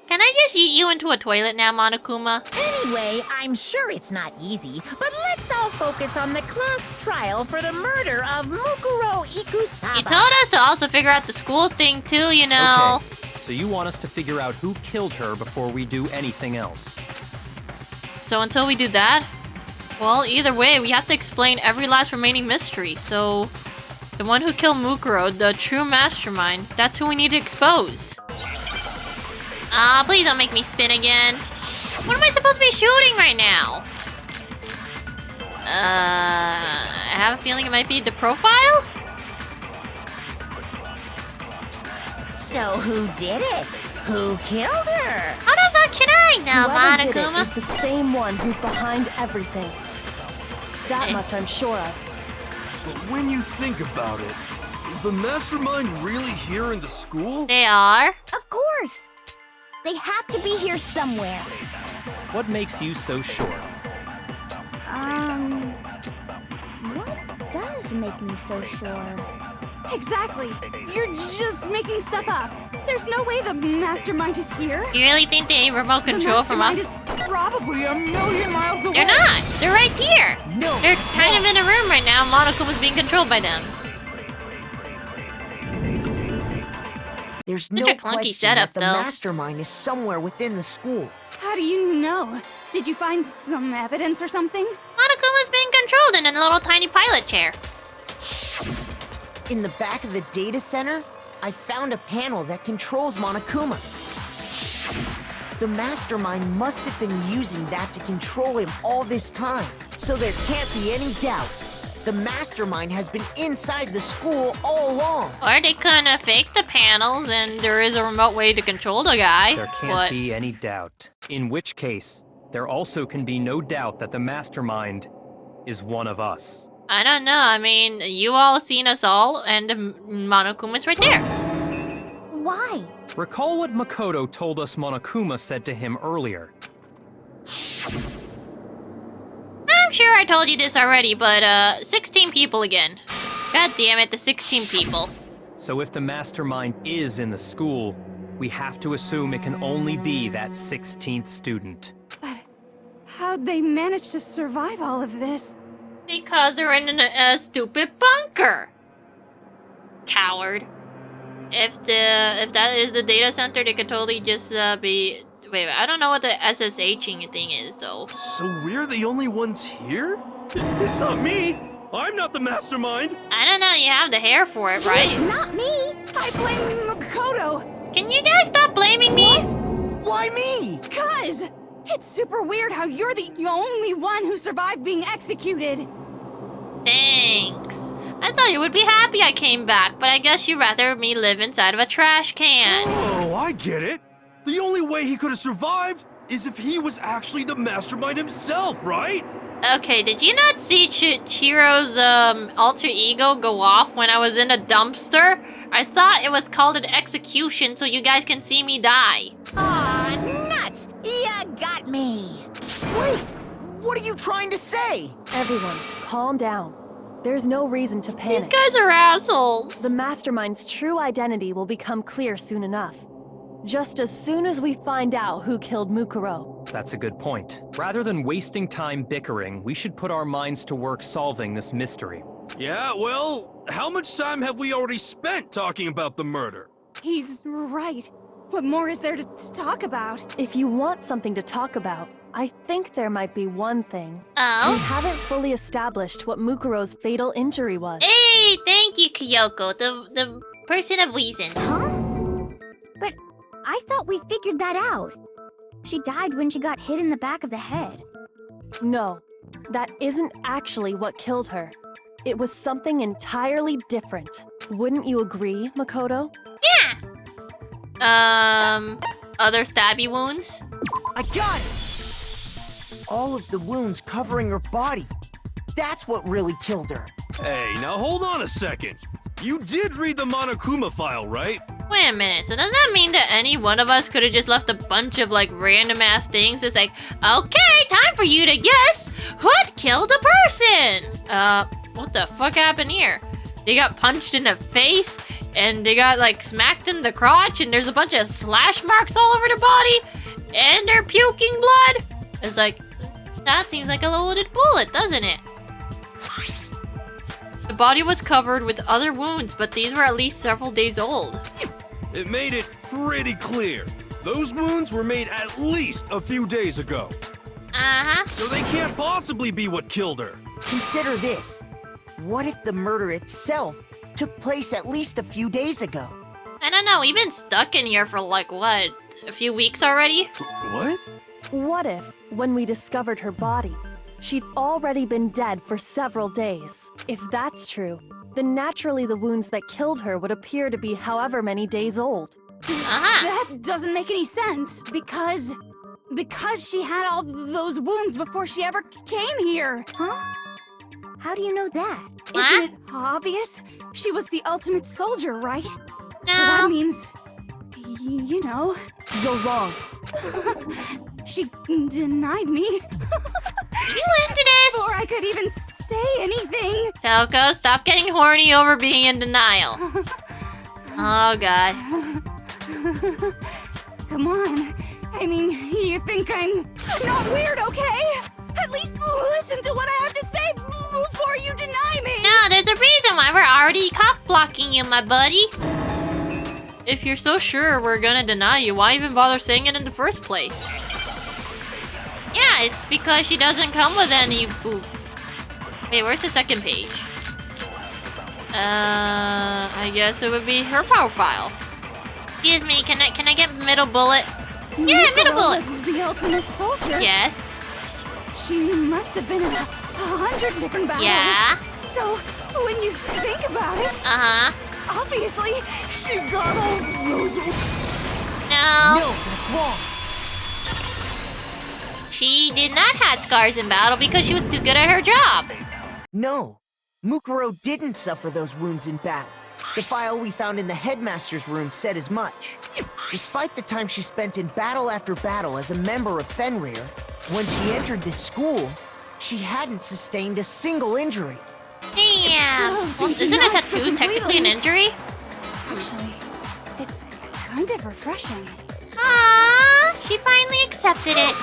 Can I just eat you into a toilet now, Monokuma?
Anyway, I'm sure it's not easy, but let's all focus on the class trial for the murder of Mukuro Ikusaba.
You told us to also figure out the school thing too, you know.
Okay, so you want us to figure out who killed her before we do anything else.
So until we do that, well, either way, we have to explain every last remaining mystery. So, the one who killed Mukuro, the true mastermind, that's who we need to expose.
Ah, please don't make me spin again. What am I supposed to be shooting right now?
I have a feeling it might be the profile?
So who did it? Who killed her?
How the fuck can I know,
Whoever did it
Monokuma?
is the same one who's behind everything. That much I'm sure of.
But when you think about it, is the mastermind really here in the school?
They are.
Of course. They have to be here somewhere.
What makes you so sure?
What does make me so sure?
Exactly. You're just making stuff up. There's no way the mastermind is here.
You really think they remote control from us?
is probably a million miles away.
They're not. They're right here.
No.
They're kind of in a room right now. Monokuma's being controlled by them.
There's
Such
no
a clunky
question
setup,
that the
though.
mastermind is somewhere within the school.
How do you know? Did you find some evidence or something?
Monokuma's being controlled in a little tiny pilot chair.
In the back of the data center, I found a panel that controls Monokuma. The mastermind must have been using that to control him all this time. So there can't be any doubt. The mastermind has been inside the school all along.
Or they couldn't fake the panels and there is a remote way to control the guy.
There can't be any doubt. In which case, there also can be no doubt that the mastermind is one of us.
I don't know. I mean, you all seen us all and Monokuma's right there.
Why?
Recall what Makoto told us Monokuma said to him earlier.
I'm sure I told you this already, but 16 people again. God damn it, the 16 people.
So if the mastermind is in the school, we have to assume it can only be that 16th student.
How'd they manage to survive all of this?
Because they're in a stupid bunker. Coward. If that is the data center, they could totally just be... Wait, I don't know what the SSHing thing is, though.
So we're the only ones here? It's not me! I'm not the mastermind!
I don't know, you have the hair for it,
It's
right?
not me.
I blame Makoto.
Can you guys stop blaming me?
Why me?
Cuz! It's super weird how you're the only one who survived being executed.
Thanks. I thought you would be happy I came back, but I guess you'd rather me live inside of a trash can.
Oh, I get it! The only way he could have survived is if he was actually the mastermind himself, right?
Okay, did you not see Chihiro's alter ego go off when I was in a dumpster? I thought it was called an execution so you guys can see me die.
Aw, nuts! You got me!
Wait! What are you trying to say?
Everyone, calm down. There's no reason to panic.
These guys are assholes.
The mastermind's true identity will become clear soon enough. Just as soon as we find out who killed Mukuro.
That's a good point. Rather than wasting time bickering, we should put our minds to work solving this mystery.
Yeah, well, how much time have we already spent talking about the murder?
He's right. What more is there to talk about? If you want something to talk about, I think there might be one thing. We
Oh?
haven't fully established what Mukuro's fatal injury was.
Hey, thank you, Kyoko, the person of reason.
Huh? But I thought we figured that out. She died when she got hit in the back of the head.
No, that isn't actually what killed her. It was something entirely different. Wouldn't you agree, Makoto?
Other stabby wounds?
I got it! All of the wounds covering her body. That's what really killed her.
Hey, now hold on a second. You did read the Monokuma file, right?
Wait a minute, so does that mean that any one of us could have just left a bunch of like random ass things? It's like, okay, time for you to guess what killed a person! What the fuck happened here? They got punched in the face, and they got like smacked in the crotch, and there's a bunch of slash marks all over their body, and they're puking blood. It's like, that seems like a loaded bullet, doesn't it? The body was covered with other wounds, but these were at least several days old.
It made it pretty clear. Those wounds were made at least a few days ago.
Uh-huh.
So they can't possibly be what killed her.
Consider this. What if the murder itself took place at least a few days ago?
I don't know, we've been stuck in here for like, what, a few weeks already?
What?
What if, when we discovered her body, she'd already been dead for several days? If that's true, then naturally the wounds that killed her would appear to be however many days old.
Uh-huh.
That doesn't make any sense, because she had all those wounds before she ever came here. Huh? How do you know that?
What?
Isn't it obvious? She was the ultimate soldier, right?
No.
So that means, you know.
You're wrong.
She denied me.
You into this?
Before I could even say anything.
Telco, stop getting horny over being in denial. Oh god.
Come on. I mean, you think I'm not weird, okay? At least listen to what I have to say before you deny me.
No, there's a reason why we're already cock-blocking you, my buddy. If you're so sure we're gonna deny you, why even bother saying it in the first place? Yeah, it's because she doesn't come with any boobs. Wait, where's the second page? I guess it would be her profile. Excuse me, can I get middle bullet? Yeah, middle bullet.
This is the ultimate soldier.
Yes.
She must have been in 100 different battles.
Yeah.
So, when you think about it,
Uh-huh.
obviously, she got all those.
No.
No, that's wrong.
She did not have scars in battle because she was too good at her job.
No, Mukuro didn't suffer those wounds in battle. The file we found in the headmaster's room said as much. Despite the time she spent in battle after battle as a member of Fenrir, when she entered this school, she hadn't sustained a single injury.
Damn. Well, isn't a tattoo technically an injury?
Actually, it's kind of refreshing.
Aww, she finally accepted it.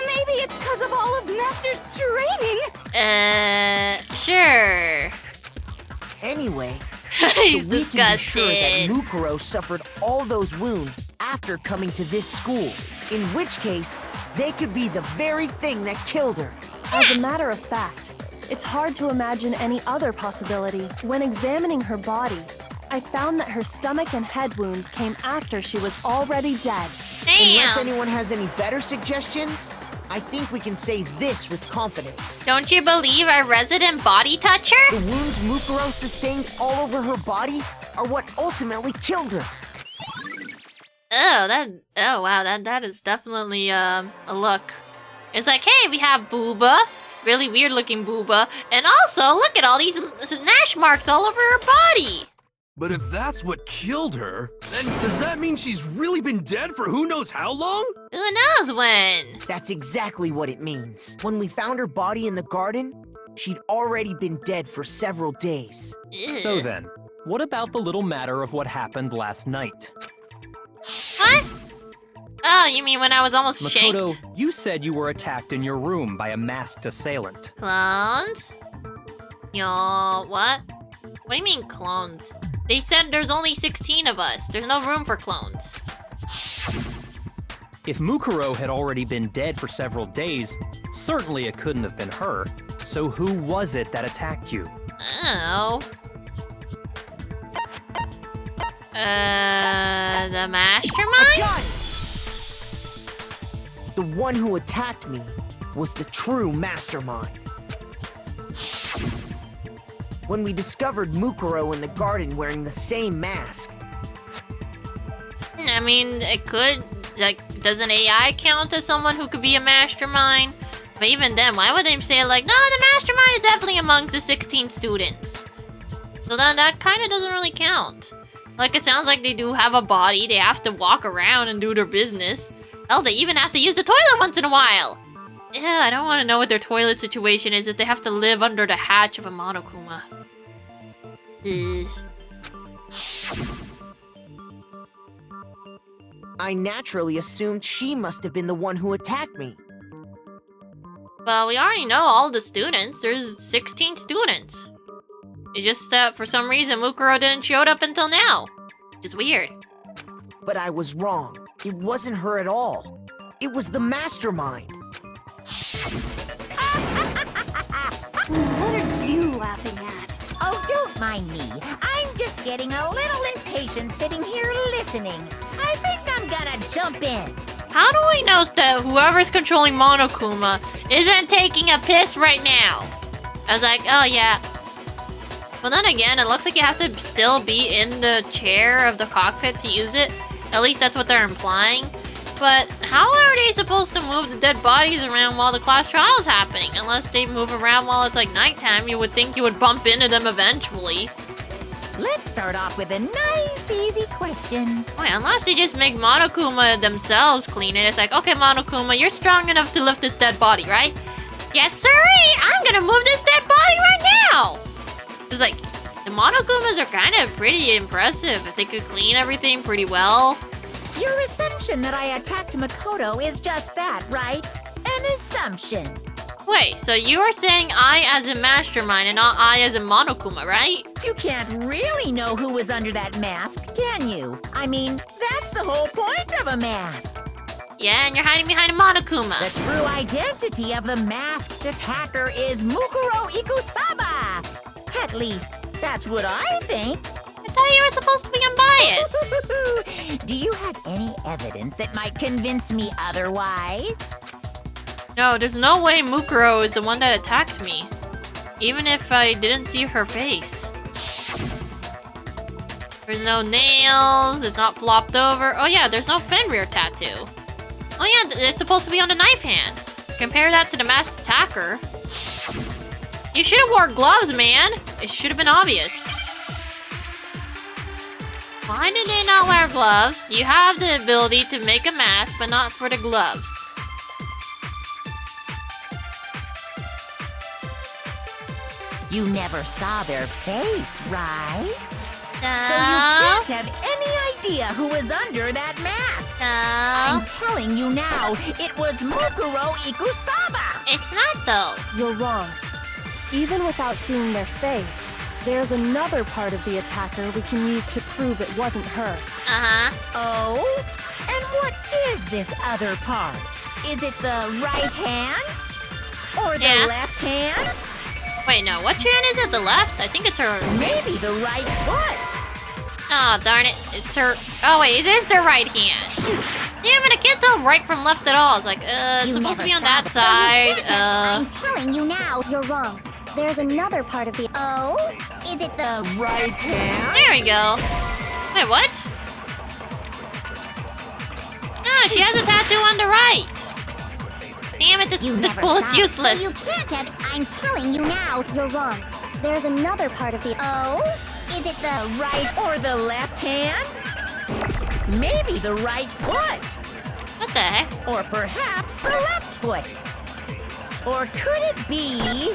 Maybe it's because of all of Master's training.
Sure.
Anyway,
He's
so we can be sure that
disgusted.
Mukuro suffered all those wounds after coming to this school, in which case, they could be the very thing that killed her.
As a matter of fact, it's hard to imagine any other possibility. When examining her body, I found that her stomach and head wounds came after she was already dead.
Unless
Damn.
anyone has any better suggestions, I think we can say this with confidence.
Don't you believe our resident body toucher?
The wounds Mukuro sustained all over her body are what ultimately killed her.
Oh wow, that is definitely a look. It's like, hey, we have Booba, really weird looking Booba, and also look at all these gnash marks all over her body.
But if that's what killed her, then does that mean she's really been dead for who knows how long?
Who knows when?
That's exactly what it means. When we found her body in the garden, she'd already been dead for several days.
Ew.
So then, what about the little matter of what happened last night?
What? Oh, you mean when I was almost
Makoto,
shanked?
you said you were attacked in your room by a masked assailant.
Clones? Yo, what? What do you mean clones? They said there's only 16 of us. There's no room for clones.
If Mukuro had already been dead for several days, certainly it couldn't have been her. So who was it that attacked you?
Oh. The mastermind?
Got it! The one who attacked me was the true mastermind. when we discovered Mukuro in the garden wearing the same mask.
I mean, it could, like, does an AI count as someone who could be a mastermind? But even then, why would they say, like, no, the mastermind is definitely amongst the 16 students? So then that kind of doesn't really count. Like, it sounds like they do have a body, they have to walk around and do their business. Hell, they even have to use the toilet once in a while. Yeah, I don't want to know what their toilet situation is if they have to live under the hatch of a Monokuma.
I naturally assumed she must have been the one who attacked me.
Well, we already know all the students. There's 16 students. It's just that for some reason Mukuro didn't show up until now. Which is weird.
But I was wrong. It wasn't her at all. It was the mastermind.
What are you laughing at?
Oh, don't mind me. I'm just getting a little impatient sitting here listening. I think I'm gonna jump in.
How do we know that whoever's controlling Monokuma isn't taking a piss right now? I was like, oh yeah. Well then again, it looks like you have to still be in the chair of the cockpit to use it. At least that's what they're implying. But how are they supposed to move the dead bodies around while the class trial is happening? Unless they move around while it's like nighttime, you would think you would bump into them eventually.
Let's start off with a nice, easy question.
Wait, unless they just make Monokuma themselves clean it. It's like, okay, Monokuma, you're strong enough to lift this dead body, right? Yes, sirree! I'm gonna move this dead body right now! It's like, the Monokumas are kind of pretty impressive if they could clean everything pretty well.
Your assumption that I attacked Makoto is just that, right? An assumption.
Wait, so you are saying I as a mastermind and not I as a Monokuma, right?
You can't really know who was under that mask, can you? I mean, that's the whole point of a mask.
Yeah, and you're hiding behind a Monokuma.
The true identity of the masked attacker is Mukuro Ikusaba. At least, that's what I think.
I thought you were supposed to be unbiased.
Do you have any evidence that might convince me otherwise?
No, there's no way Mukuro is the one that attacked me. Even if I didn't see her face. There's no nails, it's not flopped over. Oh yeah, there's no Fenrir tattoo. Oh yeah, it's supposed to be on the knife hand. Compare that to the masked attacker. You should have wore gloves, man. It should have been obvious. Why did they not wear gloves? You have the ability to make a mask, but not for the gloves.
You never saw their face, right?
No.
So you can't have any idea who was under that mask.
No.
I'm telling you now, it was Mukuro Ikusaba.
It's not though.
You're wrong. Even without seeing their face, there's another part of the attacker we can use to prove it wasn't her.
Uh-huh.
Oh? And what is this other part? Is it the right hand? Or the left hand?
Wait, no, which hand is it? The left? I think it's her.
Maybe the right foot.
Oh, darn it. It's her. Oh, wait, it is their right hand.
Shoot.
Damn it, I can't tell right from left at all. It's like, it's supposed to be on that side.
I'm telling you now, you're wrong. There's another part of the... Oh? Is it the
right hand?
There we go. Wait, what? No, she has a tattoo on the right. Damn it, this bullet's useless.
So you can't have... I'm telling you now, you're wrong. There's another part of the... Oh? Is it the
right or the left hand? Maybe the right foot.
What the heck?
Or perhaps the left foot. Or could it be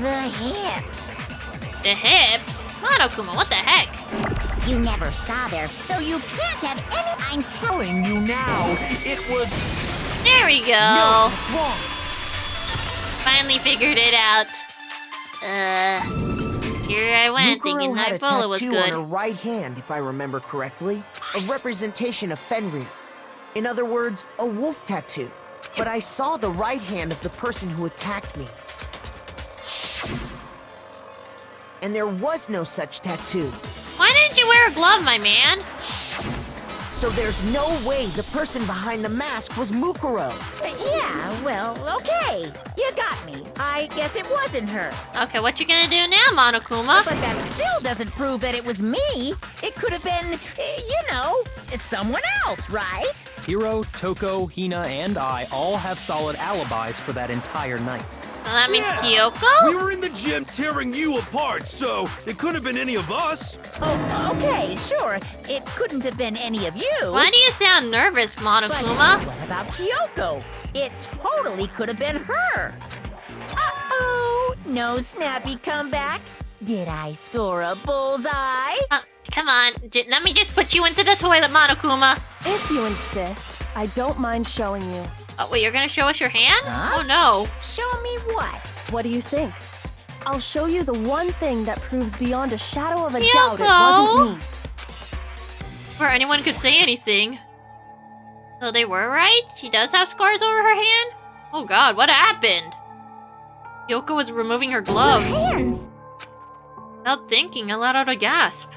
the hips?
The hips? Monokuma, what the heck?
You never saw there, so you can't have any... I'm
telling you now, it was...
There we go.
No, it's wrong.
Finally figured it out. Here I went, thinking Nightbola was good.
Mukuro had a tattoo on her right hand, if I remember correctly. A representation of Fenrir. In other words, a wolf tattoo. But I saw the right hand of the person who attacked me. And there was no such tattoo.
Why didn't you wear a glove, my man?
So there's no way the person behind the mask was Mukuro.
Yeah, well, okay. You got me. I guess it wasn't her.
Okay, what you gonna do now, Monokuma?
But that still doesn't prove that it was me. It could have been, someone else, right?
Hiro, Toko, Hina, and I all have solid alibis for that entire night.
Well, that means
Yeah.
Kyoko?
We were in the gym tearing you apart, so it couldn't have been any of us.
Oh, okay, sure. It couldn't have been any of you.
Why do you sound nervous,
But
Monokuma?
what about Kyoko? It totally could have been her. Uh-oh, no snappy comeback. Did I score a bullseye?
Come on, let me just put you into the toilet, Monokuma.
If you insist, I don't mind showing you.
Oh, wait, you're gonna show us your hand?
Huh?
Oh, no.
Show me what?
What do you think? I'll show you the one thing that proves beyond a shadow of a
Kyoko!
doubt it wasn't me.
Before anyone could say anything. So they were right? She does have scars over her hand? Oh god, what happened? Kyoko was removing her gloves.
Hands!
Without thinking, I let out a gasp.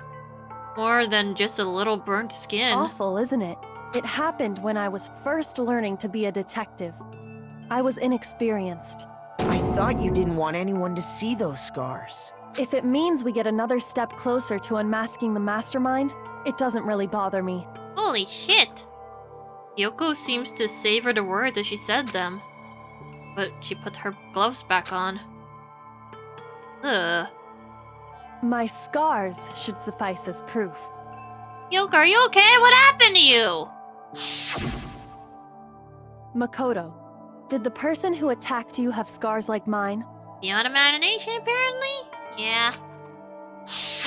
More than just a little burnt skin.
Awful, isn't it? It happened when I was first learning to be a detective. I was inexperienced.
I thought you didn't want anyone to see those scars.
If it means we get another step closer to unmasking the mastermind, it doesn't really bother me.
Holy shit! Kyoko seems to savor the words as she said them. But she put her gloves back on. Ugh.
My scars should suffice as proof.
Kyoko, are you okay? What happened to you?
Makoto, did the person who attacked you have scars like mine?
Beyond imagination, apparently? Yeah.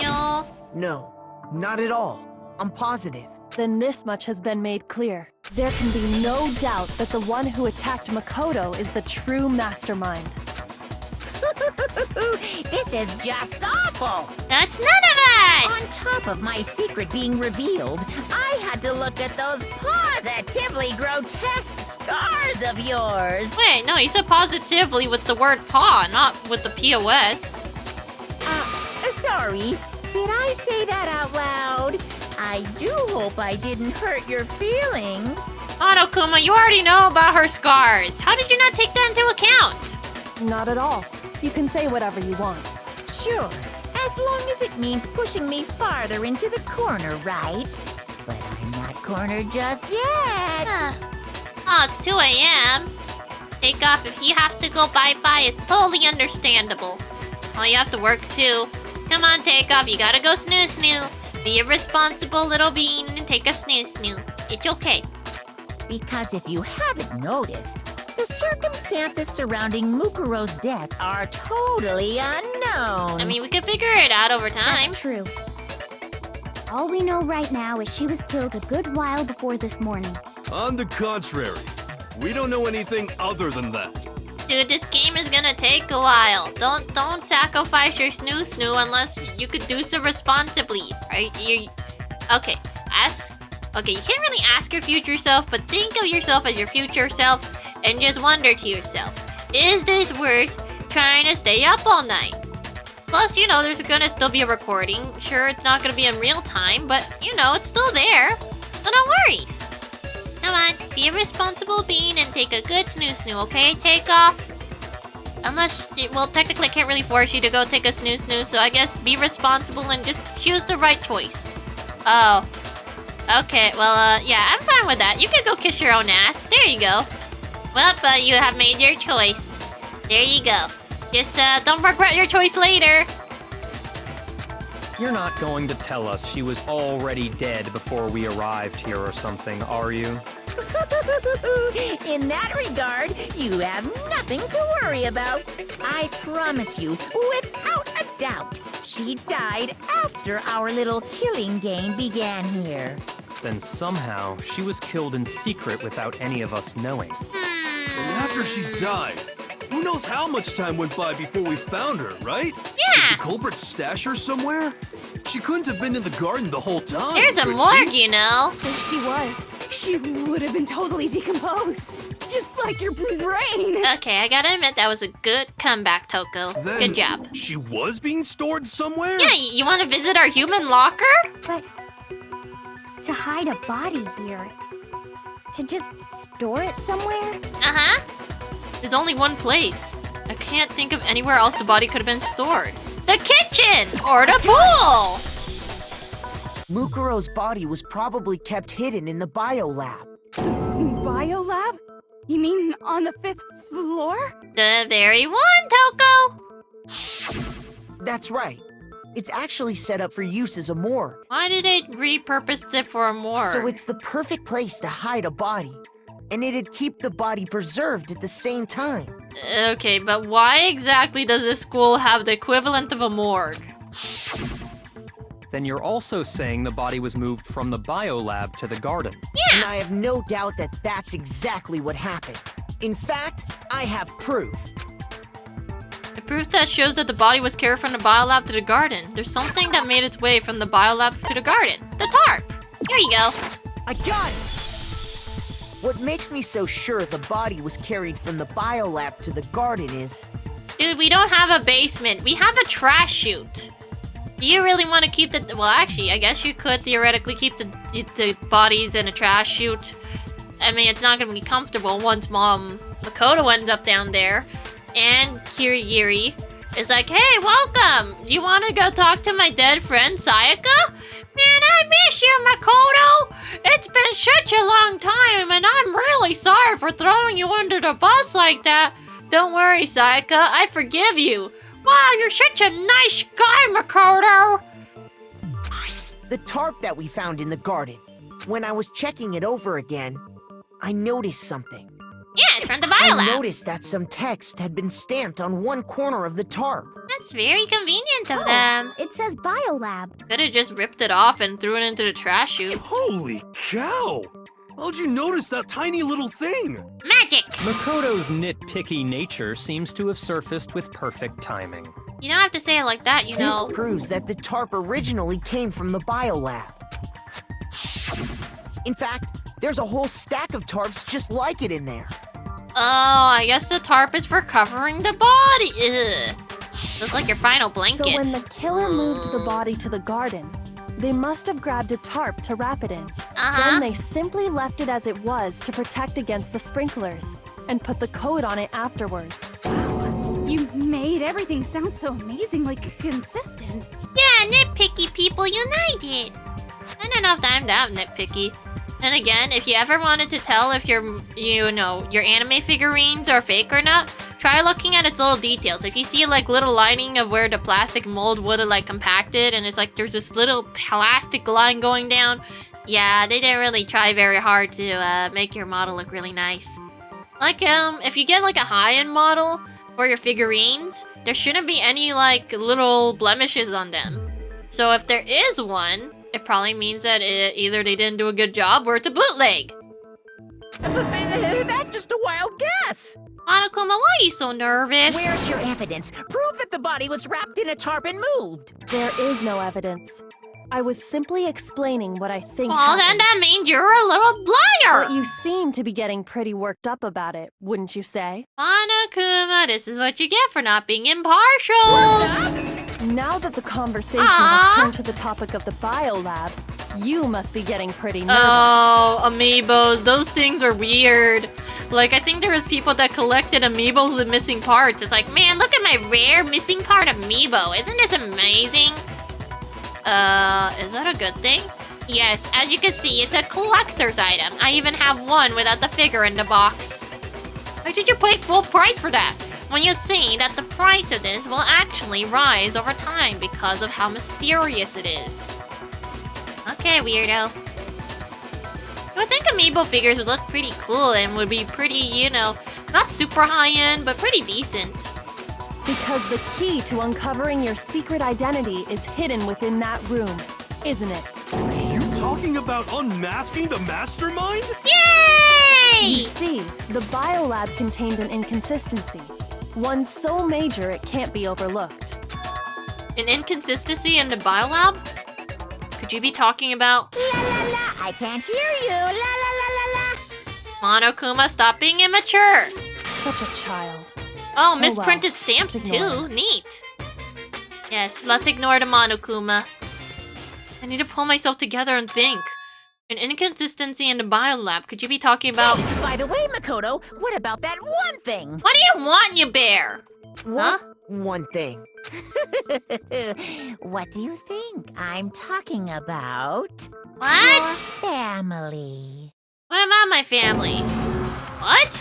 No.
No, not at all. I'm positive.
Then this much has been made clear. There can be no doubt that the one who attacked Makoto is the true mastermind.
This is just awful.
That's none of
On
us!
top of my secret being revealed, I had to look at those positively grotesque scars of yours.
Wait, no, you said positively with the word paw, not with the POS.
Sorry. Did I say that out loud? I do hope I didn't hurt your feelings.
Monokuma, you already know about her scars. How did you not take that into account?
Not at all. You can say whatever you want.
Sure, as long as it means pushing me farther into the corner, right? But I'm not cornered just yet.
Oh, it's 2 a.m. Take off if you have to go bye-bye. It's totally understandable.
Oh, you have to work too. Come on, take off. You gotta go snoo-snoo. Be a responsible little bean and take a snoo-snoo. It's okay.
Because if you haven't noticed, the circumstances surrounding Mukuro's death are totally unknown.
I mean, we could figure it out over time.
That's true. All we know right now is she was killed a good while before this morning.
On the contrary, we don't know anything other than that.
Dude, this game is gonna take a while. Don't sacrifice your snoo-snoo unless you could do so responsibly. Right? Okay, you can't really ask your future self, but think of yourself as your future self and just wonder to yourself, is this worth trying to stay up all night? Plus, there's gonna still be a recording. Sure, it's not gonna be in real time, but, it's still there. So no worries. Come on, be a responsible being and take a good snoo-snoo, okay? Take off. Unless, technically I can't really force you to go take a snoo-snoo, so I guess be responsible and just choose the right choice. Oh. Okay, well, yeah, I'm fine with that. You can go kiss your own ass. There you go. Well, you have made your choice. There you go. Just, don't regret your choice later.
You're not going to tell us she was already dead before we arrived here or something, are you?
In that regard, you have nothing to worry about. I promise you, without a doubt, she died after our little killing game began here.
Then somehow she was killed in secret without any of us knowing.
And after she died, who knows how much time went by before we found her, right?
Yeah.
Did the culprit stash her somewhere? She couldn't have been in the garden the whole time.
There's a
could
morgue,
she?
If she was, she would have been totally decomposed. Just like your brain.
Okay, I gotta admit, that was a good comeback, Toko.
Then
Good job.
She was being stored somewhere?
Yeah, you wanna visit our human locker?
to hide a body here. To just store it somewhere?
Uh-huh.
There's only one place. I can't think of anywhere else the body could have been stored. The kitchen! Or the pool!
Mukuro's body was probably kept hidden in the biolab.
Biolab? You mean on the 5th floor?
The very one, Toko!
That's right. It's actually set up for use as a morgue.
Why did they repurpose it for a morgue?
So it's the perfect place to hide a body. And it'd keep the body preserved at the same time.
Okay, but why exactly does this school have the equivalent of a morgue?
Then you're also saying the body was moved from the biolab to the garden.
Yeah!
And I have no doubt that that's exactly what happened. In fact, I have proof.
The proof that shows that the body was carried from the biolab to the garden. There's something that made its way from the biolab to the garden. The tarp!
Here you go.
I got it! What makes me so sure the body was carried from the biolab to the garden is...
Dude, we don't have a basement. We have a trash chute. Do you really want to keep the... Well, actually, I guess you could theoretically keep the bodies in a trash chute. I mean, it's not going to be comfortable once Mom Makoto ends up down there. And Kirigiri is like, hey, welcome! You want to go talk to my dead friend, Sayaka? Man, I miss you, Makoto! It's been such a long time, and I'm really sorry for throwing you under the bus like that. Don't worry, Sayaka, I forgive you. Wow, you're such a nice guy, Makoto!
The tarp that we found in the garden. When I was checking it over again, I noticed something.
Yeah, it's from the
I
biolab.
noticed that some text had been stamped on one corner of the tarp.
That's very convenient of them.
It says Biolab.
Could have just ripped it off and threw it into the trash chute.
Holy cow! How'd you notice that tiny little thing?
Magic!
Makoto's nitpicky nature seems to have surfaced with perfect timing.
You don't have to say it like that, you know.
This proves that the tarp originally came from the biolab. In fact, there's a whole stack of tarps just like it in there.
Oh, I guess the tarp is for covering the body. Ugh. Looks like your final blanket.
So when the killer moved the body to the garden, they must have grabbed a tarp to wrap it in. Then they simply left it as it was to protect against the sprinklers, and put the coat on it afterwards.
You made everything sound so amazingly consistent.
Yeah, nitpicky people united.
I don't know if I'm that nitpicky. And again, if you ever wanted to tell if your anime figurines are fake or not, try looking at its little details. If you see like little lining of where the plastic mold would have like compacted, and it's like there's this little plastic line going down, yeah, they didn't really try very hard to make your model look really nice. Like if you get like a high-end model for your figurines, there shouldn't be any like little blemishes on them. So if there is one, it probably means that either they didn't do a good job or it's a bootleg.
That's just a wild guess.
Monokuma, why are you so nervous?
Where's your evidence? Prove that the body was wrapped in a tarp and moved.
There is no evidence. I was simply explaining what I think
Well, then
happened.
that means you're a little liar!
But you seem to be getting pretty worked up about it, wouldn't you say?
Monokuma, this is what you get for not being impartial!
Now that the conversation has turned to the topic of the biolab, you must be getting pretty nervous.
Oh, amiibos, those things are weird. Like, I think there was people that collected amiibos with missing parts. It's like, man, look at my rare missing part amiibo. Isn't this amazing? Is that a good thing? Yes, as you can see, it's a collector's item. I even have one without the figure in the box. Why did you pay full price for that? When you see that the price of this will actually rise over time because of how mysterious it is. Okay, weirdo. I would think amiibo figures would look pretty cool and would be pretty, you know, not super high-end, but pretty decent.
Because the key to uncovering your secret identity is hidden within that room, isn't it?
Are you talking about unmasking the mastermind?
Yay!
You see, the biolab contained an inconsistency. One so major it can't be overlooked.
An inconsistency in the biolab? Could you be talking about...
La la la, I can't hear you. La la la la la.
Monokuma, stop being immature!
Such a child.
Oh,
well,
misprinted stamps
just ignore
too. Neat. Yes, let's ignore the Monokuma. I need to pull myself together and think. An inconsistency in the biolab. Could you be talking about...
Hey, by the way, Makoto, what about that one thing?
What do you want, you bear?
What? One thing.
What do you think? I'm talking about...
What?
Your family.
What about my family? What?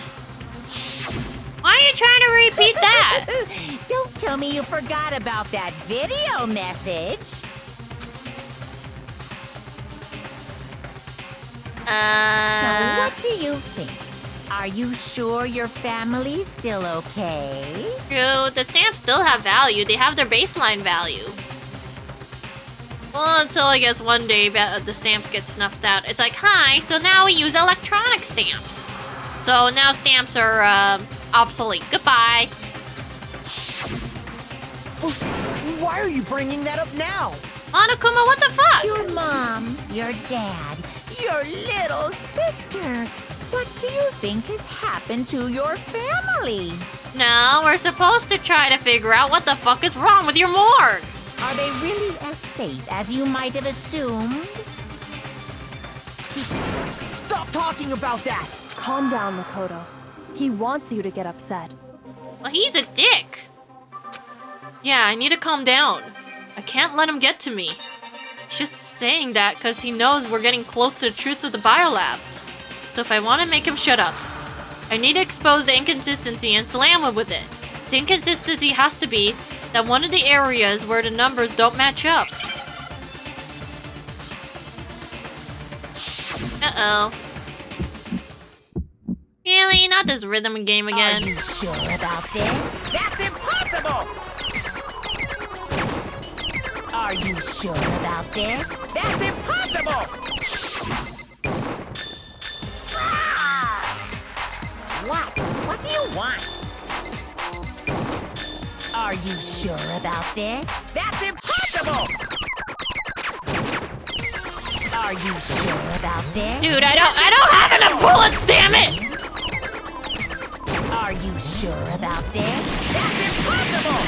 Why are you trying to repeat that?
Don't tell me you forgot about that video message. So what do you think? Are you sure your family's still okay?
True, the stamps still have value. They have their baseline value. Well, until I guess one day the stamps get snuffed out. It's like, hi, so now we use electronic stamps. So now stamps are obsolete. Goodbye.
Why are you bringing that up now?
Monokuma, what the fuck?
Your mom, your dad, your little sister. What do you think has happened to your family?
No, we're supposed to try to figure out what the fuck is wrong with your morgue.
Are they really as safe as you might have assumed?
Stop talking about that!
Calm down, Makoto. He wants you to get upset.
Well, he's a dick. Yeah, I need to calm down. I can't let him get to me. He's just saying that because he knows we're getting close to the truth of the biolab. So if I want to make him shut up, I need to expose the inconsistency and slam him with it. The inconsistency has to be that one of the areas where the numbers don't match up. Uh-oh. Really? Not this rhythm game again.
Are you sure about this? That's impossible! Are you sure about this? That's impossible! What? What do you want? Are you sure about this? That's impossible! Are you sure about this?
Dude, I don't have enough bullets, damn it!
Are you sure about this? That's impossible!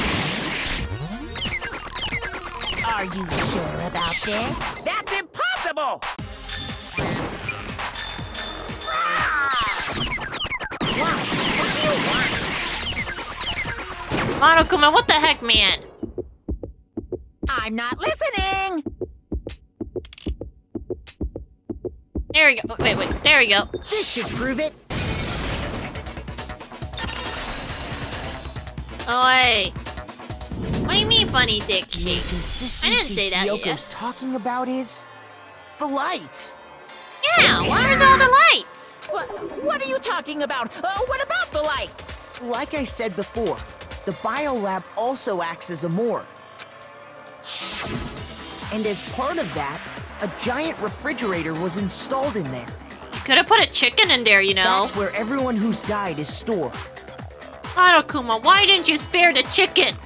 Are you sure about this? That's impossible! What? What do you want?
Monokuma, what the heck, man?
I'm not listening!
There we go. Wait, there we go.
This should prove it.
Oh, wait. What do you mean, funny dick
The
shake?
inconsistency
I didn't say that,
Kyoko's
yeah.
talking about is the lights.
Yeah, where's all the lights?
What are you talking about? What about the lights?
Like I said before, the biolab also acts as a morgue. And as part of that, a giant refrigerator was installed in there.
You could have put a chicken in there, you know.
That's where everyone who's died is stored.
Monokuma, why didn't you spare the chicken?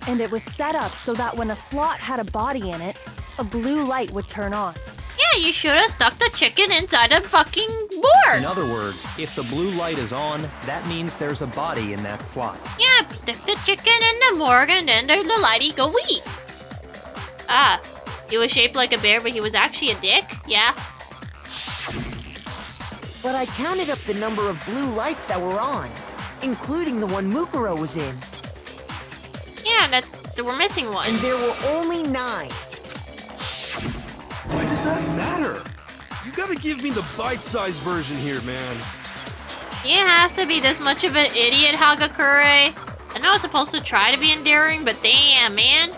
And it was set up so that when a slot had a body in it, a blue light would turn on.
Yeah, you should have stuck the chicken inside a fucking
In
board.
other words, if the blue light is on, that means there's a body in that slot.
Yeah, stick the chicken in the morgue and then the lighty go eat. Ah, he was shaped like a bear, but he was actually a dick? Yeah.
But I counted up the number of blue lights that were on, including the one Mukuro was in.
Yeah, we're missing one.
And there were only 9.
Why does that matter? You gotta give me the bite-sized version here, man.
You have to be this much of an idiot, Hagakure. I know it's supposed to try to be endearing, but damn, man.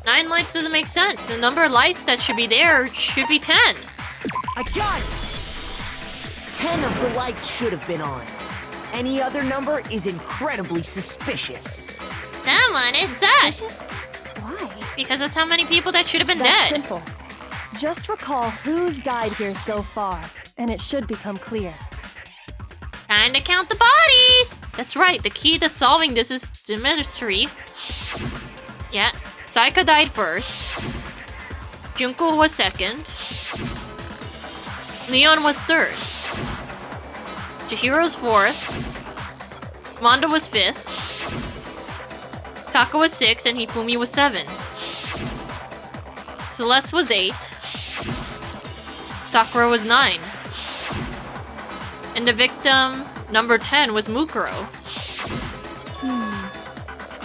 9 lights doesn't make sense. The number of lights that should be there should be 10.
I got it! 10 of the lights should have been on. Any other number is incredibly suspicious.
Someone is sus.
Why?
Because that's how many people that should have been
That's
dead.
simple. Just recall who's died here so far, and it should become clear.
Time to count the bodies. That's right. The key to solving this is the mystery. Yeah. Saika died first. Junko was second. Leon was third. Chihiro's fourth. Mondo was fifth. Taka was 6 and Hifumi was 7. Celeste was 8. Sakura was 9. And the victim number 10 was Mukuro.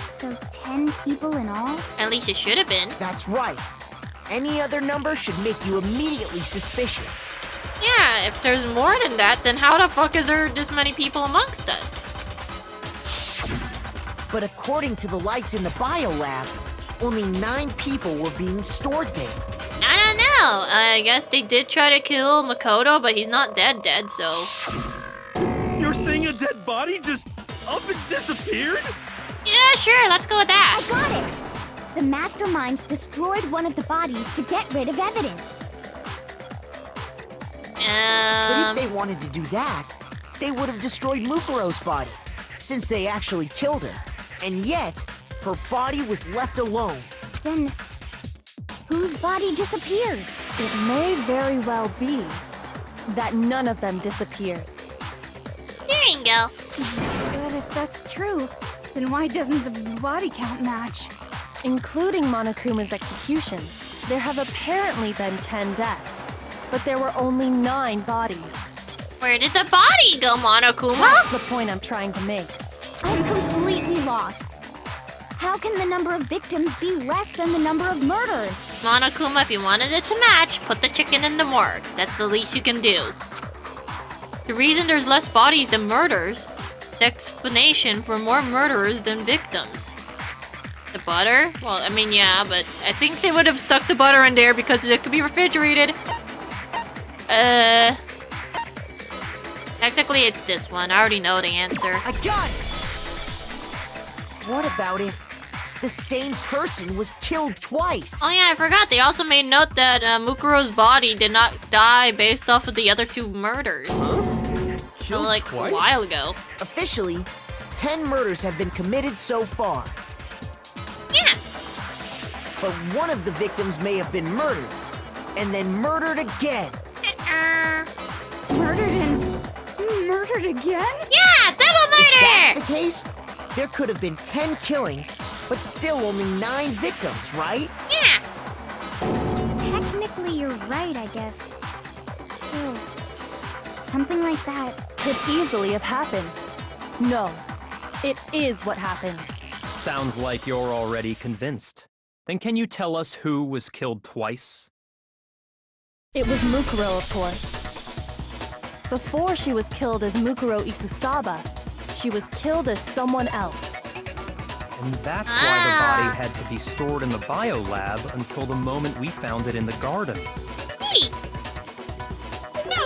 So 10 people in all?
At least it should have been.
That's right. Any other number should make you immediately suspicious.
Yeah, if there's more than that, then how the fuck is there this many people amongst us?
But according to the lights in the biolab, only 9 people were being stored there.
I don't know. I guess they did try to kill Makoto, but he's not dead, so...
You're saying a dead body just up and disappeared?
Yeah, sure, let's go with that.
I got it! The mastermind destroyed one of the bodies to get rid of evidence.
But if they wanted to do that, they would have destroyed Mukuro's body, since they actually killed her. And yet, her body was left alone.
Then, whose body disappeared?
It may very well be that none of them disappeared.
There you go.
But if that's true, then why doesn't the body count match?
Including Monokuma's executions, there have apparently been 10 deaths, but there were only 9 bodies.
Where did the body go, Monokuma?
That's the point I'm trying to make.
I'm completely lost. How can the number of victims be less than the number of murders?
Monokuma, if you wanted it to match, put the chicken in the morgue. That's the least you can do. The reason there's less bodies than murders, the explanation for more murderers than victims. The butter? Well, I mean, yeah, but I think they would have stuck the butter in there because it could be refrigerated. Technically, it's this one. I already know the answer.
I got it! What about if the same person was killed twice?
Oh yeah, I forgot. They also made note that Mukuro's body did not die based off of the other 2 murders. So, like,
twice?
a while ago.
Officially, 10 murders have been committed so far.
Yeah.
But one of the victims may have been murdered, and then murdered again.
Murdered and murdered again?
Yeah, double
If
murder!
that's the case, there could have been 10 killings, but still only 9 victims, right?
Yeah.
Technically, you're right, I guess. Still, something like that
Could easily have happened. No, it is what happened.
Sounds like you're already convinced. Then can you tell us who was killed twice?
It was Mukuro, of course. Before she was killed as Mukuro Ikusaba, she was killed as someone else.
And that's why the body had to be stored in the biolab until the moment we found it in the garden.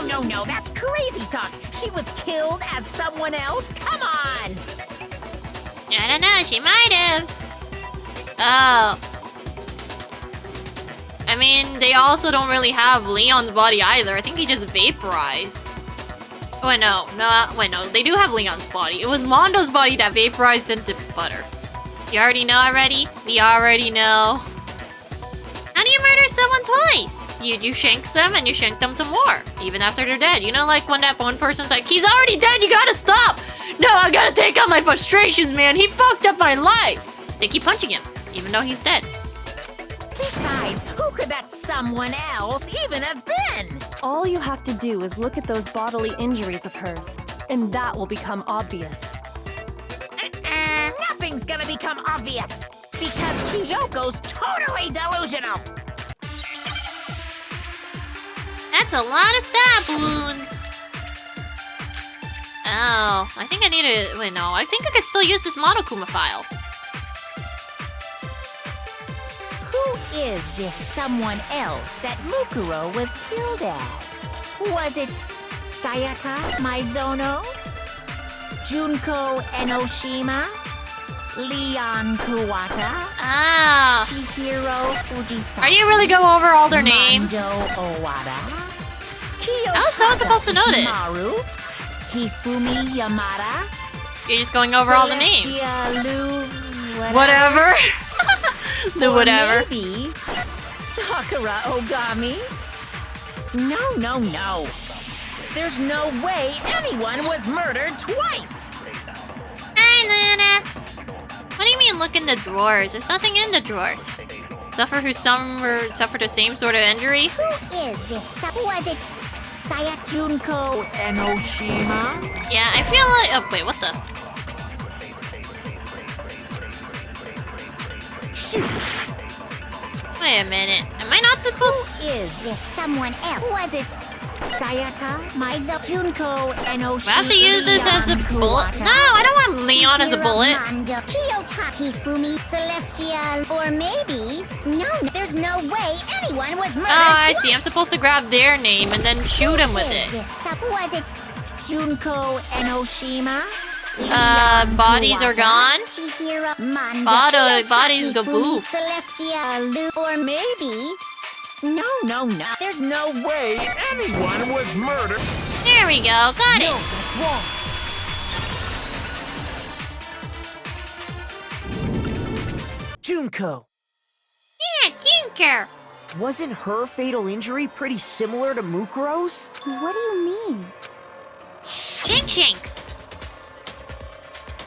No, that's crazy talk. She was killed as someone else? Come on!
I don't know, she might have. Oh.
I mean, they also don't really have Leon's body either. I think he just vaporized. Oh, wait, no. They do have Leon's body. It was Mondo's body that vaporized into butter. You already know already? We already know.
How do you murder someone twice?
You shank them and you shank them some more, even after they're dead. You know, like when that one person's like, he's already dead, you gotta stop! No, I gotta take out my frustrations, man. He fucked up my life. They keep punching him, even though he's dead.
Besides, who could that someone else even have been?
All you have to do is look at those bodily injuries of hers, and that will become obvious.
Nothing's gonna become obvious, because Kyoko's totally delusional.
That's a lot of stab wounds.
Oh, I think I need to... Wait, no. I think I could still use this Monokuma file.
Who is this someone else that Mukuro was killed as? Was it Sayaka Maizono? Junko Enoshima? Leon Kuwata?
Ah.
Chihiro Fujisaki?
Are you really going over all their names?
Mondo Owada?
How is someone supposed to know this?
Ishimaru? Hifumi Yamada?
You're just going over all the names.
Celestia Lu...
Whatever. The
Or
whatever.
Maybe Sakura Ogami? No. There's no way anyone was murdered twice!
Hi, Luna.
What do you mean look in the drawers? There's nothing in the drawers. Suffered the same sort of injury?
Who is this? Was it
Sayaka Junko
Enoshima?
Yeah, I feel like. Oh, wait, what the?
Shoot!
Wait a minute. Am I not supposed
Who is this someone else? Was it Sayaka, Maizo, Junko, Enoshima?
We have to use this as a bullet? No, I don't want Leon as a bullet.
Mando, Kiyotaki Fumi, Celestial, or maybe... No, there's no way anyone was murdered.
Oh, I see. I'm supposed to grab their name and then shoot him with it.
Was it Junko Enoshima?
Bodies are gone. Bodies go boof.
Celestia, or maybe... No. There's no way anyone was murdered.
There we go. Got it.
No, that's wrong. Junko.
Yeah, Junker.
Wasn't her fatal injury pretty similar to Mukuro's?
What do you mean?
Shanks.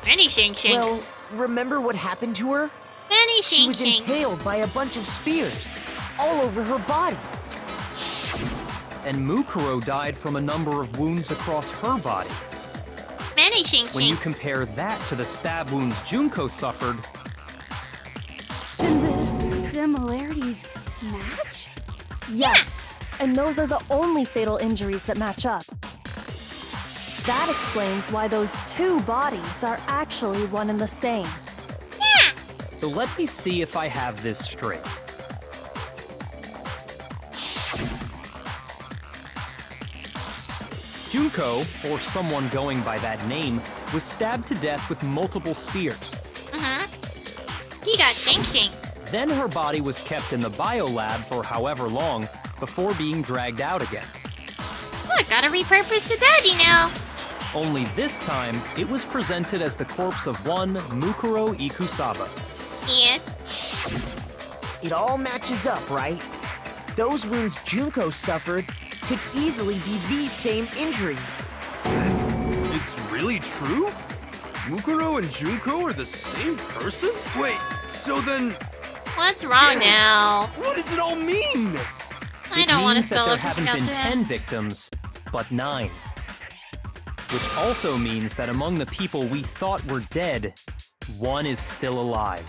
Many Shanks.
Well, remember what happened to her?
Many
She was
Shanks.
impaled by a bunch of spears, all over her body.
And Mukuro died from a number of wounds across her body.
Many Shanks.
When you compare that to the stab wounds Junko suffered,
And the similarities match?
Yes, and those are the only fatal injuries that match up. That explains why those two bodies are actually one and the same.
so let me see if I have this straight. Junko, or someone going by that name, was stabbed to death with multiple spears.
He got Shank.
Then her body was kept in the biolab for however long before being dragged out again.
Look, gotta repurpose the daddy now.
Only this time, it was presented as the corpse of one Mukuro Ikusaba.
Yes.
It all matches up, right? Those wounds Junko suffered could easily be these same injuries.
It's really true? Mukuro and Junko are the same person? Wait, so then...
What's wrong now?
What does it all mean?
I don't want to
It means that
spell
there
it
haven't
out
been
to
10
him.
victims, but 9. Which also means that among the people we thought were dead, one is still alive.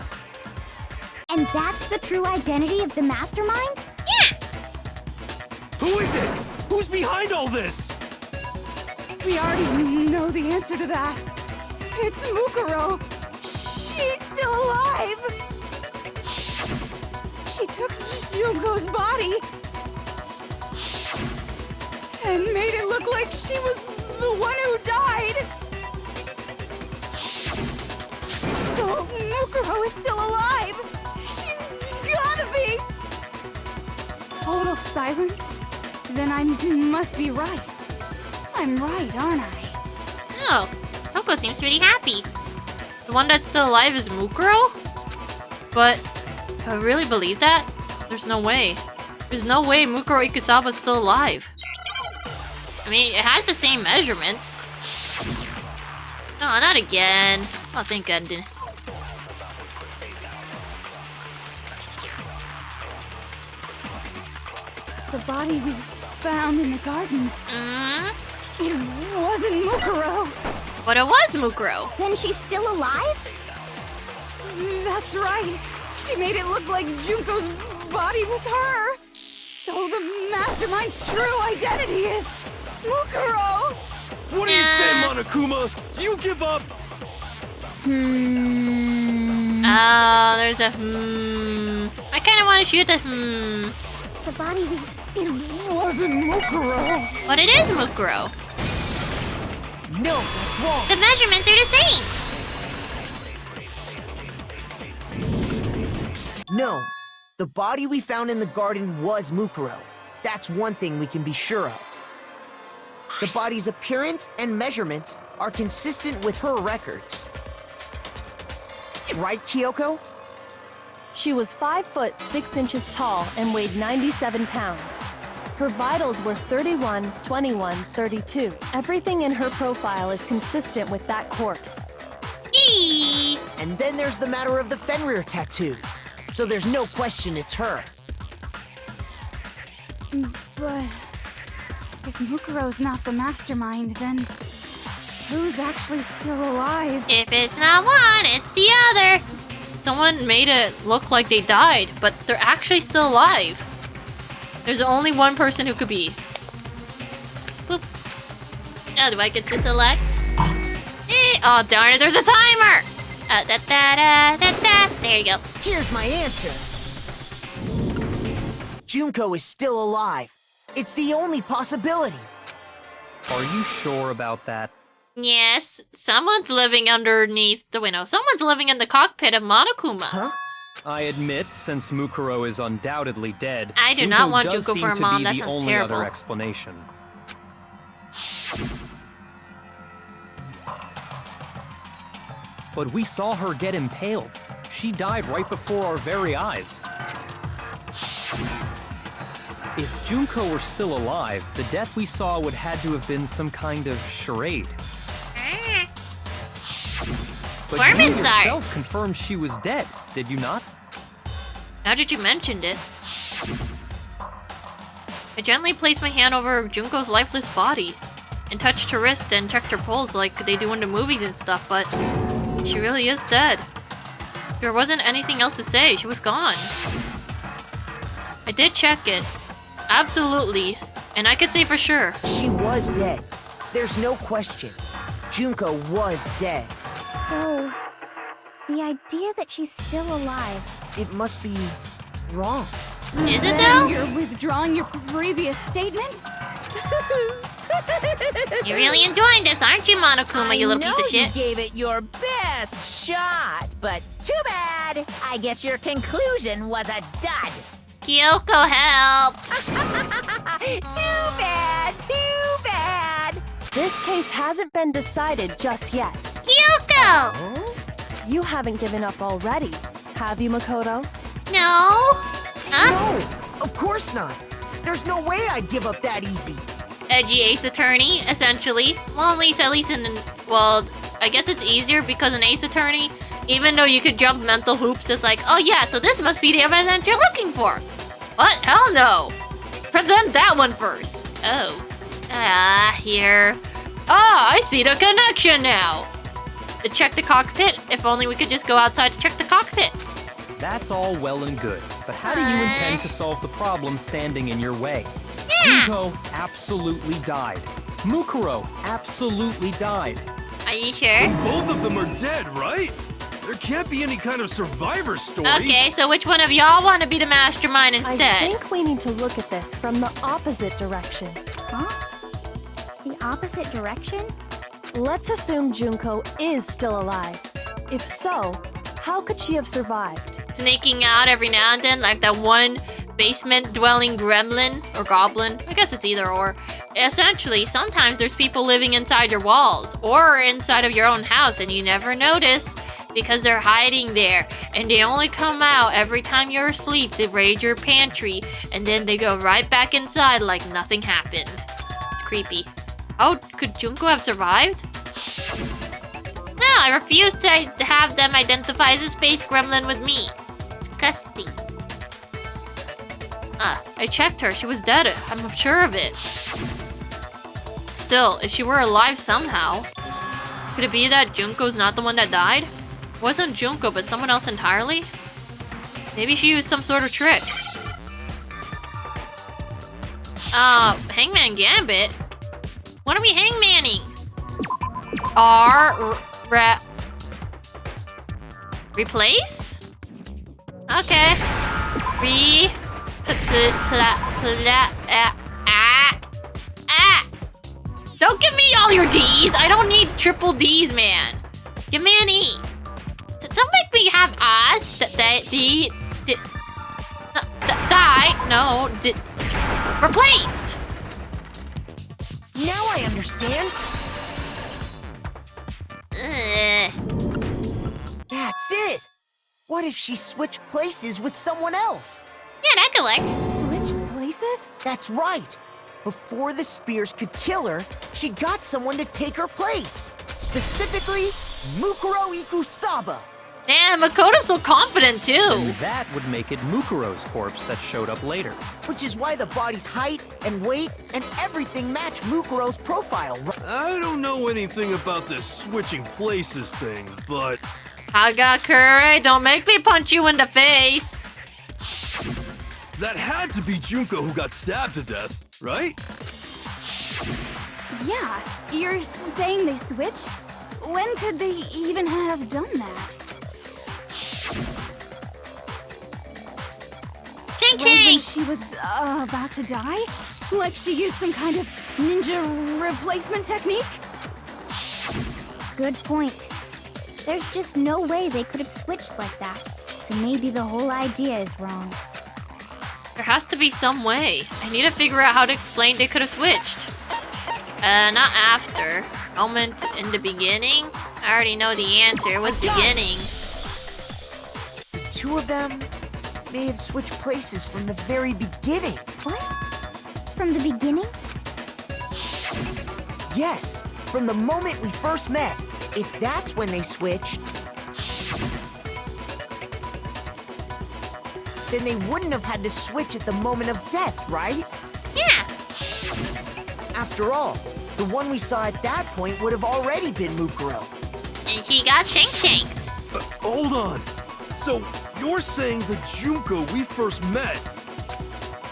And that's the true identity of the mastermind?
Who is it? Who's behind all this?
We already know the answer to that. It's Mukuro. She's still alive. She took Junko's body and made it look like she was the one who died. So Mukuro is still alive. She's gotta be. Total silence? Then I must be right. I'm right, aren't I?
Oh, Toko seems pretty happy. The one that's still alive is Mukuro? But, do I really believe that? There's no way. There's no way Mukuro Ikusaba's still alive. I mean, it has the same measurements. No, not again. Oh, thank goodness.
The body we found in the garden. It wasn't Mukuro.
But it was Mukuro.
Then she's still alive?
That's right. She made it look like Junko's body was her. So the mastermind's true identity is Mukuro.
What do you say, Monokuma? Do you give up?
Oh, there's a I kind of want to shoot the
The body
It wasn't Mukuro.
But it is Mukuro.
No, that's wrong.
The measurements are the same.
No, the body we found in the garden was Mukuro. That's one thing we can be sure of. The body's appearance and measurements are consistent with her records. Right, Kyoko?
She was 5 foot 6 inches tall and weighed 97 pounds. Her vitals were 31, 21, 32. Everything in her profile is consistent with that corpse.
And then there's the matter of the Fenrir tattoo. So there's no question it's her.
But If Mukuro's not the mastermind, then who's actually still alive?
If it's not one, it's the other. Someone made it look like they died, but they're actually still alive. There's only one person who could be. Poof. Oh, do I get to select? Oh, darn it, there's a timer! There you go.
Here's my answer. Junko is still alive. It's the only possibility.
Are you sure about that?
Yes, someone's living underneath the window. Someone's living in the cockpit of Monokuma.
Huh?
I admit, since Mukuro is undoubtedly dead,
I do not want
does
Junko for a
seem to
mom.
be
That
the
sounds
only
terrible.
other explanation. But we saw her get impaled. She died right before our very eyes. If Junko were still alive, the death we saw would had to have been some kind of charade. But you
Foreman's art.
yourself confirmed she was dead, did you not?
Now that you mentioned it. I gently placed my hand over Junko's lifeless body and touched her wrist and checked her pulse like they do in the movies and stuff, but she really is dead. There wasn't anything else to say. She was gone. I did check it. Absolutely. And I could say for sure.
She was dead. There's no question. Junko was dead.
So, the idea that she's still alive.
It must be wrong.
Is it
Then
though?
You're withdrawing your previous statement?
You're really enjoying this, aren't you, Monokuma, you little piece of
You
shit?
gave it your best shot, but too bad. I guess your conclusion was a dud.
Kyoko, help!
Too bad, too bad.
This case hasn't been decided just yet.
Kyoko!
You haven't given up already, have you, Makoto?
No? Huh?
No, of course not. There's no way I'd give up that easy.
Edgy ace attorney, essentially. Well, at least in, well, I guess it's easier because an ace attorney, even though you could jump mental hoops, it's like, oh yeah, so this must be the evidence you're looking for. What? Hell no. Present that one first. Oh. Here. Ah, I see the connection now. To check the cockpit, if only we could just go outside to check the cockpit.
That's all well and good, but how do you intend to solve the problem standing in your way?
Yeah.
Junko absolutely died. Mukuro absolutely died.
Are you sure?
Both of them are dead, right? There can't be any kind of survivor story.
Okay, so which one of y'all want to be the mastermind instead?
I think we need to look at this from the opposite direction.
Huh? The opposite direction?
Let's assume Junko is still alive. If so, how could she have survived?
Sneaking out every now and then, like that one basement-dwelling gremlin or goblin. I guess it's either or. Essentially, sometimes there's people living inside your walls or inside of your own house and you never notice because they're hiding there and they only come out every time you're asleep to raid your pantry and then they go right back inside like nothing happened. It's creepy. How could Junko have survived? No, I refuse to have them identify as a space gremlin with me. Disgusting. I checked her. She was dead. I'm sure of it. Still, if she were alive somehow, could it be that Junko's not the one that died? It wasn't Junko, but someone else entirely? Maybe she used some sort of trick. Hangman Gambit? What are we hangmanning? Replace? Okay. Don't give me all your D's. I don't need triple D's, man. Give me an E. Don't make me have us. Replaced.
Now I understand. That's it. What if she switched places with someone else?
Yeah, that could work.
Switched places?
That's right. Before the spears could kill her, she got someone to take her place. Specifically, Mukuro Ikusaba.
Damn, Makoto's so confident too.
And that would make it Mukuro's corpse that showed up later.
Which is why the body's height and weight and everything match Mukuro's profile.
I don't know anything about this switching places thing, but...
Hagakure, don't make me punch you in the face.
that had to be Junko who got stabbed to death, right?
Yeah, you're saying they switched? When could they even have done that?
Ching
Right when
ching!
she was about to die? Like she used some kind of ninja replacement technique?
Good point. There's just no way they could have switched like that. So maybe the whole idea is wrong.
There has to be some way. I need to figure out how to explain they could have switched. Not after. Moment in the beginning? I already know the answer. What's beginning?
The two of them may have switched places from the very beginning.
What? From the beginning?
Yes, from the moment we first met. If that's when they switched, then they wouldn't have had to switch at the moment of death, right?
Yeah.
After all, the one we saw at that point would have already been Mukuro.
And he got shanked.
Hold on. So, you're saying the Junko we first met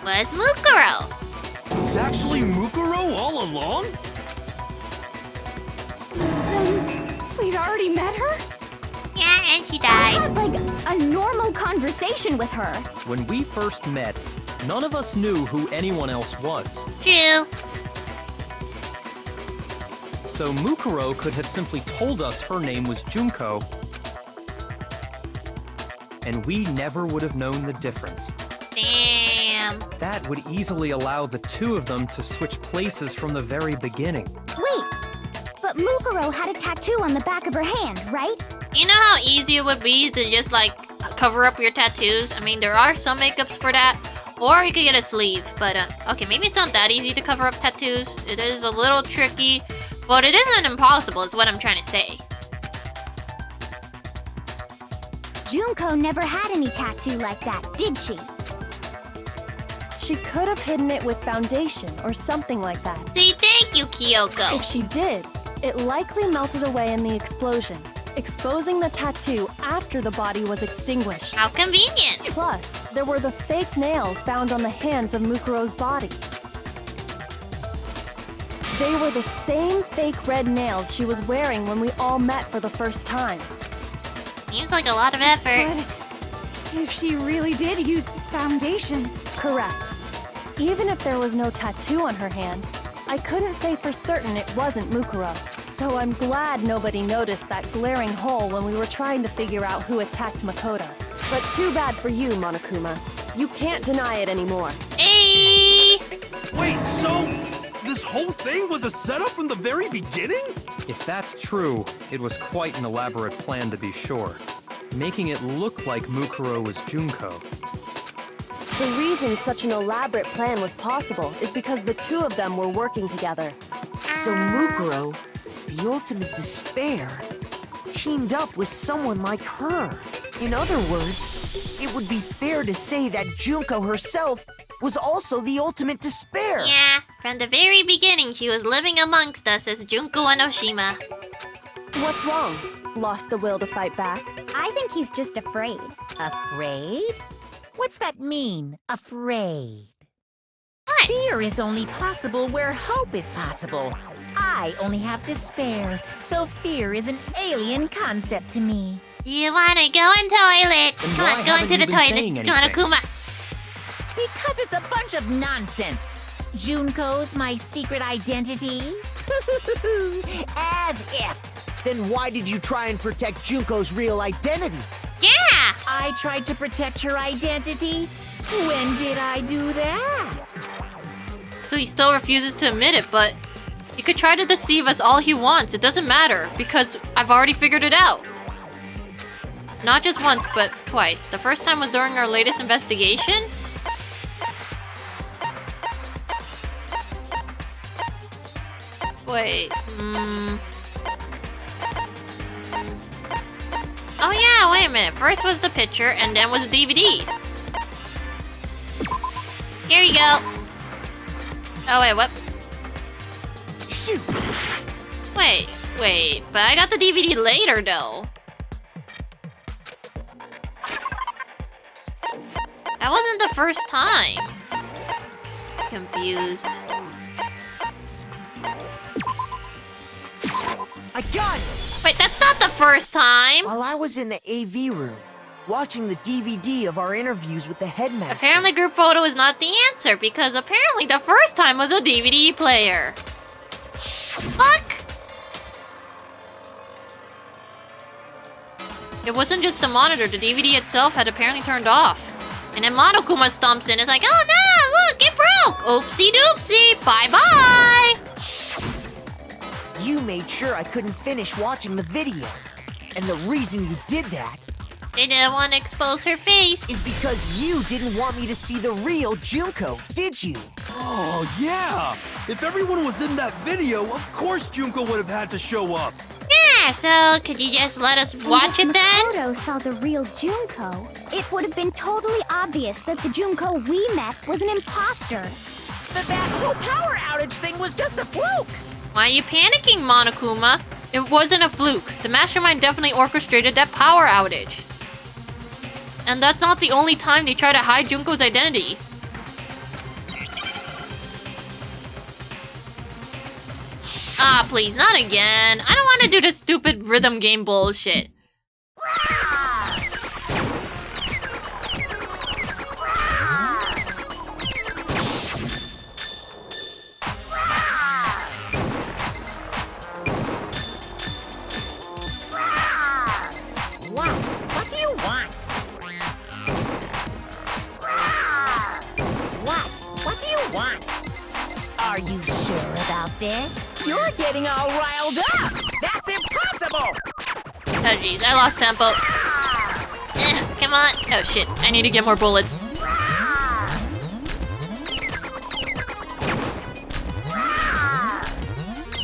Was Mukuro.
was actually Mukuro all along?
Then we'd already met her?
Yeah, and she
I
died.
had like a normal conversation with her.
When we first met, none of us knew who anyone else was.
True.
So Mukuro could have simply told us her name was Junko, and we never would have known the difference.
Damn.
That would easily allow the two of them to switch places from the very beginning.
Wait, but Mukuro had a tattoo on the back of her hand, right?
You know how easy it would be to just like cover up your tattoos? I mean, there are some makeups for that. Or you could get a sleeve. But, okay, maybe it's not that easy to cover up tattoos. It is a little tricky. But it isn't impossible, is what I'm trying to say.
Junko never had any tattoo like that, did she?
She could have hidden it with foundation or something like that.
See, thank you, Kyoko.
If she did, it likely melted away in the explosion, exposing the tattoo after the body was extinguished.
How convenient.
Plus, there were the fake nails found on the hands of Mukuro's body. They were the same fake red nails she was wearing when we all met for the first time.
Seems like a lot of effort.
But if she really did use foundation...
Correct. Even if there was no tattoo on her hand, I couldn't say for certain it wasn't Mukuro. So I'm glad nobody noticed that glaring hole when we were trying to figure out who attacked Makoto. But too bad for you, Monokuma. You can't deny it anymore.
Hey!
Wait, so this whole thing was a setup from the very beginning?
If that's true, it was quite an elaborate plan to be sure, making it look like Mukuro was Junko.
The reason such an elaborate plan was possible is because the two of them were working together.
So Mukuro, the ultimate despair, teamed up with someone like her. In other words, it would be fair to say that Junko herself was also the ultimate despair.
Yeah, from the very beginning, she was living amongst us as Junko Enoshima.
What's wrong? Lost the will to fight back?
I think he's just afraid.
Afraid? What's that mean, afraid?
What?
Fear is only possible where hope is possible. I only have despair, so fear is an alien concept to me.
You wanna go in toilet?
Then
Come
why
on, go
haven't
into
you
the
been saying
toilet,
anything?
Monokuma.
Because it's a bunch of nonsense. Junko's my secret identity? As if.
Then why did you try and protect Junko's real identity?
Yeah!
I tried to protect her identity? When did I do that?
So he still refuses to admit it, but he could try to deceive us all he wants. It doesn't matter, because I've already figured it out. Not just once, but twice. The first time was during our latest investigation. Wait,
Oh yeah,
Yeah, wait a minute. First was the picture, and then was the DVD. Here you go. Oh, wait, what?
Shoot!
Wait, but I got the DVD later, though. That wasn't the first time. Confused.
I got it!
Wait, that's not the first time!
While I was in the AV room, watching the DVD of our interviews with the headmaster.
Apparently group photo is not the answer, because apparently the first time was a DVD player. Fuck! It wasn't just the monitor, the DVD itself had apparently turned off. And then Monokuma stomps in, it's like, oh no, look, it broke! Oopsie doopsie, bye-bye!
You made sure I couldn't finish watching the video. And the reason you did that
They didn't want to expose her face.
is because you didn't want me to see the real Junko, did you?
Oh, yeah! If everyone was in that video, of course Junko would have had to show up.
Yeah, so could you just let us watch it
The
then?
photo saw the real Junko. It would have been totally obvious that the Junko we met was an imposter.
That whole power outage thing was just a fluke.
Why are you panicking, Monokuma? It wasn't a fluke. The mastermind definitely orchestrated that power outage. And that's not the only time they try to hide Junko's identity. Ah, please, not again. I don't want to do this stupid rhythm game bullshit.
What do you want? What do you want? Are you sure about this? You're getting all riled up. That's impossible.
Oh jeez, I lost tempo. Come on. Oh shit, I need to get more bullets.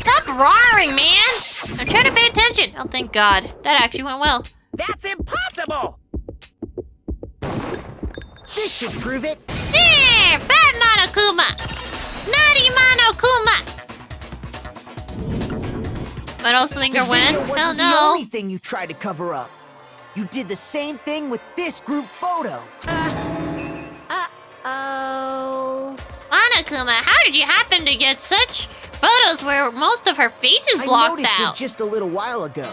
Stop roaring, man! I'm trying to pay attention. Oh, thank God. That actually went well.
That's impossible.
This should prove it.
There! Bad Monokuma! Naughty Monokuma!
Metal Slinger
The
win?
video
Hell
wasn't the
no.
only thing you tried to cover up. You did the same thing with this group photo.
Oh.
Monokuma, how did you happen to get such photos where most of her face is
I
blocked
noticed
out?
it just a little while ago,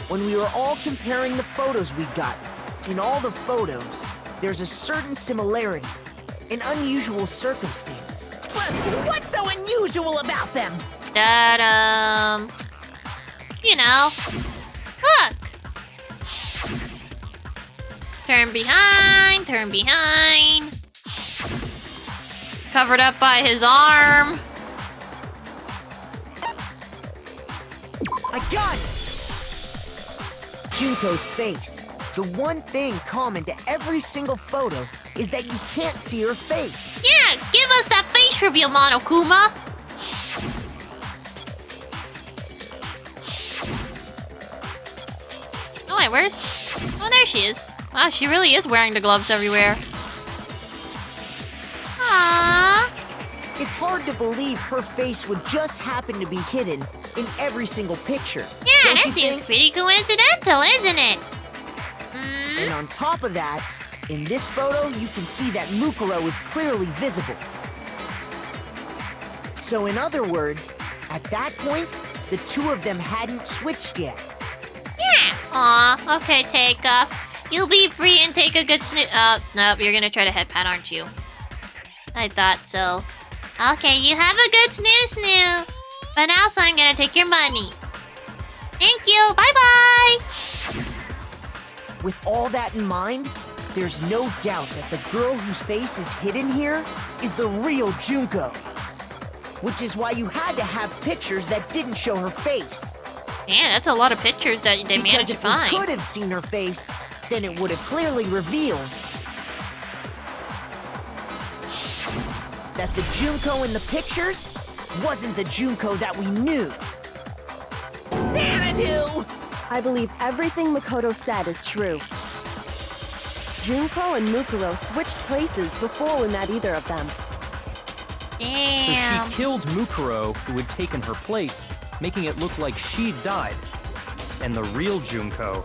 when we were all comparing the photos we'd gotten. In all the photos, there's a certain similarity, an unusual circumstance.
But what's so unusual about them?
That, you know. Look!
Turn behind, turn behind. Covered up by his arm.
I got it! Junko's face. The one thing common to every single photo is that you can't see her face.
Yeah, give us that face reveal, Monokuma!
Oh wait, where's... Oh, there she is. Wow, she really is wearing the gloves everywhere.
Aww.
It's hard to believe her face would just happen to be hidden in every single picture.
Yeah,
Don't
that
you
seems
think?
pretty coincidental, isn't it?
And on top of that, in this photo, you can see that Mukuro is clearly visible. So in other words, at that point, the two of them hadn't switched yet.
Yeah.
Aw, okay, take off. You'll be free and take a good nope, you're gonna try to head pat, aren't you? I thought so.
Okay, you have a good snoo-snoo. But also, I'm gonna take your money. Thank you. Bye-bye.
With all that in mind, there's no doubt that the girl whose face is hidden here is the real Junko. Which is why you had to have pictures that didn't show her face.
Yeah, that's a lot of pictures that they managed to
Because if we
find.
could have seen her face, then it would have clearly revealed that the Junko in the pictures wasn't the Junko that we knew.
Xanadu!
I believe everything Makoto said is true. Junko and Mukuro switched places before we met either of them.
Damn.
So she killed Mukuro, who had taken her place, making it look like she'd died. And the real Junko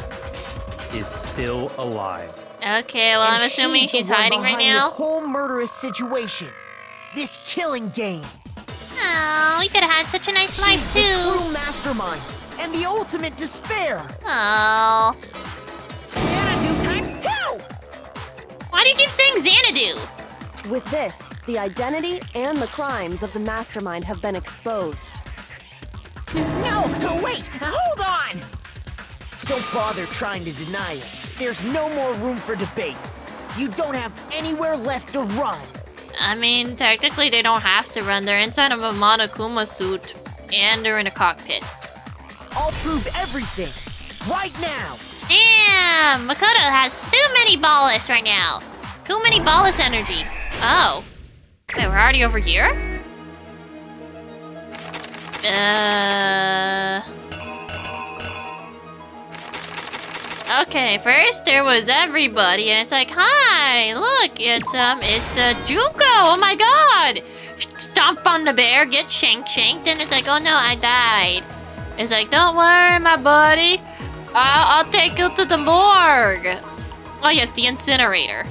is still alive.
Okay, well,
And
I'm assuming
she's
she's
the one
hiding right
behind
now.
This whole murderous situation. This killing game.
Oh, we could have had such a nice life,
She's the
too.
true mastermind and the ultimate despair.
Oh.
Xanadu times 2!
Why do you keep saying Xanadu?
With this, the identity and the crimes of the mastermind have been exposed.
No, wait, hold on! Don't bother trying to deny it. There's no more room for debate. You don't have anywhere left to run.
I mean, technically they don't have to run. They're inside of a Monokuma suit, and they're in a cockpit.
I'll prove everything, right now!
Damn! Makoto has too many ballast right now. Too many ballast energy. Oh. Wait, we're already over here? Okay, first there was everybody, and it's like, hi, look, it's Junko, oh my god! Stomp on the bear, get shanked, and it's like, oh no, I died. It's like, don't worry, my buddy. I'll take you to the morgue. Oh yes, the incinerator.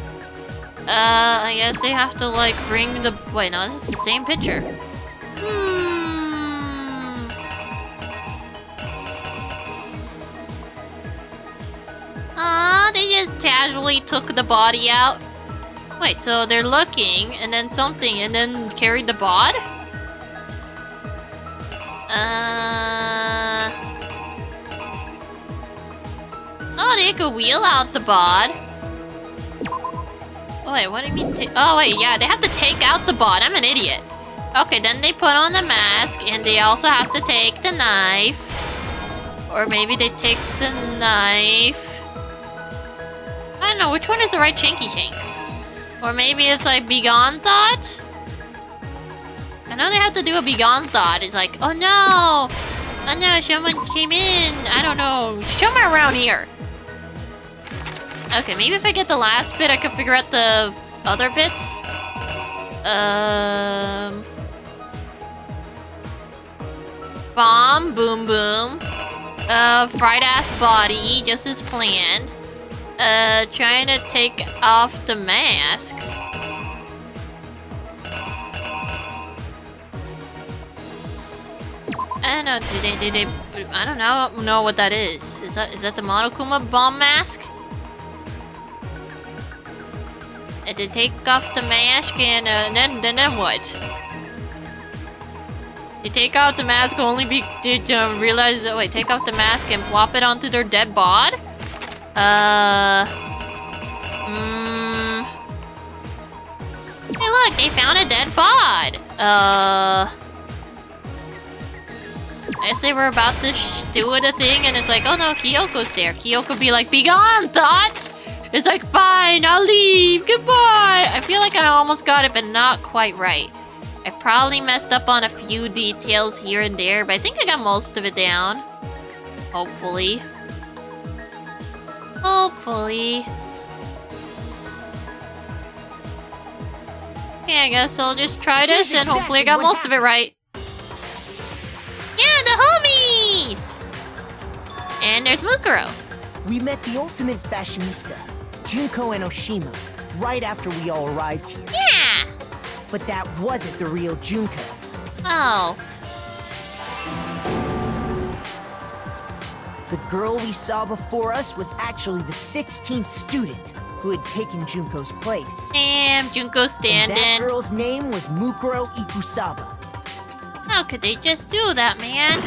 I guess they have to, like, bring the... Wait, no, this is the same picture. Aw, they just casually took the body out. Wait, so they're looking, and then something, and then carried the bod? Oh, they could wheel out the bod. Oh, wait, what do you mean oh, wait, yeah, they have to take out the bod. I'm an idiot. Okay, then they put on the mask, and they also have to take the knife. Or maybe they take the knife. I don't know, which one is the right Chinky Shank? Or maybe it's like Begone Thought? I know they have to do a Begone Thought. It's like, oh no! Oh no, someone came in. I don't know. Somewhere around here. Okay, maybe if I get the last bit, I can figure out the other bits. Bomb, boom, boom. Fried ass body, just as planned. Trying to take off the mask. I don't know. Did they? I don't know what that is. Is that the Monokuma bomb mask? And they take off the mask and then what? They take out the mask only realize that take off the mask and plop it onto their dead bod? Hey look, they found a dead bod! I guess they were about to do a thing and it's like, oh no, Kyoko's there. Kyoko be like, begone, thought! It's like, fine, I'll leave, goodbye! I feel like I almost got it, but not quite right. I probably messed up on a few details here and there, but I think I got most of it down. Hopefully. Hopefully. Okay, I guess I'll just try this and hopefully I got most of it right. Yeah, the homies! And there's Mukuro.
We met the ultimate fashionista, Junko and Oshima, right after we all arrived here.
Yeah!
But that wasn't the real Junko.
Oh.
The girl we saw before us was actually the 16th student who had taken Junko's place.
Damn, Junko standing.
And that girl's name was Mukuro Ikusaba.
How could they just do that, man?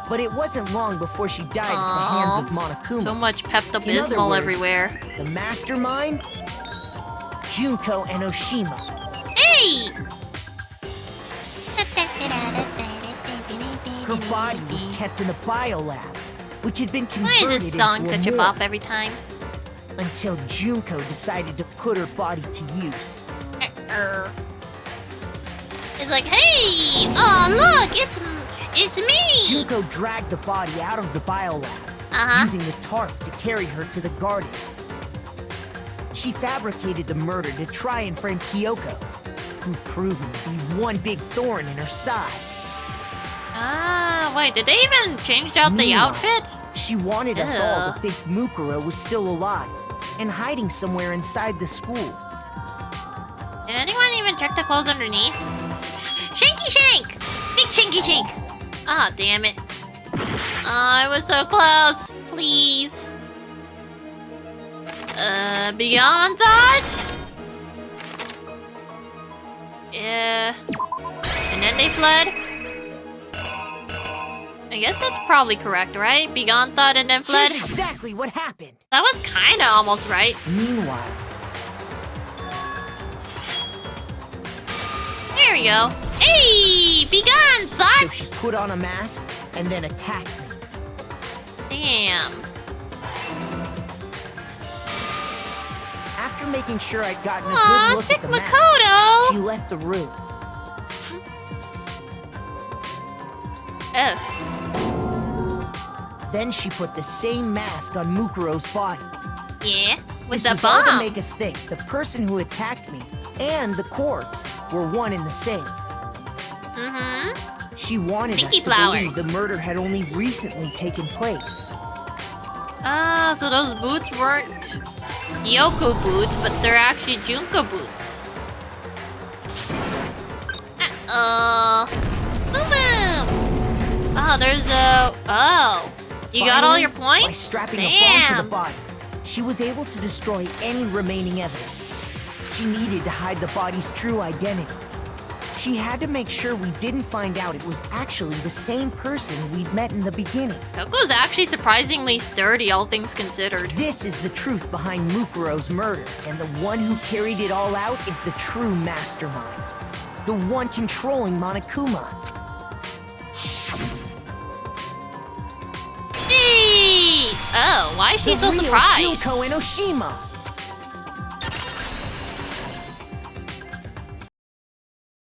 But it wasn't long before she died at the hands of Monokuma.
So much Pepto-Bismol everywhere.
The mastermind, Junko and Oshima.
Hey!
Her body was kept in the biolab, which had been
Why
converted
is this song
into
such a
morgue
bop every time?
until Junko decided to put her body to use.
It's like, hey! Oh, look! It's me!
Junko dragged the body out of the biolab, using the tarp to carry her to the garden. She fabricated the murder to try and frame Kyoko, who proved to be one big thorn in her side.
Ah, wait, did they even change out the outfit?
She wanted us all to think Mukuro was still alive and hiding somewhere inside the school.
Did anyone even check the clothes underneath? Shanky Shank! Big Shanky Shank! Ah, damn it. Oh, I was so close. Please. Beyond that? Yeah. And then they fled? I guess that's probably correct, right? Beyond thought and then fled?
Here's exactly what happened.
That was kinda almost right.
Meanwhile,
there we go. Hey! Begone, thought!
so she put on a mask and then attacked me.
Damn.
After making sure I'd gotten a
Aw,
good look
sick
at the mask,
Makoto!
she left the room.
Oh.
Then she put the same mask on Mukuro's body.
Yeah? With
This
the
was all to
bomb.
make us think the person who attacked me and the corpse were one and the same.
Mm-hmm.
She wanted
Stinky
us to
flowers.
believe the murder had only recently taken place.
Ah, so those boots weren't Yoko boots, but they're actually Junko boots. Boom boom! Oh, there's a... Oh. You got all
Finally,
your points?
By strapping a bomb
Damn.
to the body, she was able to destroy any remaining evidence. She needed to hide the body's true identity. She had to make sure we didn't find out it was actually the same person we'd met in the beginning.
Yoko's actually surprisingly sturdy, all things considered.
This is the truth behind Mukuro's murder, and the one who carried it all out is the true mastermind. The one controlling Monokuma.
Hey! Oh, why is she so
The real
surprised?
Junko Enoshima.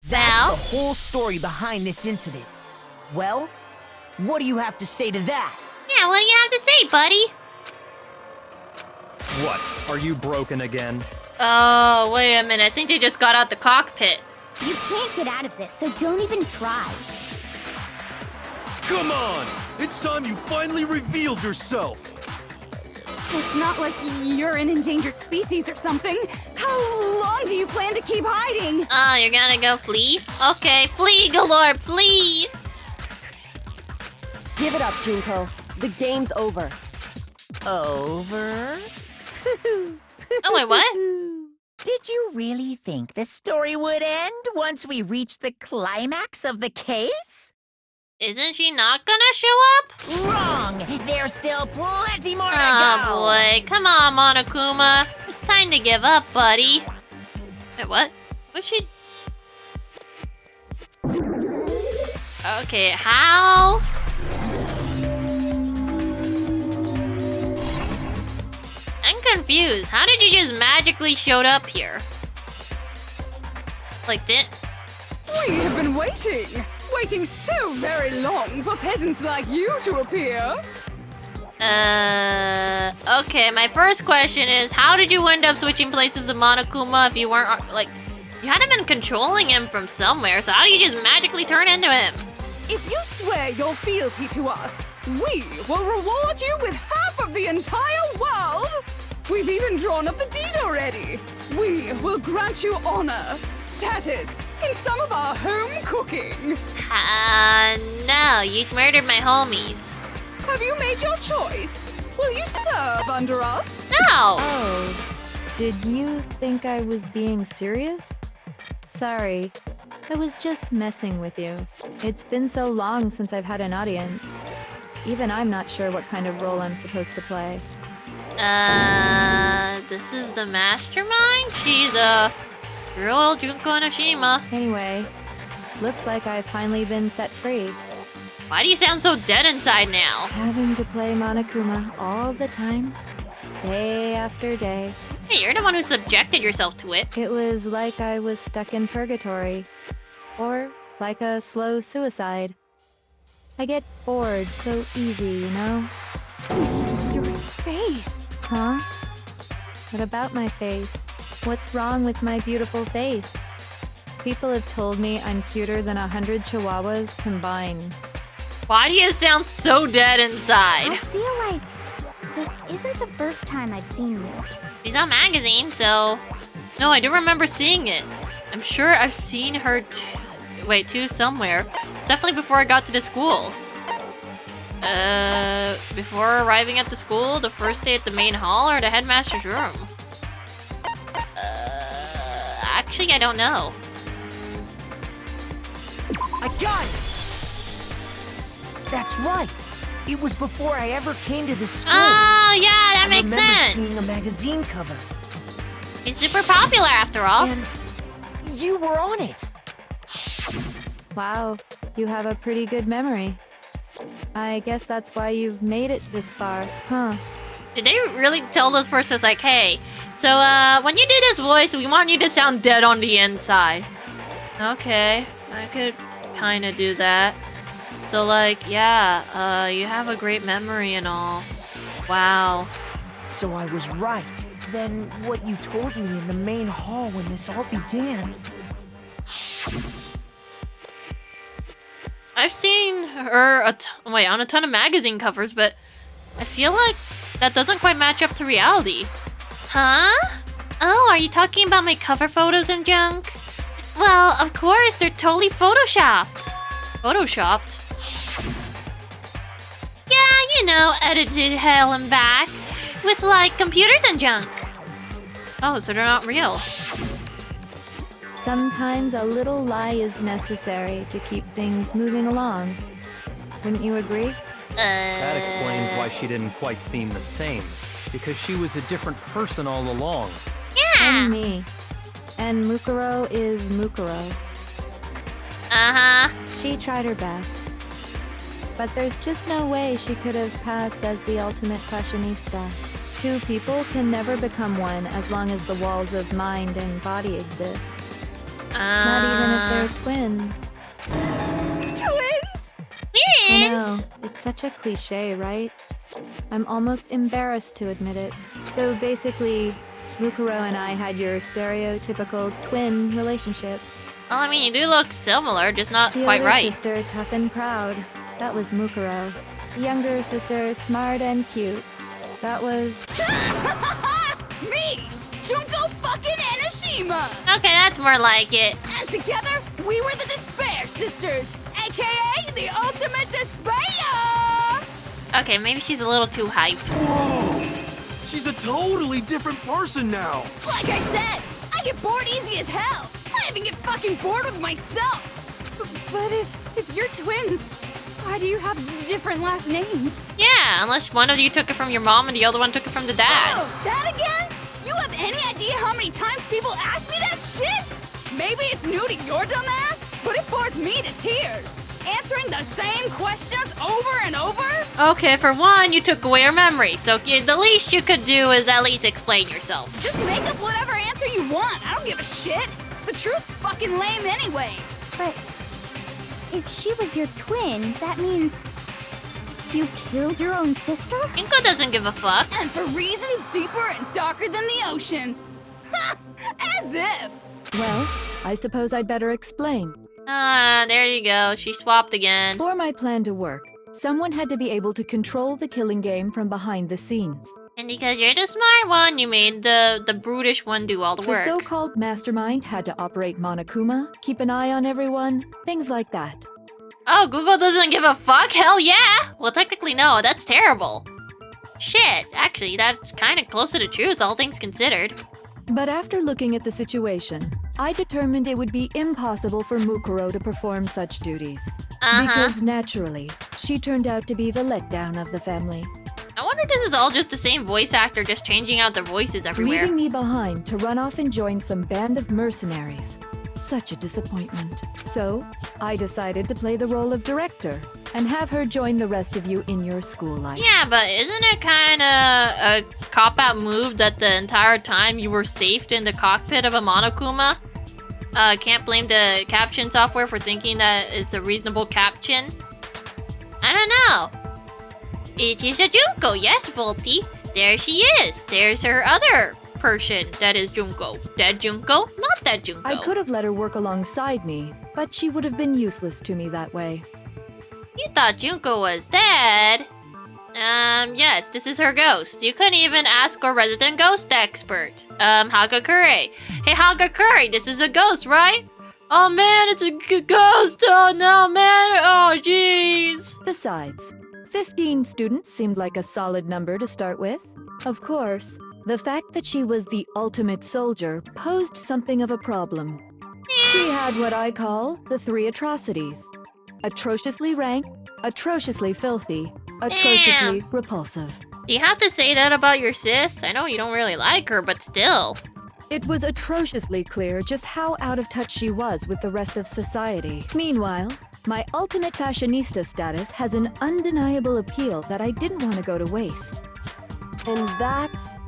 That's the whole story behind this incident. Well, what do you have to say to that?
Yeah, what do you have to say, buddy?
What? Are you broken again?
Oh, wait a minute. I think they just got out the cockpit.
You can't get out of this, so don't even try.
Come on! It's time you finally revealed yourself!
It's not like you're an endangered species or something. How long do you plan to keep hiding?
Oh, you're gonna go flee? Okay, flee, galore, flee!
Give it up, Junko. The game's over.
Over?
Oh, wait, what?
Did you really think the story would end once we reached the climax of the case?
Isn't she not gonna show up?
Wrong! There's still plenty more to
Oh
go!
boy, come on, Monokuma. It's time to give up, buddy. Wait, what? What's she... Okay, how? I'm confused. How did you just magically showed up here? Like this?
We have been waiting so very long for peasants like you to appear.
Okay, my first question is, how did you end up switching places with Monokuma if you weren't, like, you hadn't been controlling him from somewhere, so how do you just magically turn into him?
If you swear your fealty to us, we will reward you with half of the entire world. We've even drawn up the deed already. We will grant you honor, status, in some of our home cooking.
No, you murdered my homies.
Have you made your choice? Will you serve under us?
No!
Oh, did you think I was being serious? Sorry, I was just messing with you. It's been so long since I've had an audience. Even I'm not sure what kind of role I'm supposed to play.
This is the mastermind? She's a real Junko Enoshima.
Anyway, looks like I've finally been set free.
Why do you sound so dead inside now?
Having to play Monokuma all the time, day after day.
Hey, you're the one who subjected yourself to it.
It was like I was stuck in purgatory. Or like a slow suicide. I get bored so easy, you know?
Your face!
Huh? What about my face? What's wrong with my beautiful face? People have told me I'm cuter than 100 chihuahuas combined.
Why do you sound so dead inside?
I feel like this isn't the first time I've seen you.
She's on magazine, so... No, I do remember seeing it. I'm sure I've seen her too somewhere. Definitely before I got to the school. Before arriving at the school, the first day at the main hall, or the headmaster's room? Actually, I don't know.
I got it! That's right. It was before I ever came to this school.
Oh, yeah, that makes
I remember
sense.
seeing a magazine cover.
He's super popular after all.
And you were on it.
Wow, you have a pretty good memory. I guess that's why you've made it this far, huh?
Did they really tell this person, like, hey, so, when you do this voice, we want you to sound dead on the inside. Okay, I could kinda do that. So, like, yeah, you have a great memory and all. Wow.
So I was right. Then what you told me in the main hall when this all began...
I've seen her on a ton of magazine covers, but I feel like that doesn't quite match up to reality. Huh? Oh, are you talking about my cover photos and junk? Well, of course, they're totally photoshopped. Photoshopped? Yeah, you know, edited hell and back. With, like, computers and junk. Oh, so they're not real.
Sometimes a little lie is necessary to keep things moving along. Wouldn't you agree?
That explains why she didn't quite seem the same. Because she was a different person all along.
Yeah!
And me. And Mukuro is Mukuro.
Uh-huh.
She tried her best. But there's just no way she could have passed as the ultimate fashionista. Two people can never become one as long as the walls of mind and body exist. Not even if they're twins.
Twins?
I know, it's such a cliche, right? I'm almost embarrassed to admit it. So basically, Mukuro and I had your stereotypical twin relationship.
Well, I mean, you do look similar, just not
The
quite
older
right.
sister, tough and proud. That was Mukuro. The younger sister, smart and cute. That was...
Me! Junko fucking Enoshima!
Okay, that's more like it.
And together, we were the Despair Sisters, aka the ultimate despair!
Okay, maybe she's a little too hype.
Whoa! She's a totally different person now.
Like I said, I get bored easy as hell. I even get fucking bored with myself. But if you're twins, why do you have different last names?
Yeah, unless one of you took it from your mom and the other one took it from the dad.
Oh, that again? You have any idea how many times people ask me that shit? Maybe it's new to your dumb ass, but it bores me to tears. Answering the same questions over and over?
Okay, for one, you took away her memory, so the least you could do is at least explain yourself.
Just make up whatever answer you want. I don't give a shit. The truth's fucking lame anyway.
But if she was your twin, that means you killed your own sister?
Inko doesn't give a fuck.
And for reasons deeper and darker than the ocean. Ha! As if!
Well, I suppose I'd better explain.
Ah, there you go. She swapped again.
For my plan to work, someone had to be able to control the killing game from behind the scenes.
And because you're the smart one, you made the brutish one do all the
The
work.
so-called mastermind had to operate Monokuma, keep an eye on everyone, things like that.
Oh, Google doesn't give a fuck? Hell yeah! Well, technically no, that's terrible. Shit, actually, that's kind of close to the truth, all things considered.
But after looking at the situation, I determined it would be impossible for Mukuro to perform such duties. Because naturally, she turned out to be the letdown of the family.
I wonder if this is all just the same voice actor, just changing out their voices everywhere.
Leaving me behind to run off and join some band of mercenaries. Such a disappointment. So, I decided to play the role of director and have her join the rest of you in your school life.
Yeah, but isn't it kind of a cop-out move that the entire time you were safed in the cockpit of a Monokuma? Can't blame the caption software for thinking that it's a reasonable caption.
don't know. It is a Junko, yes, Volty. There she is. There's her other person that is Junko. That Junko? Not that Junko.
I could have let her work alongside me, but she would have been useless to me that way.
You thought Junko was dead? Yes, this is her ghost. You couldn't even ask our resident ghost expert. Hagakure. Hey, Hagakure, this is a ghost, right? Oh man, it's a ghost! Oh no, man! Oh jeez!
Besides, 15 students seemed like a solid number to start with. Of course, the fact that she was the ultimate soldier posed something of a problem. She had what I call the 3 atrocities. Atrociously rank, atrociously filthy, atrociously repulsive.
You have to say that about your sis? I know you don't really like her, but still.
It was atrociously clear just how out of touch she was with the rest of society. Meanwhile, my ultimate fashionista status has an undeniable appeal that I didn't want to go to waste.
And that's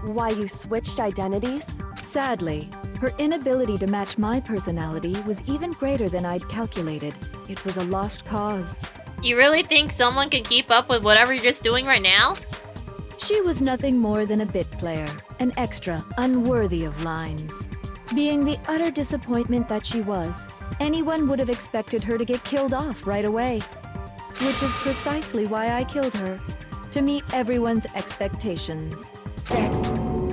why you switched identities?
Sadly, her inability to match my personality was even greater than I'd calculated. It was a lost cause.
You really think someone can keep up with whatever you're just doing right now?
She was nothing more than a bit player, an extra unworthy of lines. Being the utter disappointment that she was, anyone would have expected her to get killed off right away. Which is precisely why I killed her, to meet everyone's expectations.
That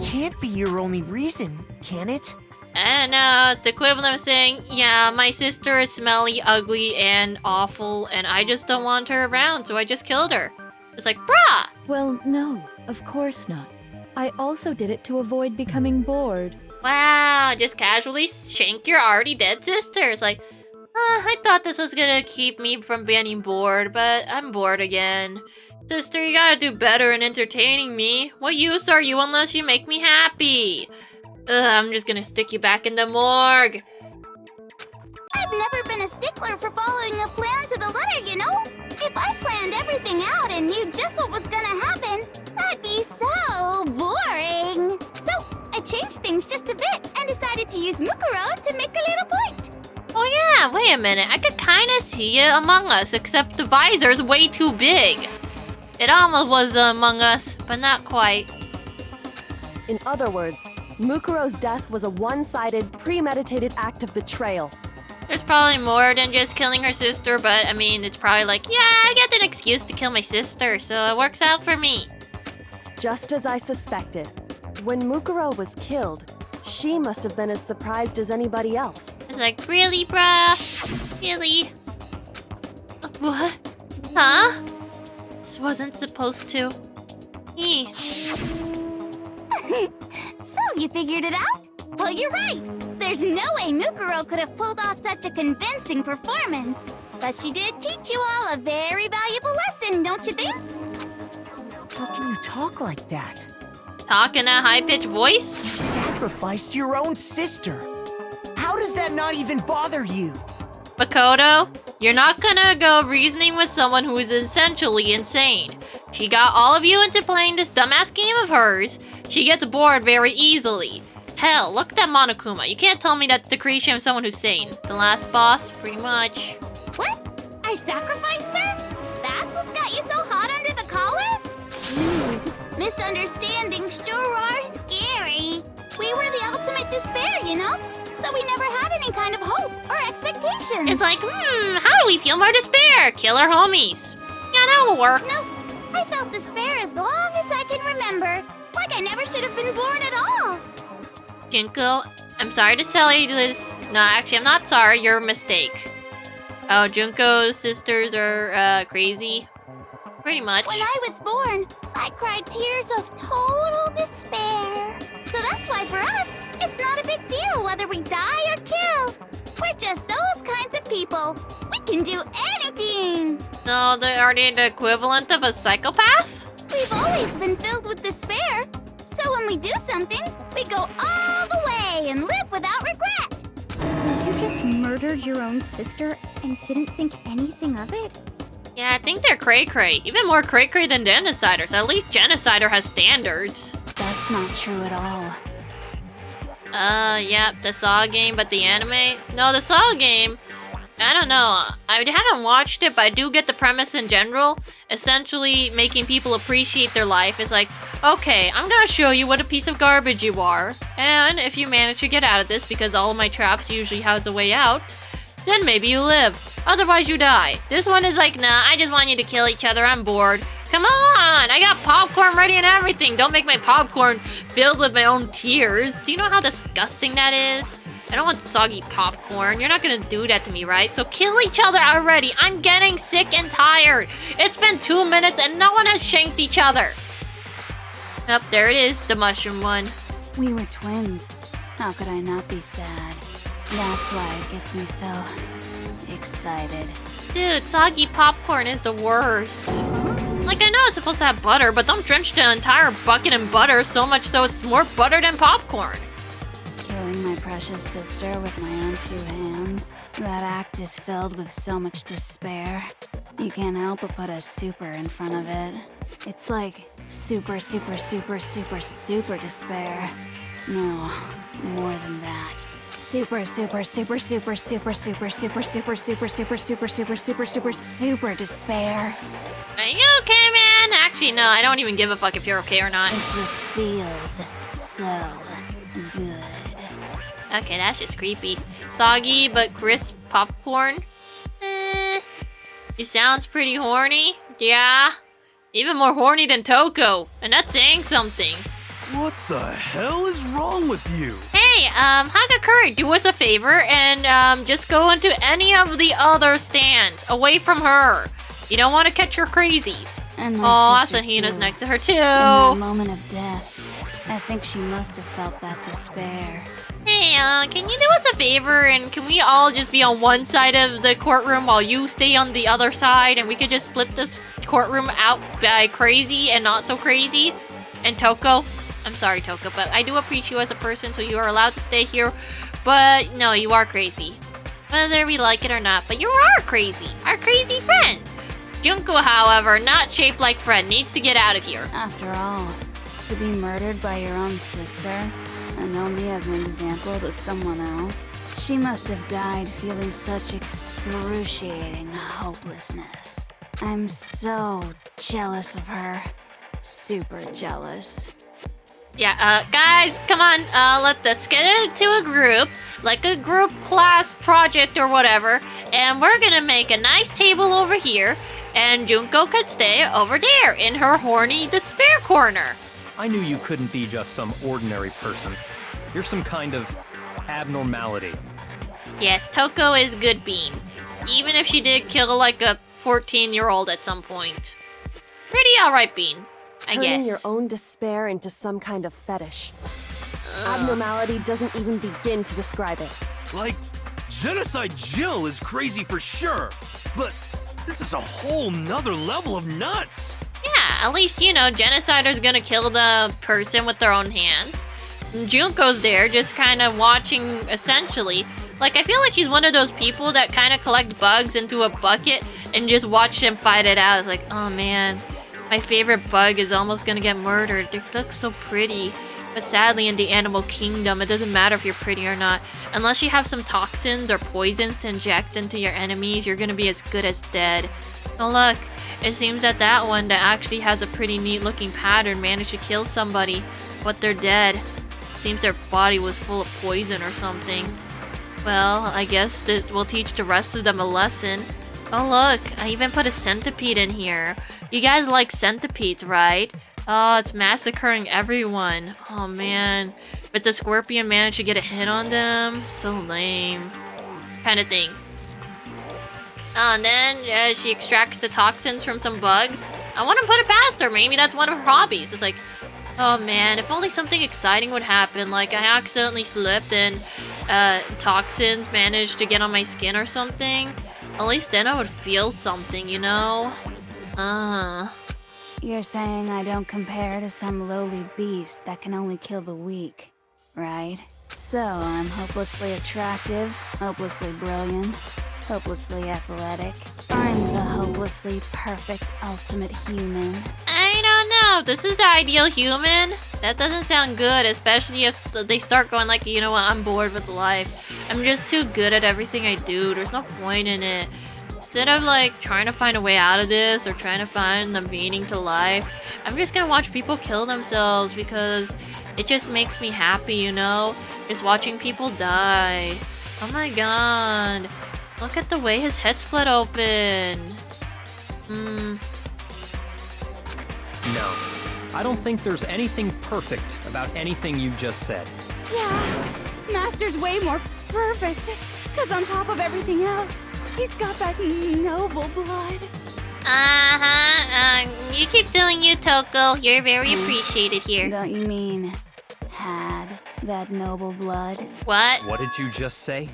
can't be your only reason, can it?
I don't know, it's the equivalent of saying, yeah, my sister is smelly, ugly, and awful, and I just don't want her around, so I just killed her. It's like, bruh!
Well, no, of course not. I also did it to avoid becoming bored.
Wow, just casually shank your already dead sister. It's like, I thought this was gonna keep me from being bored, but I'm bored again. Sister, you gotta do better in entertaining me. What use are you unless you make me happy? I'm just gonna stick you back in the morgue.
I've never been a stickler for following a plan to the letter, you know? If I planned everything out and knew just what was gonna happen, that'd be so boring. So, I changed things just a bit and decided to use Mukuro to make a little point.
Oh yeah, wait a minute. I could kinda see it Among Us, except the visor's way too big. It almost was Among Us, but not quite.
In other words, Mukuro's death was a one-sided, premeditated act of betrayal.
There's probably more than just killing her sister, but I mean, it's probably like, yeah, I get an excuse to kill my sister, so it works out for me.
Just as I suspected. When Mukuro was killed, she must have been as surprised as anybody else.
It's like, really, bruh? Really? What? Huh? This wasn't supposed to.
So, you figured it out? Well, you're right. There's no way Mukuro could have pulled off such a convincing performance. But she did teach you all a very valuable lesson, don't you think?
How can you talk like that?
Talk in a high-pitched voice?
You sacrificed your own sister. How does that not even bother you?
Makoto, you're not gonna go reasoning with someone who is essentially insane. She got all of you into playing this dumbass game of hers. She gets bored very easily. Hell, look at that Monokuma. You can't tell me that's the creation of someone who's sane. The last boss, pretty much.
What? I sacrificed her? That's what's got you so hot under the collar? Jeez, misunderstandings sure are scary. We were the ultimate despair, you know? So we never had any kind of hope or expectations.
It's like, how do we feel more despair? Kill our homies. Yeah, that will work.
No, I felt despair as long as I can remember. Like I never should have been born at all.
Junko, I'm sorry to tell you this. No, actually, I'm not sorry. You're a mistake. Oh, Junko's sisters are, crazy. Pretty much.
When I was born, I cried tears of total despair. So that's why for us, it's not a big deal whether we die or kill. We're just those kinds of people. We can do anything.
So, are they the equivalent of a psychopath?
We've always been filled with despair. So when we do something, we go all the way and live without regret.
So you just murdered your own sister and didn't think anything of it?
Yeah, I think they're cray-cray. Even more cray-cray than genociders. At least genocider has standards.
That's not true at all.
Yep, the Saw game, but the anime? No, the Saw game,
I don't know. I haven't watched it, but I do get the premise in general. Essentially, making people appreciate their life is like, okay, I'm gonna show you what a piece of garbage you are. And if you manage to get out of this, because all of my traps usually has a way out, then maybe you live. Otherwise, you die. This one is like, nah, I just want you to kill each other. I'm bored. Come on! I got popcorn ready and everything. Don't make my popcorn filled with my own tears. Do you know how disgusting that is? I don't want soggy popcorn. You're not gonna do that to me, right? So kill each other already. I'm getting sick and tired. It's been 2 minutes and no one has shanked each other. Up there it is, the mushroom one.
We were twins. How could I not be sad? That's why it gets me so excited.
Dude, soggy popcorn is the worst. Like, I know it's supposed to have butter, but don't drench the entire bucket in butter so much so it's more butter than popcorn.
Killing my precious sister with my own 2 hands. That act is filled with so much despair. You can't help but put a super in front of it. It's like super, super, super, super, super despair. No, more than that. Super, super, super, super, super, super, super, super, super, super, super, super, super, super, super despair.
Are you okay, man? Actually, no, I don't even give a fuck if you're okay or not.
It just feels so good.
Okay, that's just creepy. Soggy but crisp popcorn? It sounds pretty horny. Yeah. Even more horny than Toko. And that's saying something.
What the hell is wrong with you?
Hey, Hagakure, do us a favor and just go into any of the other stands away from her. You don't want to catch her crazies.
And
oh,
sister
Asahina's
too.
next to her too.
In that moment of death, I think she must have felt that despair.
Hey, can you do us a favor and can we all just be on one side of the courtroom while you stay on the other side and we could just split this courtroom out by crazy and not so crazy? And Toko? I'm sorry, Toko, but I do appreciate you as a person, so you are allowed to stay here. But no, you are crazy. Whether we like it or not, but you are crazy. Our crazy friend. Junko, however, not shaped like friend, needs to get out of here.
After all, to be murdered by your own sister, and only as an example to someone else, she must have died feeling such excruciating hopelessness. I'm so jealous of her. Super jealous.
Yeah, guys, come on, let's get into a group, like a group class project or whatever, and we're gonna make a nice table over here, and Junko could stay over there in her horny despair corner.
I knew you couldn't be just some ordinary person. You're some kind of abnormality.
Yes, Toko is good bean, even if she did kill like a 14-year-old at some point. Pretty alright bean. I
Turning
guess.
your own despair into some kind of fetish. Abnormality doesn't even begin to describe it.
Like, Genocide Jill is crazy for sure, but this is a whole nother level of nuts.
Yeah, at least, you know, Genocider's gonna kill the person with their own hands. Junko's there just kind of watching, essentially. Like, I feel like she's one of those people that kind of collect bugs into a bucket and just watch them fight it out. It's like, oh man, my favorite bug is almost gonna get murdered. They look so pretty. But sadly, in the animal kingdom, it doesn't matter if you're pretty or not. Unless you have some toxins or poisons to inject into your enemies, you're gonna be as good as dead. Oh look, it seems that that one that actually has a pretty neat looking pattern managed to kill somebody, but they're dead. Seems their body was full of poison or something. Well, I guess that will teach the rest of them a lesson. Oh look, I even put a centipede in here. You guys like centipedes, right? Oh, it's massacring everyone. Oh man. But the scorpion managed to get a hit on them? So lame. Kind of thing. Oh, and then she extracts the toxins from some bugs. I want to put it past her. Maybe that's one of her hobbies. It's like, oh man, if only something exciting would happen. Like I accidentally slipped and toxins managed to get on my skin or something. At least then I would feel something, you know?
You're saying I don't compare to some lowly beast that can only kill the weak, right? So I'm hopelessly attractive, hopelessly brilliant, hopelessly athletic. I'm the hopeless ridiculously perfect ultimate human.
I don't know. This is the ideal human? That doesn't sound good, especially if they start going like, you know what, I'm bored with life. I'm just too good at everything I do. There's no point in it. Instead of like trying to find a way out of this or trying to find the meaning to life, I'm just gonna watch people kill themselves because it just makes me happy, you know? Just watching people die. Oh my god. Look at the way his head split open.
No. I don't think there's anything perfect about anything you just said.
Yeah, Master's way more perfect. Cause on top of everything else, he's got that noble blood.
You keep doing you, Toko. You're very appreciated here.
Don't you mean had that noble blood?
What?
What did you just say?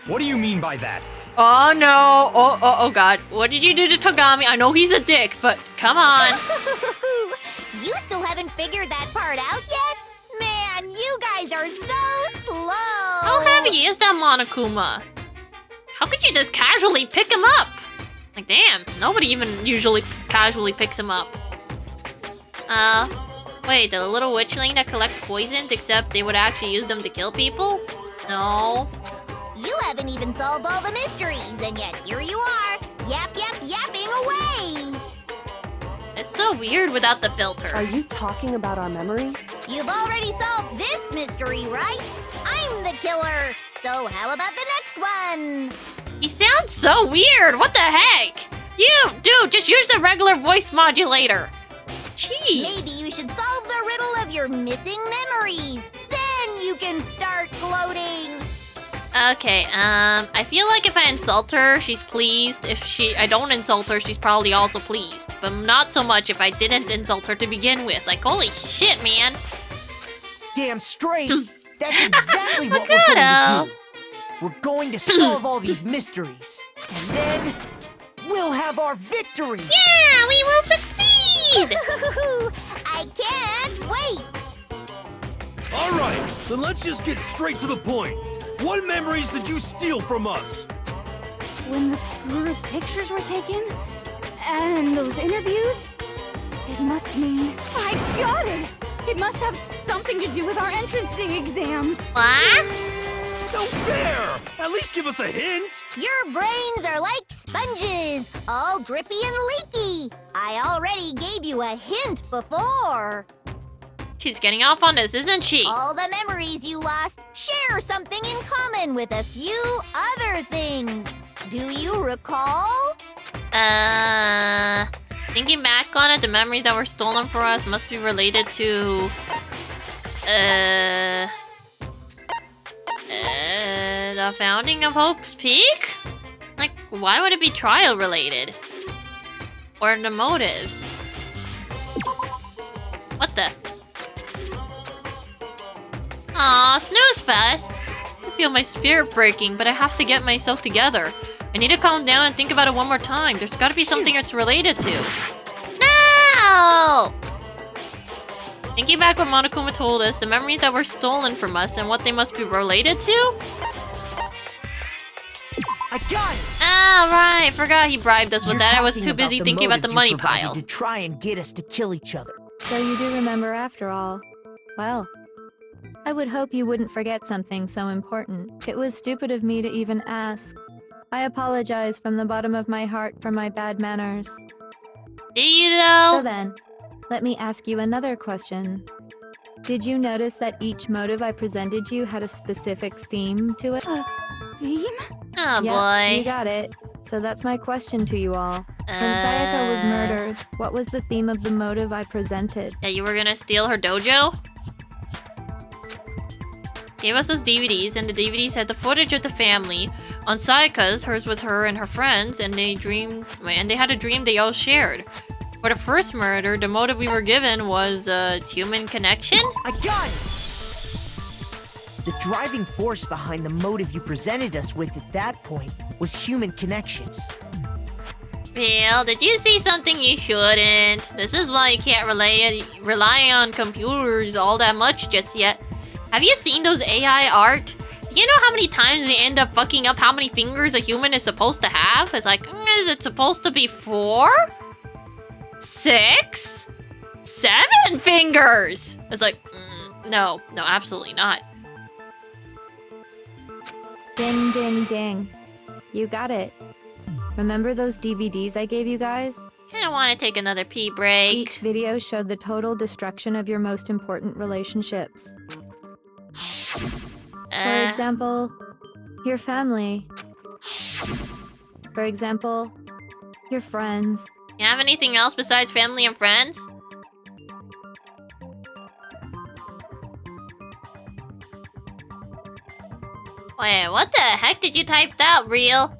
What do you mean by that?
Oh no. Oh god. What did you do to Togami? I know he's a dick, but come on.
You still haven't figured that part out yet? Man, you guys are so slow!
How heavy is that Monokuma? How could you just casually pick him up? Like, damn, nobody even usually casually picks him up. Wait, the little witchling that collects poisons, except they would actually use them to kill people? No.
You haven't even solved all the mysteries, and yet here you are, yapping away!
It's so weird without the filter.
Are you talking about our memories?
You've already solved this mystery, right? I'm the killer! So how about the next one?
He sounds so weird! What the heck? Dude, just use the regular voice modulator. Jeez.
Maybe you should solve the riddle of your missing memories. Then you can start gloating.
Okay, I feel like if I insult her, she's pleased. If I don't insult her, she's probably also pleased. But not so much if I didn't insult her to begin with. Like, holy shit, man.
Damn straight. That's exactly what we're going to do. We're going to solve all these mysteries. And then we'll have our victory.
Yeah, we will succeed!
I can't wait.
All right, then let's just get straight to the point. What memories did you steal from us?
When the group pictures were taken, and those interviews, it must mean... I got it! It must have something to do with our entrancing exams.
What?
No fair! At least give us a hint!
Your brains are like sponges, all drippy and leaky. I already gave you a hint before.
She's getting off on this, isn't she?
All the memories you lost share something in common with a few other things. Do you recall?
Thinking back on it, the memories that were stolen from us must be related to... the founding of Hope's Peak? Like, why would it be trial related? Or the motives? What the? Aw, snooze fest! I feel my spirit breaking, but I have to get myself together. I need to calm down and think about it one more time. There's gotta be something it's related to. No! Thinking back what Monokuma told us, the memories that were stolen from us and what they must be related to?
I got it!
Ah, right. Forgot he bribed us with that. I was too busy thinking about the money pile.
To try and get us to kill each other.
So you do remember after all. Well, I would hope you wouldn't forget something so important. It was stupid of me to even ask. I apologize from the bottom of my heart for my bad manners.
Do you though?
So then, let me ask you another question. Did you notice that each motive I presented you had a specific theme to it?
Theme?
Oh
Yep,
boy.
you got it. So that's my question to you all. When Sayaka was murdered, what was the theme of the motive I presented?
Yeah, you were gonna steal her dojo? Gave us those DVDs, and the DVDs had the footage of the family. On Sayaka's, hers was her and her friends, and they had a dream they all shared. For the first murder, the motive we were given was human connection?
I got it! The driving force behind the motive you presented us with at that point was human connections.
Phil, did you see something you shouldn't? This is why you can't rely on computers all that much just yet. Have you seen those AI art?
You know how many times they end up fucking up how many fingers a human is supposed to have? It's like, is it supposed to be 4? 6? 7 fingers? It's like, no, absolutely not.
Ding, ding, ding. You got it. Remember those DVDs I gave you guys?
Kinda wanna take another pee break.
Each video showed the total destruction of your most important relationships. For example, your family. For example, your friends.
You have anything else besides family and friends? Wait, what the heck did you type that, Real?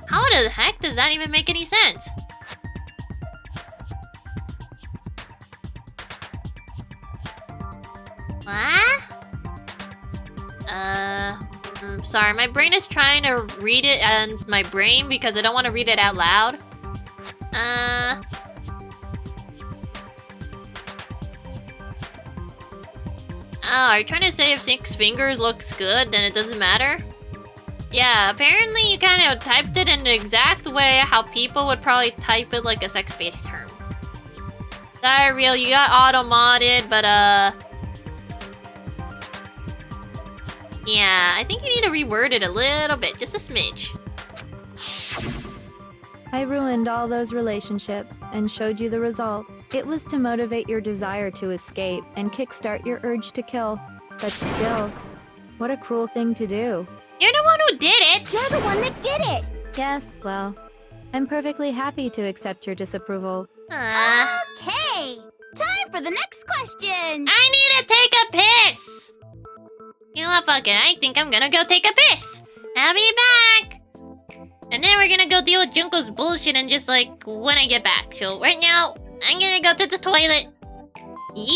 How the heck does that even make any sense? What? Sorry, my brain is trying to read it and my brain because I don't want to read it out loud. Oh, are you trying to say if 6 fingers looks good, then it doesn't matter? Yeah, apparently you kind of typed it in the exact way how people would probably type it like a sex-based term. Sorry, Real, you got auto-modded, but yeah, I think you need to reword it a little bit, just a smidge.
I ruined all those relationships and showed you the results. It was to motivate your desire to escape and kickstart your urge to kill. But still, what a cruel thing to do.
You're the one who did it!
You're the one that did it!
Yes, well, I'm perfectly happy to accept your disapproval.
Okay! Time for the next question!
I need to take a piss! You know what, fuck it, I think I'm gonna go take a piss! I'll be back! And then we're gonna go deal with Junko's bullshit and just like, when I get back. So right now, I'm gonna go to the toilet. Yeet.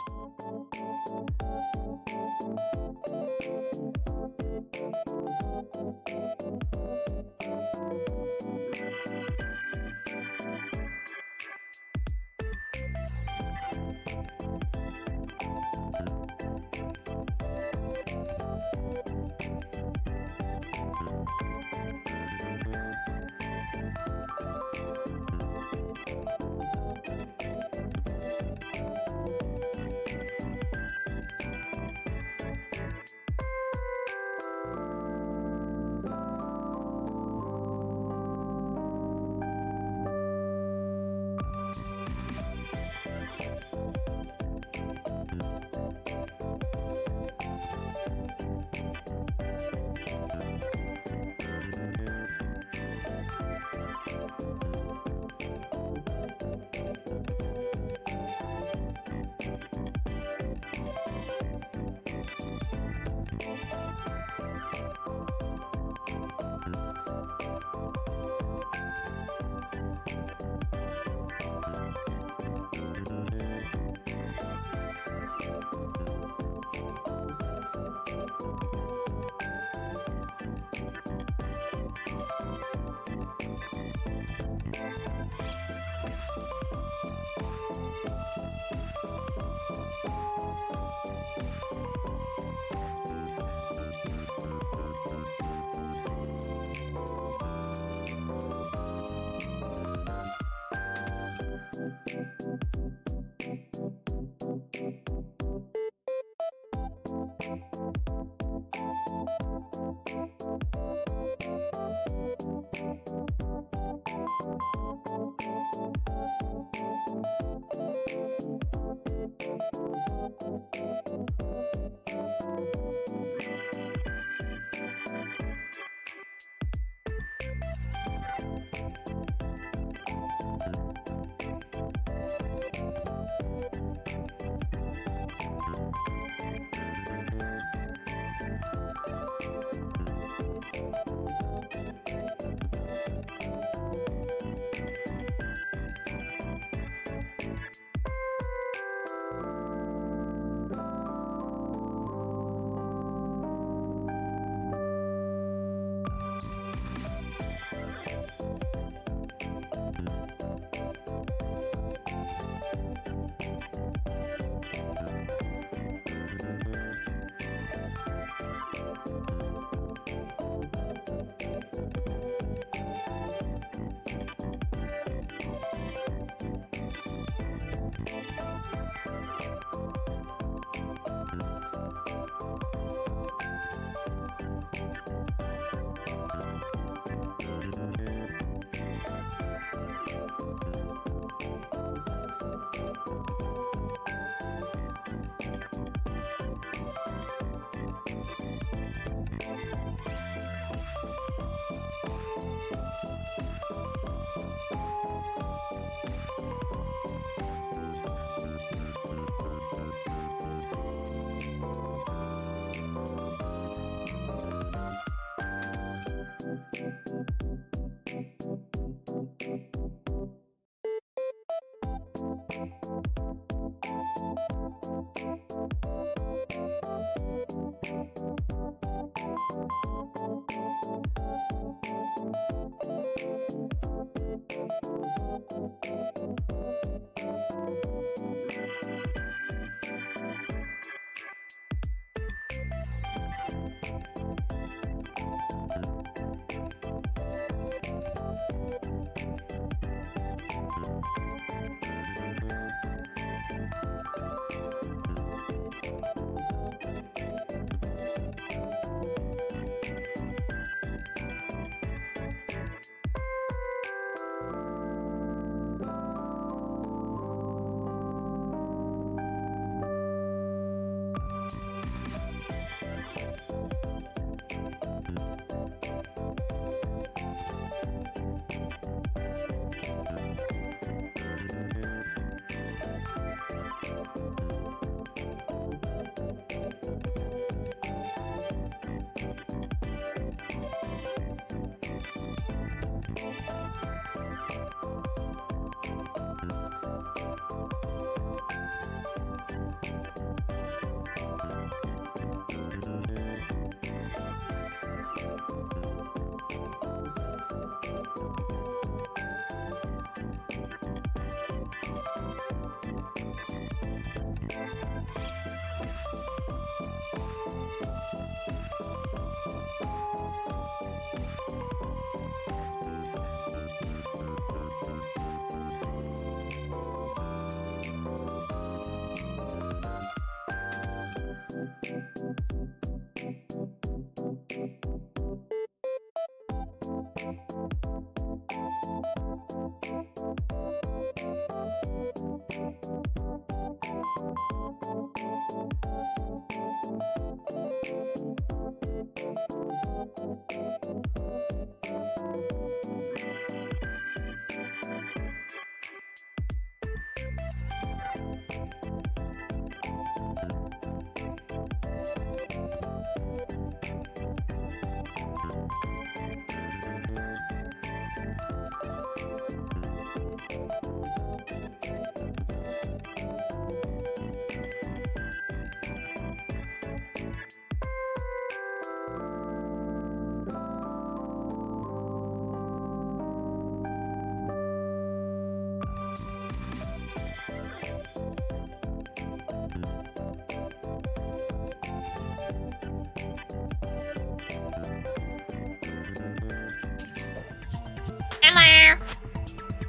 Hello.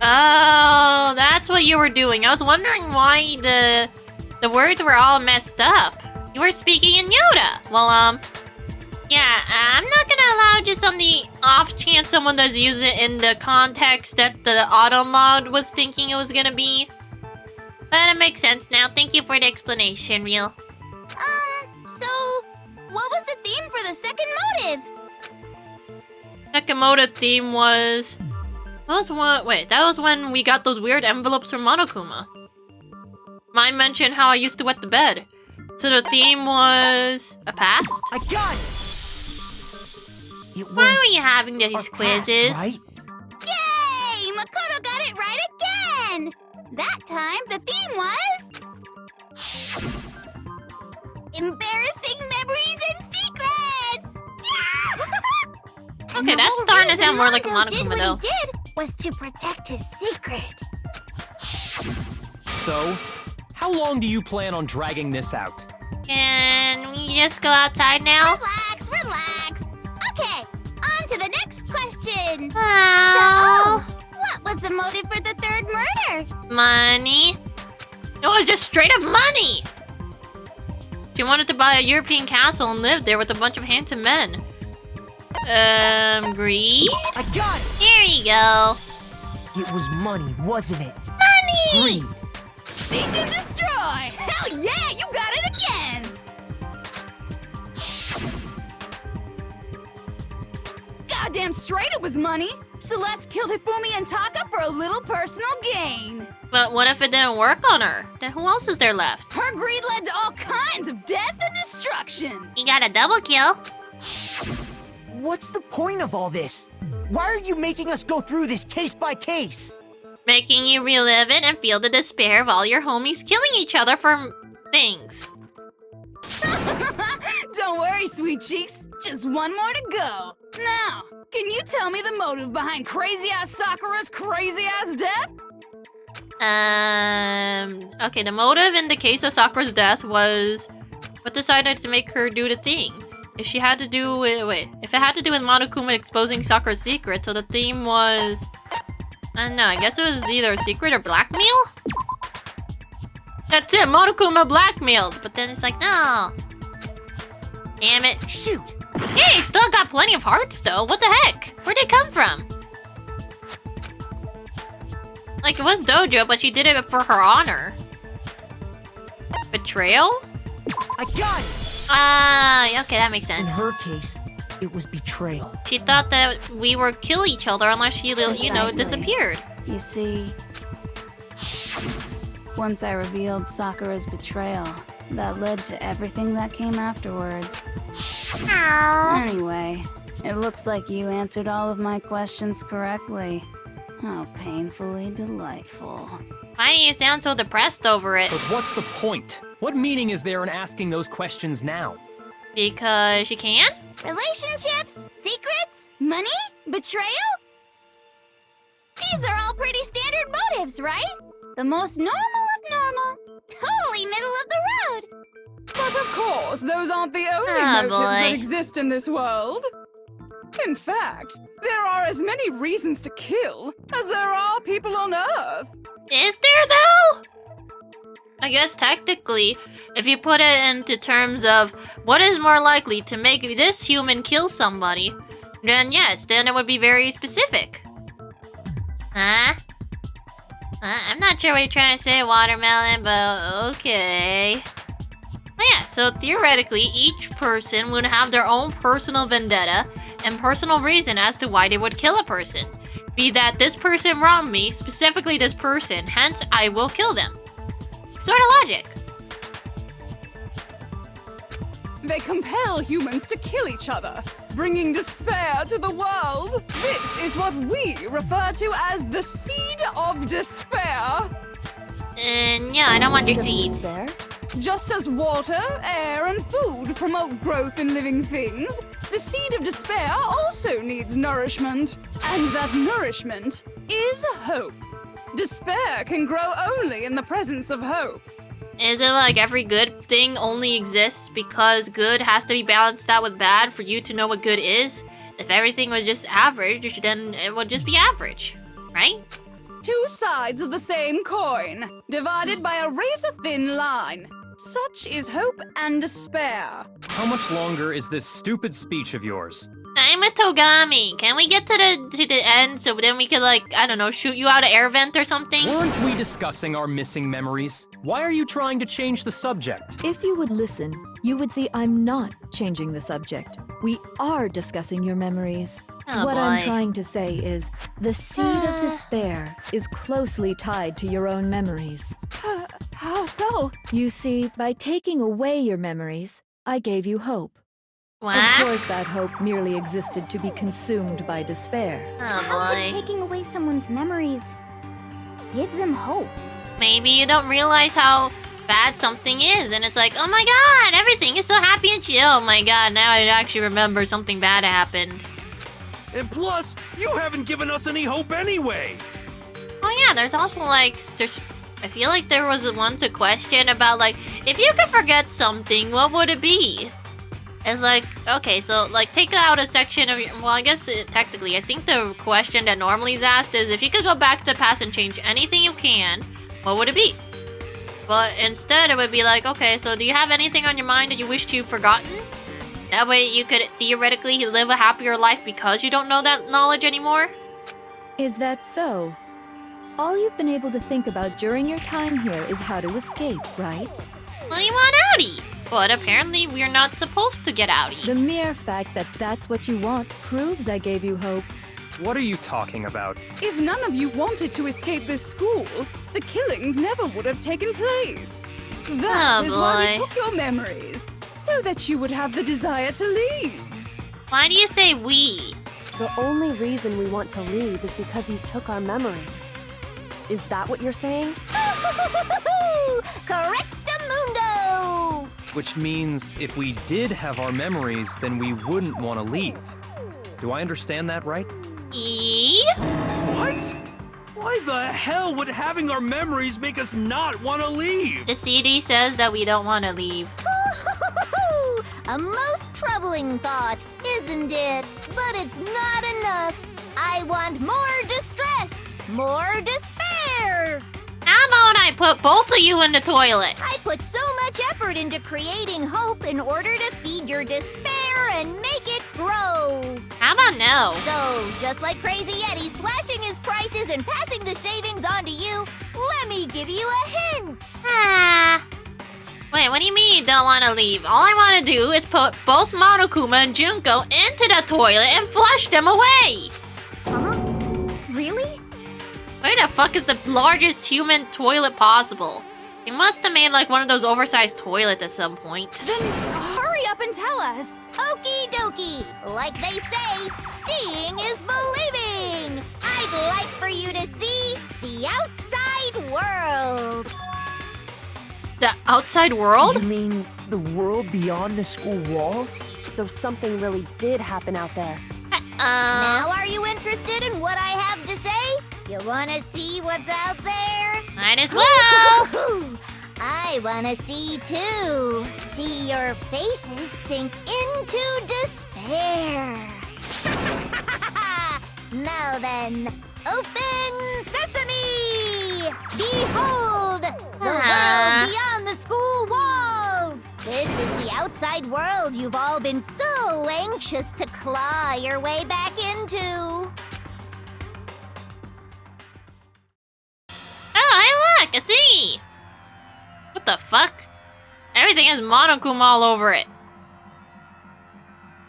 Oh, that's what you were doing. I was wondering why the words were all messed up. You were speaking in Yoda. Well, yeah, I'm not gonna allow just on the off chance someone does use it in the context that the auto mod was thinking it was gonna be. But it makes sense now. Thank you for the explanation, Real.
So, what was the theme for the second motive?
Second motive theme was... that was when we got those weird envelopes from Monokuma. Mine mentioned how I used to wet the bed. So the theme was... a past?
I got it!
Why are you having these quizzes?
Past, right?
Yay! Makoto got it right again! That time, the theme was... embarrassing memories and secrets! Yeah!
Okay, that's starting to sound more like a Monokuma, though.
What he did was to protect his secret.
So, how long do you plan on dragging this out?
Can we just go outside now?
Relax, relax. Okay, on to the next question.
Oh.
So, what was the motive for the third murder?
Money. It was just straight up money. She wanted to buy a European castle and live there with a bunch of handsome men. Greed?
I got it!
Here you go.
It was money, wasn't it?
Money!
Greed.
Seek and destroy! Hell yeah, you got it again! Goddamn straight it was money! Celeste killed Hifumi and Taka for a little personal gain.
But what if it didn't work on her? Then who else is there left?
Her greed led to all kinds of death and destruction.
You got a double kill.
What's the point of all this? Why are you making us go through this case by case?
Making you relive it and feel the despair of all your homies killing each other for things.
Don't worry, sweet cheeks. Just one more to go. Now, can you tell me the motive behind crazy-ass Sakura's crazy-ass death?
Okay, the motive in the case of Sakura's death was what decided to make her do the thing. If she had to do with, if it had to do with Monokuma exposing Sakura's secret, so the theme was, I don't know, I guess it was either a secret or blackmail? That's it, Monokuma blackmailed, but then it's like, no. Damn it.
Shoot!
Hey, still got plenty of hearts though, what the heck? Where'd they come from? Like, it was Dojo, but she did it for her honor. Betrayal?
I got it!
Ah, okay, that makes sense.
In her case, it was betrayal.
She thought that we would kill each other unless she, you know, disappeared.
You see, once I revealed Sakura's betrayal, that led to everything that came afterwards. Anyway, it looks like you answered all of my questions correctly. How painfully delightful.
Why do you sound so depressed over it?
But what's the point? What meaning is there in asking those questions now?
Because she can?
Relationships, secrets, money, betrayal? These are all pretty standard motives, right? The most normal of normal. Totally middle of the road.
But of course, those aren't the only
Ah,
motives
boy.
that exist in this world. In fact, there are as many reasons to kill as there are people on Earth.
Is there though? I guess technically, if you put it into terms of what is more likely to make this human kill somebody, then yes, then it would be very specific. Huh? I'm not sure what you're trying to say, Watermelon, but okay. Oh yeah, so theoretically, each person would have their own personal vendetta and personal reason as to why they would kill a person. Be that this person wronged me, specifically this person, hence I will kill them. Sort of logic.
They compel humans to kill each other, bringing despair to the world. This is what we refer to as the seed of despair.
Yeah, I don't want your seeds.
Just as water, air, and food promote growth in living things, the seed of despair also needs nourishment. And that nourishment is hope. Despair can grow only in the presence of hope.
Is it like every good thing only exists because good has to be balanced out with bad for you to know what good is? If everything was just average, then it would just be average, right?
Two sides of the same coin, divided by a razor-thin line. Such is hope and despair.
How much longer is this stupid speech of yours?
I'm a Togami. Can we get to the end so then we could, like, I don't know, shoot you out an air vent or something?
Weren't we discussing our missing memories? Why are you trying to change the subject?
If you would listen, you would see I'm not changing the subject. We are discussing your memories.
Oh,
what
boy.
I'm trying to say is, the seed of despair is closely tied to your own memories.
How so?
You see, by taking away your memories, I gave you hope.
What?
Of course, that hope merely existed to be consumed by despair.
Oh
How could
boy.
taking away someone's memories give them hope?
Maybe you don't realize how bad something is, and it's like, oh my god, everything is so happy and chill. Oh my god, now I actually remember something bad happened.
And plus, you haven't given us any hope anyway.
Oh yeah, there's also like, I feel like there was once a question about like, if you could forget something, what would it be? It's like, okay, so like take out a section of your, well I guess technically, I think the question that normally is asked is if you could go back to the past and change anything you can, what would it be? But instead it would be like, okay, so do you have anything on your mind that you wished you'd forgotten? That way you could theoretically live a happier life because you don't know that knowledge anymore?
Is that so? All you've been able to think about during your time here is how to escape, right?
Well, you want outie! But apparently we're not supposed to get outie.
The mere fact that that's what you want proves I gave you hope.
What are you talking about?
If none of you wanted to escape this school, the killings never would have taken place. That is why we
boy.
took your memories, so that you would have the desire to leave.
Why do you say we?
The only reason we want to leave is because you took our memories. Is that what you're saying?
Correctamundo!
Which means if we did have our memories, then we wouldn't want to leave. Do I understand that right?
What? Why the hell would having our memories make us not want to leave?
The CD says that we don't want to leave.
A most troubling thought, isn't it? But it's not enough. I want more distress, more despair.
How about I put both of you in the toilet?
I put so much effort into creating hope in order to feed your despair and make it grow.
How about no?
So, just like Crazy Eddie slashing his prices and passing the savings on to you, let me give you a hint.
Wait, what do you mean you don't want to leave? All I want to do is put both Monokuma and Junko into the toilet and flush them away.
Really?
Where the fuck is the largest human toilet possible? He must have made like one of those oversized toilets at some point.
Then hurry up and tell us.
Okie dokie. Like they say, seeing is believing. I'd like for you to see the outside world.
The outside world?
You mean the world beyond the school walls?
So something really did happen out there.
Now are you interested in what I have to say? You wanna see what's out there?
Might as well.
I wanna see too. See your faces sink into despair. Now then, open sesame! Behold, the world beyond the school walls! This is the outside world you've all been so anxious to claw your way back into.
Oh, hey look, a thingy. What the fuck? Everything has Monokuma all over it.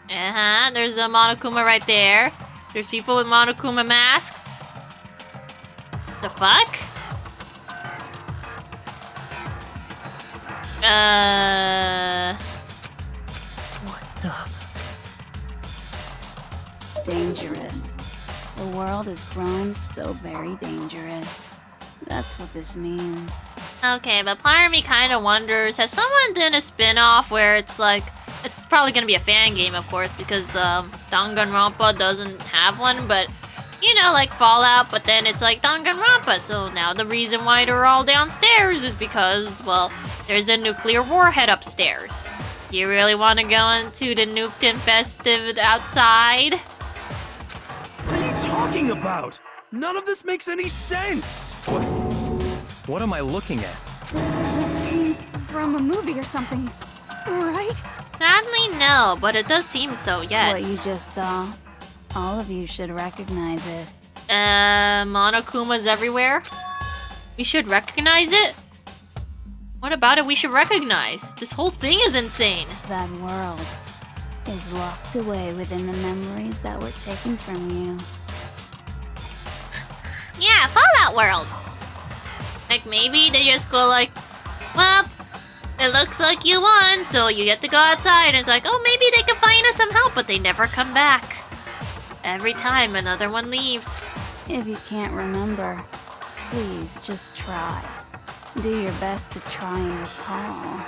There's a Monokuma right there. There's people with Monokuma masks. The fuck?
What the?
Dangerous. The world has grown so very dangerous. That's what this means.
Okay, but part of me kind of wonders, has someone done a spin-off where it's like, it's probably gonna be a fan game, of course, because Danganronpa doesn't have one, but you know, like Fallout, but then it's like Danganronpa. So now the reason why they're all downstairs is because, well, there's a nuclear warhead upstairs. You really want to go into the nuked-infested outside?
talking about? None of this makes any sense!
What am I looking at?
This is a scene from a movie or something, right?
Sadly, no, but it does seem so, yes.
What you just saw, all of you should recognize it.
Monokumas everywhere? We should recognize it? What about it we should recognize? This whole thing is insane.
That world is locked away within the memories that were taken from you.
Yeah, Fallout World.
Like, maybe they just go like, well, it looks like you won, so you get to go outside. And it's like, oh, maybe they can find us some help, but they never come back. Every time another one leaves.
If you can't remember, please just try. Do your best to try and recall.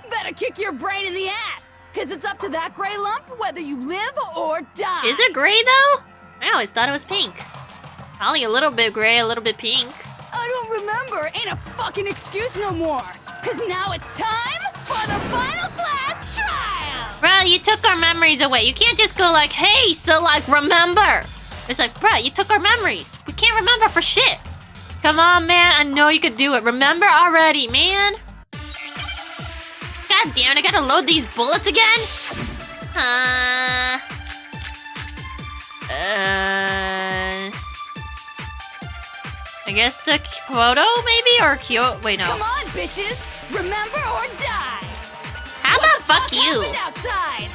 Better kick your brain in the ass, because it's up to that gray lump whether you live or die.
Is it gray, though? I always thought it was pink. Probably a little bit gray, a little bit pink.
I don't remember. Ain't a fucking excuse no more. Because now it's time for the final class trial.
Bruh, you took our memories away. You can't just go like, hey, so like, remember. It's like, bruh, you took our memories. We can't remember for shit. Come on, man. I know you could do it. Remember already, man. God damn it, I gotta load these bullets again? I guess the photo, maybe? Or Kyo... Wait, no.
Come on, bitches. Remember or die.
How about fuck you?
Outside?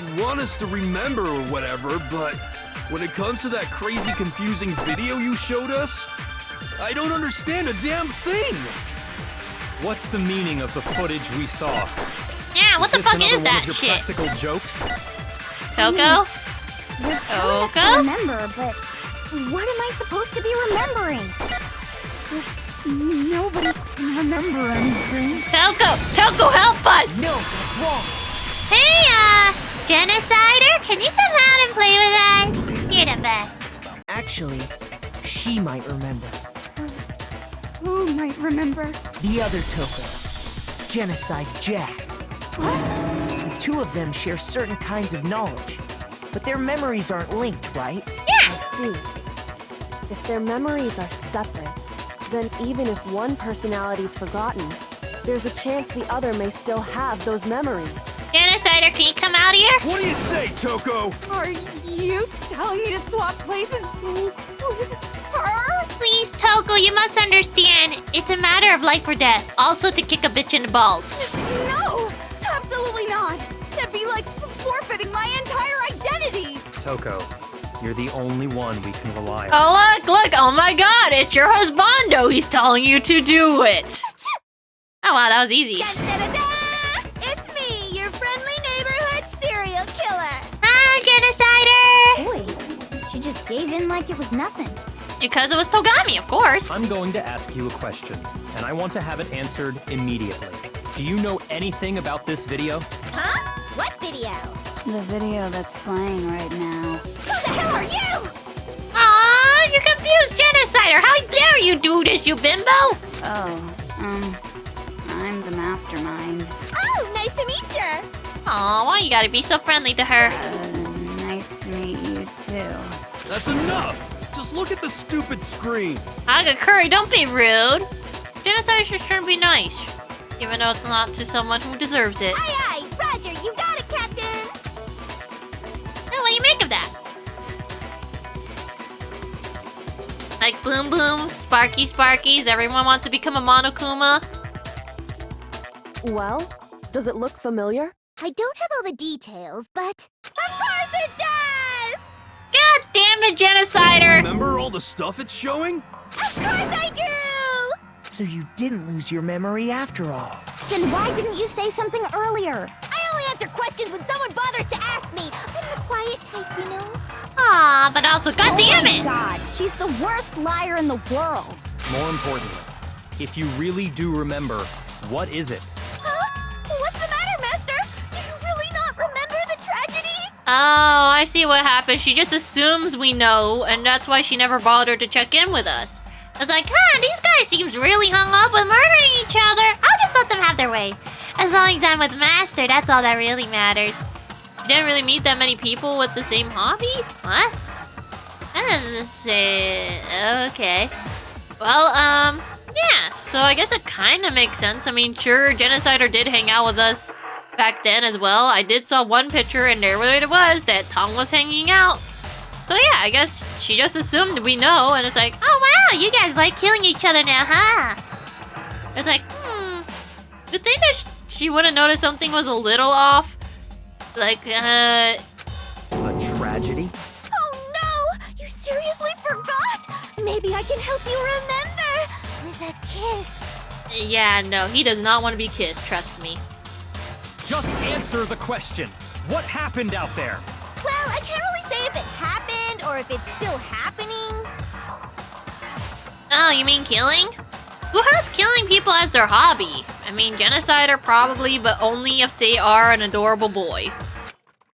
You want us to remember or whatever, but when it comes to that crazy, confusing video you showed us, I don't understand a damn thing!
What's the meaning of the footage we saw?
Yeah, what the fuck is that
your
shit?
Practical jokes?
Coco?
You're telling us to remember, but what am I supposed to be remembering? Nobody can remember anything.
Coco, help us!
No, that's wrong.
Hey, Genocider, can you come out and play with us? You're the best.
Actually, she might remember.
Who might remember?
The other Toko. Genocide Jack. The two of them share certain kinds of knowledge, but their memories aren't linked, right?
I see. If their memories are separate, then even if one personality's forgotten, there's a chance the other may still have those memories.
Genocider, can you come out here?
What do you say, Toko?
Are you telling me to swap places with her?
Please, Toko, you must understand. It's a matter of life or death. Also to kick a bitch in the balls.
No, absolutely not. That'd be like forfeiting my entire identity.
Toko, you're the only one we can rely on.
Oh, look, oh my god, it's your husbando. He's telling you to do it. Oh, wow, that was easy.
Da-da-da-da! It's me, your friendly neighborhood serial killer.
Hi, Genocider!
Boy, she just gave in like it was nothing.
Because it was Togami, of course.
I'm going to ask you a question, and I want to have it answered immediately. Do you know anything about this video?
Huh? What video?
The video that's playing right now.
Who the hell are you?
Aw, you're confused, Genocider! How dare you do this, you bimbo!
Oh, I'm the mastermind.
Oh, nice to meet you.
Aw, why you gotta be so friendly to her?
Nice to meet you too.
That's enough! Just look at the stupid screen!
Aga Curry, don't be rude. Genocide should try to be nice. Even though it's not to someone who deserves it.
Aye, aye, Roger, you got it, Captain.
Oh, what do you make of that?
Like Boom Boom, Sparky Sparkies, everyone wants to become a Monokuma.
Well, does it look familiar?
I don't have all the details, but of course it does!
God damn it, Genocider!
Remember all the stuff it's showing?
Of course I do!
So you didn't lose your memory after all.
Then why didn't you say something earlier? I only answer questions when someone bothers to ask me. I'm the quiet type, you know?
Aw, but also, goddamn
Oh
it!
my God, she's the worst liar in the world.
More importantly, if you really do remember, what is it?
Huh? What's the matter, Master? Do you really not remember the tragedy?
Oh, I see what happened. She just assumes we know, and that's why she never bothered to check in with us.
I was like, these guys seems really hung up with murdering each other. I'll just let them have their way. As long as I'm with Master, that's all that really matters.
You didn't really meet that many people with the same hobby? What? That doesn't say... Okay. Well, yeah. So I guess it kind of makes sense. I mean, sure, Genocider did hang out with us back then as well. I did saw one picture and there it was that Tom was hanging out. So yeah, I guess she just assumed we know, and it's like, oh wow, you guys like killing each other now, huh? It's like, you think that she would have noticed something was a little off? Like,
A tragedy?
Oh no! You seriously forgot? Maybe I can help you remember with a kiss.
Yeah, no, he does not want to be kissed, trust me.
Just answer the question. What happened out there?
Well, I can't really say if it happened or if it's still happening.
Oh, you mean killing? Who has killing people as their hobby? I mean, Genocider probably, but only if they are an adorable boy.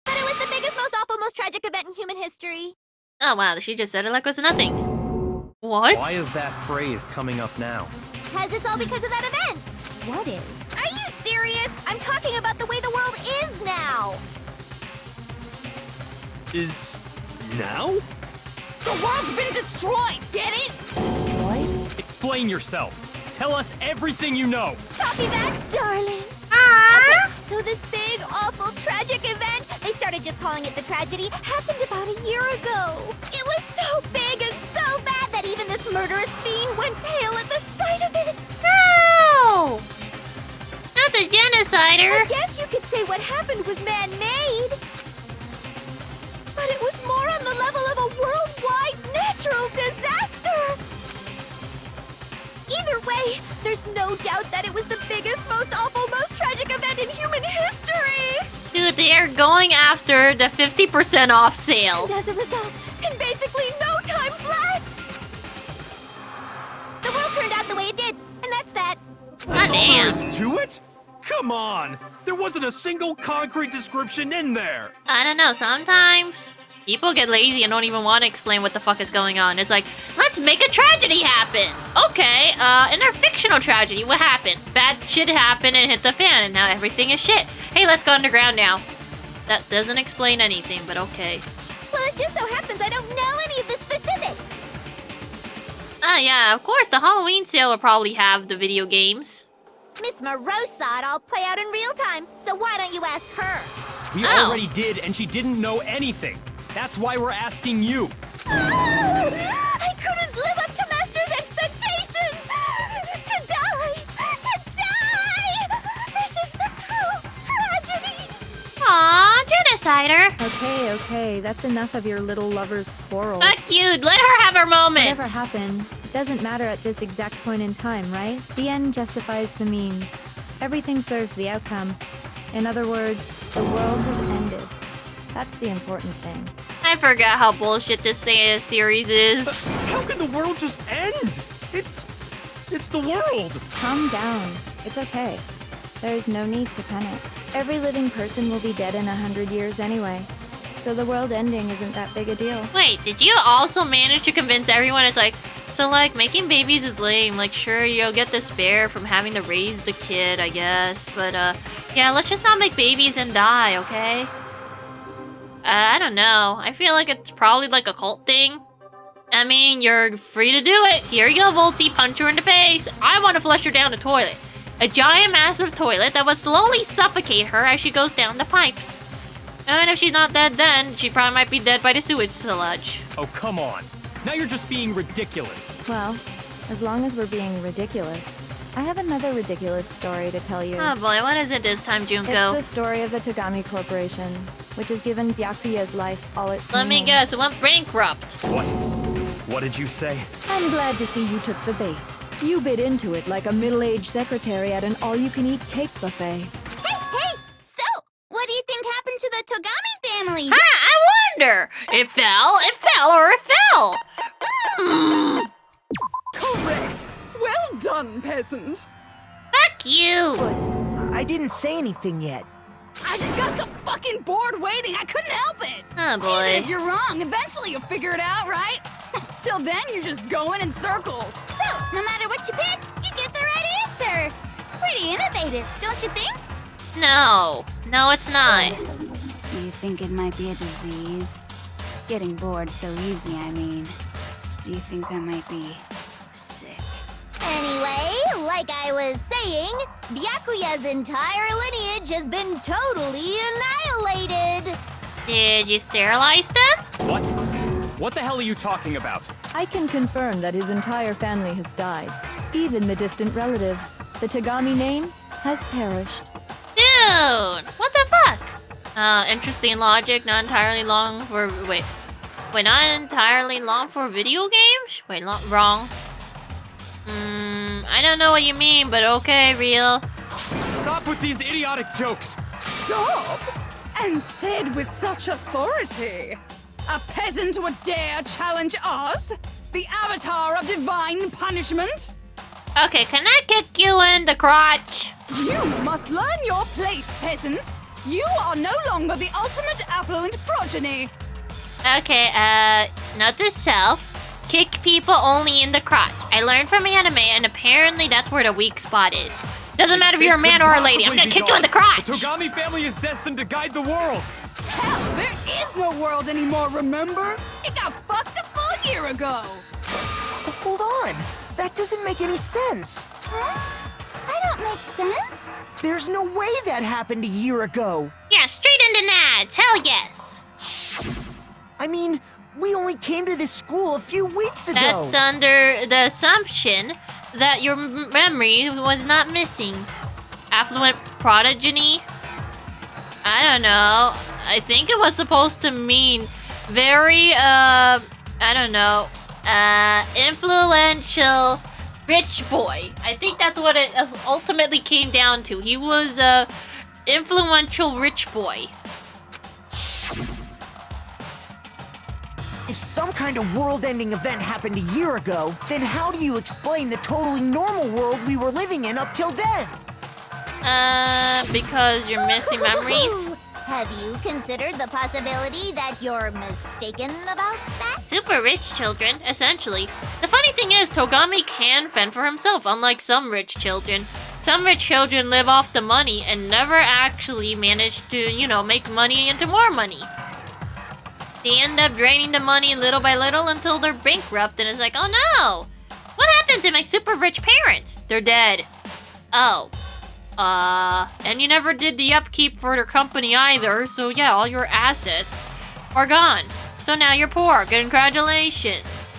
But it was the biggest, most awful, most tragic event in human history.
Oh wow, she just said it like it was nothing. What?
Why is that phrase coming up now?
Because it's all because of that event. What is? Are you serious? I'm talking about the way the world is now.
Is now?
The world's been destroyed, get it?
Destroyed?
Explain yourself. Tell us everything you know.
Copy that, darling.
Aww.
Okay, so this big, awful, tragic event, they started just calling it the tragedy, happened about a year ago. It was so big and so bad that even this murderous fiend went pale at the sight of it.
No! Not the Genocider!
I guess you could say what happened was man-made. But it was more on the level of a worldwide natural disaster. Either way, there's no doubt that it was the biggest, most awful, most tragic event in human history.
Dude, they are going after the 50% off sale.
And as a result, in basically no time flat, the world turned out the way it did, and that's that.
That's all there is to it? Come on! There wasn't a single concrete description in there!
I don't know, sometimes people get lazy and don't even want to explain what the fuck is going on. It's like, let's make a tragedy happen! Okay, in our fictional tragedy, what happened? Bad shit happened and hit the fan and now everything is shit. Hey, let's go underground now. That doesn't explain anything, but okay.
Well, it just so happens I don't know any of the specifics.
Yeah, of course, the Halloween sale will probably have the video games.
Miss Morosa saw it all play out in real time, so why don't you ask her?
We already did, and she didn't know anything. That's why we're asking you.
I couldn't live up to Master's expectations! To die! To die! This is the true tragedy!
Aw, Genocider!
Okay, that's enough of your little lover's quarrel.
Fuck you, let her have her moment!
Whatever happened, it doesn't matter at this exact point in time, right? The end justifies the means. Everything serves the outcome. In other words, the world has ended. That's the important thing.
I forgot how bullshit this series is.
How can the world just end? It's the world!
Calm down. It's okay. There's no need to panic. Every living person will be dead in 100 years anyway. So the world ending isn't that big a deal.
Wait, did you also manage to convince everyone it's like, so like, making babies is lame. Like, sure, you'll get despair from having to raise the kid, I guess. But, yeah, let's just not make babies and die, okay? I don't know. I feel like it's probably like a cult thing. I mean, you're free to do it. Here you go, Volty, punch her in the face. I want to flush her down the toilet. A giant, massive toilet that would slowly suffocate her as she goes down the pipes. And if she's not dead then, she probably might be dead by the sewage sludge.
Oh, come on. Now you're just being ridiculous.
Well, as long as we're being ridiculous, I have another ridiculous story to tell you.
Oh boy, what is it this time, Junko?
It's the story of the Togami Corporation, which has given Byakuya's life all its
Let me
meaning.
guess, it went bankrupt.
What? What did you say?
I'm glad to see you took the bait. You bit into it like a middle-aged secretary at an all-you-can-eat cake buffet.
Hey! So, what do you think happened to the Togami family?
I wonder! It fell, or it fell!
Correct! Well done, peasant!
Fuck you!
But I didn't say anything yet.
I just got so fucking bored waiting, I couldn't help it!
Oh boy.
Even if you're wrong, eventually you'll figure it out, right? Till then, you're just going in circles.
So, no matter what you pick, you get the right answer. Pretty innovative, don't you think?
No, it's not.
Do you think it might be a disease? Getting bored so easy, I mean. Do you think that might be sick?
Anyway, like I was saying, Byakuya's entire lineage has been totally annihilated.
Did you sterilize them?
What? What the hell are you talking about?
I can confirm that his entire family has died. Even the distant relatives. The Tagami name has perished.
Dude, what the fuck? Interesting logic, not entirely long for... Wait, not entirely long for video games? Wait, wrong. I don't know what you mean, but okay, real.
Stop with these idiotic jokes!
Stop? And said with such authority. A peasant would dare challenge us? The avatar of divine punishment?
Okay, can I kick you in the crotch?
You must learn your place, peasant. You are no longer the ultimate affluent progeny.
Okay, note to self. Kick people only in the crotch. I learned from anime, and apparently that's where the weak spot is. Doesn't matter if you're a man or a lady, I'm gonna kick you in the crotch!
The Tagami family is destined to guide the world!
Hell, there is no world anymore, remember? It got fucked a full year ago.
Hold on. That doesn't make any sense.
Huh? That don't make sense.
There's no way that happened a year ago.
Yeah, straight into nads, hell yes!
I mean, we only came to this school a few weeks ago.
That's under the assumption that your memory was not missing. Affluent progeny? I don't know. I think it was supposed to mean very, I don't know, influential rich boy. I think that's what it ultimately came down to. He was a influential rich boy.
If some kind of world-ending event happened a year ago, then how do you explain the totally normal world we were living in up till then?
Because you're missing memories?
Have you considered the possibility that you're mistaken about that?
Super rich children, essentially. The funny thing is, Togami can fend for himself, unlike some rich children. Some rich children live off the money and never actually manage to, you know, make money into more money. They end up draining the money little by little until they're bankrupt and it's like, oh no! What happened to my super rich parents? They're dead. Oh. And you never did the upkeep for their company either, so yeah, all your assets are gone. So now you're poor. Congratulations.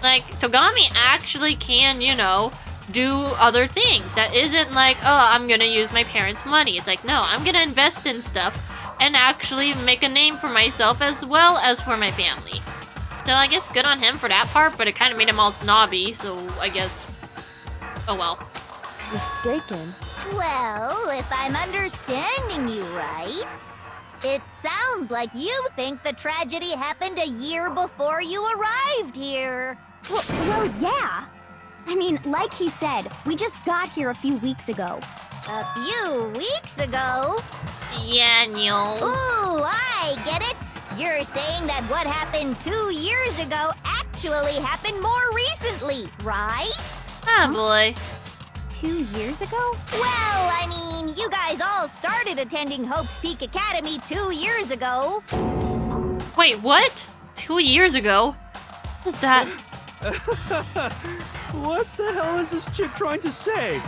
Like, Togami actually can, you know, do other things. That isn't like, oh, I'm gonna use my parents' money. It's like, no, I'm gonna invest in stuff and actually make a name for myself as well as for my family. So I guess good on him for that part, but it kind of made him all snobby, so I guess, oh well.
Mistaken?
Well, if I'm understanding you right, it sounds like you think the tragedy happened a year before you arrived here.
Well, yeah. I mean, like he said, we just got here a few weeks ago.
A few weeks ago?
Yeah, no.
Ooh, I get it. You're saying that what happened 2 years ago actually happened more recently, right?
Oh boy.
2 years ago?
Well, I mean, you guys all started attending Hope's Peak Academy 2 years ago.
Wait, what? 2 years ago? What's that?
What the hell is this chick trying to say?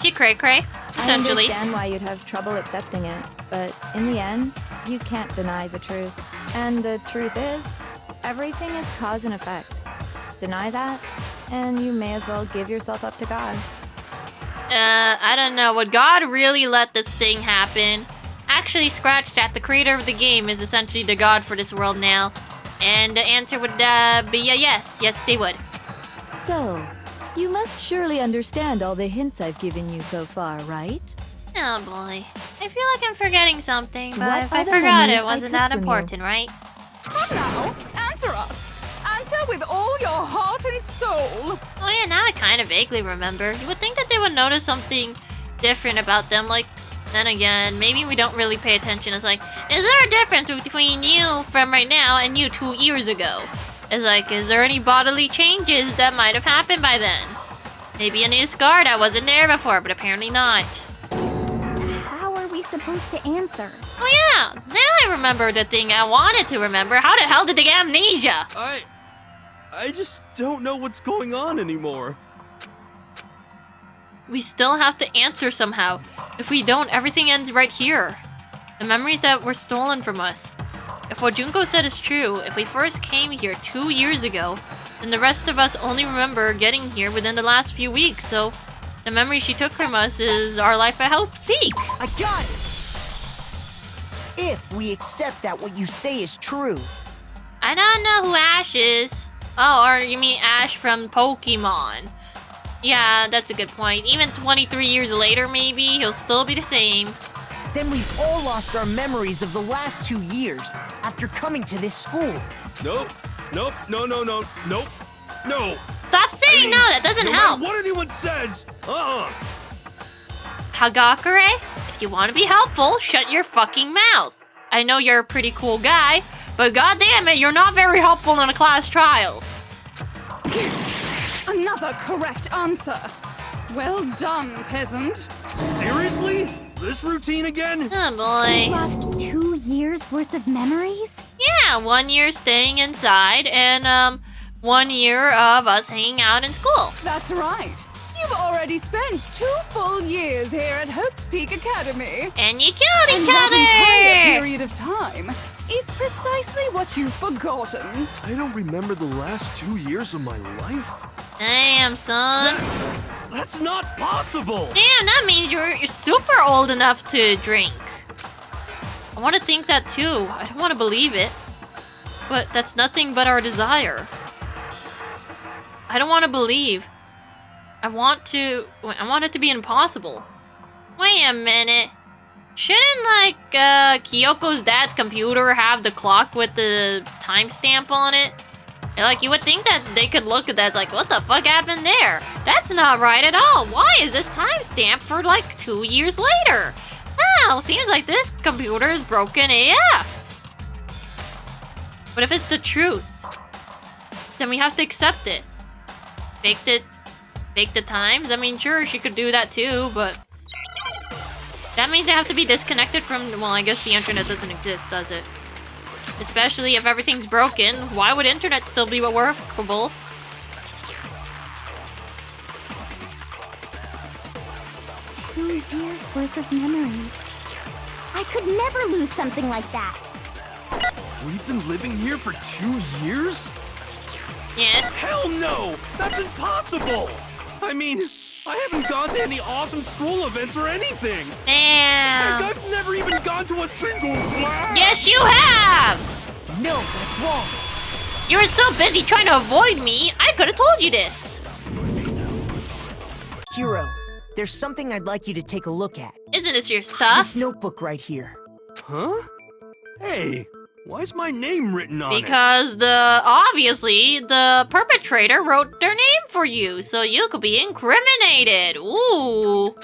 She cray-cray, essentially.
I understand why you'd have trouble accepting it, but in the end, you can't deny the truth. And the truth is, everything is cause and effect. Deny that, and you may as well give yourself up to God.
I don't know. Would God really let this thing happen? Actually, Scratch Chat, the creator of the game, is essentially the god for this world now. And the answer would be a yes. Yes, they would.
So, you must surely understand all the hints I've given you so far, right?
Oh boy. I feel like I'm forgetting something, but
What
if I
are the
forgot
memories
it
I
wasn't
took
that
from you?
important, right?
Come now, answer us. Answer with all your heart and soul.
Oh yeah, now I kind of vaguely remember. You would think that they would notice something different about them, like, then again, maybe we don't really pay attention. It's like, is there a difference between you from right now and you 2 years ago? It's like, is there any bodily changes that might have happened by then? Maybe a new scar that wasn't there before, but apparently not.
How are we supposed to answer?
Oh yeah, now I I remember the thing I wanted to remember. How the hell did they get amnesia?
I just don't know what's going on anymore.
We still have to answer somehow. If we don't, everything ends right here. The memories that were stolen from us. If what Junko said is true, if we first came here 2 years ago, then the rest of us only remember getting here within the last few weeks, so the memory she took from us is our life at Hope's Peak.
I got it! If we accept that what you say is true.
I don't know who Ash is. Oh, or you mean Ash from Pokemon. Yeah, that's a good point. Even 23 years later, maybe, he'll still be the same.
Then we've all lost our memories of the last 2 years after coming to this school.
Nope. No.
Stop saying no, that doesn't help.
No matter what anyone says,
Hagakure, if you want to be helpful, shut your fucking mouth. I know you're a pretty cool guy, but goddammit, you're not very helpful in a class trial.
Another correct answer. Well done, peasant.
Seriously? This routine again?
Oh boy.
Lost 2 years worth of memories?
Yeah, 1 year staying inside and 1 year of us hanging out in school.
That's right. You've already spent 2 full years here at Hope's Peak Academy.
And you killed each
that
other!
entire period of time is precisely what you've forgotten.
I don't remember the last 2 years of my life.
Damn, son.
That's not possible!
Damn, that means you're super old enough to drink. I want to think that too. I don't want to believe it. But that's nothing but our desire. I don't want to believe. I want it to be impossible. Wait a minute. Shouldn't, like, Kyoko's dad's computer have the clock with the timestamp on it? Like, you would think that they could look at that as like, what the fuck happened there? That's not right at all. Why is this timestamp for, like, 2 years later? Well, seems like this computer is broken AF. But if it's the truth, then we have to accept it. Fake the times? I mean, sure, she could do that too, but that means they have to be disconnected from, well, I guess the internet doesn't exist, does it? Especially if everything's broken, why would internet still be workable?
Two years worth of memories. I could never lose something like that.
We've been living here for 2 years?
Yes.
Hell no! That's impossible! I mean, I haven't gone to any awesome school events or anything!
Damn!
Heck, I've never even gone to a single class!
Yes, you have!
No, that's wrong.
You were so busy trying to avoid me, I could have told you this!
Hiro, there's something I'd like you to take a look at.
Isn't this your stuff?
This notebook right here.
Huh? Hey, why's my name written on it?
Because obviously, the perpetrator wrote their name for you, so you could be incriminated. Ooh.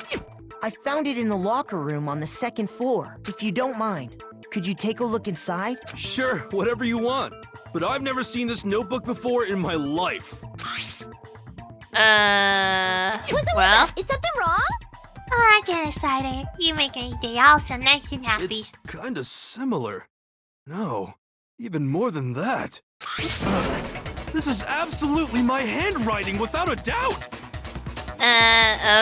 I found it in the locker room on the 2nd floor. If you don't mind, could you take a look inside?
Sure, whatever you want. But I've never seen this notebook before in my life.
Well?
Is something wrong?
Oh, genocider. You make my day all so nice and happy.
It's kinda similar. No, even more than that. This is absolutely my handwriting, without a doubt!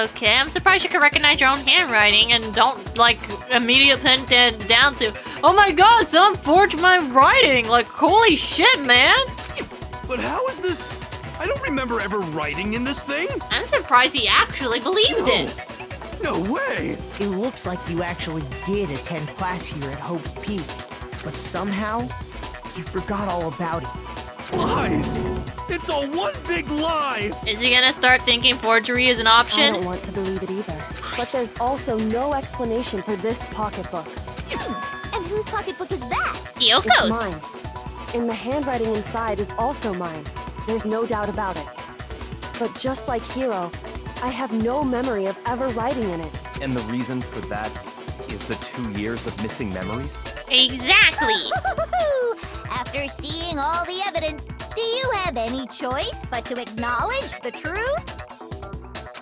Okay. I'm surprised you can recognize your own handwriting and don't, like, immediately pin it down to, oh my god, someone forged my writing! Like, holy shit, man!
But how is this? I don't remember ever writing in this thing!
I'm surprised he actually believed it!
No way!
It looks like you actually did attend class here at Hope's Peak, but somehow, you forgot all about it.
Lies! It's all one big lie!
Is he gonna start thinking forgery is an option?
I don't want to believe it either. But there's also no explanation for this pocketbook.
And whose pocketbook is that?
It's
Kyoko's!
mine. And the handwriting inside is also mine. There's no doubt about it. But just like Hiro, I have no memory of ever writing in it.
And the reason for that is the 2 years of missing memories?
Exactly!
After seeing all the evidence, do you have any choice but to acknowledge the truth?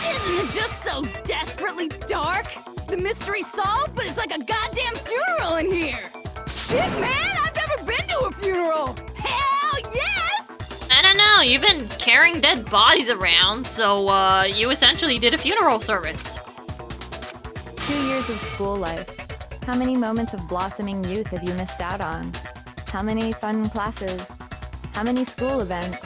Isn't it just so desperately dark? The mystery's solved, but it's like a goddamn funeral in here! shit, man! I've never been to a funeral! Hell yes!
I don't know, you've been carrying dead bodies around, so you essentially did a funeral service.
2 years of school life. How many moments of blossoming youth have you missed out on? How many fun classes? How many school events?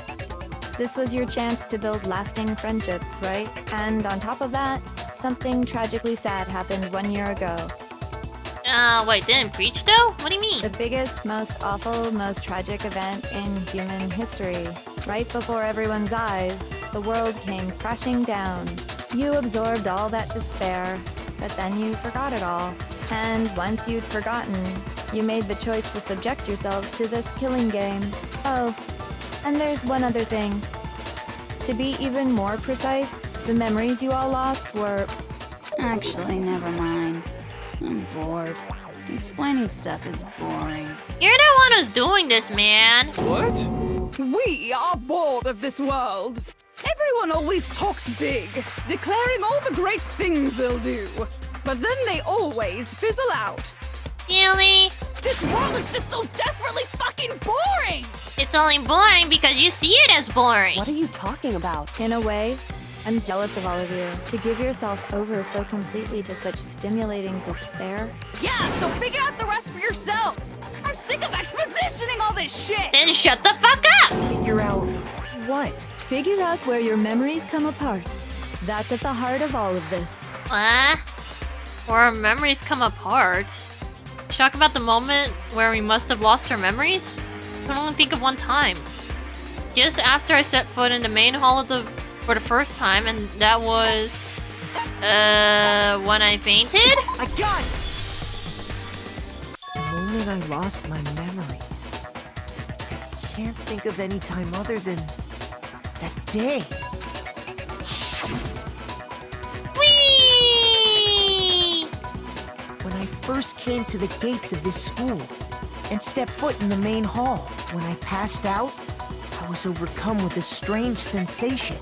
This was your chance to build lasting friendships, right? And on top of that, something tragically sad happened 1 year ago.
Wait, didn't preach though? What do you mean?
The biggest, most awful, most tragic event in human history. Right before everyone's eyes, the world came crashing down. You absorbed all that despair, but then you forgot it all. And once you'd forgotten, you made the choice to subject yourselves to this killing game. Oh, and there's one other thing. To be even more precise, the memories you all lost were...
Actually, never mind. I'm bored. Explaining stuff is boring.
You're the one who's doing this, man.
What?
We are bored of this world. Everyone always talks big, declaring all the great things they'll do. But then they always fizzle out.
Really?
This world is just so desperately fucking boring!
It's only boring because you see it as boring.
What are you talking about?
In a way, I'm jealous of all of you. To give yourself over so completely to such stimulating despair.
Yeah, so figure out the rest for yourselves! I'm sick of expositioning all this shit!
Then shut the fuck up!
Figure out what?
Figure out where your memories come apart. That's at the heart of all of this.
What? Where our memories come apart? You talk about the moment where we must have lost our memories? I can only think of one time. Just after I set foot in the main hall for the first time, and that was... when I fainted?
I got it! The moment I lost my memories. I can't think of any time other than that day.
Whee!
When I first came to the gates of this school and stepped foot in the main hall, when I passed out, I was overcome with a strange sensation.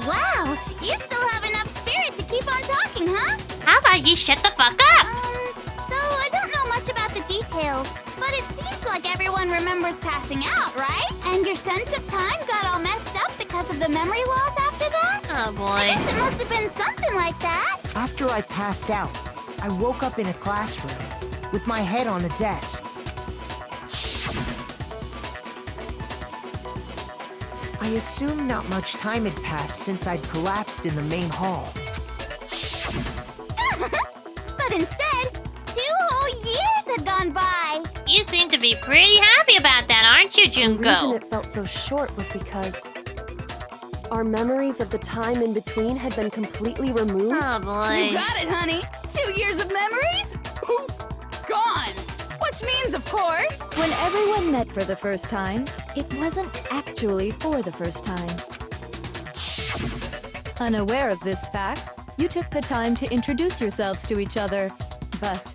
Wow, you still have enough spirit to keep on talking, huh?
How about you shut the fuck up?
So I don't know much about the details, but it seems like everyone remembers passing out, right? And your sense of time got all messed up because of the memory loss after that?
Oh boy.
I guess it must have been something like that.
After I passed out, I woke up in a classroom with my head on a desk. I assumed not much time had passed since I'd collapsed in the main hall.
But instead, 2 whole years had gone by.
You seem to be pretty happy about that, aren't you,
The reason
Junko?
it felt so short was because our memories of the time in between had been completely removed.
Oh boy.
You got it, honey! 2 years of memories? Poof! Gone! Which means, of course...
When everyone met for the first time, it wasn't actually for the first time. Unaware of this fact, you took the time to introduce yourselves to each other, But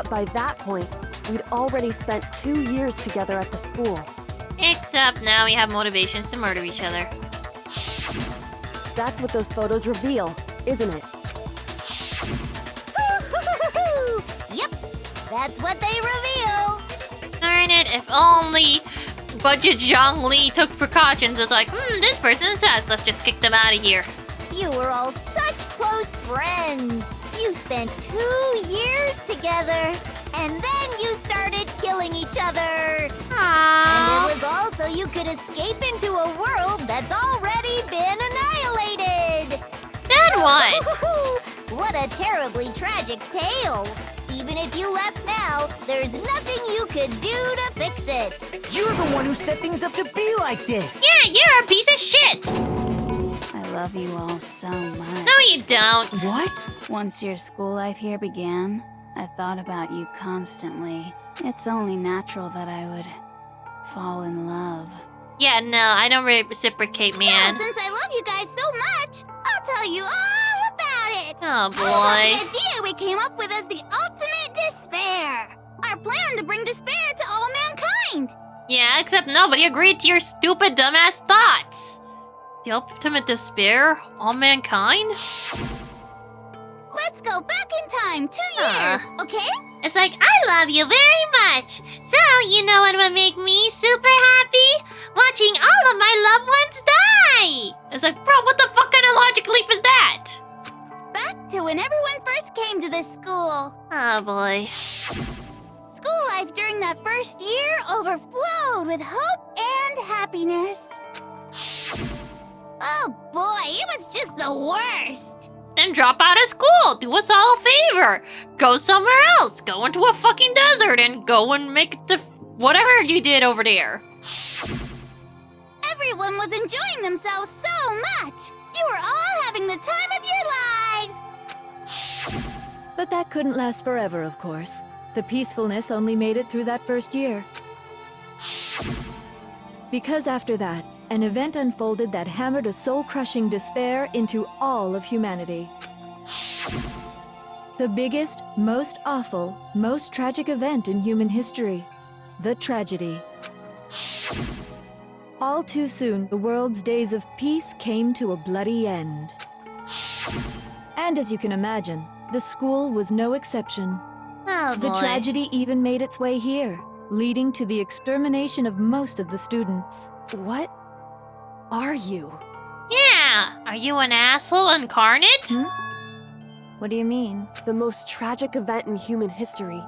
by that point, we'd already spent 2 years together at the school.
Except now we have motivations to murder each other.
That's what those photos reveal, isn't it?
Yep, that's what they reveal.
Darn it, if only Budget Zhongli took precautions. It's like, this person's us, let's just kick them out of here.
You were all such close friends. You spent 2 years together, and then you started killing each other.
Aww.
And it was all so you could escape into a world that's already been annihilated.
Then what?
What a terribly tragic tale. Even if you left now, there's nothing you could do to fix it.
You're the one who set things up to be like this!
Yeah, you're a piece of shit!
I love you all so much.
No, you don't.
What?
Once your school life here began, I thought about you constantly. It's only natural that I would fall in love.
Yeah, no, I don't reciprocate, man.
So, since I love you guys so much, I'll tell you all about it.
Oh, boy.
I love the idea we came up with as the ultimate despair. Our plan to bring despair to all mankind.
Yeah, except nobody agreed to your stupid, dumbass thoughts. The ultimate despair? All mankind?
Let's go back in time 2 years, okay?
It's like, I love you very much. So, you know what would make me super happy? Watching all of my loved ones die.
It's like, bro, what the fuck kind of logic leap is that?
Back to when everyone first came to this school.
Oh boy.
School life during that first year overflowed with hope and happiness. Oh boy, it was just the worst.
Then drop out of school. Do us all a favor. Go somewhere else. Go into a fucking desert and go and make the whatever you did over there.
Everyone was enjoying themselves so much. You were all having the time of your lives.
But that couldn't last forever, of course. The peacefulness only made it through that first year. Because after that, an event unfolded that hammered a soul-crushing despair into all of humanity. The biggest, most awful, most tragic event in human history. The tragedy. All too soon, the world's days of peace came to a bloody end. And as you can imagine, the school was no exception.
Oh boy.
The tragedy even made its way here, leading to the extermination of most of the students.
What are you?
Yeah, are you an asshole incarnate?
What do you mean?
The most tragic event in human history,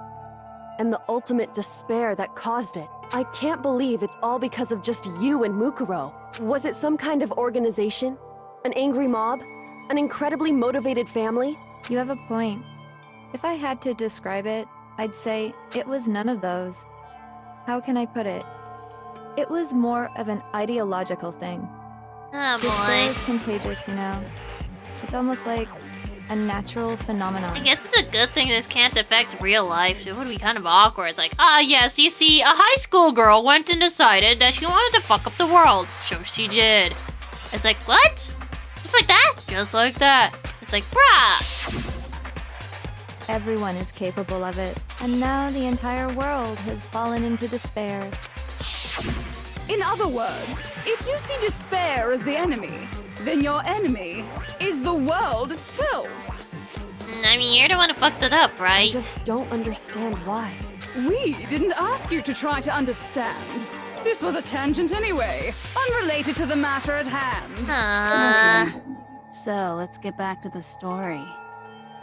and the ultimate despair that caused it. I can't believe it's all because of just you and Mukuro. Was it some kind of organization? An angry mob? An incredibly motivated family?
You have a point. If I had to describe it, I'd say it was none of those. How can I put it? It was more of an ideological thing.
Oh
Despair
boy.
is contagious, you know. It's almost like a natural phenomenon.
I guess it's a good thing this can't affect real life. It would be kind of awkward. It's like, yes, you see, a high school girl went and decided that she wanted to fuck up the world. So she did. It's like, what? Just like that? Just like that. It's like, bruh.
Everyone is capable of it, and now the entire world has fallen into despair.
In other words, if you see despair as the enemy, then your enemy is the world itself.
I mean, you're the one who fucked it up, right?
I just don't understand why.
We didn't ask you to try to understand. This was a tangent anyway, unrelated to the matter at hand.
So, let's get back to the story.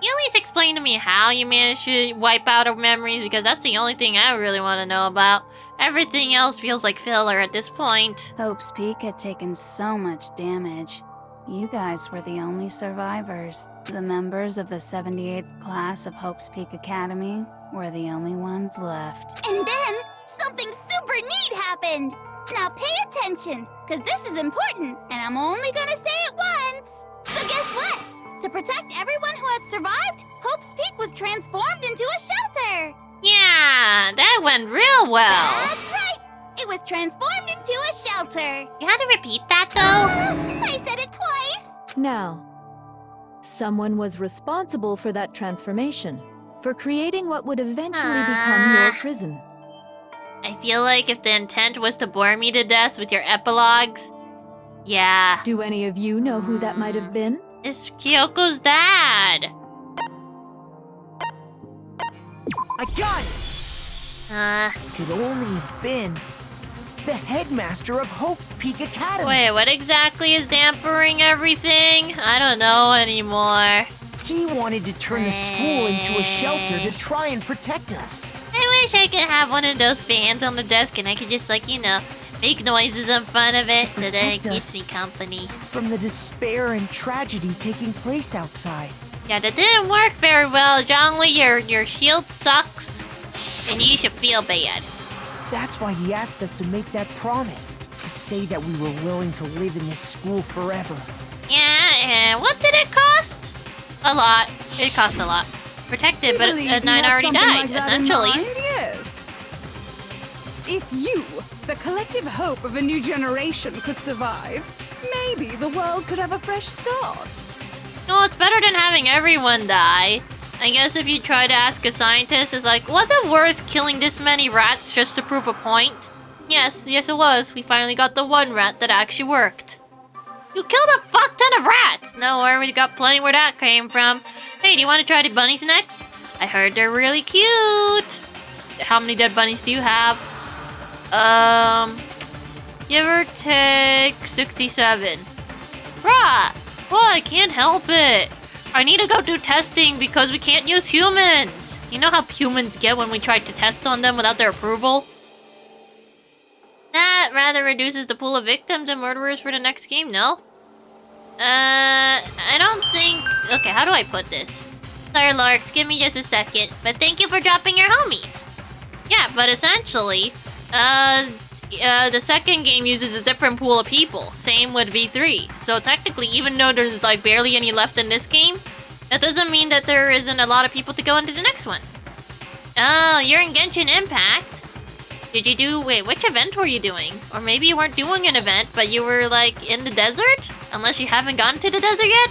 You at least explain to me how you managed to wipe out our memories, because that's the only thing I really want to know about. Everything else feels like filler at this point.
Hope's Peak had taken so much damage. You guys were the only survivors. The members of the 78th class of Hope's Peak Academy were the only ones left.
And then, something super neat happened. Now pay attention, because this is important, and I'm only gonna say it once. So guess what? To protect everyone who had survived, Hope's Peak was transformed into a shelter.
Yeah, that went real well.
That's right. It was transformed into a shelter.
You had to repeat that, though?
I said it twice.
Now, someone was responsible for that transformation, for creating what would eventually become your prison.
I feel like if the intent was to bore me to death with your epilogues, yeah.
Do any of you know who that might have been?
It's Kyoko's dad.
I got it! Could only have been the headmaster of Hope's Peak Academy.
Wait, what exactly is dampering everything? I don't know anymore.
He wanted to turn the school into a shelter to try and protect us.
I wish I could have one of those fans on the desk and I could just, like, you know, make noises in front of it so that it keeps me company.
From the despair and tragedy taking place outside.
Yeah, that didn't work very well, Zhongli. Your shield sucks, and you should feel bad.
That's why he asked us to make that promise. To say that we were willing to live in this school forever.
Yeah, and what did it cost? A lot. It cost a lot. Protected, but Nine already died, essentially.
Yes. If you, the collective hope of a new generation, could survive, maybe the world could have a fresh start.
No, it's better than having everyone die. I guess if you try to ask a scientist, it's like, was it worth killing this many rats just to prove a point? Yes it was. We finally got the one rat that actually worked. You killed a fuck ton of rats! No worry, we got plenty where that came from. Hey, do you want to try the bunnies next? I heard they're really cute. How many dead bunnies do you have? Give or take 67. Bruh! Well, I can't help it. I need to go do testing because we can't use humans. You know how humans get when we try to test on them without their approval? That rather reduces the pool of victims and murderers for the next game, no? I don't think... Okay, how do I put this? Sorry, Larks, give me just a second. But thank you for dropping your homies. Yeah, but essentially, the second game uses a different pool of people. Same with V3. So technically, even though there's like barely any left in this game, that doesn't mean that there isn't a lot of people to go into the next one. Oh, you're in Genshin Impact. Did you do... Wait, which event were you doing? Or maybe you weren't doing an event, but you were like in the desert? Unless you haven't gotten to the desert yet?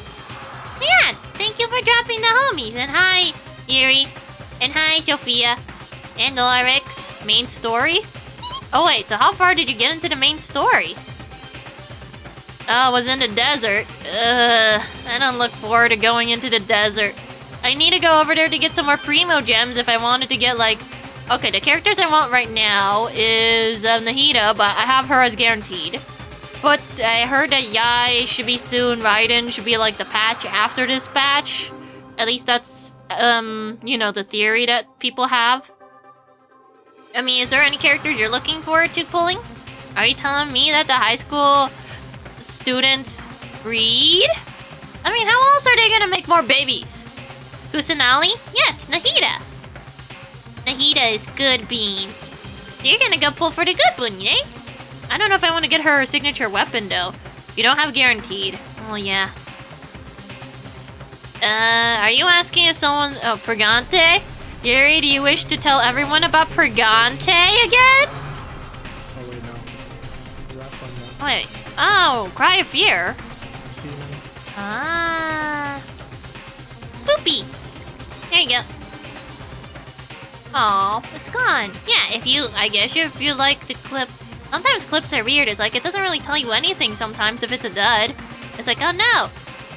Yeah, thank you for dropping the homies. And hi, Yuri. And hi, Sophia. And Oryx. Main story? Oh wait, so how far did you get into the main story? Oh, it was in the desert. I don't look forward to going into the desert. I need to go over there to get some more Primo gems if I wanted to get like... Okay, the characters I want right now is Nahida, but I have her as guaranteed. But I heard that Yai should be soon, Raiden should be like the patch after this patch. At least that's, you know, the theory that people have. I mean, is there any characters you're looking forward to pulling? Are you telling me that the high school students read? I mean, how else are they gonna make more babies? Kusanali? Yes, Nahida. Nahida is good bean. You're gonna go pull for the good one, eh? I don't know if I want to get her signature weapon, though. You don't have guaranteed. Oh, yeah. Are you asking if someone... Oh, Purgante? Yuri, do you wish to tell everyone about Purgante again?
Oh, wait, no. The last one, no.
Wait. Oh, Cry of Fear.
See you now.
Ah. Spoopy. There you go. Oh, it's gone. Yeah, I guess if you like the clip. Sometimes clips are weird. It's like, it doesn't really tell you anything sometimes if it's a dud. It's like, oh no,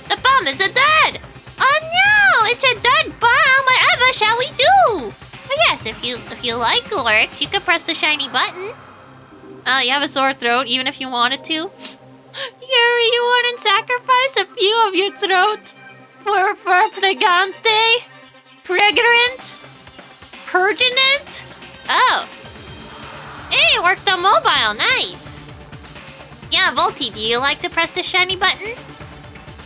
the bomb is a dud. Oh no, it's a dud bomb. Whatever shall we do? But yes, if you like Glorix, you could press the shiny button. You have a sore throat, even if you wanted to. Yuri, you wouldn't sacrifice a few of your throat for Pregante? Pregnant? Pertinent? Oh. Hey, it worked on mobile. Nice. Yeah, Volty, do you like to press the shiny button?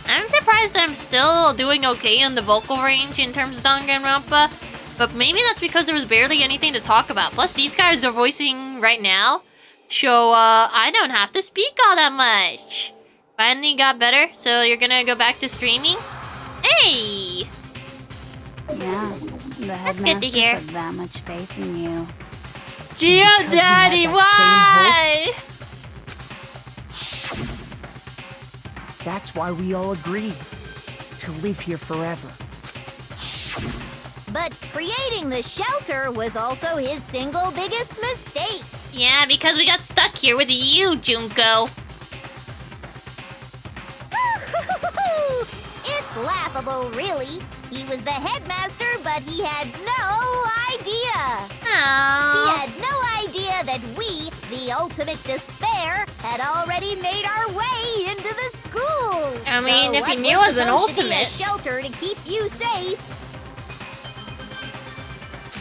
I'm surprised that I'm still doing okay in the vocal range in terms of Danganronpa, but maybe that's because there was barely anything to talk about. Plus, these guys are voicing right now, so I don't have to speak all that much. Finally got better, so you're gonna go back to streaming? Hey!
Yeah, the
That's good to
headmaster
hear.
put that much faith in you.
Geo
Because we had
Daddy,
that
why?
That's why we all agreed to live here forever.
But creating the shelter was also his single biggest mistake.
Yeah, because we got stuck here with you, Junko.
It's laughable, really. He was the headmaster, but he had no idea.
Aww.
He had no idea that we, the ultimate despair, had already made our way into the school.
I mean,
So
if he
what
knew
was
it was an
supposed to be a
ultimate.
shelter to keep you safe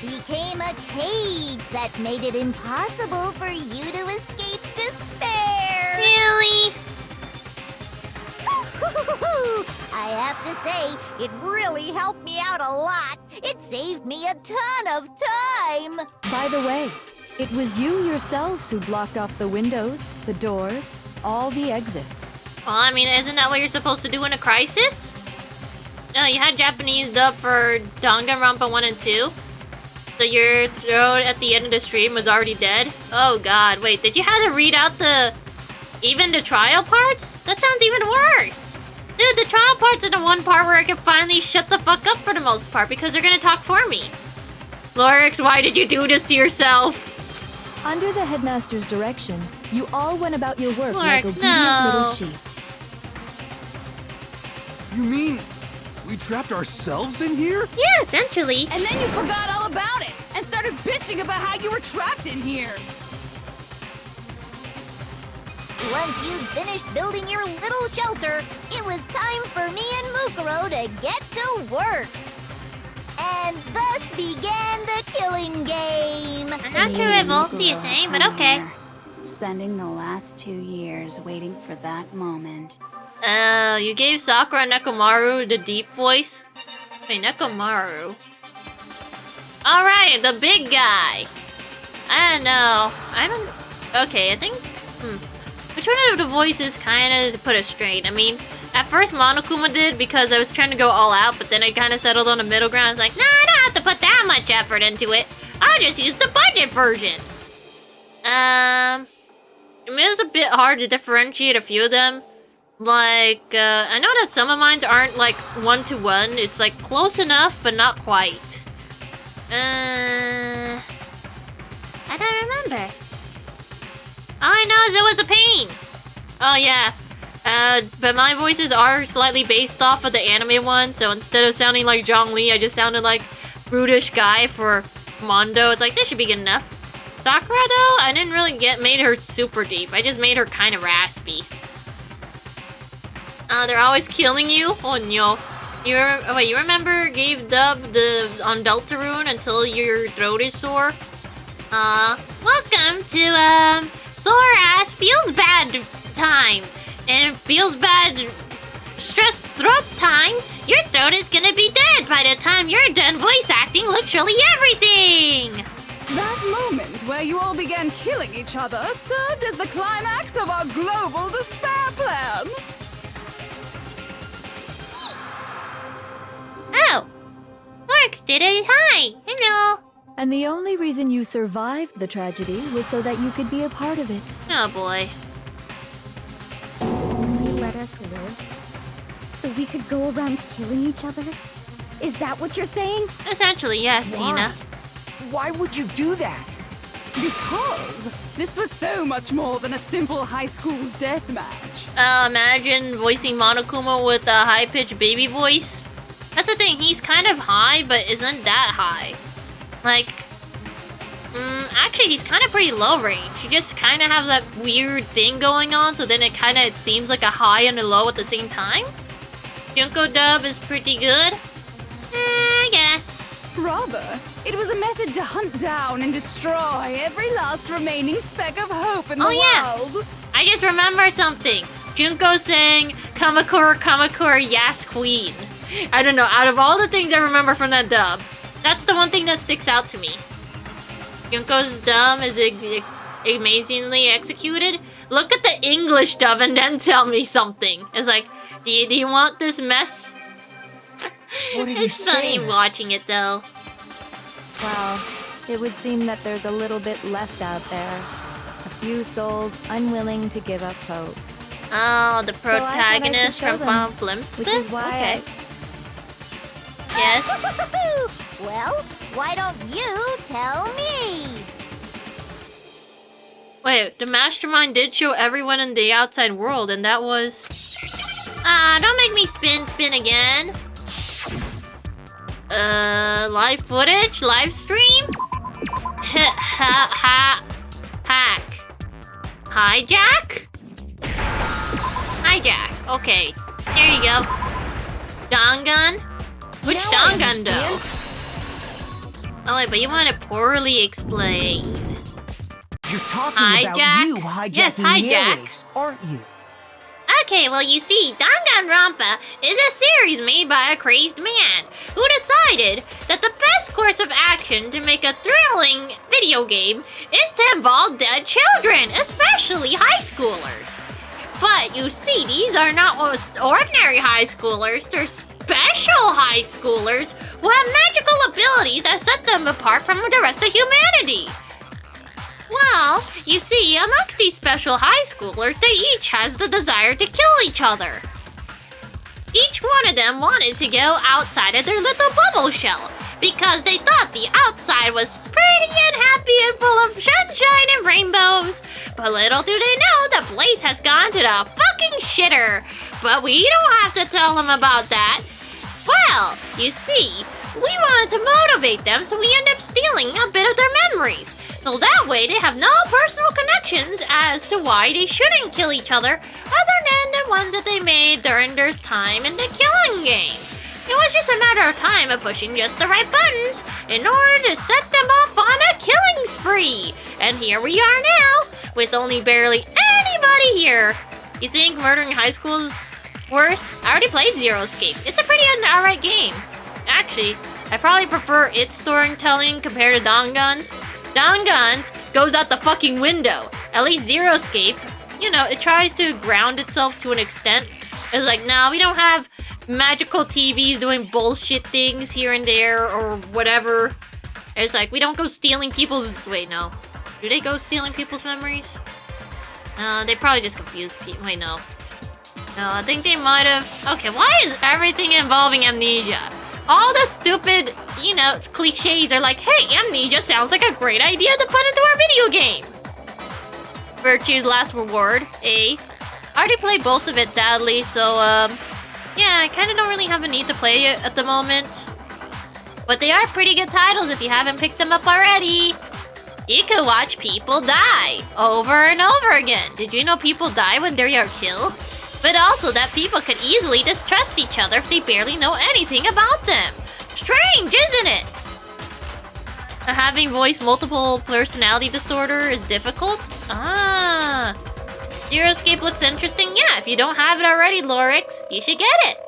became a cage that made it impossible for you to escape despair.
Really?
I have to say, it really helped me out a lot. It saved me a ton of time.
By the way, it was you yourselves who blocked off the windows, the doors, all the exits.
Well, I mean, isn't that what you're supposed to do in a crisis? No, you had Japanese dub for Danganronpa 1 and 2. So your throat at the end of the stream was already dead? Oh god, wait, did you have to read out even the trial parts? That sounds even worse! Dude, the trial parts are the one part where I can finally shut the fuck up for the most part because they're gonna talk for me. Lorix, why did you do this to yourself?
Under the headmaster's direction, you all went about your work like
Lorix,
obedient
no.
little sheep.
You mean We trapped ourselves in here?
Yeah, essentially.
And then you forgot all about it and started bitching about how you were trapped in here.
Once you'd finished building your little shelter, it was time for me and Mukuro to get to work. And thus began the killing game.
I'm not sure what Volty is saying, but okay.
Spending the last 2 years waiting for that moment.
Oh, you gave Sakura and Nekomaru the deep voice? Wait, Nekomaru. Alright, the big guy. I don't know. Okay, I think... Which one of the voices kind of put us straight? I mean, at first Monokuma did because I was trying to go all out, but then I kind of settled on the middle ground. I was like, nah, I don't have to put that much effort into it. I'll just use the budget version. I mean, it's a bit hard to differentiate a few of them. Like, I know that some of mine aren't, like, one-to-one. It's, like, close enough, but not quite. I don't remember. All I know is it was a pain. Oh, yeah. But my voices are slightly based off of the anime one, so instead of sounding like Zhongli, I just sounded like brutish guy for Mondo. It's like, this should be good enough. Sakura, though, I didn't really made her super deep. I just made her kind of raspy. They're always killing you? Oh, no. You remember gave Dub on Deltarune until your throat is sore? Welcome to, sore ass feels bad time. And feels bad stress throat time. Your throat is gonna be dead by the time you're done voice acting literally everything.
That moment where you all began killing each other served as the climax of our global despair plan.
Oh, Lorx did it. Hi, hello.
And the only reason you survived the tragedy was so that you could be a part of it.
Oh boy.
Only let us live? So we could go around killing each other? Is that what you're saying?
Essentially, yes, Sina.
Why would you do that?
Because this was so much more than a simple high school deathmatch.
Imagine voicing Monokuma with a high-pitched baby voice. That's the thing, he's kind of high, but isn't that high. Like, actually he's kind of pretty low range. You just kind of have that weird thing going on, so then it seems like a high and a low at the same time. Junko dub is pretty good. I guess.
Rather, it was a method to hunt down and destroy every last remaining speck of hope in the world.
I just remembered something. Junko saying, Kamakura, Kamakura, yes, queen. I don't know, out of all the things I remember from that dub, that's the one thing that sticks out to me. Junko's dub is amazingly executed. Look at the English dub and then tell me something. It's like, do you want this mess?
What did you
It's funny
say?
watching it though.
Well, it would seem that there's a little bit left out there. A few souls unwilling to give up hope.
Oh, the
So I thought I should
protagonist
show
from
them,
Flimspit?
which is why
Okay. Yes?
Well, why don't you tell me?
Wait, the mastermind did show everyone in the outside world, and that was... don't make me spin again. Live footage? Live stream? Hack. Hijack? Hijack, okay. There you go. Dangan? Which
Now I
Dangan though? Oh wait, but you want it poorly explained.
You're talking
Hijack?
about you hijacking
Yes,
the
hijack.
airwaves, aren't you?
Okay, well, you see, Danganronpa is a series made by a crazed man who decided that the best course of action to make a thrilling video game is to involve dead children, especially high schoolers. But you see, these are not ordinary high schoolers, they're special high schoolers who have magical abilities that set them apart from the rest of humanity. Well, you see, amongst these special high schoolers, they each has the desire to kill each other. Each one of them wanted to go outside of their little bubble shell because they thought the outside was pretty and happy and full of sunshine and rainbows. But little do they know the place has gone to the fucking shitter. But we don't have to tell them about that. Well, you see, we wanted to motivate them, so we end up stealing a bit of their memories. So that way they have no personal connections as to why they shouldn't kill each other other than the ones that they made during their time in the killing game. It was just a matter of time of pushing just the right buttons in order to set them off on a killing spree. And here we are now, with only barely anybody here. You think murdering high school is worse? I already played Zero Escape. It's a pretty alright game. Actually, I probably prefer its storytelling compared to Dangan's. Dangan's goes out the fucking window. At least Zero Escape, you know, it tries to ground itself to an extent. It's like, no, we don't have magical TVs doing bullshit things here and there or whatever. It's like, we don't go stealing people's... Wait, no. Do they go stealing people's memories? No, they probably just confuse people. Wait, no. No, I think they might have... Okay, why is everything involving amnesia? All the stupid, you know, cliches are like, hey, amnesia sounds like a great idea to put into our video game. Virtue's Last Reward, I already played both of it, sadly, so, yeah, I kind of don't really have a need to play it at the moment. But they are pretty good titles if you haven't picked them up already. You can watch people die over and over again. Did you know people die when they are killed? But also that people could easily distrust each other if they barely know anything about them. Strange, isn't it? Having voice multiple personality disorder is difficult? Ah. Zero Escape looks interesting. Yeah, if you don't have it already, Lorix, you should get it.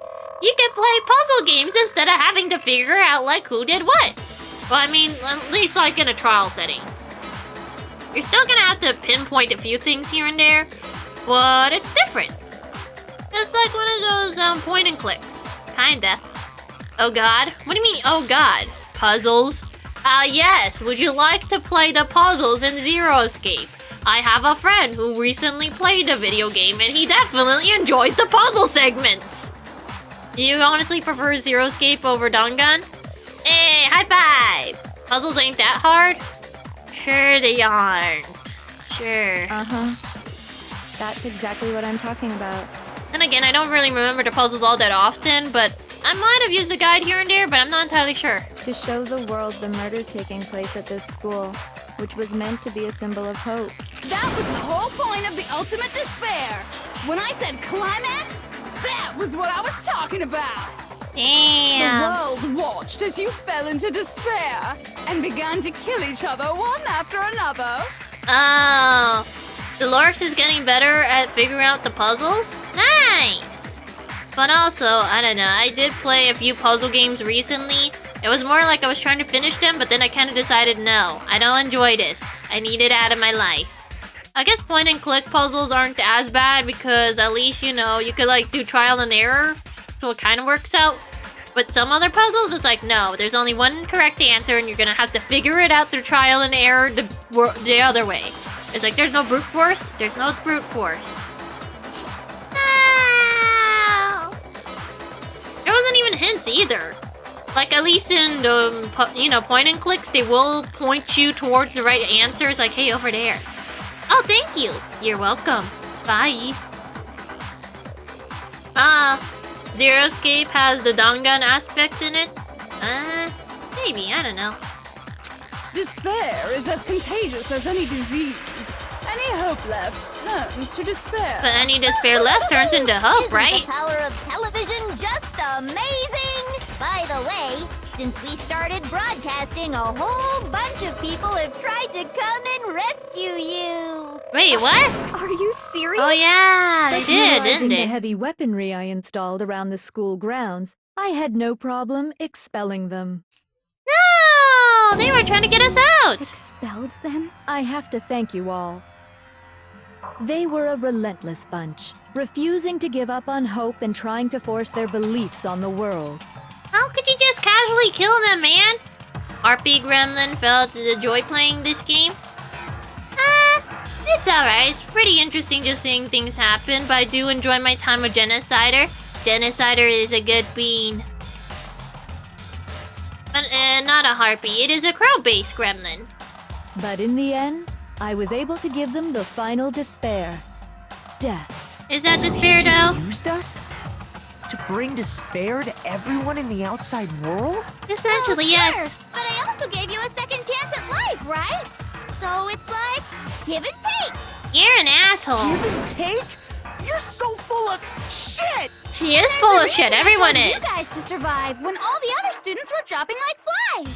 You can play puzzle games instead of having to figure out, like, who did what. Well, I mean, at least, like, in a trial setting. You're still gonna have to pinpoint a few things here and there, but it's different. It's like one of those, point and clicks. Kinda. Oh god? What do you mean, oh god? Puzzles? Yes, would you like to play the puzzles in Zero Escape? I have a friend who recently played the video game and he definitely enjoys the puzzle segments. Do you honestly prefer Zero Escape over Dangan? Hey, high five! Puzzles ain't that hard? Sure they aren't. Sure.
Uh-huh. That's exactly what I'm talking about.
And again, I don't really remember the puzzles all that often, but I might have used a guide here and there, but I'm not entirely sure.
To show the world the murders taking place at this school, which was meant to be a symbol of hope.
That was the whole point of the ultimate despair. When I said climax, that was what I was talking about.
Damn.
The world watched as you fell into despair and began to kill each other one after another.
Oh. Dolores is getting better at figuring out the puzzles? Nice! But also, I don't know, I did play a few puzzle games recently. It was more like I was trying to finish them, but then I kind of decided, no, I don't enjoy this. I need it out of my life. I guess point and click puzzles aren't as bad because at least, you know, you could like do trial and error, so it kind of works out. But some other puzzles, it's like, no, there's only one correct answer and you're gonna have to figure it out through trial and error the other way. It's like, there's no brute force. There's no brute force. No! There wasn't even hints either. Like, at least in the, you know, point and clicks, they will point you towards the right answer. It's like, hey, over there. Oh, thank you. You're welcome. Bye. Zero Escape has the Dangan aspect in it? Maybe, I don't know.
Despair is as contagious as any disease. Any hope left turns to despair.
But any despair left turns into hope, right?
Isn't the power of television just amazing? By the way, since we started broadcasting, a whole bunch of people have tried to come and rescue you.
Wait, what?
Are you serious?
Oh yeah, they did, didn't
the
they?
heavy weaponry I installed around the school grounds, I had no problem expelling them.
No! They were trying to get us out!
Expelled them? I have to thank you all. They were a relentless bunch, refusing to give up on hope and trying to force their beliefs on the world.
How could you just casually kill them, man? RP Gremlin felt enjoy playing this game? It's alright. It's pretty interesting just seeing things happen, but I do enjoy my time with Genocider. Genocider is a good bean. But not a harpy, it is a crow-based gremlin.
But in the end, I was able to give them the final despair. Death.
Is that despair, though?
Used us? To bring despair to everyone in the outside world?
Essentially, yes.
But I also gave you a second chance at life, right? So it's like, give and take.
You're an asshole.
Give and take? You're so full of shit!
She is full of shit. Everyone
I chose
is.
you guys to survive when all the other students were dropping like flies.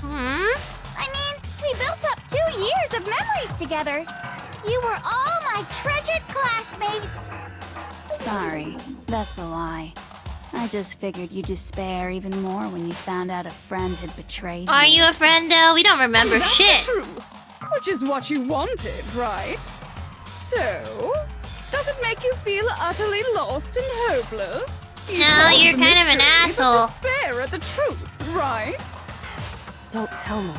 I mean, we built up 2 years of memories together. You were all my treasured classmates.
Sorry, that's a lie. I just figured you'd despair even more when you found out a friend had betrayed you.
Are you a friend, though? We don't remember
That's
shit.
the truth, which is what you wanted, right? So, does it make you feel utterly lost and hopeless? You
No,
solved
you're
the
kind of an
mystery, but
asshole.
despair at the truth, right?
Don't tell me.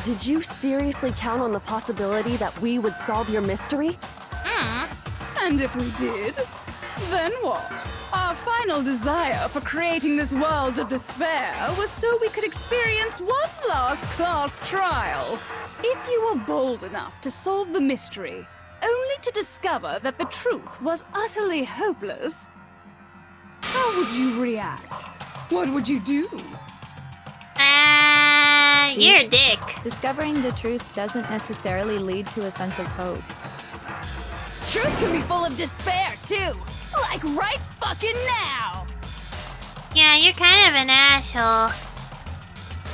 Did you seriously count on the possibility that we would solve your mystery?
And if we did, then what? Our final desire for creating this world of despair was so we could experience one last class trial. If you were bold enough to solve the mystery, only to discover that the truth was utterly hopeless, how would you react? What would you do?
You're a dick.
Discovering the truth doesn't necessarily lead to a sense of hope.
Truth can be full of despair, too. Like right fucking now.
Yeah, you're kind of an asshole.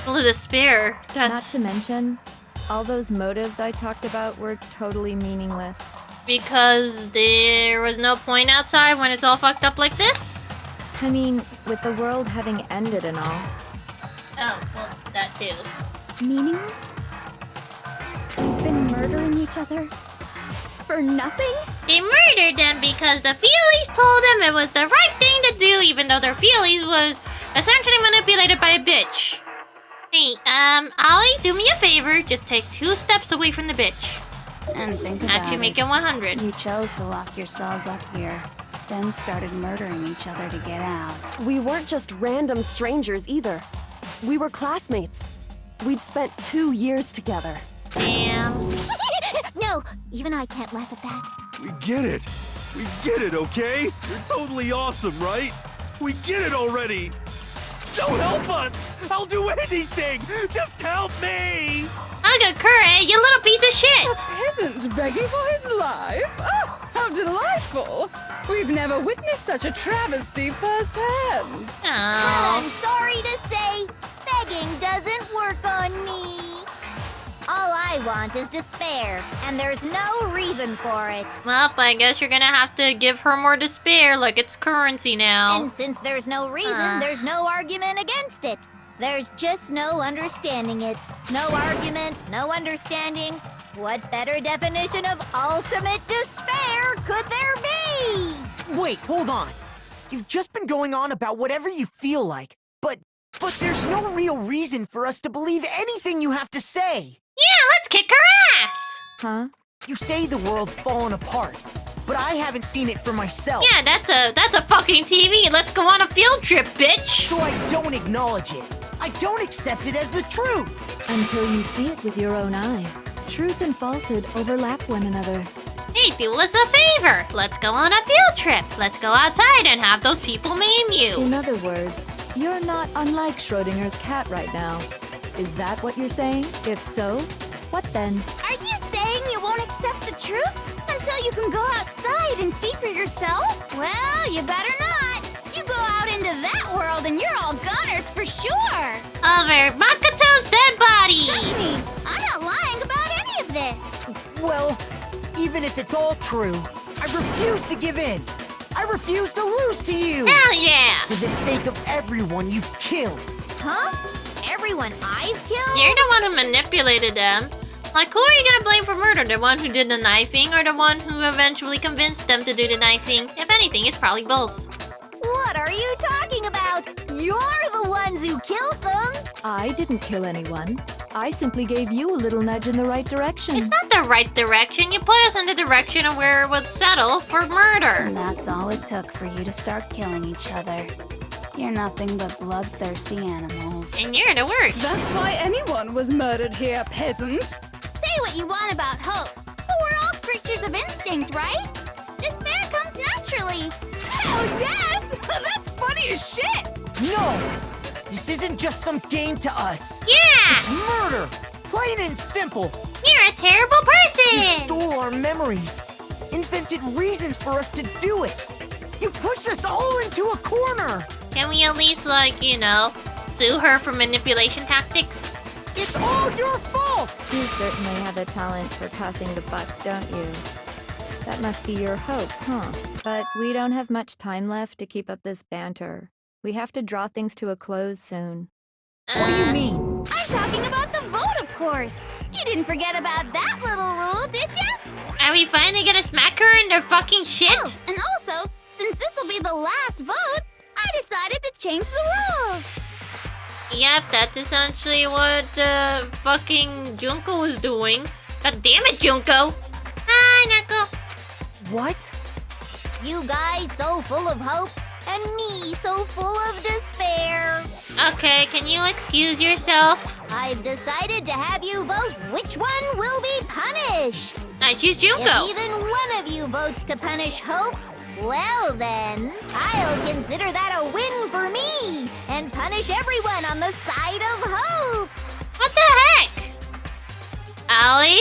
Full of despair.
Not
That's
to mention, all those motives I talked about were totally meaningless.
because there was no point outside when it's all fucked up like this?
I mean, with the world having ended and all.
Oh, well, that too.
Meaningless? We've been murdering each other? For nothing?
They murdered them because the feelies told them it was the right thing to do, even though their feelies was essentially manipulated by a bitch. Hey, Ollie, do me a favor. Just take 2 steps away from the bitch.
And think about
Actually, make it 100.
You chose to lock yourselves up here, then started murdering each other to get out.
We weren't just random strangers either. We were classmates. We'd spent 2 years together.
Damn.
No, even I can't laugh at that.
We get it. We get it, okay? You're totally awesome, right? We get it already. So help us! I'll do anything! Just help me!
Uncle Curry, you little piece of shit!
A peasant begging for his life? Oh, how delightful! We've never witnessed such a travesty firsthand.
Well, I'm sorry to say, begging doesn't work on me. All I want is despair, and there's no reason for it.
Well, I guess you're gonna have to give her more despair, like it's currency now.
And since there's no reason, there's no argument against it. There's just no understanding it. No argument, no understanding. What better definition of ultimate despair could there be?
Wait, hold on. You've just been going on about whatever you feel like, but there's no real reason for us to believe anything you have to say.
Yeah, let's kick her ass!
Huh?
You say the world's fallen apart, but I haven't seen it for myself.
Yeah, that's a fucking TV. Let's go on a field trip, bitch!
So I don't acknowledge it. I don't accept it as the truth.
Until you see it with your own eyes. Truth and falsehood overlap one another.
Hey, do us a favor. Let's go on a field trip. Let's go outside and have those people maim you.
In other words, you're not unlike Schrodinger's cat right now. Is that what you're saying? If so, what then?
Are you saying you won't accept the truth until you can go outside and see for yourself? Well, you better not. You go out into that world and you're all goners for sure.
Over Makoto's dead body.
Trust me, I'm not lying about any of this.
Well, even if it's all true, I refuse to give in. I refuse to lose to you.
Hell yeah.
For the sake of everyone you've killed.
Huh? Everyone I've killed?
You're the one who manipulated them. Like, who are you gonna blame for murder? The one who did the knifing or the one who eventually convinced them to do the knifing? If anything, it's probably both.
What are you talking about? You're the ones who killed them.
I didn't kill anyone. I simply gave you a little nudge in the right direction.
It's not the right direction. You put us in the direction of where it would settle for murder.
And that's all it took for you to start killing each other. You're nothing but bloodthirsty animals.
And you're the worst.
That's why anyone was murdered here, peasant.
Say what you want about hope, but we're all creatures of instinct, right? Despair comes naturally. naturally.
Oh, yes! That's funny as shit!
No! This isn't just some game to us.
Yeah!
It's murder! Plain and simple.
You're a terrible
You
person!
stole our memories. Invented reasons for us to do it. You pushed us all into a corner.
Can we at least, like, you know, sue her for manipulation tactics?
It's all your fault!
You certainly have a talent for passing the buck, don't you? That must be your hope, huh? But we don't have much time left to keep up this banter. We have to draw things to a close soon.
What do you mean?
I'm talking about the vote, of course. You didn't forget about that little rule, did ya?
Are we finally gonna smack her in her fucking shit?
Oh, and also, since this will be the last vote, I decided to change the rules.
Yep, that's essentially what fucking Junko was doing. God damn it, Junko! Hi, Neko.
What?
You guys so full of hope, and me so full of despair.
Okay, can you excuse yourself?
I've decided to have you vote which one will be punished.
I choose Junko.
If even one of you votes to punish Hope, well then, I'll consider that a win for me and punish everyone on the side of Hope.
What the heck? Allie,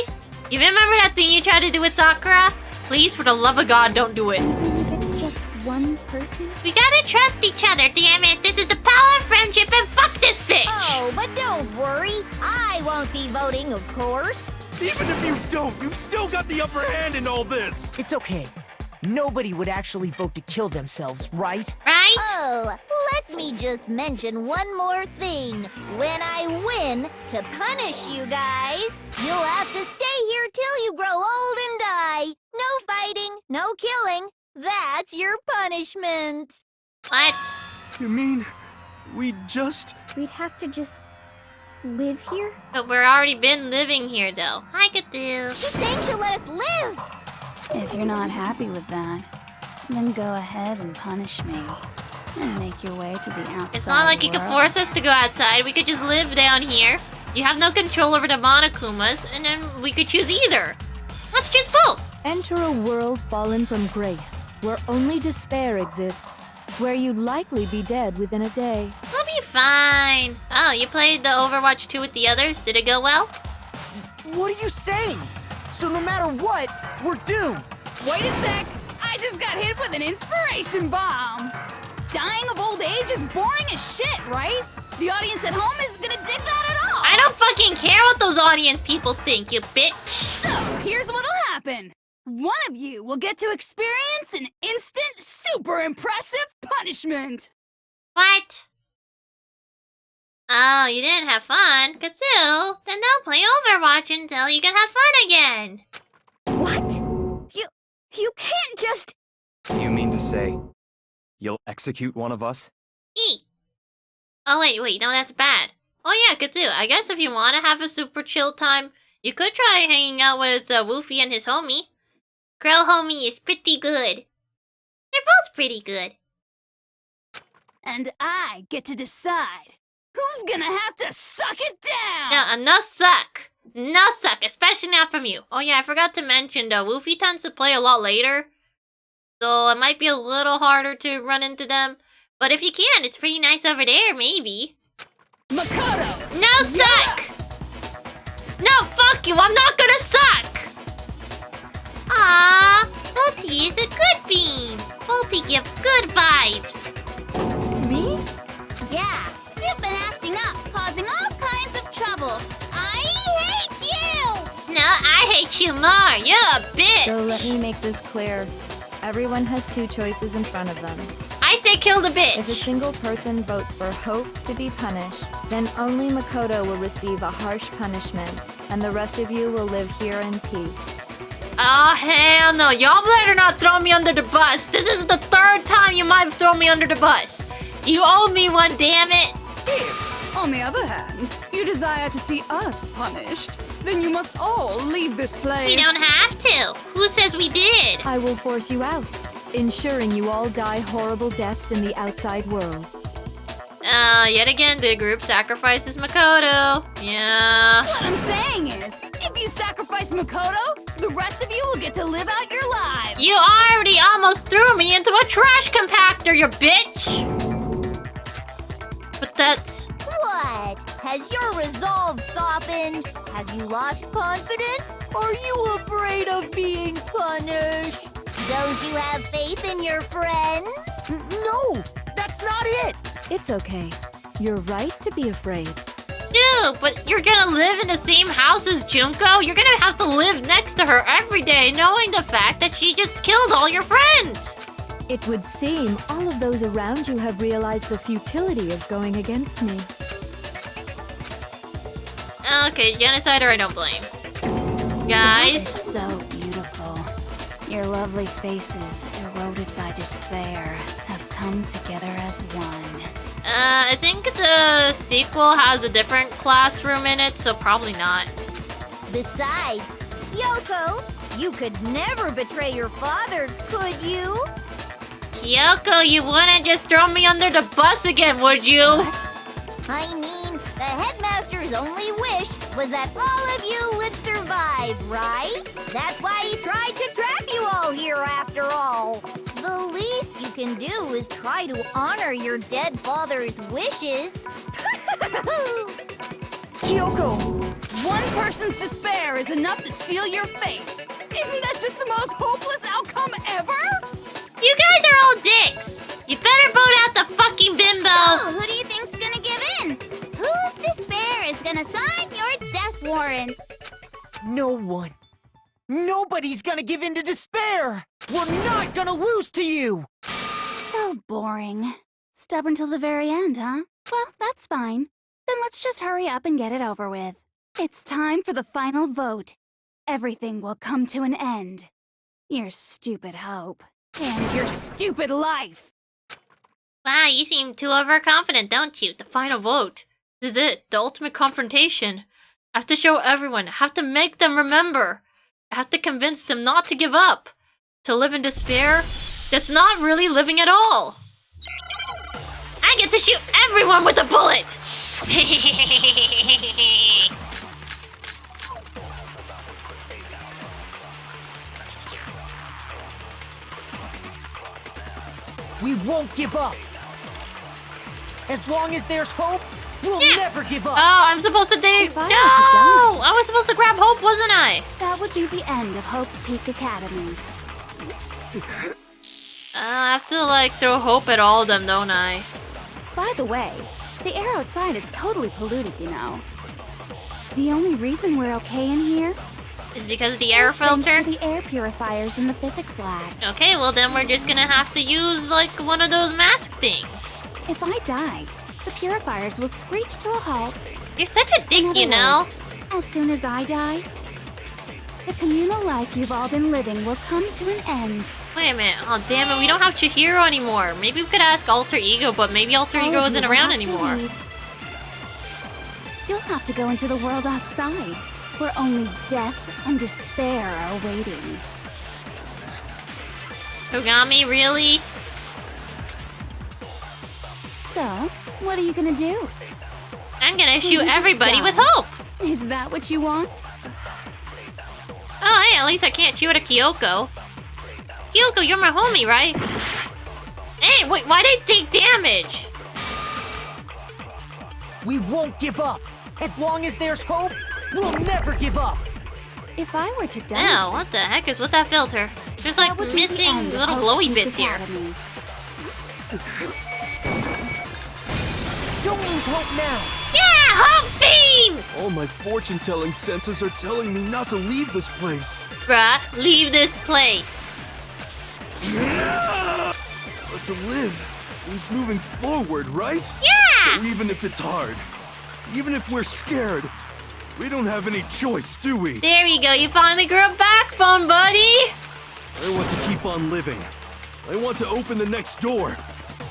you remember that thing you tried to do with Sakura? Please, for the love of God, don't do it.
Even if it's just one person?
We gotta trust each other, damn it. This is the power of friendship, and fuck this bitch!
Oh, but don't worry. I won't be voting, of course.
Even if you don't, you've still got the upper hand in all this!
It's okay. Nobody would actually vote to kill themselves, right?
Right?
Oh, let me just mention one more thing. When I win, to punish you guys, you'll have to stay here till you grow old and die. No fighting, no killing. That's your punishment.
What?
You mean we just...
We'd have to just live here?
But we're already been living here, though. Hi, Cthulhu.
She's saying she'll let us live.
If you're not happy with that, then go ahead and punish me. And make your way to the outside
It's not like you could
world.
force us to go outside. We could just live down here. You have no control over the Monokumas, and then we could choose either. Let's choose both.
Enter a world fallen from grace, where only despair exists, where you'd likely be dead within a day.
We'll be fine. Oh, you played the Overwatch 2 with the others? Did it go well?
What are you saying? So no matter what, we're doomed.
Wait a sec. I just got hit with an inspiration bomb. Dying of old age is boring as shit, right? The audience at home isn't gonna dig that at all.
I don't fucking care what those audience people think, you bitch.
So, here's what'll happen. One of you will get to experience an instant, super impressive punishment.
What? Oh, you didn't have fun? Katsu, then don't play Overwatch until you can have fun again.
What? You can't just...
Do you mean to say you'll execute one of us?
Oh, wait, no, that's bad. Oh yeah, Katsu, I guess if you want to have a super chill time, you could try hanging out with Woofy and his homie. Girl homie is pretty good. They're both pretty good.
And I get to decide who's gonna have to suck it down.
No suck. No suck, especially not from you. Oh yeah, I forgot to mention, Woofy tends to play a lot later. So it might be a little harder to run into them. But if you can, it's pretty nice over there, maybe.
Makoto!
No suck! No, fuck you, I'm not gonna suck! Aww, Volty is a good bean. Volty give good vibes.
Me? Yeah, you've been acting up, causing all kinds of trouble. I hate you!
No, I hate you more. You're a bitch.
So let me make this clear. Everyone has two choices in front of them.
I say kill the bitch.
If a single person votes for Hope to be punished, then only Makoto will receive a harsh punishment, and the rest of you will live here in peace.
Oh, hell no. Y'all better not throw me under the bus. This is the third time you might have thrown me under the bus. You owe me one, damn it.
If, on the other hand, you desire to see us punished, then you must all leave this place.
We don't have to. Who says we did?
I will force you out, ensuring you all die horrible deaths in the outside world.
Yet again, the group sacrifices Makoto. Yeah.
What I'm saying is, if you sacrifice Makoto, The rest of you will get to live out your lives.
You already almost threw me into a trash compactor, you bitch! But that's...
What? Has your resolve softened? Have you lost confidence? Are you afraid of being punished? Don't you have faith in your friends?
No! That's not it!
It's okay. You're right to be afraid.
Dude, but you're gonna live in the same house as Junko? You're gonna have to live next to her every day, knowing the fact that she just killed all your friends!
It would seem all of those around you have realized the futility of going against me.
Okay, genocider I don't blame. Guys?
So beautiful. Your lovely faces, eroded by despair, have come together as one.
I think the sequel has a different classroom in it, so probably not.
Besides, Kyoko, you could never betray your father, could you?
Kyoko, you wouldn't just throw me under the bus again, would you?
What? I mean, the headmaster's only wish was that all of you would survive, right? That's why he tried to trap you all here after all. The least you can do is try to honor your dead father's wishes.
Kyoko, one person's despair is enough to seal your fate. Isn't that just the most hopeless outcome ever?
You guys are all dicks! You better vote out the fucking bimbo!
Oh, who do you think's gonna give in? Whose despair is gonna sign your death warrant?
No one. Nobody's gonna give in to despair! We're not gonna lose to you!
So boring. Stubborn till the very end, huh? Well, that's fine. Then let's just hurry up and get it over with. It's time for the final vote. Everything will come to an end. Your stupid hope. And your stupid life!
Wow, you seem too overconfident, don't you? The final vote. This is it, the ultimate confrontation. I have to show everyone, I have to make them remember. I have to convince them not to give up. To live in despair, that's not really living at all. I get to shoot everyone with a bullet!
We won't give up. As long as there's hope, we'll never give up.
Oh, I'm supposed to dig.
If I were to
No!
die-
I was supposed to grab Hope, wasn't I?
That would be the end of Hope's Peak Academy.
I have to, like, throw Hope at all of them, don't I?
By the way, the air outside is totally polluted, you know. The only reason we're okay in here
Is because of the air
is thanks
filter?
to the air purifiers in the physics lab.
Okay, well then we're just gonna have to use, like, one of those mask things.
If I die, the purifiers will screech to a halt.
You're such a dick,
In
you
other
know?
words, as soon as I die, the communal life you've all been living will come to an end.
Wait a minute. Oh, damn it. We don't have Chihiro anymore. Maybe we could ask Alter Ego, but maybe Alter
All
Ego
of you
isn't
will
around
have to
anymore.
leave. You'll have to go into the world outside, where only death and despair are waiting.
Kogami, really?
So, what are you gonna do?
I'm gonna
Will
shoot
you just
everybody with
die?
Hope.
Is that what you want?
Oh, hey, at least I can't shoot at Kyoko. Kyoko, you're my homie, right? Hey, wait, why did they take damage?
We won't give up. As long as there's hope, we'll never give up.
If I were to die,
Oh, what the heck is with that filter? There's like
that would be the
missing
end of
little
Hope's
glowy
Peak
bits here.
Academy.
Don't lose hope now.
Yeah, Hope Beam!
All my fortune-telling senses are telling me not to leave this place.
Bruh, leave this place.
But to live means moving forward, right?
Yeah!
So even if it's hard, even if we're scared, we don't have any choice, do we?
There you go, you finally grew a backbone, buddy!
I want to keep on living. I want to open the next door.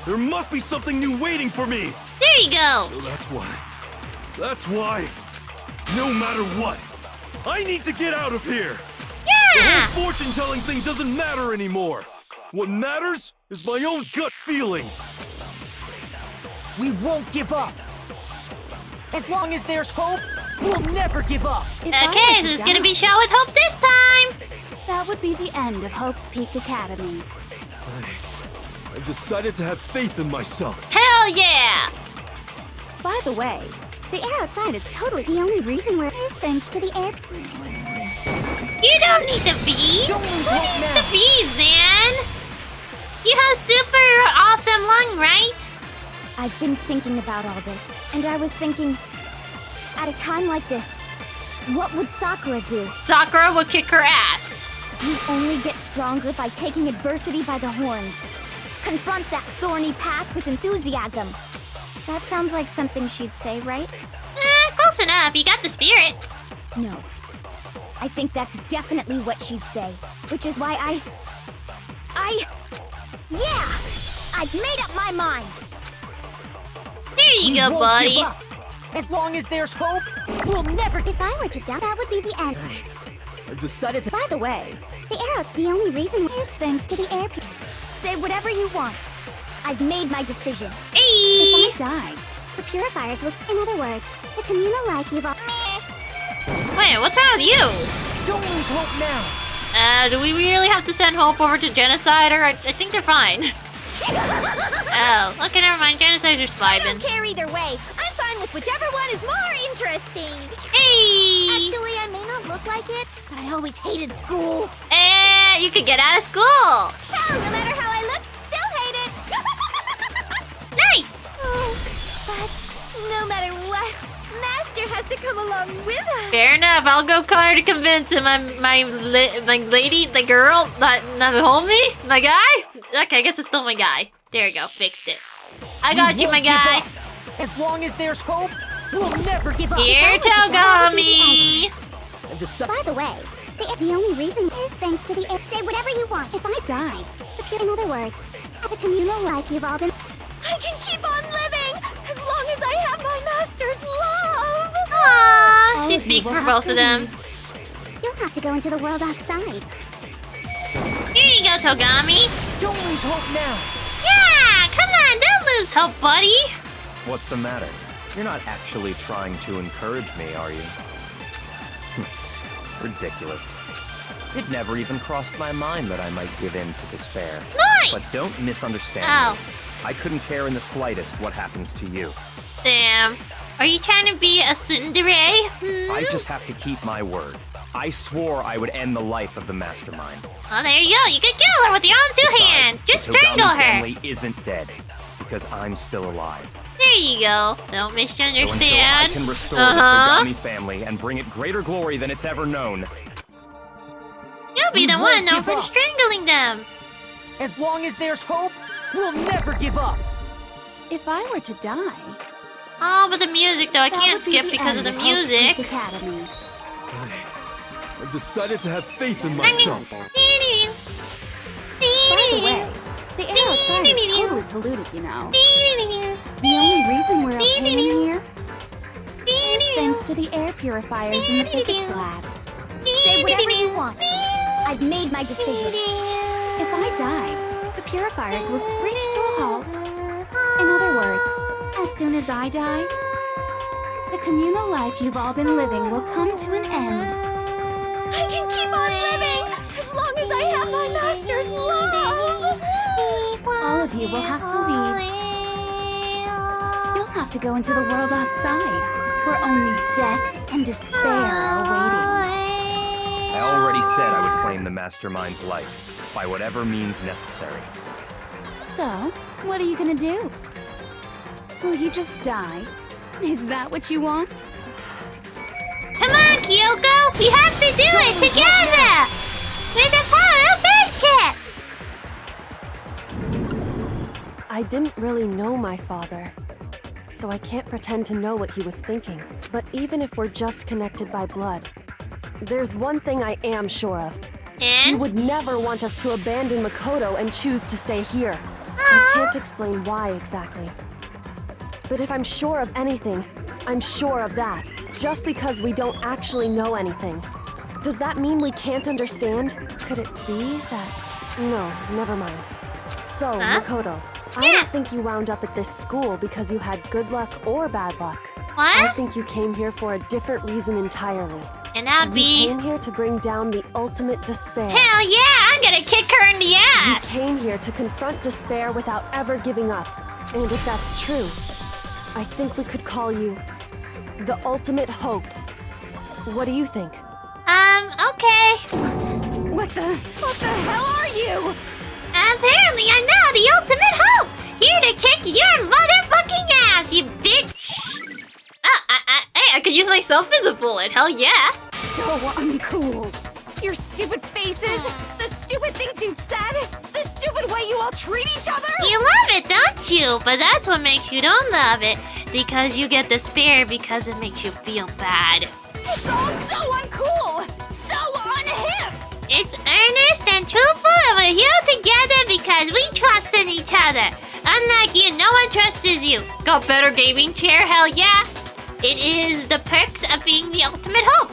There must be something new waiting for me.
There you go!
So that's why, no matter what, I need to get out of here. The
Yeah!
whole fortune-telling thing doesn't matter anymore. What matters is my own gut feelings.
We won't give up. As long as there's hope, We'll never give up.
If I
Okay,
were to
who's gonna
die,
be show with Hope this time?
That would be the end of Hope's Peak Academy.
I've decided to have faith in myself.
Hell yeah!
By the way, the air outside is totally the only reason we're is thanks to the air.
You don't need the bees.
Don't lose
Who
hope
needs
now.
the bees, man? You have super awesome lung, right?
I've been thinking about all this, and I was thinking, at a time like this, what would Sakura do?
Sakura would kick her ass.
You only get stronger by taking adversity by the horns. Confront that thorny path with enthusiasm. That sounds like something she'd say, right?
Close enough. You got the spirit.
No. I think that's definitely what she'd say. Which is why yeah! I've made up my mind!
There you
We
go,
won't
buddy.
give up. As long as there's hope, we'll never.
If I were to die, that would be the end.
I've decided to.
By the way, the air out's the only reason is thanks to the air. Say whatever you want. I've made my decision.
Hey!
If I die, the purifiers will. In other words, the communal life you've all.
Wait, what's wrong with you?
Don't lose hope now.
Do we really have to send Hope over to Genocider? I think they're fine. Oh, okay, never mind. Genocider's
I
vibing.
don't care either way. I'm fine with whichever one is more interesting.
Hey!
Actually, I may not look like it, but I always hated school.
You could get out of school.
Hell, no matter how I look, still hate it.
Nice.
Oh, but no matter what, Master has to come along with us.
Fair enough. I'll go try to convince him. My lady, the girl, the homie, my guy. Okay, I guess it's still my guy. There you go. Fixed it. I got you, my
won't give
guy.
up. As long as there's hope, we'll never give up.
Here, Togami.
I've decided.
By the way, the only reason is thanks to the air. Say whatever you want. If I die, in other words, the communal life you've all been. I can keep on living as long as I have my master's love.
Aww,
All
she
of you
speaks
will
for
have
both
to
of them.
leave. You'll have to go into the world outside.
Here you go, Togami.
Don't lose hope now.
Yeah, come on, don't lose hope, buddy.
What's the matter? You're not actually trying to encourage me, are you? Ridiculous. It never even crossed my mind that I might give in to despair.
Nice!
But don't misunderstand
Oh.
me. I couldn't care in the slightest what happens to you.
Damn. Are you trying to be a tsundere?
I just have to keep my word. I swore I would end the life of the mastermind.
Well, there you go. You can kill her with your own two
Besides,
hands. Just
the Togami
strangle her.
family isn't dead, because I'm still alive.
There you go. Don't
So until I
misunderstand.
can restore
Uh-huh.
the Togami family and bring it greater glory than it's ever known,
You'll be
We
the
won't
one known
give
for
up.
strangling them.
As long as there's hope, we'll never give up.
If I were to die,
Oh, but the music though, I
that
can't
would be
skip
the
because of
end
the
Hope's
music.
Peak Academy.
I've decided to have faith in myself.
By the way, the air outside is totally polluted, you know. The only reason we're okay in here is thanks to the air purifiers in the physics lab.
Say whatever you want. I've made my decision.
If I die, the purifiers will screech to a halt. In other words, as soon as I die, the communal life you've all been living will come to an end.
I can keep on living as long as I have my master's love.
All of you will have to leave. You'll have to go into the world outside, where only death and despair are waiting.
I already said I would claim the mastermind's life, by whatever means necessary.
So, what are you gonna do? Will you just die? Is that what you want?
Come on, Kyoko! We have to do it together! With a power friendship!
I didn't really know my father, so I can't pretend to know what he was thinking. But even if we're just connected by blood, there's one thing I am sure of. He would never want us to abandon Makoto and choose to stay here. I can't explain why exactly. But if I'm sure of anything, I'm sure of that. Just because we don't actually know anything. Does that mean we can't understand? Could it be that... No, never mind. So, Makoto, I don't think you wound up at this school because you had good luck or bad luck. I
What?
think you came here for a different reason entirely.
And that'd
You
be...
came here to bring down the ultimate despair.
Hell yeah! I'm gonna kick her in the
You
ass!
came here to confront despair without ever giving up. And if that's true, I think we could call you the ultimate hope. What do you think?
Okay.
What the hell are you?
Apparently I'm now the ultimate hope! Here to kick your motherfucking ass, you bitch! Hey, I could use myself as a bullet, hell yeah!
So uncool. Your stupid faces, the stupid things you've said, the stupid way you all treat each other.
You love it, don't you? But that's what makes you don't love it. Because you get despair because it makes you feel bad.
It's all so uncool, so unhip.
It's earnest and truthful, and we're here together because we trust in each other. Unlike you, no one trusts you. Got better gaming chair, hell yeah. It is the perks of being the ultimate hope.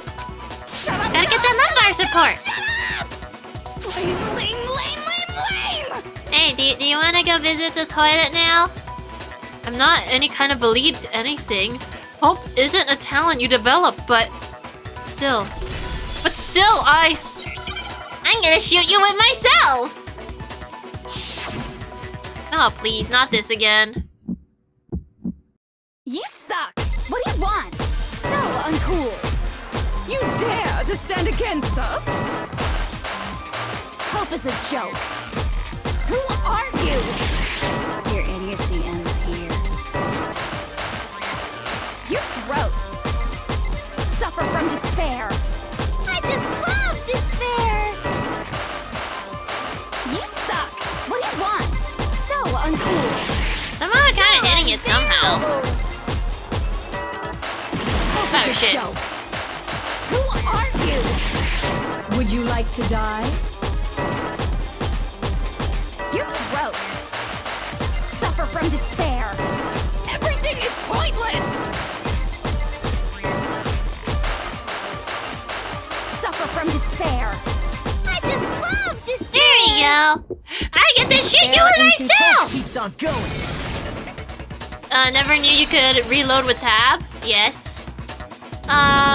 Shut up,
Gotta get that lumbar support.
Lame.
Hey, do you want to go visit the toilet now? I'm not any kind of elite anything. Hope isn't a talent you develop, but still. I'm gonna shoot you with myself! Oh, please, not this again.
You suck. What do you want? So uncool. You dare to stand against us?
Hope is a joke.
Who are you?
Your idiocy ends here.
You're gross. Suffer from despair.
I just love despair.
You suck. What do you want? So uncool.
Somehow kind of hitting it somehow.
Hope
Oh
is a
shit.
joke. Who are you?
Would you like to die?
You're gross. Suffer from despair. Everything is pointless. Suffer from despair.
I just love despair.
There you go. I get to shoot you with myself!
Keeps on going.
Never knew you could reload with tab? Yes.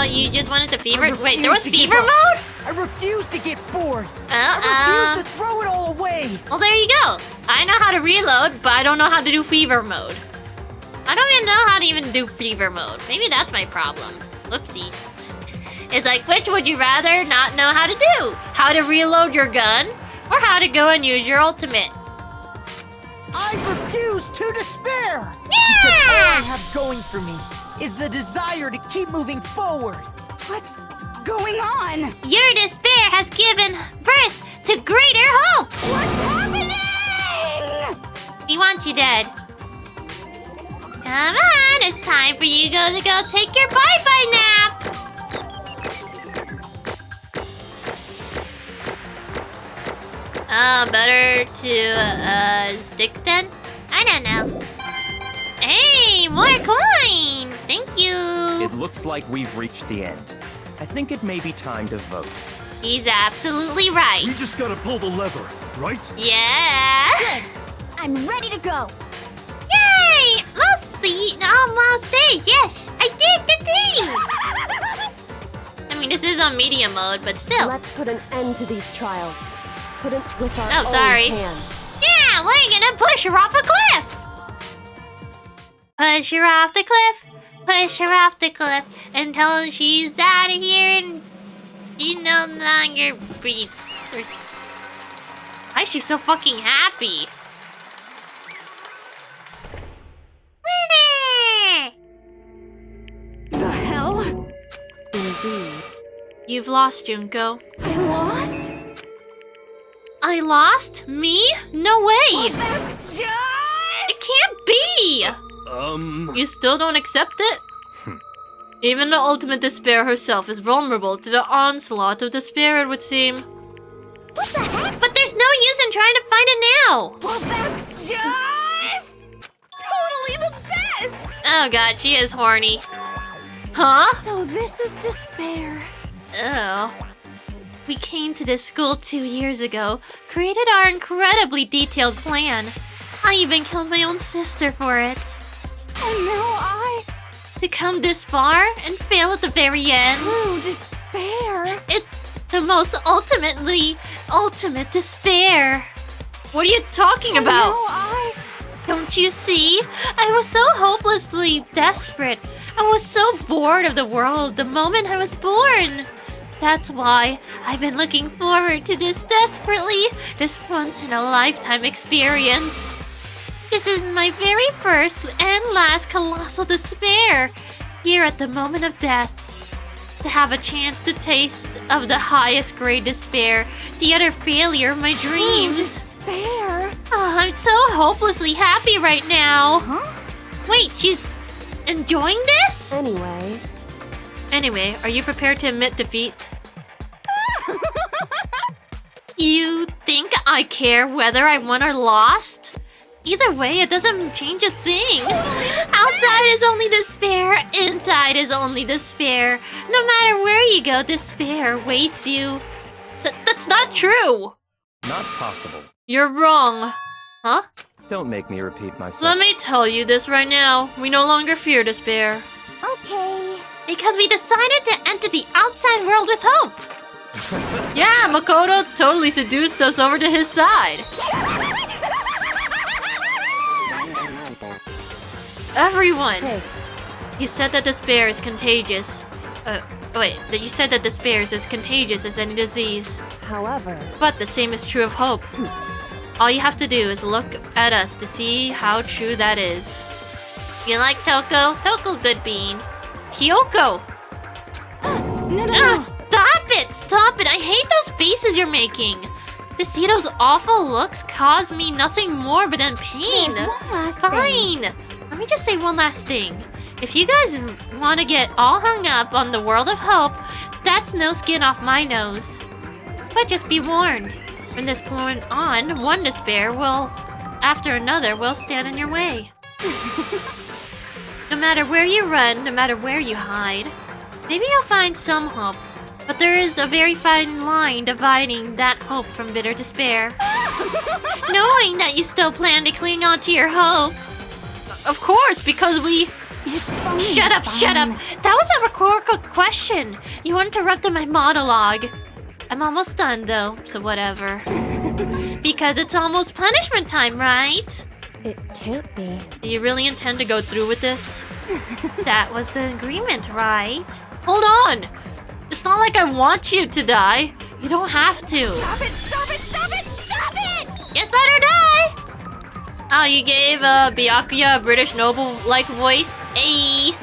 You just wanted to fever? Wait, there was fever mode?
I refuse to get bored. I refuse to throw it all away.
Well, there you go. I know how to reload, but I don't know how to do fever mode. I don't even know how to even do fever mode. Maybe that's my problem. Whoopsies. It's like, which would you rather not know how to do? How to reload your gun? Or how to go and use your ultimate?
I refuse to despair.
Yeah!
Because all I have going for me is the desire to keep moving forward.
What's going on?
Your despair has given birth to greater hope!
What's happening?
We want you dead. Come on, it's time for you to go take your bye-bye nap! Better to, stick then? I don't know. Hey, more coins! Thank you!
It looks like we've reached the end. I think it may be time to vote.
He's absolutely right.
We just gotta pull the lever, right?
Yeah!
Good. I'm ready to go.
Yay! Almost there, yes! I did the thing! I mean, this is on media mode, but still.
Let's put an end to these trials. Put it with our
Oh,
own
sorry.
hands.
Yeah, we're gonna push her off a cliff! Push her off the cliff, push her off the cliff until she's out of here and she no longer breathes. Why is she so fucking happy? Winner!
The hell?
Indeed.
You've lost, Junko.
I lost?
I lost? Me? No way!
Well, that's just...
It can't be! You still don't accept it? Even the ultimate despair herself is vulnerable to the onslaught of despair, it would seem.
What the heck?
But there's no use in trying to find it now!
Well, that's just... totally the best!
Oh god, she is horny. Huh?
So this is despair.
Oh. We came to this school 2 years ago, created our incredibly detailed plan. I even killed my own sister for it.
And now
To come this far and fail at the very end.
Ooh, despair.
It's the most ultimate despair. What are you talking about?
No,
Don't you see? I was so hopelessly desperate. I was so bored of the world the moment I was born. That's why I've been looking forward to this desperately, this once-in-a-lifetime experience. This is my very first and last colossal despair, here at the moment of death. To have a chance to taste of the highest grade despair, the utter failure of my dreams.
Despair?
Oh, I'm so hopelessly happy right now.
Huh?
Wait, she's enjoying this?
Anyway,
are you prepared to admit defeat? You think I care whether I won or lost? Either way, it doesn't change a thing. Outside is only despair, inside is only despair. No matter where you go, despair waits you. That's not true!
Not possible.
You're wrong. Huh?
Don't make me repeat myself.
Let me tell you this right now. We no longer fear despair.
Okay.
Because we decided to enter the outside world with hope. Yeah, Makoto totally seduced us over to his side. Everyone!
Hey.
You said that despair is contagious. You said that despair is as contagious as any disease.
however...
But the same is true of hope. All you have to do is look at us to see how true that is. You like Toko? Toko, good bean. Kyoko!
No.
Stop it! Stop it! I hate those faces you're making! To see those awful looks cause me nothing more but then pain.
There's one last
Fine! Let me just say one last thing. If you guys want to get all hung up on the world of hope, that's no skin off my nose. But just be warned. From this point on, one despair will, after another, will stand in your way. No matter where you run, no matter where you hide, maybe you'll find some hope. But there is a very fine line dividing that hope from bitter despair. Knowing that you still plan to cling on to your hope. Of course, because we... Shut up! That was a rhetorical question. You interrupted my monologue. I'm almost done, though, so whatever. Because it's almost punishment time, right?
It can't be.
Do you really intend to go through with this? That was the agreement, right? Hold on! It's not like I want you to die. You don't have to.
Stop it!
Yes, let her die! Oh, you gave Byakuya a British noble-like voice? Ayy.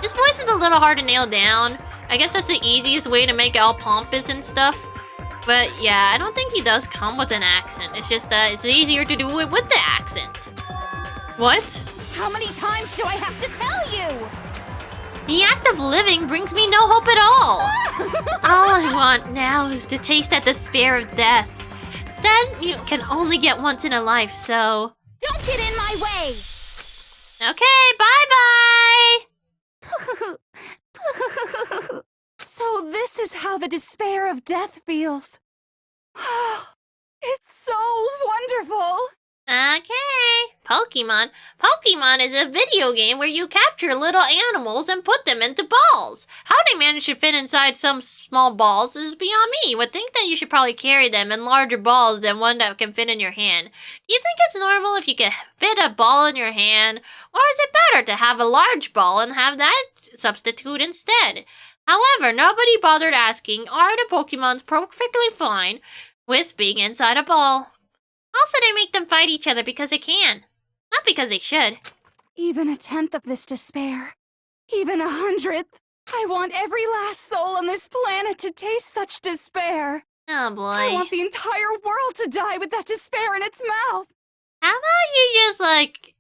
His voice is a little hard to nail down. I guess that's the easiest way to make it all pompous and stuff. But yeah, I don't think he does come with an accent. It's just that it's easier to do it with the accent. What?
How many times do I have to tell you?
The act of living brings me no hope at all. All I want now is to taste that despair of death. Then you can only get once in a life, so...
Don't get in my way!
Okay, bye-bye!
So this is how the despair of death feels. It's so wonderful!
Okay. Pokemon. Pokemon is a video game where you capture little animals and put them into balls. How they manage to fit inside some small balls is beyond me. You would think that you should probably carry them in larger balls than one that can fit in your hand. Do you think it's normal if you can fit a ball in your hand? Or is it better to have a large ball and have that substitute instead? However, nobody bothered asking, are the Pokemons perfectly fine with being inside a ball? Also, they make them fight each other because they can. Not because they should.
Even 1/10 of this despair, even 100th, I want every last soul on this planet to taste such despair.
Oh boy.
I want the entire world to die with that despair in its mouth.
How about you just,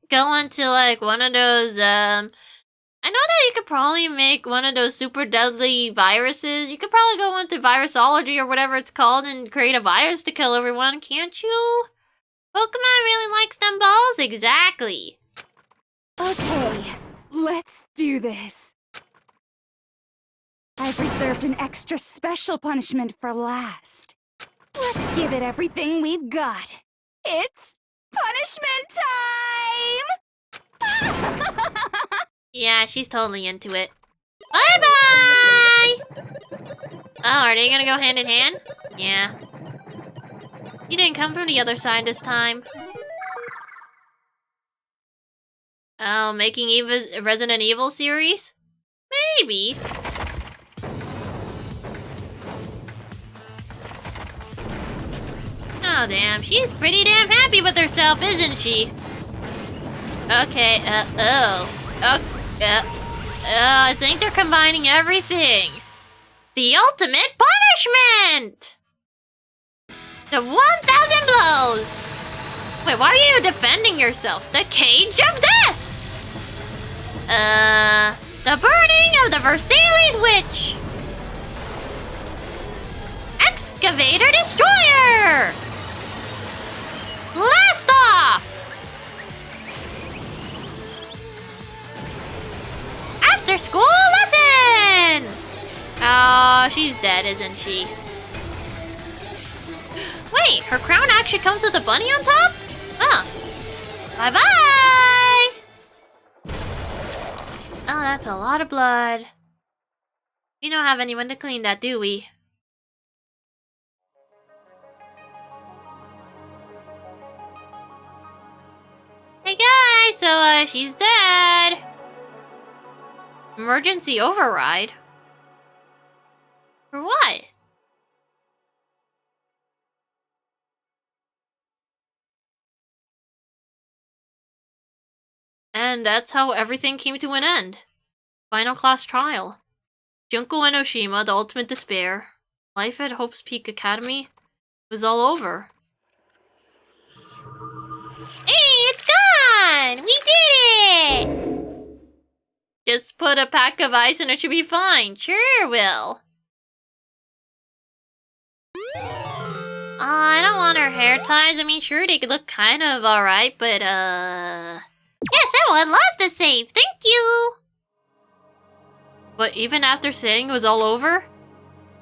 go into, one of those, I know that you could probably make one of those super deadly viruses. You could probably go into virusology or whatever it's called and create a virus to kill everyone, can't you? Pokemon really likes them balls? Exactly.
Okay, let's do this. I've reserved an extra special punishment for last. Let's give it everything we've got. It's punishment time!
Yeah, she's totally into it. Bye-bye! Oh, are they gonna go hand in hand? Yeah. You didn't come from the other side this time. Oh, making a Resident Evil series? Maybe. Oh, damn. She's pretty damn happy with herself, isn't she? Okay, I think they're combining everything. The ultimate punishment! The 1,000 blows! Wait, why are you defending yourself? The cage of death! The burning of the Versailles witch! Excavator destroyer! Blast off! After school lesson! Oh, she's dead, isn't she? Wait, her crown actually comes with a bunny on top? Huh. Bye-bye! Oh, that's a lot of blood. We don't have anyone to clean that, do we? Hey guys, so she's dead. Emergency override? For what? And that's how everything came to an end. Final class trial. Junko Enoshima, the ultimate despair. Life at Hope's Peak Academy was all over. Hey, it's gone! We did it! Just put a pack of ice and it should be fine. Sure will. I don't want her hair ties. I mean, sure, they could look kind of alright, but, yes, I would love to save. Thank you! But even after saying it was all over,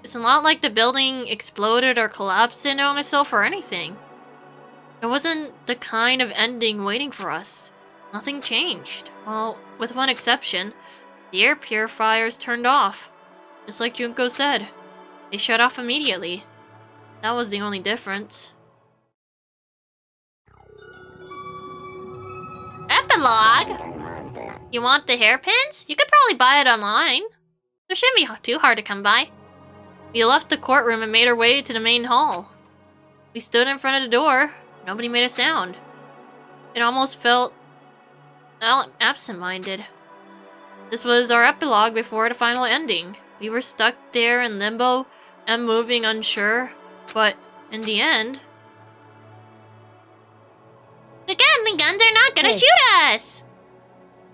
it's not like the building exploded or collapsed in on itself or anything. It wasn't the kind of ending waiting for us. Nothing changed. Well, with one exception, the air purifiers turned off. Just like Junko said. They shut off immediately. That was the only difference. Epilogue? You want the hairpins? You could probably buy it online. It shouldn't be too hard to come by. We left the courtroom and made our way to the main hall. We stood in front of the door. Nobody made a sound. It almost felt absent-minded. This was our epilogue before the final ending. We were stuck there in limbo, unmoving, unsure, but in the end... The gun guns are not gonna shoot us!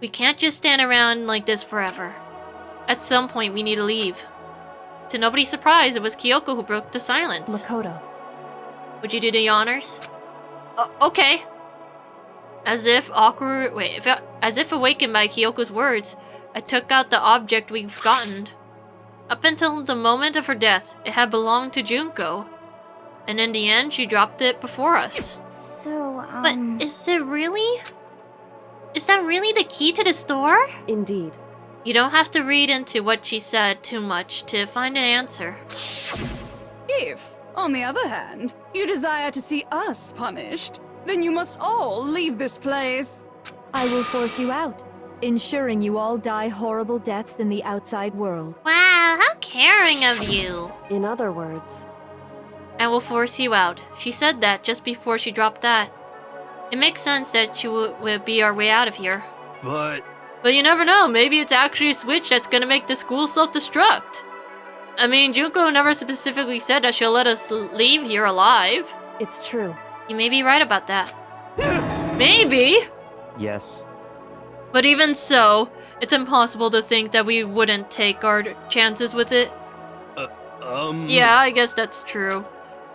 We can't just stand around like this forever. At some point, we need to leave. To nobody's surprise, it was Kyoko who broke the silence.
Makoto.
Would you do the honors? Okay. As if awakened by Kyoko's words, I took out the object we've gotten. Up until the moment of her death, it had belonged to Junko. And in the end, she dropped it before us.
So,
But is it really? Is that really the key to the store?
Indeed.
You don't have to read into what she said too much to find an answer.
If, on the other hand, you desire to see us punished, then you must all leave this place.
I will force you out, ensuring you all die horrible deaths in the outside world.
Wow, how caring of you.
In other words,
I will force you out. She said that just before she dropped that. It makes sense that she would be our way out of here.
But
you never know, maybe it's actually a switch that's gonna make the school self-destruct. I mean, Junko never specifically said that she'll let us leave here alive.
it's true.
You may be right about that. Maybe!
Yes.
But even so, it's impossible to think that we wouldn't take our chances with it. Yeah, I guess that's true.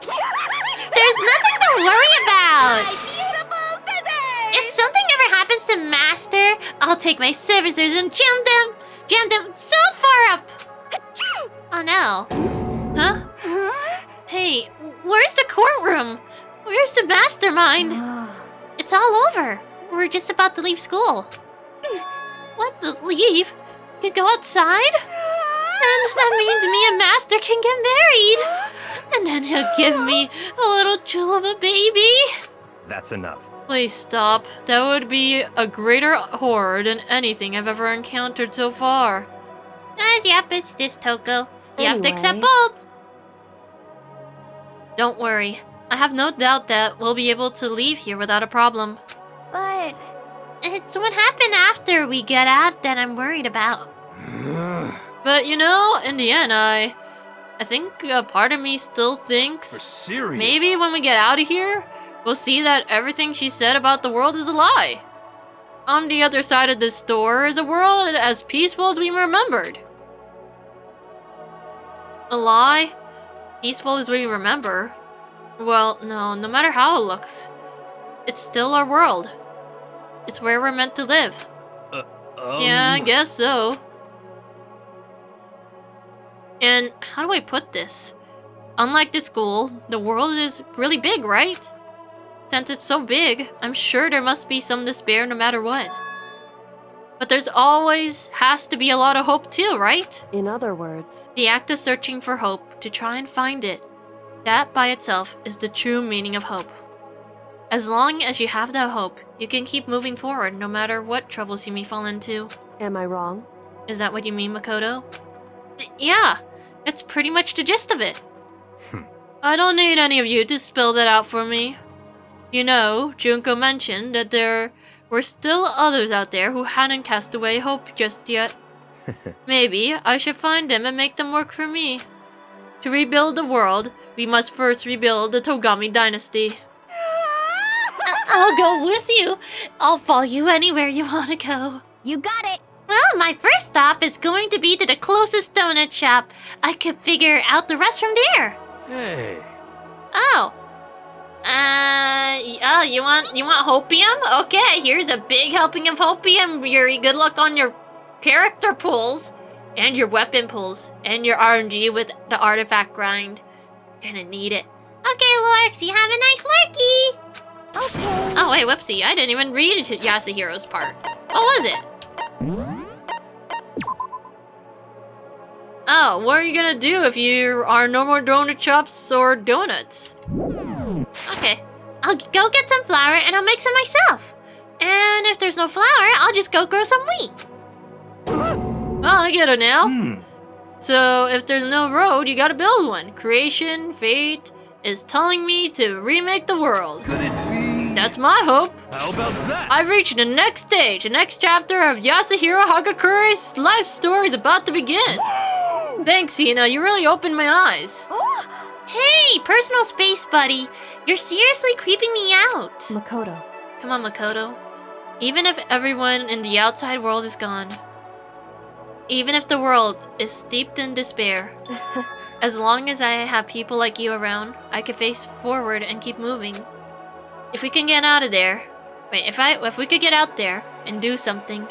There's nothing to worry about!
my beautiful scissors!
If something ever happens to Master, I'll take my scissors and jam them so far up! Oh no. Huh? Hey, where's the courtroom? Where's the mastermind? It's all over. We're just about to leave school. What the leave? Can go outside? And that means me and Master can get married. And then he'll give me a little jewel of a baby.
That's enough.
Please stop. That would be a greater horror than anything I've ever encountered so far.
Yep, it's this, Toko. You have to
Anyway.
accept both.
Don't worry. I have no doubt that we'll be able to leave here without a problem.
But
It's what happened after we get out that I'm worried about.
But you know, in the end, I think a part of me still thinks
serious?
maybe when we get out of here, we'll see that everything she said about the world is a lie. On the other side of this door is a world as peaceful as we remembered. A lie? Peaceful as we remember? Well, no matter how it looks, it's still our world. It's where we're meant to live. Yeah, I guess so. And how do I put this? Unlike the school, the world is really big, right? Since it's so big, I'm sure there must be some despair no matter what. But there's always has to be a lot of hope too, right?
In other words,
The act of searching for hope to try and find it. That by itself is the true meaning of hope. As long as you have that hope, you can keep moving forward no matter what troubles you may fall into.
am I wrong?
Is that what you mean, Makoto? Yeah, that's pretty much the gist of it. I don't need any of you to spell that out for me. You know, Junko mentioned that there were still others out there who hadn't cast away hope just yet. Maybe I should find them and make them work for me. To rebuild the world, we must first rebuild the Togami dynasty.
I'll go with you. I'll follow you anywhere you want to go.
you got it.
Well, my first stop is going to be to the closest donut shop. I could figure out the rest from there.
Hey.
Oh. You want hopium? Okay, here's a big helping of hopium, Yuri. Good luck on your character pulls, and your weapon pulls, and your RNG with the artifact grind. Gonna need it. Okay, Lorx, you have a nice lurky.
Okay.
Oh wait, whoopsie, I didn't even read Yasuhiro's part. What was it?
Oh, what are you gonna do if you are no more donut shops or donuts?
Okay, I'll go get some flour and I'll make some myself. And if there's no flour, I'll just go grow some wheat.
Oh, I get it now. So, if there's no road, you gotta build one. Creation, fate, is telling me to remake the world.
Could it be?
That's my hope.
How about that?
I've reached the next stage. The next chapter of Yasuhiro Hagakure's life story is about to begin.
Whoa!
Thanks, Hina. You really opened my eyes.
Hey, personal space buddy. You're seriously creeping me out.
Makoto.
Come on, Makoto. Even if everyone in the outside world is gone, even if the world is steeped in despair, as long as I have people like you around, I can face forward and keep moving. If we can get out of there, if we could get out there and do something,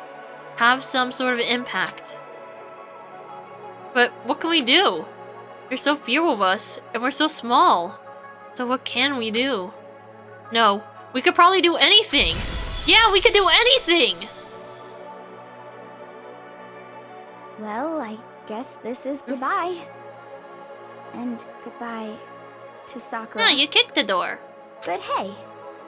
have some sort of impact. But what can we do? There's so few of us, and we're so small. So what can we do? No, we could probably do anything. Yeah, we could do anything!
Well, I guess this is goodbye. And goodbye to Sakura.
No, you kicked the door.
But hey,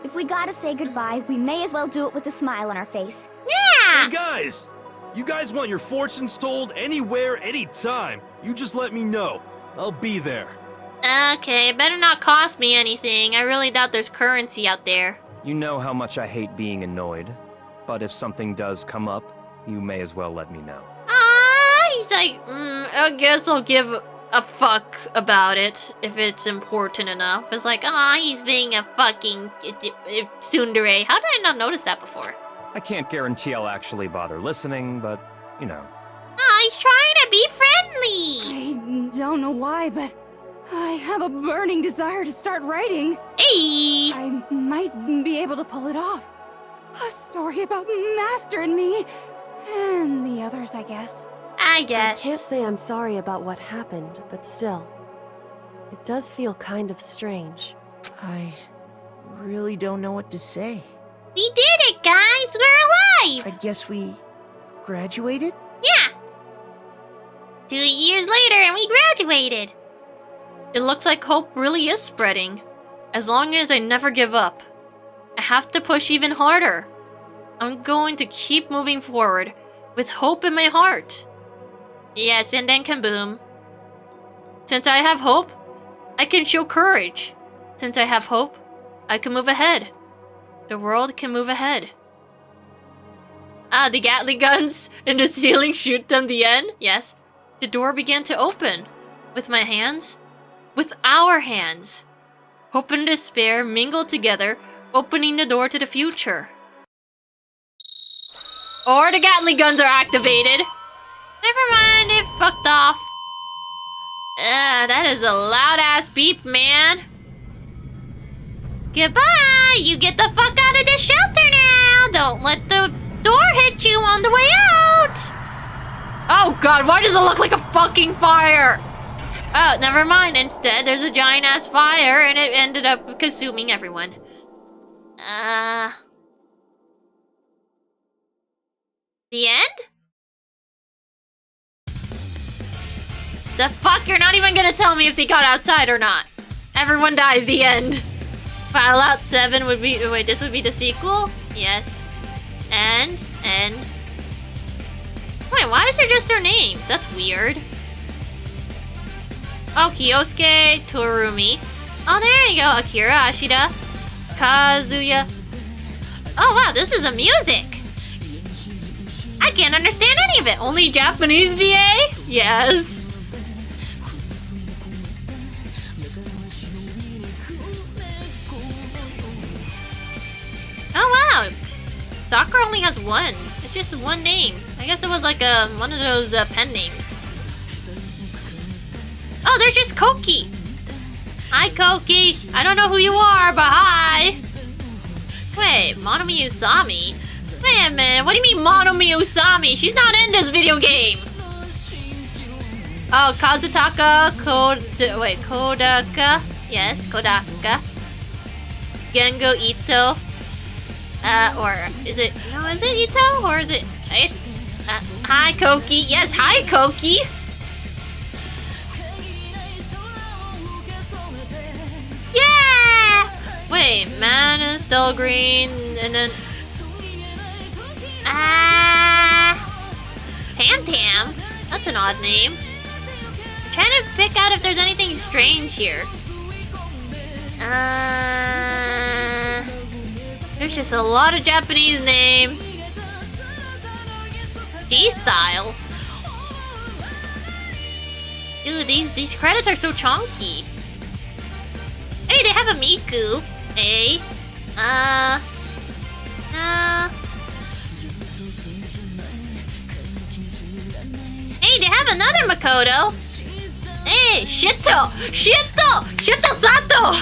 if we gotta say goodbye, we may as well do it with a smile on our face.
Yeah!
Hey guys! You guys want your fortunes told anywhere, anytime. You just let me know. I'll be there.
Okay, better not cost me anything. I really doubt there's currency out there.
You know how much I hate being annoyed, but if something does come up, you may as well let me know.
He's like,
I guess I'll give a fuck about it if it's important enough.
it's like, he's being a fucking tsundere. How did I not notice that before?
I can't guarantee I'll actually bother listening, but, you know.
He's trying to be friendly.
I don't know why, but I have a burning desire to start writing.
Hey!
I might be able to pull it off. A story about Master and me. And the others, I guess.
I
I
guess.
can't say I'm sorry about what happened, but still. It does feel kind of strange.
I really don't know what to say.
We did it, guys! We're alive!
I guess we graduated?
Yeah! 2 years later and we graduated!
It looks like hope really is spreading. As long as I never give up. I have to push even harder. I'm going to keep moving forward with hope in my heart.
Yes, and then kaboom.
Since I have hope, I can show courage. Since I have hope, I can move ahead. The world can move ahead.
Ah, the Gatling guns in the ceiling shoot them the end? Yes.
The door began to open. With my hands. With our hands. Hope and despair mingled together, opening the door to the future.
Or the Gatling guns are activated. Never mind, it fucked off. That is a loud ass beep, man. Goodbye! You get the fuck out of this shelter now! Don't let the door hit you on the way out!
Oh god, why does it look like a fucking fire?
Oh, never mind. Instead, there's a giant ass fire and it ended up consuming everyone. The end? The fuck? You're not even gonna tell me if they got outside or not. Everyone dies, the end. Fallout 7 would be... Wait, this would be the sequel? Yes. And... Wait, why is there just their names? That's weird. Oh, Kyosuke, Torumi. Oh, there you go. Akira, Ashida, Kazuya. Oh, wow, this is the music. I can't understand any of it. Only Japanese VA? Yes. Oh, wow. Sakura only has one. It's just one name. I guess it was like one of those pen names. Oh, there's just Koki. Hi, Koki. I don't know who you are, but hi. Wait, Monomi Usami? Wait a minute, what do you mean Monomi Usami? She's not in this video game. Oh, Kazutaka Kodaka. Yes, Kodaka. Gengo Ito. Or is it... No, is it Ito? Or is it... hi, Koki. Yes, hi, Koki. Yeah! Wait, man is still green, and then... Tam Tam? That's an odd name. I'm trying to pick out if there's anything strange here. There's just a lot of Japanese names. G-style. Dude, these credits are so chunky. Hey, they have a Miku. Hey. Hey, they have another Makoto. Hey, Shito! Shito! Shito Sato!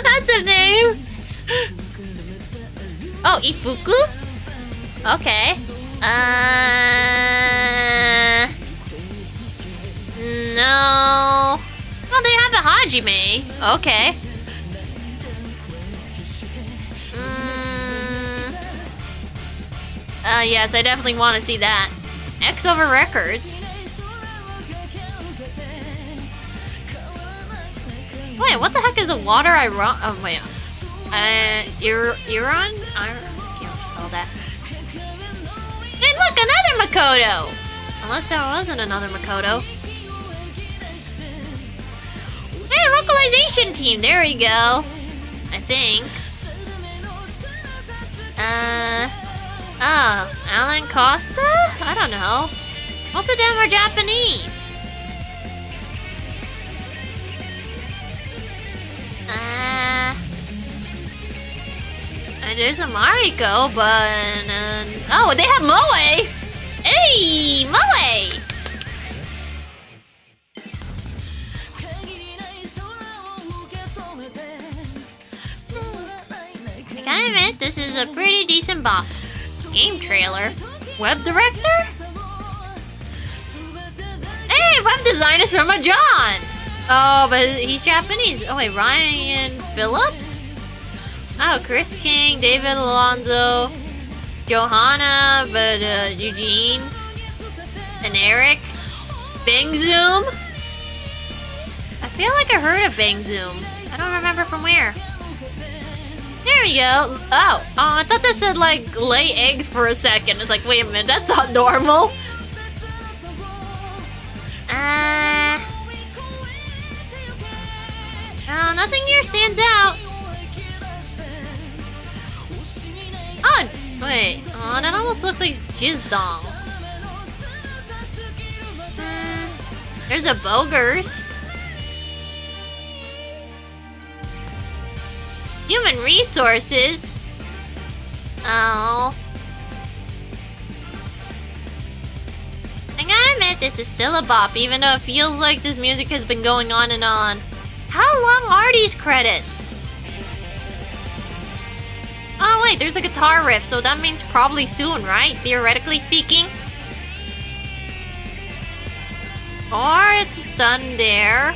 That's her name. Oh, Ifuku? Okay. No. Oh, they have a Hajime. Okay. Yes, I definitely want to see that. X over Records. Wait, what the heck is a water Iron? Oh, wait. Iron? I can't spell that. Hey, look, another Makoto! Unless there wasn't another Makoto. Hey, localization team, there we go. I think. Oh, Alan Costa? I don't know. Most of them are Japanese. There's a Mariko, but... oh, they have Moe! Hey, Moe! I gotta admit, this is a pretty decent bop. Game trailer. Web director? Hey, web design is from a John! Oh, but he's Japanese. Oh, wait, Ryan Phillips? Oh, Chris King, David Alonzo.
Johanna, but Eugene and Eric. Bang Zoom? I feel like I heard of Bang Zoom. I don't remember from where. There we go. Oh, I thought that said like lay eggs for a second. It's like, wait a minute, that's not normal. Oh, nothing here stands out. Oh, wait. Oh, that almost looks like Jizz Dong. There's a Bogers. Human resources. Oh. I gotta admit, this is still a bop, even though it feels like this music has been going on and on. How long are these credits? Oh wait, there's a guitar riff, so that means probably soon, right? Theoretically speaking. Or it's done there.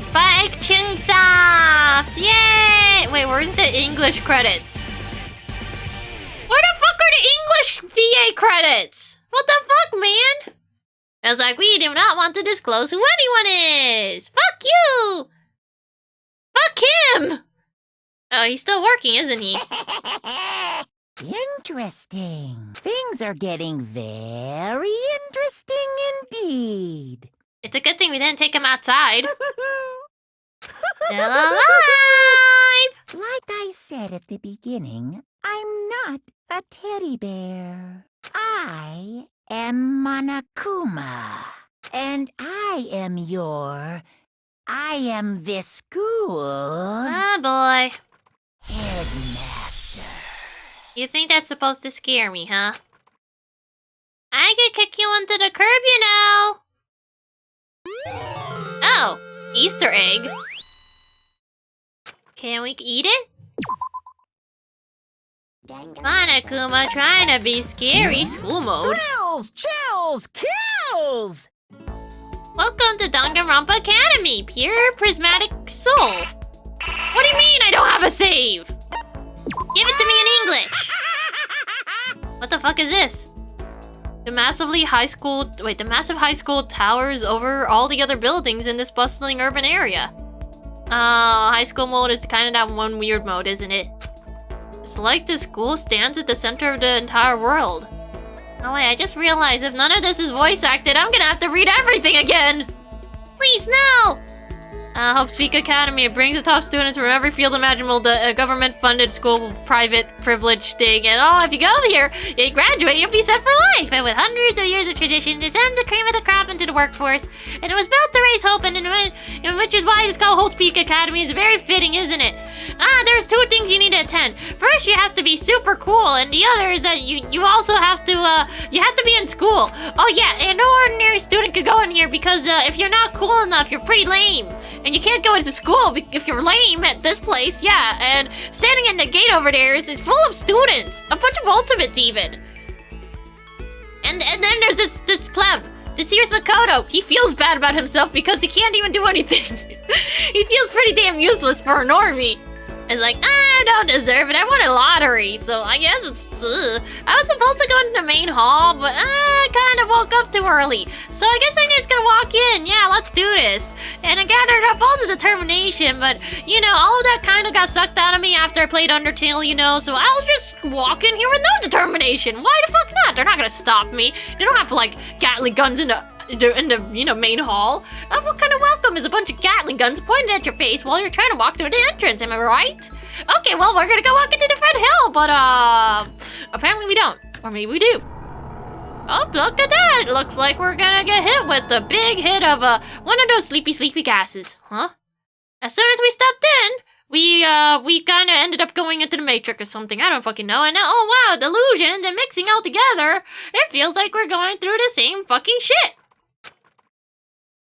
Spike Chungsoft! Yay! Wait, where's the English credits? Where the fuck are the English VA credits? What the fuck, man? I was like, we do not want to disclose who anyone is! Fuck you! Fuck him! Oh, he's still working, isn't he?
Interesting. Things are getting very interesting indeed.
It's a good thing we didn't take him outside. Still alive!
Like I said at the beginning, I'm not a teddy bear. I am Monokuma. And I am this school's...
Oh boy.
Headmaster.
You think that's supposed to scare me, huh? I could kick you into the curb, you know! Oh, Easter egg. Can we eat it? Monokuma trying to be scary, school mode.
Thrills, chills, kills!
Welcome to Danganronpa Academy, pure prismatic soul. What do you mean I don't have a save? Give it to me in English. What the fuck is this? The massive high school towers over all the other buildings in this bustling urban area. Oh, high school mode is kind of that one weird mode, isn't it? It's like the school stands at the center of the entire world. Oh wait, I just realized if none of this is voice acted, I'm gonna have to read everything again! Please, no! Hope's Peak Academy, it brings the top students from every field imaginable to government-funded school, private, privileged thing, and if you go here, you graduate, you'll be set for life! And with hundreds of years of tradition, it sends the cream of the crop into the workforce, and it was built to raise hope, and which is why it's called Hope's Peak Academy. It's very fitting, isn't it? There's two things you need to attend. First, you have to be super cool, and the other is that you also have to, you have to be in school. Oh yeah, and no ordinary student could go in here because, if you're not cool enough, you're pretty lame. And you can't go into school if you're lame at this place, yeah. And standing in the gate over there is full of students. A bunch of ultimates, even. And then there's this pleb. This here's Makoto. He feels bad about himself because he can't even do anything. He feels pretty damn useless for a normie. It's like, I don't deserve it. I won a lottery, so I guess it's... I was supposed to go into the main hall, but I kind of woke up too early. So I guess I'm just gonna walk in. Yeah, let's do this. And I gathered up all the determination, but, you know, all of that kind of got sucked out of me after I played Undertale, you know, so I'll just walk in here with no determination. Why the fuck not? They're not gonna stop me. They don't have, like, Gatling guns in the main hall. What kind of welcome is a bunch of Gatling guns pointed at your face while you're trying to walk through the entrance, am I right? Okay, well, we're gonna go walk into the front hill, but, apparently we don't. Or maybe we do. Oh, look at that! It looks like we're gonna get hit with the big hit of, one of those sleepy gases. Huh? As soon as we stepped in, we kinda ended up going into the Matrix or something. I don't fucking know. And now, oh wow, delusions and mixing all together, it feels like we're going through the same fucking shit.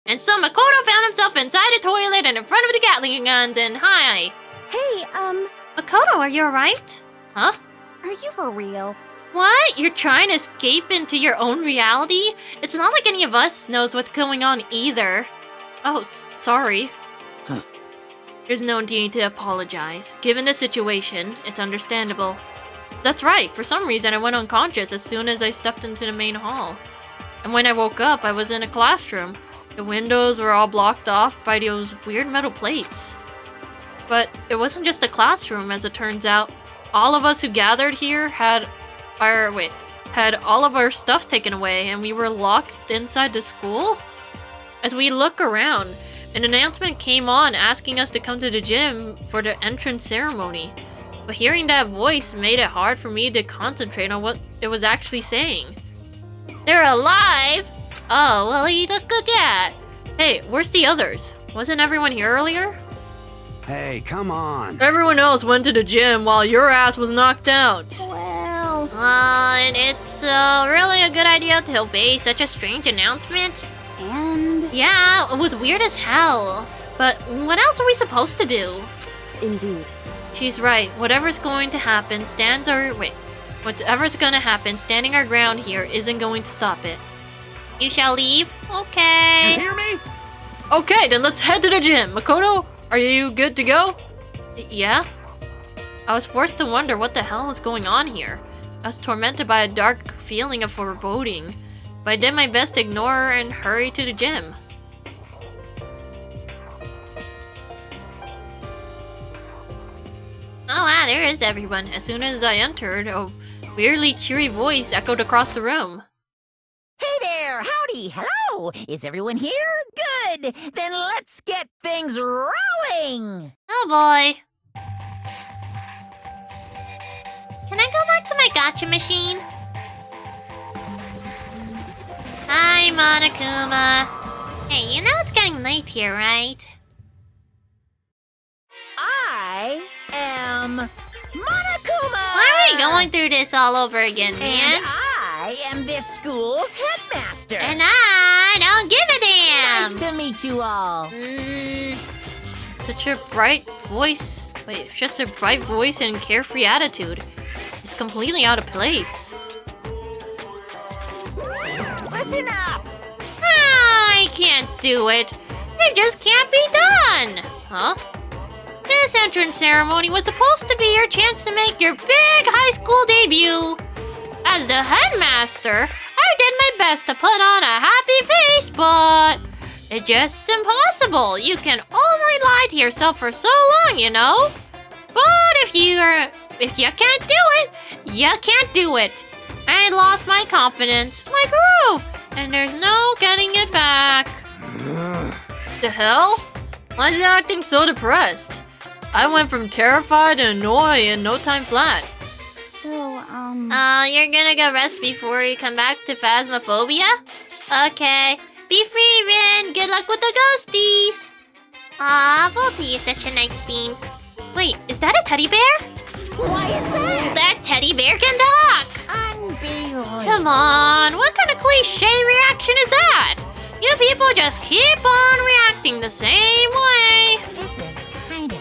And so Makoto found himself inside a toilet and in front of the Gatling guns, and hi.
Hey,
Makoto, are you alright? Huh?
Are you for real?
What? You're trying to escape into your own reality? It's not like any of us knows what's going on either. Oh, sorry.
Huh.
There's no need to apologize. Given the situation, it's understandable. That's right, for some reason I went unconscious as soon as I stepped into the main hall. And when I woke up, I was in a classroom. The windows were all blocked off by those weird metal plates. But it wasn't just a classroom, as it turns out. All of us who gathered here had all of our stuff taken away, and we were locked inside the school? As we look around, an announcement came on asking us to come to the gym for the entrance ceremony. But hearing that voice made it hard for me to concentrate on what it was actually saying. They're alive? Oh, well, you look at that. Hey, where's the others? Wasn't everyone here earlier?
Hey, come on.
Everyone else went to the gym while your ass was knocked out.
Well, and it's really a good idea to obey such a strange announcement.
And?
Yeah, it was weird as hell. But what else are we supposed to do?
Indeed.
She's right. Whatever's going to happen, whatever's gonna happen, standing our ground here isn't going to stop it.
You shall leave? Okay.
You hear me?
Okay, then let's head to the gym. Makoto, are you good to go? Yeah? I was forced to wonder what the hell was going on here. I was tormented by a dark feeling of foreboding, but I did my best to ignore her and hurry to the gym.
Oh wow, there is everyone.
As soon as I entered, a weirdly cheery voice echoed across the room.
Hey there, howdy, hello. Is everyone here? Good. Then let's get things rolling.
Oh boy. Can I go back to my gotcha machine? Hi, Monokuma. Hey, you know it's getting late here, right?
I am Monokuma.
Why are we going through this all over again, man?
And I am this school's headmaster.
And I don't give a damn.
Nice to meet you all.
Such a bright voice. Wait, just a bright voice and carefree attitude. It's completely out of place.
Listen up.
I can't do it. It just can't be done.
Huh?
This entrance ceremony was supposed to be your chance to make your big high school debut. As the headmaster, I did my best to put on a happy face, but it's just impossible. You can only lie to yourself for so long, you know. But if you can't do it, you can't do it. I lost my confidence, my groove, and there's no getting it back.
The hell? Why is he acting so depressed? I went from terrified to annoyed in no time flat.
So,
you're gonna go rest before you come back to Phasmophobia? Okay. Be free, Rin. Good luck with the ghosties. Aw, Volty is such a nice bean. Wait, is that a teddy bear?
Why is that?
That teddy bear can talk!
Unbelievable.
Come on, what kind of cliche reaction is that? You people just keep on reacting the same way.
This is kind of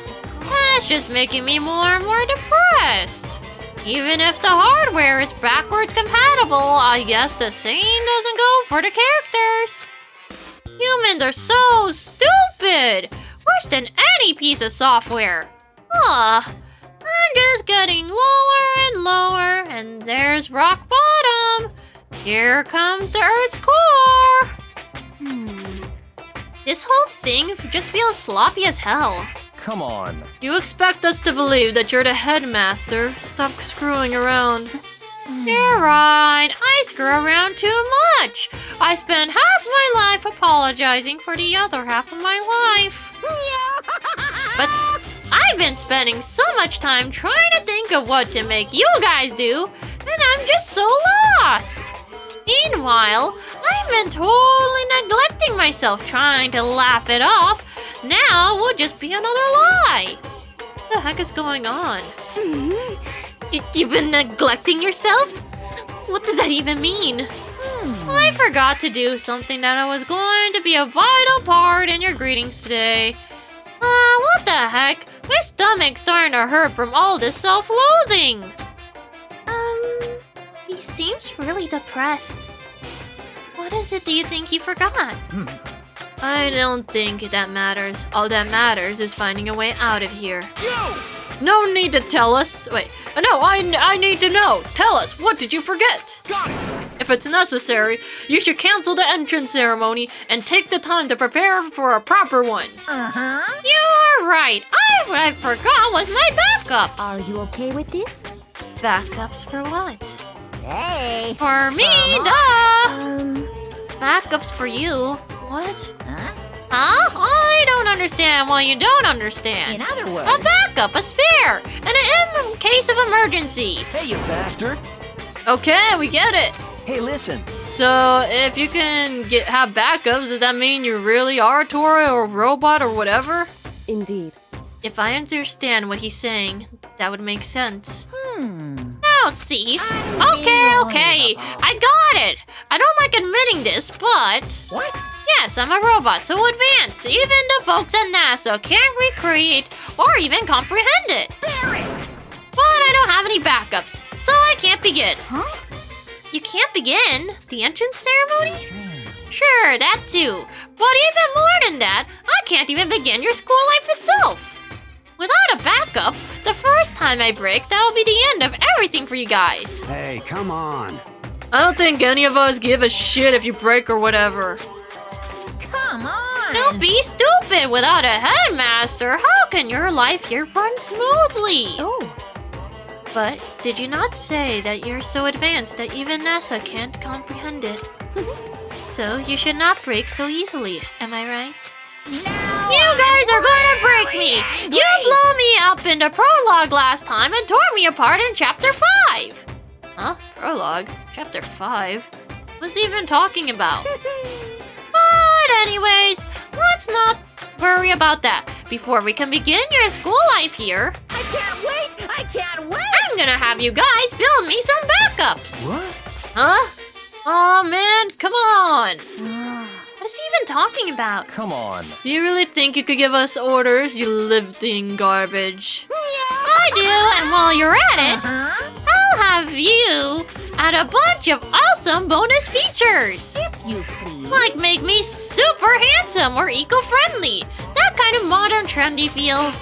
That's just making me more and more depressed. Even if the hardware is backwards compatible, I guess the same doesn't go for the characters. Humans are so stupid! Worse than any piece of software. I'm just getting lower and lower, and there's rock bottom. Here comes the Earth's core. This whole thing just feels sloppy as hell.
Come on.
You expect us to believe that you're the headmaster? Stop screwing around.
You're right. I screw around too much. I spend half my life apologizing for the other half of my life. But I've been spending so much time trying to think of what to make you guys do, and I'm just so lost. Meanwhile, I've been totally neglecting myself trying to laugh it off. Now will just be another lie. What the heck is going on? You've been neglecting yourself? What does that even mean? I forgot to do something that was going to be a vital part in your greetings today. What the heck? My stomach's starting to hurt from all this self-loathing. He seems really depressed. What is it do you think he forgot?
I don't think that matters. All that matters is finding a way out of here.
Yo!
No need to tell us. Wait, no, I need to know. Tell us, what did you forget?
Got it!
If it's necessary, you should cancel the entrance ceremony and take the time to prepare for a proper one.
Uh-huh.
You're right. What I forgot was my backups.
Are you okay with this?
Backups for what?
Hey.
For me, duh! Backups for you. What?
Huh?
Huh? I don't understand why you don't understand.
In other words...
A backup, a spare, and in case of emergency.
Hey, you bastard!
Okay, we get it.
Hey, listen.
So, if you can have backups, does that mean you really are a toy or robot or whatever?
Indeed.
If I understand what he's saying, that would make sense.
Now, see? Okay. I got it. I don't like admitting this, but...
What?
Yes, I'm a robot, so advanced. Even the folks at NASA can't recreate or even comprehend it.
Barrett!
But I don't have any backups, so I can't begin.
Huh?
You can't begin? The entrance ceremony? Sure, that too. But even more than that, I can't even begin your school life itself. Without a backup, the first time I break, that'll be the end of everything for you guys.
Hey, come on.
I don't think any of us give a shit if you break or whatever.
Come on!
Don't be stupid. Without a headmaster, how can your life here run smoothly?
Oh.
But did you not say that you're so advanced that even NASA can't comprehend it? So you should not break so easily, am I right?
No!
You guys are going to break me! You blew me up in the prologue last time and tore me apart in Chapter 5! Huh? Prologue? Chapter 5? What's he even talking about? But anyways, let's not worry about that. Before we can begin your school life here,
I can't wait! I can't wait!
I'm gonna have you guys build me some backups!
What?
Huh? Oh man, come on!
What is he even talking about?
Come on.
Do you really think you could give us orders, you living garbage?
I do, and while you're at it, I'll have you add a bunch of awesome bonus features.
If you please.
Like make me super handsome or eco-friendly. That kind of modern trendy feel.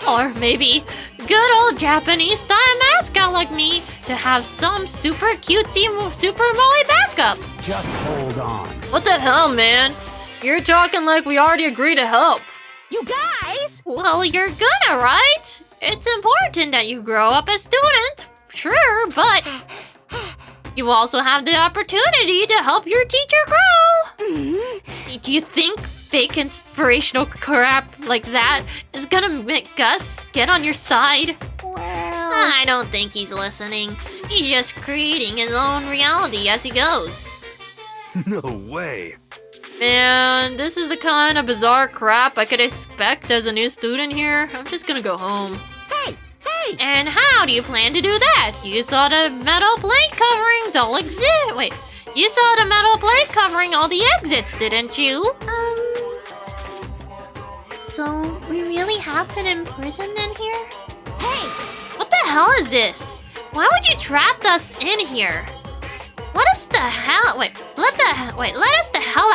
Or maybe good old Japanese style mascot like me to have some super cutesy super moe backup.
Just hold on.
What the hell, man? You're talking like we already agreed to help.
You guys!
Well, you're gonna, right? It's important that you grow up as students, sure, but you also have the opportunity to help your teacher grow. Do you think fake inspirational crap like that is gonna make us get on your side?
Well...
I don't think he's listening. He's just creating his own reality as he goes.
No way.
Man, this is the kind of bizarre crap I could expect as a new student here. I'm just gonna go home.
Hey!
And how do you plan to do that? You saw the metal plate coverings all Wait, you saw the metal plate covering all the exits, didn't you? So we really have been imprisoned in here? Hey! What the hell is this? Why would you trap us in here? Let us the hell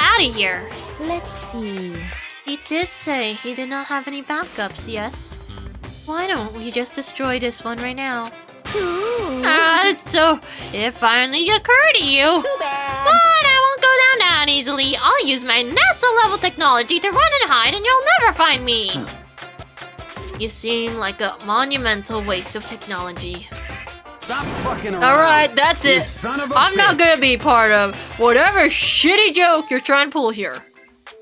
out of here.
Let's see.
He did say he did not have any backups, yes? Why don't we just destroy this one right now? So it finally occurred to you.
Too bad.
But I won't go down that easily. I'll use my NASA-level technology to run and hide and you'll never find me.
You seem like a monumental waste of technology.
Stop fucking around.
Alright, that's
you
it.
Son of a
I'm not
bitch.
gonna be part of whatever shitty joke you're trying to pull here.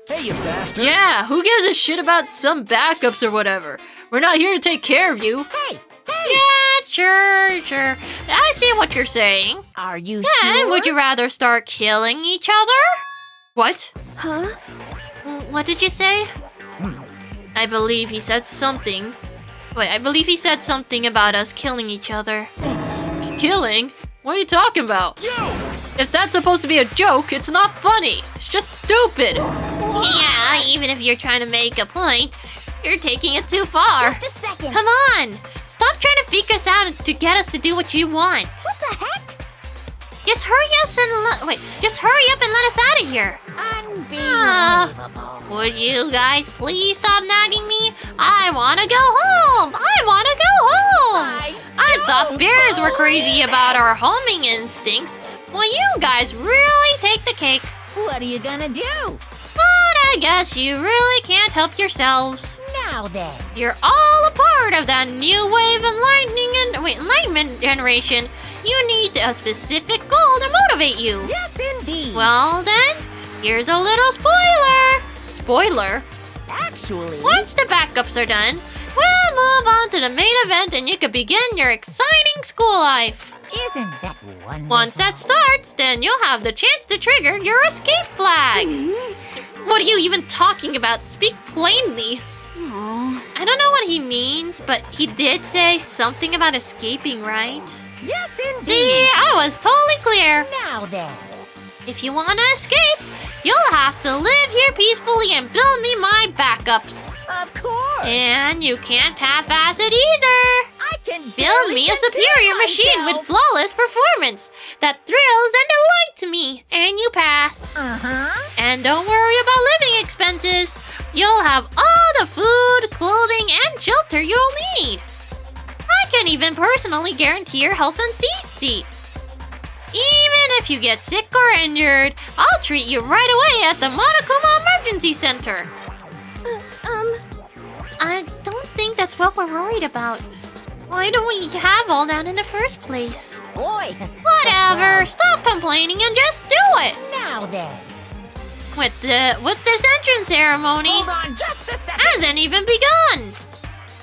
Hey, you bastard!
Yeah, who gives a shit about some backups or whatever? We're not here to take care of you.
Hey!
Yeah, sure. I see what you're saying.
Are you
Then
sure?
would you rather start killing each other?
What?
Huh?
What did you say?
I believe he said something. Wait, I believe he said something about us killing each other. Killing? What are you talking about? If that's supposed to be a joke, it's not funny. It's just stupid.
Yeah, even if you're trying to make a point, you're taking it too far.
Just a second.
Come on! Stop trying to fake us out to get us to do what you want.
What the heck?
Just hurry up and let us out of here.
Unbelievable.
Would you guys please stop nagging me? I wanna go home. I thought bears were crazy about our homing instincts. Well, you guys really take the cake.
What are you gonna do?
But I guess you really can't help yourselves.
Now then.
You're all a part of that new wave of enlightenment generation. You need a specific goal to motivate you.
Yes, indeed.
Well then, here's a little spoiler. Spoiler?
Actually...
Once the backups are done, we'll move on to the main event and you can begin your exciting school life.
Isn't that wonderful?
Once that starts, then you'll have the chance to trigger your escape flag. What are you even talking about? Speak plainly. I don't know what he means, but he did say something about escaping, right?
Yes, indeed.
See, I was totally clear.
Now then.
If you want to escape, you'll have to live here peacefully and build me my backups.
Of course.
And you can't half-ass it either.
I can
build me a superior machine with flawless performance that thrills and delights me. And you pass. And don't worry about living expenses. You'll have all the food, clothing, and shelter you'll need. I can even personally guarantee your health and safety. Even if you get sick or injured, I'll treat you right away at the Monokuma Emergency Center. I don't think that's what we're worried about. Why don't we have all that in the first place?
Boy.
Whatever, stop complaining and just do it.
Now then.
With this entrance ceremony,
Hold on just a second.
hasn't even begun.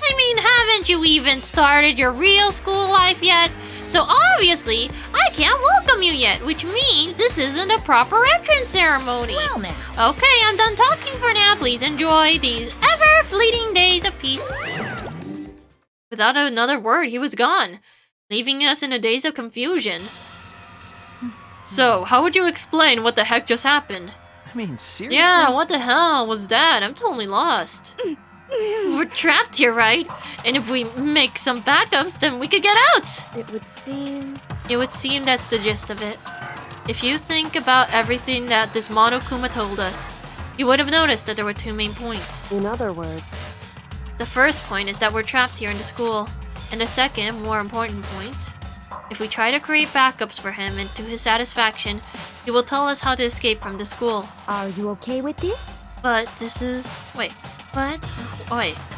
I mean, haven't you even started your real school life yet? So obviously, I can't welcome you yet, which means this isn't a proper entrance ceremony.
Well now.
Okay, I'm done talking for now. Please enjoy these ever-fleeting days of peace. Without another word, he was gone, leaving us in a daze of confusion. So, how would you explain what the heck just happened?
I mean, seriously?
Yeah, what the hell was that? I'm totally lost. We're trapped here, right? And if we make some backups, then we could get out!
It would seem
that's the gist of it. If you think about everything that this Monokuma told us, you would have noticed that there were two main points.
In other words,
the first point is that we're trapped here in the school, and the second, more important point, if we try to create backups for him and to his satisfaction, he will tell us how to escape from the school.
Are you okay with this?
But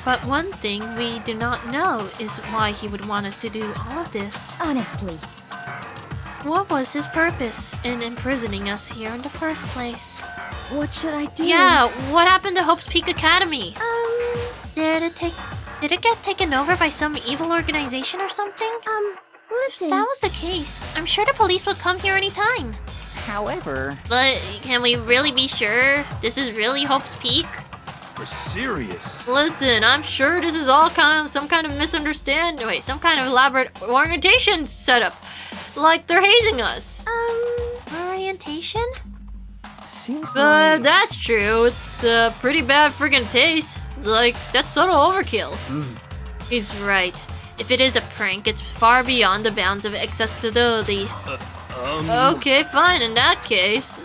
but one thing we do not know is why he would want us to do all of this.
Honestly.
What was his purpose in imprisoning us here in the first place?
what should I do?
Yeah, what happened to Hope's Peak Academy? Did it get taken over by some evil organization or something?
Listen.
If that was the case, I'm sure the police would come here anytime.
However...
But can we really be sure this is really Hope's Peak?
We're serious.
Listen, I'm sure this is all some kind of misunderstanding. Wait, some kind of elaborate orientation setup. Like they're hazing us.
Orientation?
Seems like...
That's true. It's a pretty bad friggin' taste. Like, that's total overkill. He's right. If it is a prank, it's far beyond the bounds of acceptability. Okay, fine. In that case,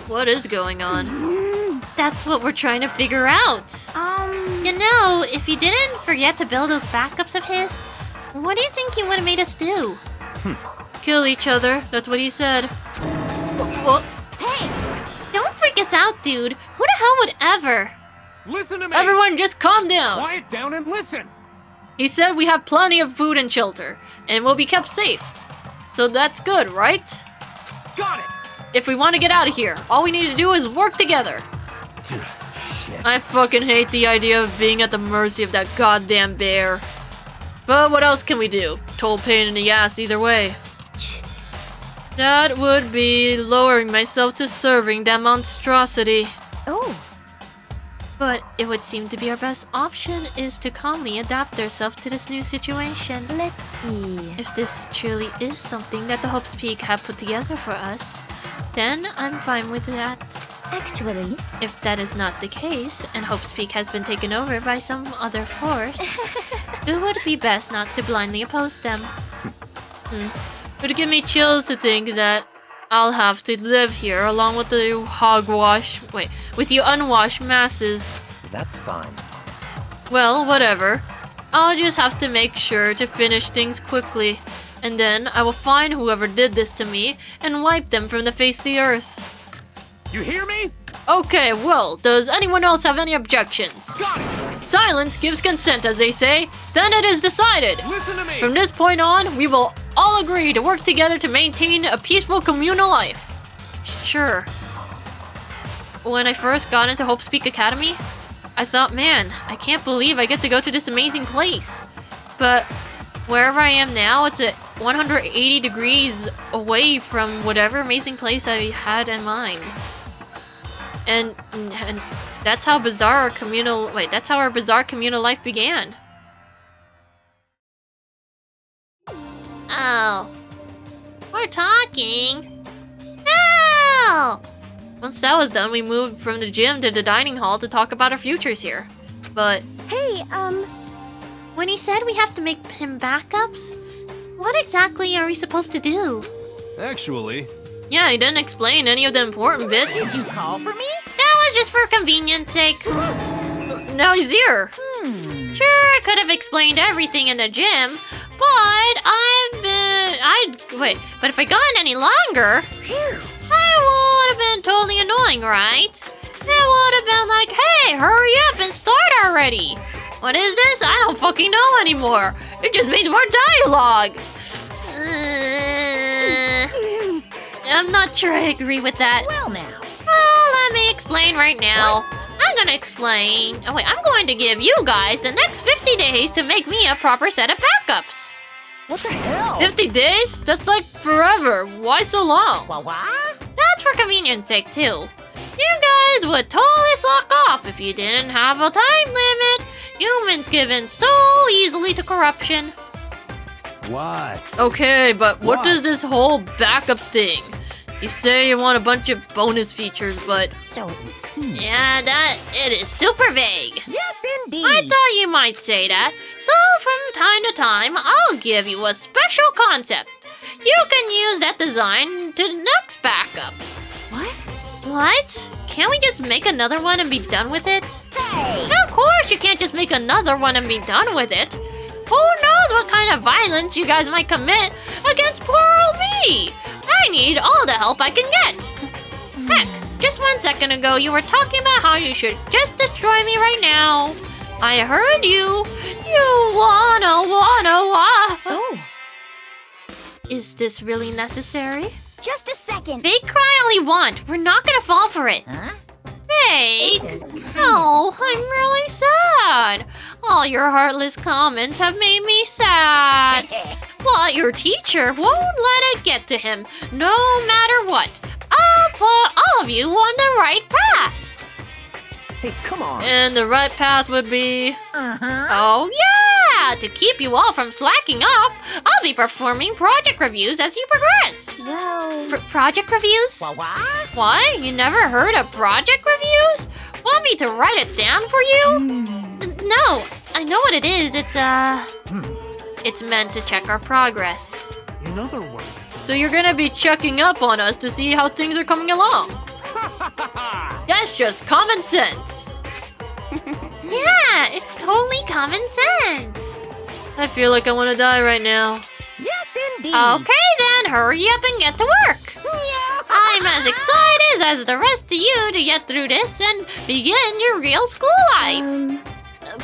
what is going on? That's what we're trying to figure out.
You know, if he didn't forget to build those backups of his, what do you think he would have made us do?
Kill each other. That's what he said.
Hey! Don't freak us out, dude. Who the hell would ever?
Listen to me!
Everyone just calm down.
Quiet down and listen!
He said we have plenty of food and shelter, and we'll be kept safe. So that's good, right?
Got it!
If we want to get out of here, all we need to do is work together.
Shit.
I fucking hate the idea of being at the mercy of that goddamn bear. But what else can we do? Total pain in the ass either way. That would be lowering myself to serving that monstrosity.
Oh.
But it would seem to be our best option is to calmly adapt ourselves to this new situation.
Let's see.
If this truly is something that the Hope's Peak have put together for us, then I'm fine with that.
Actually,
If that is not the case, and Hope's Peak has been taken over by some other force, it would be best not to blindly oppose them. It would give me chills to think that I'll have to live here along with the with you unwashed masses.
That's fine.
Well, whatever. I'll just have to make sure to finish things quickly. And then I will find whoever did this to me and wipe them from the face of the earth.
You hear me?
Okay, well, does anyone else have any objections?
Got it!
Silence gives consent, as they say. Then it is decided.
Listen to me!
From this point on, we will all agree to work together to maintain a peaceful communal life. Sure. When I first got into Hope's Peak Academy, I thought, man, I can't believe I get to go to this amazing place. But wherever I am now, it's at 180 degrees away from whatever amazing place I had in mind. And that's how bizarre that's how our bizarre communal life began.
Oh. We're talking. No!
Once that was done, we moved from the gym to the dining hall to talk about our futures here. But
Hey,
when he said we have to make him backups, what exactly are we supposed to do?
Actually,
yeah, he didn't explain any of the important bits.
Did you call for me?
That was just for convenience sake.
Now he's here.
Sure, I could have explained everything in the gym, but but if I gone any longer, I would have been totally annoying, right? It would have been like, hey, hurry up and start already.
What is this? I don't fucking know anymore. It just means more dialogue.
I'm not sure I agree with that.
Well, now.
Well, let me explain right now. I'm gonna explain. Oh wait, I'm going to give you guys the next 50 days to make me a proper set of backups.
What the hell?
50 days? That's like forever. Why so long?
What?
That's for convenience sake too. You guys would totally slack off if you didn't have a time limit. Humans given so easily to corruption.
What?
Okay, but what does this whole backup thing? You say you want a bunch of bonus features, but
So it would seem.
Yeah, it is super vague.
Yes, indeed.
I thought you might say that. So from time to time, I'll give you a special concept. You can use that design to the next backup.
what?
What? Can't we just make another one and be done with it?
Hey!
Of course you can't just make another one and be done with it. Who knows what kind of violence you guys might commit against poor old me? I need all the help I can get. Heck, just 1 second ago you were talking about how you should just destroy me right now. I heard you. You wanna.
Oh.
Is this really necessary?
Just a second.
Fake cry all you want. We're not gonna fall for it.
Huh?
Fake?
This is kind
Oh,
of
I'm really sad. All your heartless comments have made me sad. But your teacher won't let it get to him, no matter what. I'll put all of you on the right path.
Hey, come on.
and the right path would be.
Oh yeah! To keep you all from slacking off, I'll be performing project reviews as you progress.
Well...
Project reviews? What? You never heard of project reviews? Want me to write it down for you? No, I know what it is. It's meant to check our progress.
In other words,
So you're gonna be checking up on us to see how things are coming along. That's just common sense.
Yeah, it's totally common sense.
I feel like I want to die right now.
Yes, indeed.
Okay then, hurry up and get to work. I'm as excited as the rest of you to get through this and begin your real school life.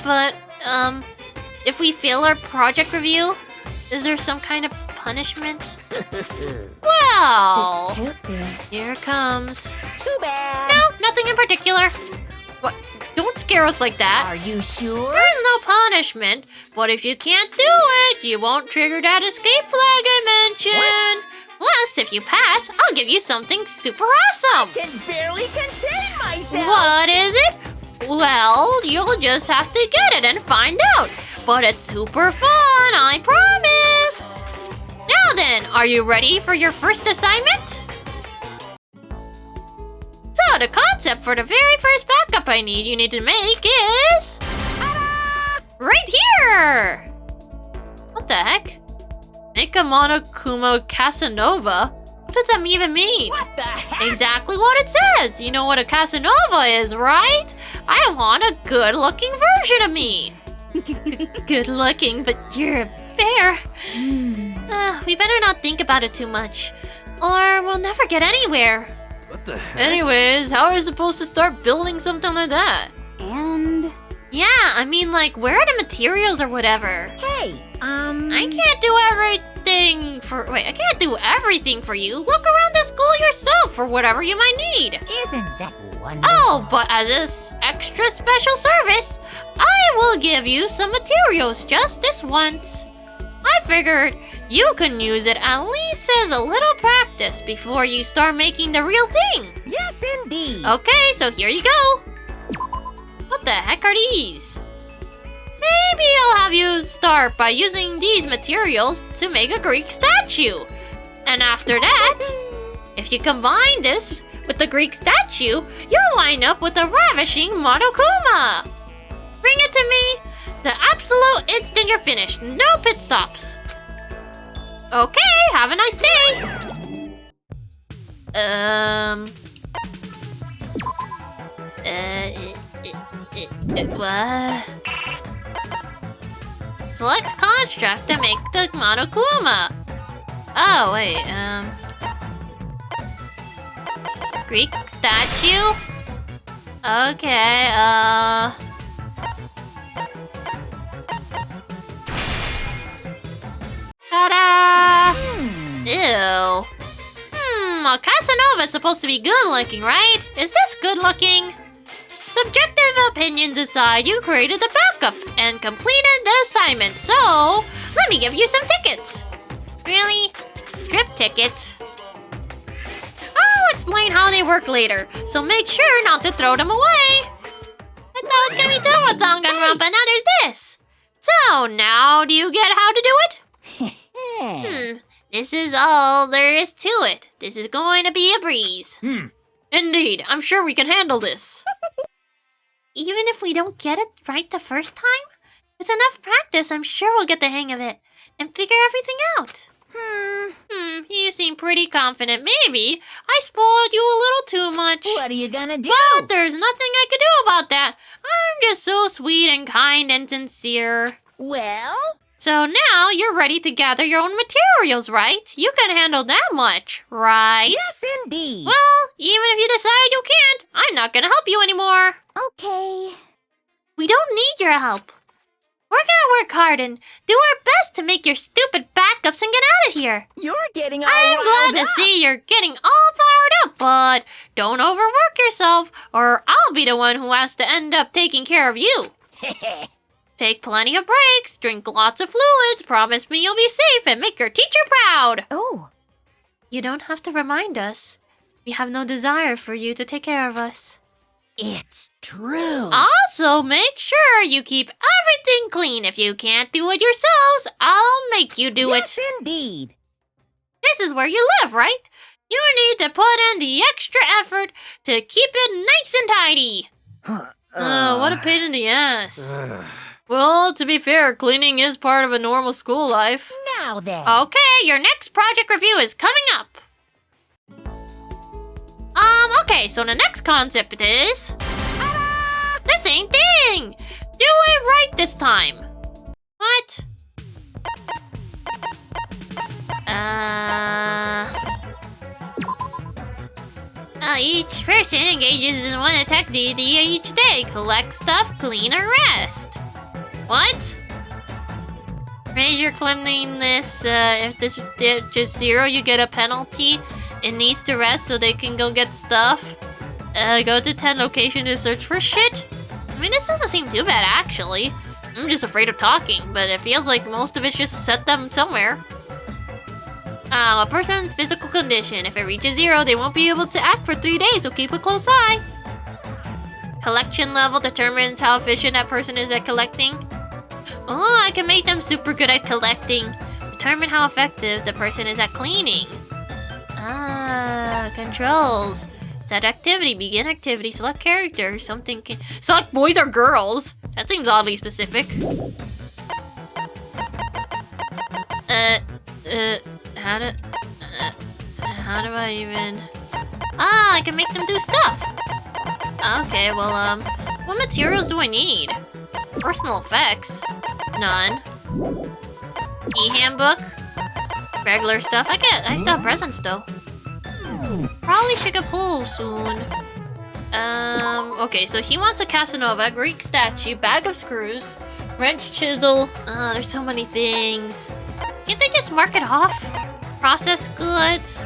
But, if we fail our project review, is there some kind of punishment? Well, here it comes.
Too bad.
No, nothing in particular. What? Don't scare us like that.
Are you sure?
There's no punishment, but if you can't do it, you won't trigger that escape flag I mentioned. Plus, if you pass, I'll give you something super awesome.
Can barely contain myself.
What is it? Well, you'll just have to get it and find out. But it's super fun, I promise. Now then, are you ready for your first assignment? So, the concept for the very first backup you need to make is... right here! What the heck?
Make a Monokuma Casanova? What does that even mean?
What the heck?
Exactly what it says. You know what a Casanova is, right? I want a good-looking version of me. Good-looking, but you're a bear. We better not think about it too much, or we'll never get anywhere.
What the heck?
Anyways, how are we supposed to start building something like that?
And
Yeah, I mean, like, where are the materials or whatever?
Hey,
I can't do everything for. Wait, I can't do everything for you. Look around the school yourself for whatever you might need.
Isn't that wonderful?
Oh, but as this extra special service, I will give you some materials just this once. I figured you can use it at least as a little practice before you start making the real thing.
Yes, indeed.
Okay, so here you go. What the heck are these? Maybe I'll have you start by using these materials to make a Greek statue. And after that, if you combine this with the Greek statue, you'll wind up with a ravishing Monokuma. Bring it to me the absolute instant you're finished. No pit stops. Okay, have a nice day. What? Select construct to make the Monokuma. Oh, wait, Greek statue? Okay, ta-da! Ew. A Casanova's supposed to be good-looking, right? Is this good-looking? Subjective opinions aside, you created the backup and completed the assignment, so let me give you some tickets. Really? Trip tickets? I'll explain how they work later, so make sure not to throw them away. I thought I was gonna be done with Danganronpa, now there's this. So, now do you get how to do it? This is all there is to it. This is going to be a breeze. Indeed, I'm sure we can handle this. Even if we don't get it right the first time? With enough practice, I'm sure we'll get the hang of it and figure everything out. You seem pretty confident. Maybe I spoiled you a little too much.
What are you gonna do?
But there's nothing I could do about that. I'm just so sweet and kind and sincere.
Well?
So now you're ready to gather your own materials, right? You can handle that much, right?
Yes, indeed.
Well, even if you decide you can't, I'm not gonna help you anymore.
okay.
We don't need your help. We're gonna work hard and do our best to make your stupid backups and get out of here.
You're getting all
I'm
riled
glad to
up.
see you're getting all fired up, but don't overwork yourself, or I'll be the one who has to end up taking care of you. Take plenty of breaks, drink lots of fluids, promise me you'll be safe, and make your teacher proud.
Oh.
You don't have to remind us. We have no desire for you to take care of us.
It's true.
Also, make sure you keep everything clean. If you can't do it yourselves, I'll make you do it.
Yes, indeed.
This is where you live, right? You need to put in the extra effort to keep it nice and tidy. What a pain in the ass. Well, to be fair, cleaning is part of a normal school life.
Now then.
Okay, your next project review is coming up. Okay, so the next concept is... the same thing! Do it right this time. What? Each person engages in one activity each day. Collect stuff, clean, or rest. What? Raise your cleanliness. If this is 0, you get a penalty. It needs to rest so they can go get stuff. Go to 10 location to search for shit. I mean, this doesn't seem too bad, actually. I'm just afraid of talking, but it feels like most of it's just set them somewhere. A person's physical condition. If it reaches 0, they won't be able to act for 3 days, so keep a close eye. Collection level determines how efficient that person is at collecting. Oh, I can make them super good at collecting. Determine how effective the person is at cleaning. Controls. Set activity, begin activity, select character, something can... Select boys or girls? That seems oddly specific. how do I even... Ah, I can make them do stuff! Okay, well, what materials do I need? Personal effects? None. E-handbook? Regular stuff? I still have presents, though. Probably should get pulled soon. Okay, so he wants a Casanova, Greek statue, bag of screws, wrench, chisel. There's so many things. Can't they just mark it off? Processed goods.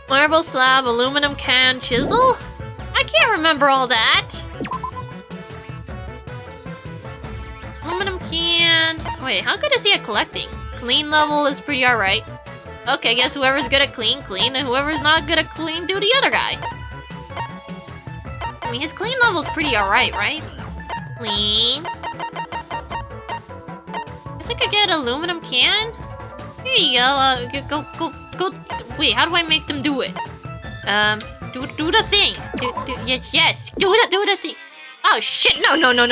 Marble slab, aluminum can, chisel? I can't remember all that. Aluminum can. Wait, how good is he at collecting? Clean level is pretty alright. Okay, I guess whoever's good at clean, and whoever's not good at clean, do the other guy. I mean, his clean level's pretty alright, right? Clean. Guess I could get an aluminum can? Here you go, go. Wait, how do I make them do it? Do the thing. Yes, do the thing. Oh shit, no. I don't know,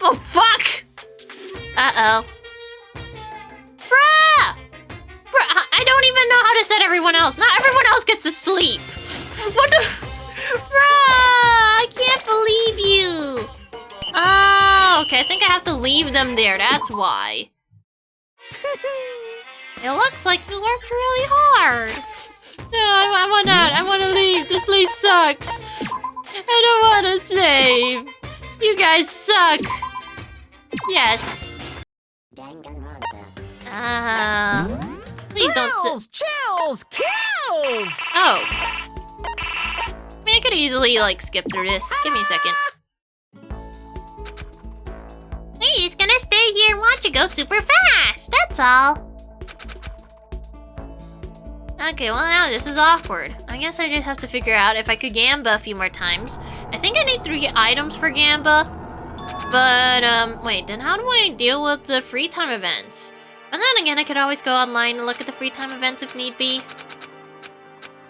oh fuck! Uh-oh. Bruh! I don't even know how to set everyone else. Not everyone else gets to sleep. What the? Bruh! I can't believe you. Oh, okay. I think I have to leave them there. That's why. It looks like you worked really hard. No, I want out. I want to leave. This place sucks. I don't want to save. You guys suck. Yes. Please don't.
Chills, kills.
Oh. I mean, I could easily like skip through this. Give me a second. Hey, it's gonna stay here and watch it go super fast. That's all. Okay, well now this is awkward. I guess I just have to figure out if I could gamba a few more times. I think I need 3 items for gamba. But, wait, then how do I deal with the free time events? But then again, I could always go online and look at the free time events if need be.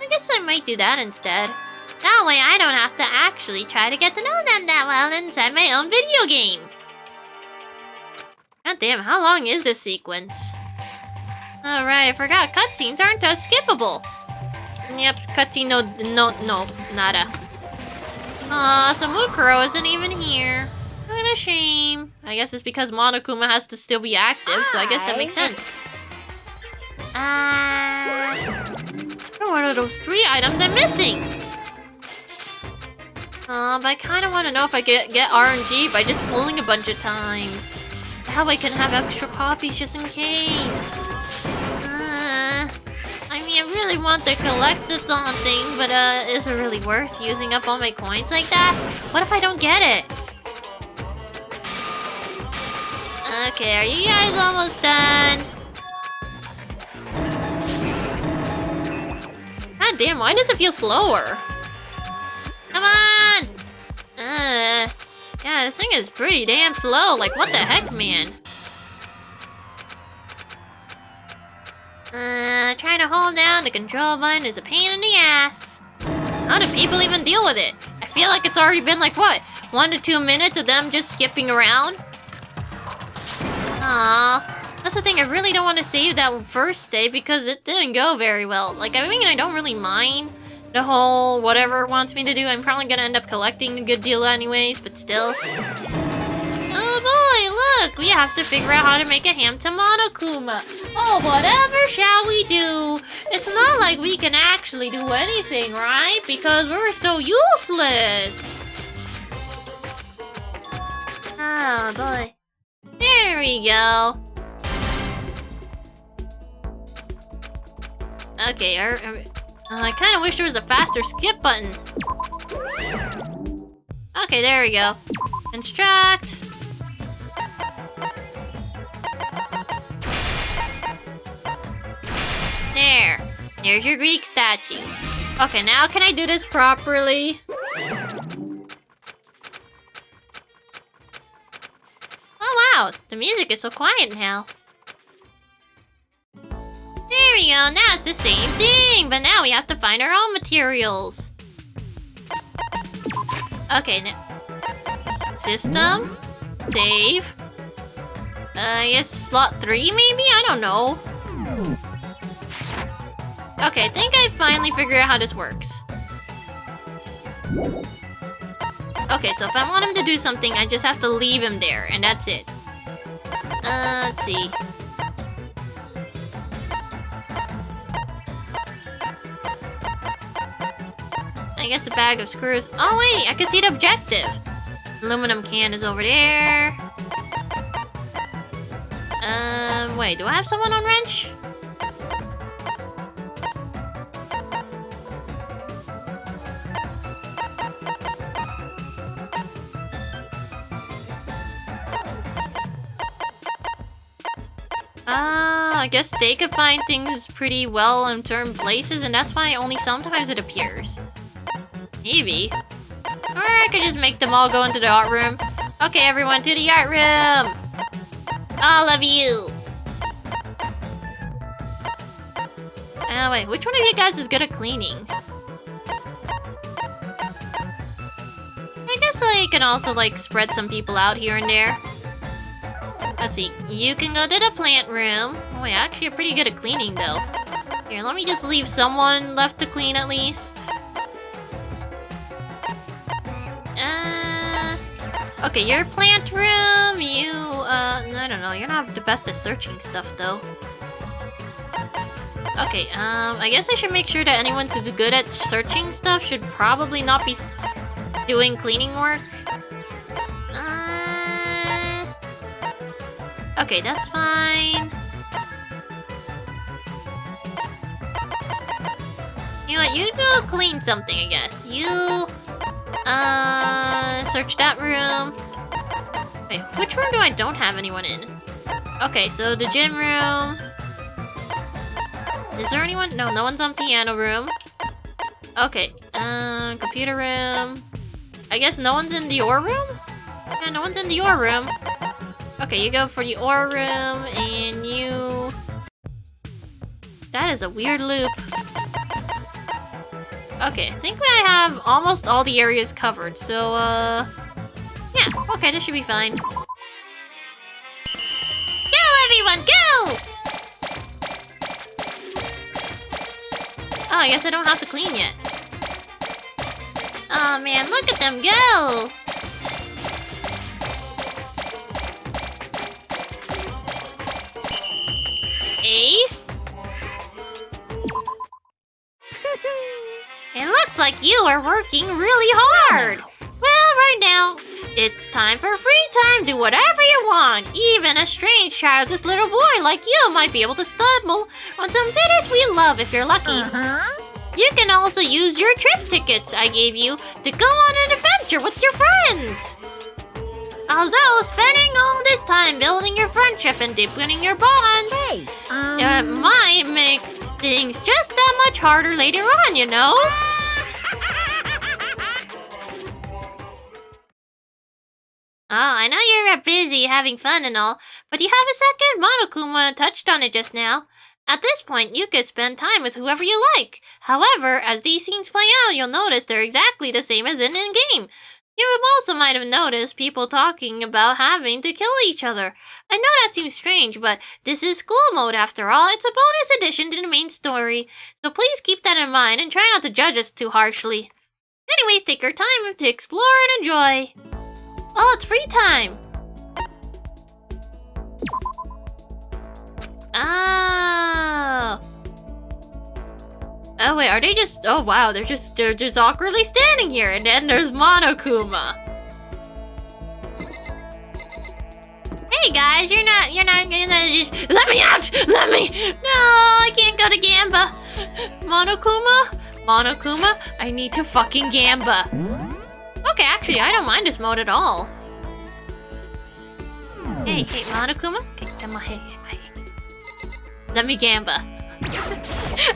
I guess I might do that instead. That way I don't have to actually try to get to know them that well inside my own video game. God damn, how long is this sequence? Alright, I forgot. Cutscenes aren't skippable. Yep, cutscene no, nada. Aw, so Mukuro isn't even here. What a shame. I guess it's because Monokuma has to still be active, so I guess that makes sense. What are those 3 items I'm missing? But I kind of want to know if I get RNG by just pulling a bunch of times. That way I can have extra copies just in case. I mean, I really want to collect the thing, but is it really worth using up all my coins like that? What if I don't get it? Okay, are you guys almost done? God damn, why does it feel slower? Come on! Yeah, this thing is pretty damn slow. Like, what the heck, man? Trying to hold down the control button is a pain in the ass. How do people even deal with it? I feel like it's already been like, what? 1 to 2 minutes of them just skipping around? Aw, that's the thing, I really don't want to save that first day because it didn't go very well. Like, I mean, I don't really mind the whole whatever it wants me to do. I'm probably gonna end up collecting a good deal anyways, but still. Oh boy, look! We have to figure out how to make a ham to Monokuma. Oh, whatever shall we do? It's not like we can actually do anything, right? Because we're so useless. Oh boy. There we go. Okay, I kind of wish there was a faster skip button. Okay, there we go. Construct. There. There's your Greek statue. Okay, now can I do this properly? Oh wow, the music is so quiet now. There we go, now it's the same thing, but now we have to find our own materials. Okay, now. System. Save. I guess slot 3 maybe? I don't know. Okay, I think I finally figured out how this works. Okay, so if I want him to do something, I just have to leave him there, and that's it. Let's see. I guess a bag of screws. Oh wait, I can see the objective. Aluminum can is over there. Wait, do I have someone on wrench? I guess they could find things pretty well in certain places, and that's why only sometimes it appears. Maybe. Or I could just make them all go into the art room. Okay, everyone, to the art room! All of you! Wait, which one of you guys is good at cleaning? I guess I can also, like, spread some people out here and there. Let's see, you can go to the plant room. Oh, wait, actually, you're pretty good at cleaning, though. Here, let me just leave someone left to clean at least. Okay, your plant room, you, I don't know, you're not the best at searching stuff, though. Okay, I guess I should make sure that anyone who's good at searching stuff should probably not be doing cleaning work. Okay, that's fine. You know what, you go clean something, I guess. You, search that room. Wait, which room do I don't have anyone in? Okay, so the gym room. Is there anyone? No, no one's on piano room. Okay, computer room. I guess no one's in the ore room? Yeah, no one's in the ore room. Okay, you go for the ore room, and you... That is a weird loop. Okay, I think I have almost all the areas covered, so, yeah, okay, this should be fine. Go, everyone, go! Oh, I guess I don't have to clean yet. Oh, man, look at them go! It looks like you are working really hard. Well, right now, it's time for free time. Do whatever you want. Even a strange childless little boy like you might be able to stumble on some bittersweet love if you're lucky. You can also use your trip tickets I gave you to go on an adventure with your friends. Although spending all this time building your friendship and deepening your bonds, it might make things just that much harder later on, you know? Oh, I know you're busy having fun and all, but you have a second. Monokuma touched on it just now. At this point, you could spend time with whoever you like. However, as these scenes play out, you'll notice they're exactly the same as in-game. You also might have noticed people talking about having to kill each other. I know that seems strange, but this is school mode after all. It's a bonus addition to the main story. So please keep that in mind and try not to judge us too harshly. Anyways, take your time to explore and enjoy. Oh, it's free time! Oh! Oh wait, are they just... Oh wow, they're just awkwardly standing here, and then there's Monokuma. Hey guys, you're not gonna just... Let me out! Let me... No, I can't go to Gamba. Monokuma, I need to fucking Gamba. Okay, actually, I don't mind this mode at all. Hey, Monokuma? Okay, come on, hey. Let me Gamba.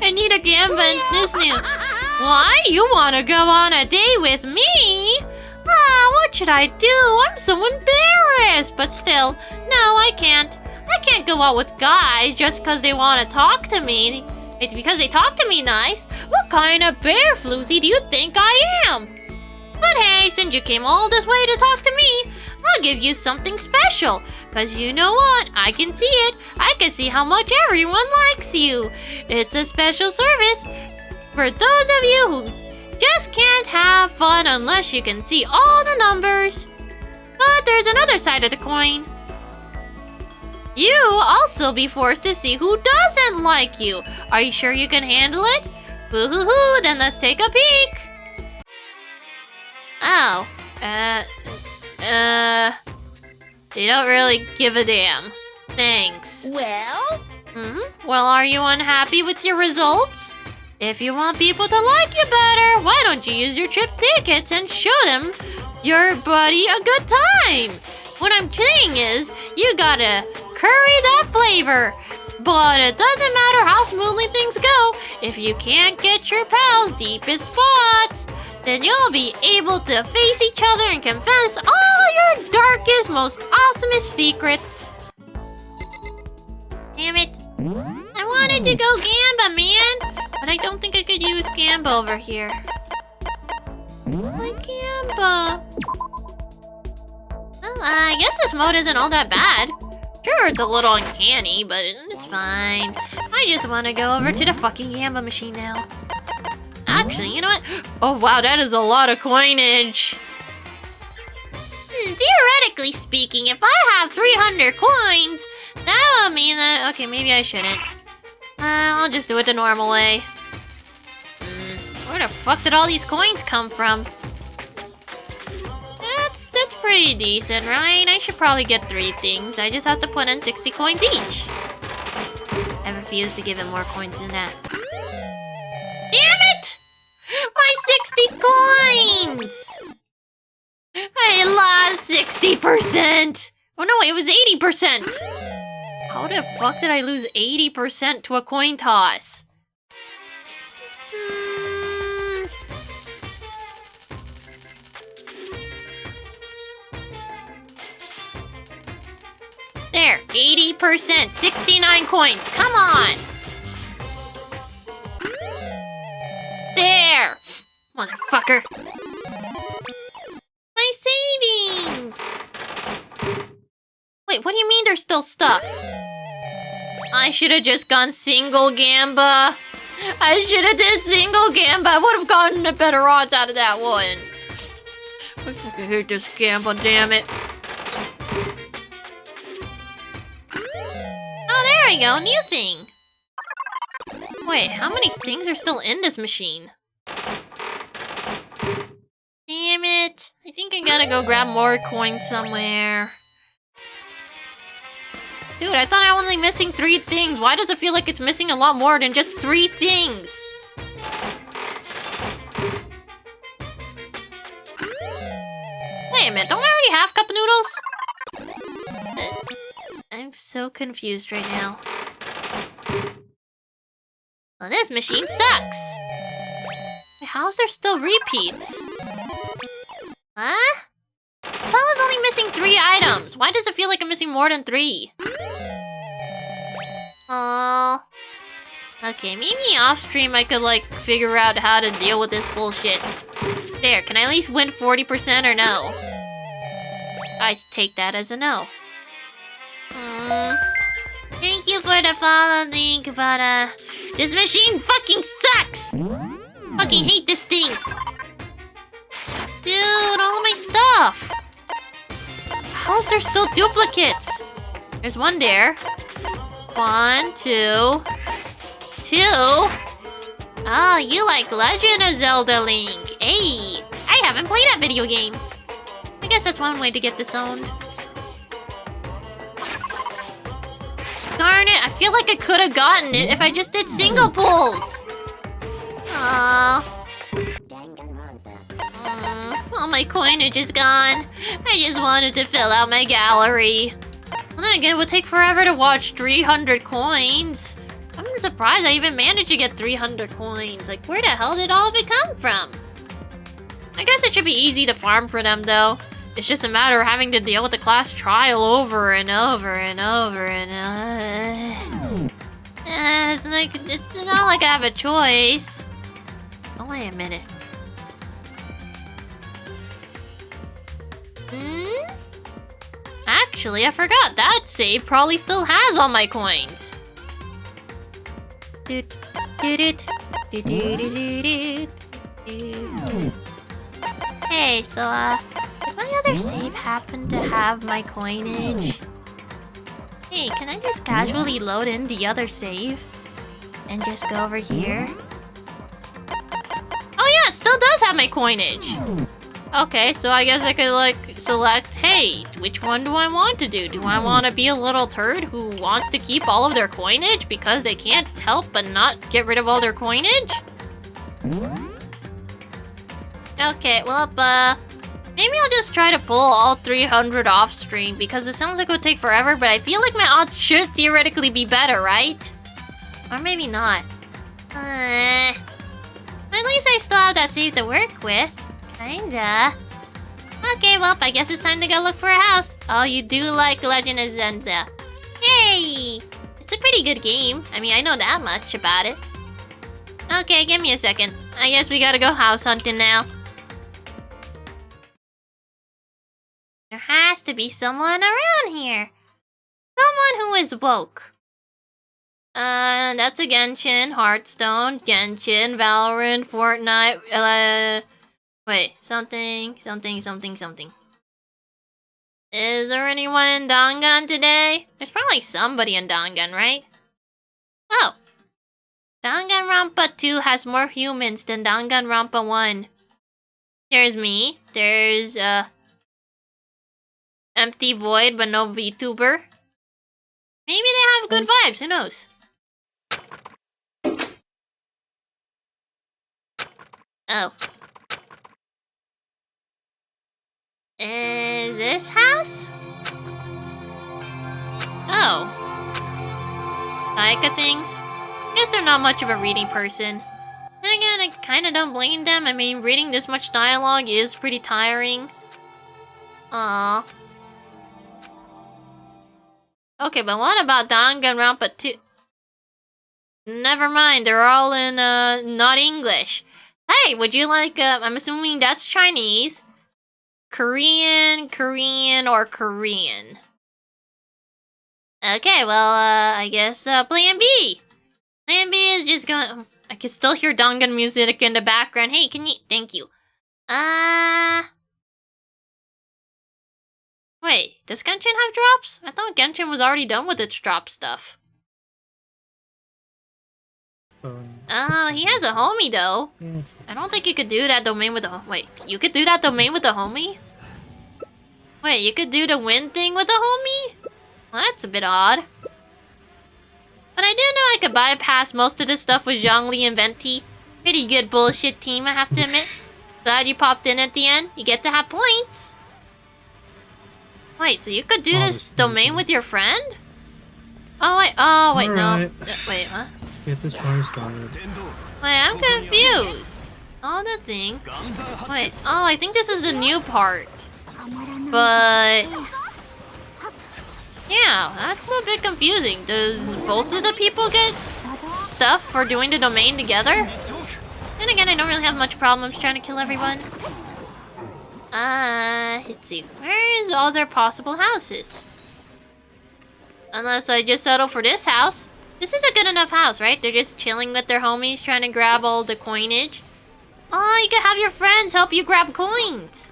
I need a Gamba and Snoo. Why? You wanna go on a date with me? Ah, what should I do? I'm so embarrassed. But still, no, I can't. I can't go out with guys just because they want to talk to me. It's because they talk to me nice. What kind of bear floozy do you think I am? But hey, since you came all this way to talk to me, I'll give you something special.
Cause you know what? I can see it. I can see how much everyone likes you. It's a special service for those of you who just can't have fun unless you can see all the numbers. But there's another side of the coin. You also be forced to see who doesn't like you. Are you sure you can handle it? Boo-hoo-hoo, then let's take a peek. Oh, they don't really give a damn. Thanks.
Well?
Well, are you unhappy with your results? If you want people to like you better, why don't you use your trip tickets and show them your buddy a good time? What I'm saying is, you gotta curry that flavor. But it doesn't matter how smoothly things go, if you can't get your pals' deepest spots, then you'll be able to face each other and confess all your darkest, most awesomest secrets. Damn it. I wanted to go Gamba, man, but I don't think I could use Gamba over here. My Gamba. Well, I guess this mode isn't all that bad. Sure, it's a little uncanny, but it's fine. I just want to go over to the fucking Gamba machine now. Actually, you know what? Oh wow, that is a lot of coinage. Theoretically speaking, if I have 300 coins, that would mean that... Okay, maybe I shouldn't. I'll just do it the normal way. Where the fuck did all these coins come from? That's pretty decent, right? I should probably get 3 things. I just have to put in 60 coins each. I refuse to give him more coins than that. Damn it! My 60 coins! I lost 60%! Oh no, it was 80%! How the fuck did I lose 80% to a coin toss? There, 80%, 69 coins, come on! There! Motherfucker! My savings! Wait, what do you mean there's still stuff? I should have just gone single Gamba. I should have did single Gamba. I would have gotten the better odds out of that one. I fucking hate this Gamba, damn it. Oh, there we go, new thing. Wait, how many things are still in this machine? Damn it. I think I gotta go grab more coins somewhere. Dude, I thought I was only missing 3 things. Why does it feel like it's missing a lot more than just 3 things? Wait a minute, don't I already have cup noodles? I'm so confused right now. Well, this machine sucks. Wait, how is there still repeats? Huh? I thought I was only missing 3 items. Why does it feel like I'm missing more than 3? Oh. Okay, maybe off stream I could like figure out how to deal with this bullshit. There, can I at least win 40% or no? I take that as a no. Thank you for the follow link, but this machine fucking sucks! Fucking hate this thing! Dude, all of my stuff! How is there still duplicates? There's one there. 1, 2, 2. Oh, you like Legend of Zelda Link. Hey, I haven't played that video game. I guess that's one way to get disowned. Darn it, I feel like I could have gotten it if I just did single pulls. Aww. All my coinage is gone. I just wanted to fill out my gallery. Well, then again, it would take forever to watch 300 coins. I'm surprised I even managed to get 300 coins. Like, where the hell did all of it come from? I guess it should be easy to farm for them, though. It's just a matter of having to deal with the class trial over and over and over and it's not like I have a choice. Oh, wait a minute.
actually, I forgot. That save probably still has all my coins. Hey, so, does my other save happen to have my coinage? Hey, can I just casually load in the other save? And just go over here? Oh yeah, it still does have my coinage! Okay, so I guess I could, like, select, hey, which one do I want to do? Do I want to be a little turd who wants to keep all of their coinage because they can't help but not get rid of all their coinage? Okay, well, maybe I'll just try to pull all 300 off stream because it sounds like it would take forever, but I feel like my odds should theoretically be better, right? Or maybe not. At least I still have that save to work with. Kinda. Okay, well, I guess it's time to go look for a house. Oh, you do like Legend of Zelda. Yay! It's a pretty good game. I mean, I know that much about it. Okay, give me a second. I guess we gotta go house hunting now. There has to be someone around here. Someone who is woke. That's a Genshin, Hearthstone, Genshin, Valorant, Fortnite, wait, something. Is there anyone in Dangan today? There's probably somebody in Dangan, right? Oh. Danganronpa 2 has more humans than Danganronpa 1. There's me. There's, empty void but no VTuber. Maybe they have good vibes, who knows? Oh. Is this house? Oh. Psycha things? Guess they're not much of a reading person. And again, I kinda don't blame them. I mean, reading this much dialogue is pretty tiring. Aww. Okay, but what about Danganronpa 2? Never mind, they're all in, not English. Hey, would you like, I'm assuming that's Chinese. Korean, or Korean. Okay, well, I guess, Plan B. Plan B is just going. I can still hear Dangan music in the background. Hey, can you? Thank you. Wait, does Genshin have drops? I thought Genshin was already done with its drop stuff. Oh, he has a homie though. I don't think you could do that domain with a. Wait, you could do that domain with a homie? Wait, you could do the win thing with a homie? Well, that's a bit odd. But I do know I could bypass most of this stuff with Zhongli and Venti. Pretty good bullshit team, I have to admit. Glad you popped in at the end. You get to have points. Wait, so you could do this domain with your friend? Oh wait, no. Wait, what?
Let's get this party started.
Wait, I'm confused. Oh, the thing. Wait, oh, I think this is the new part. But... yeah, that's a bit confusing. Does both of the people get stuff for doing the domain together? Then again, I don't really have much problems trying to kill everyone. Let's see. Where is all their possible houses? Unless I just settle for this house. This is a good enough house, right? They're just chilling with their homies, trying to grab all the coinage. Oh, you can have your friends help you grab coins.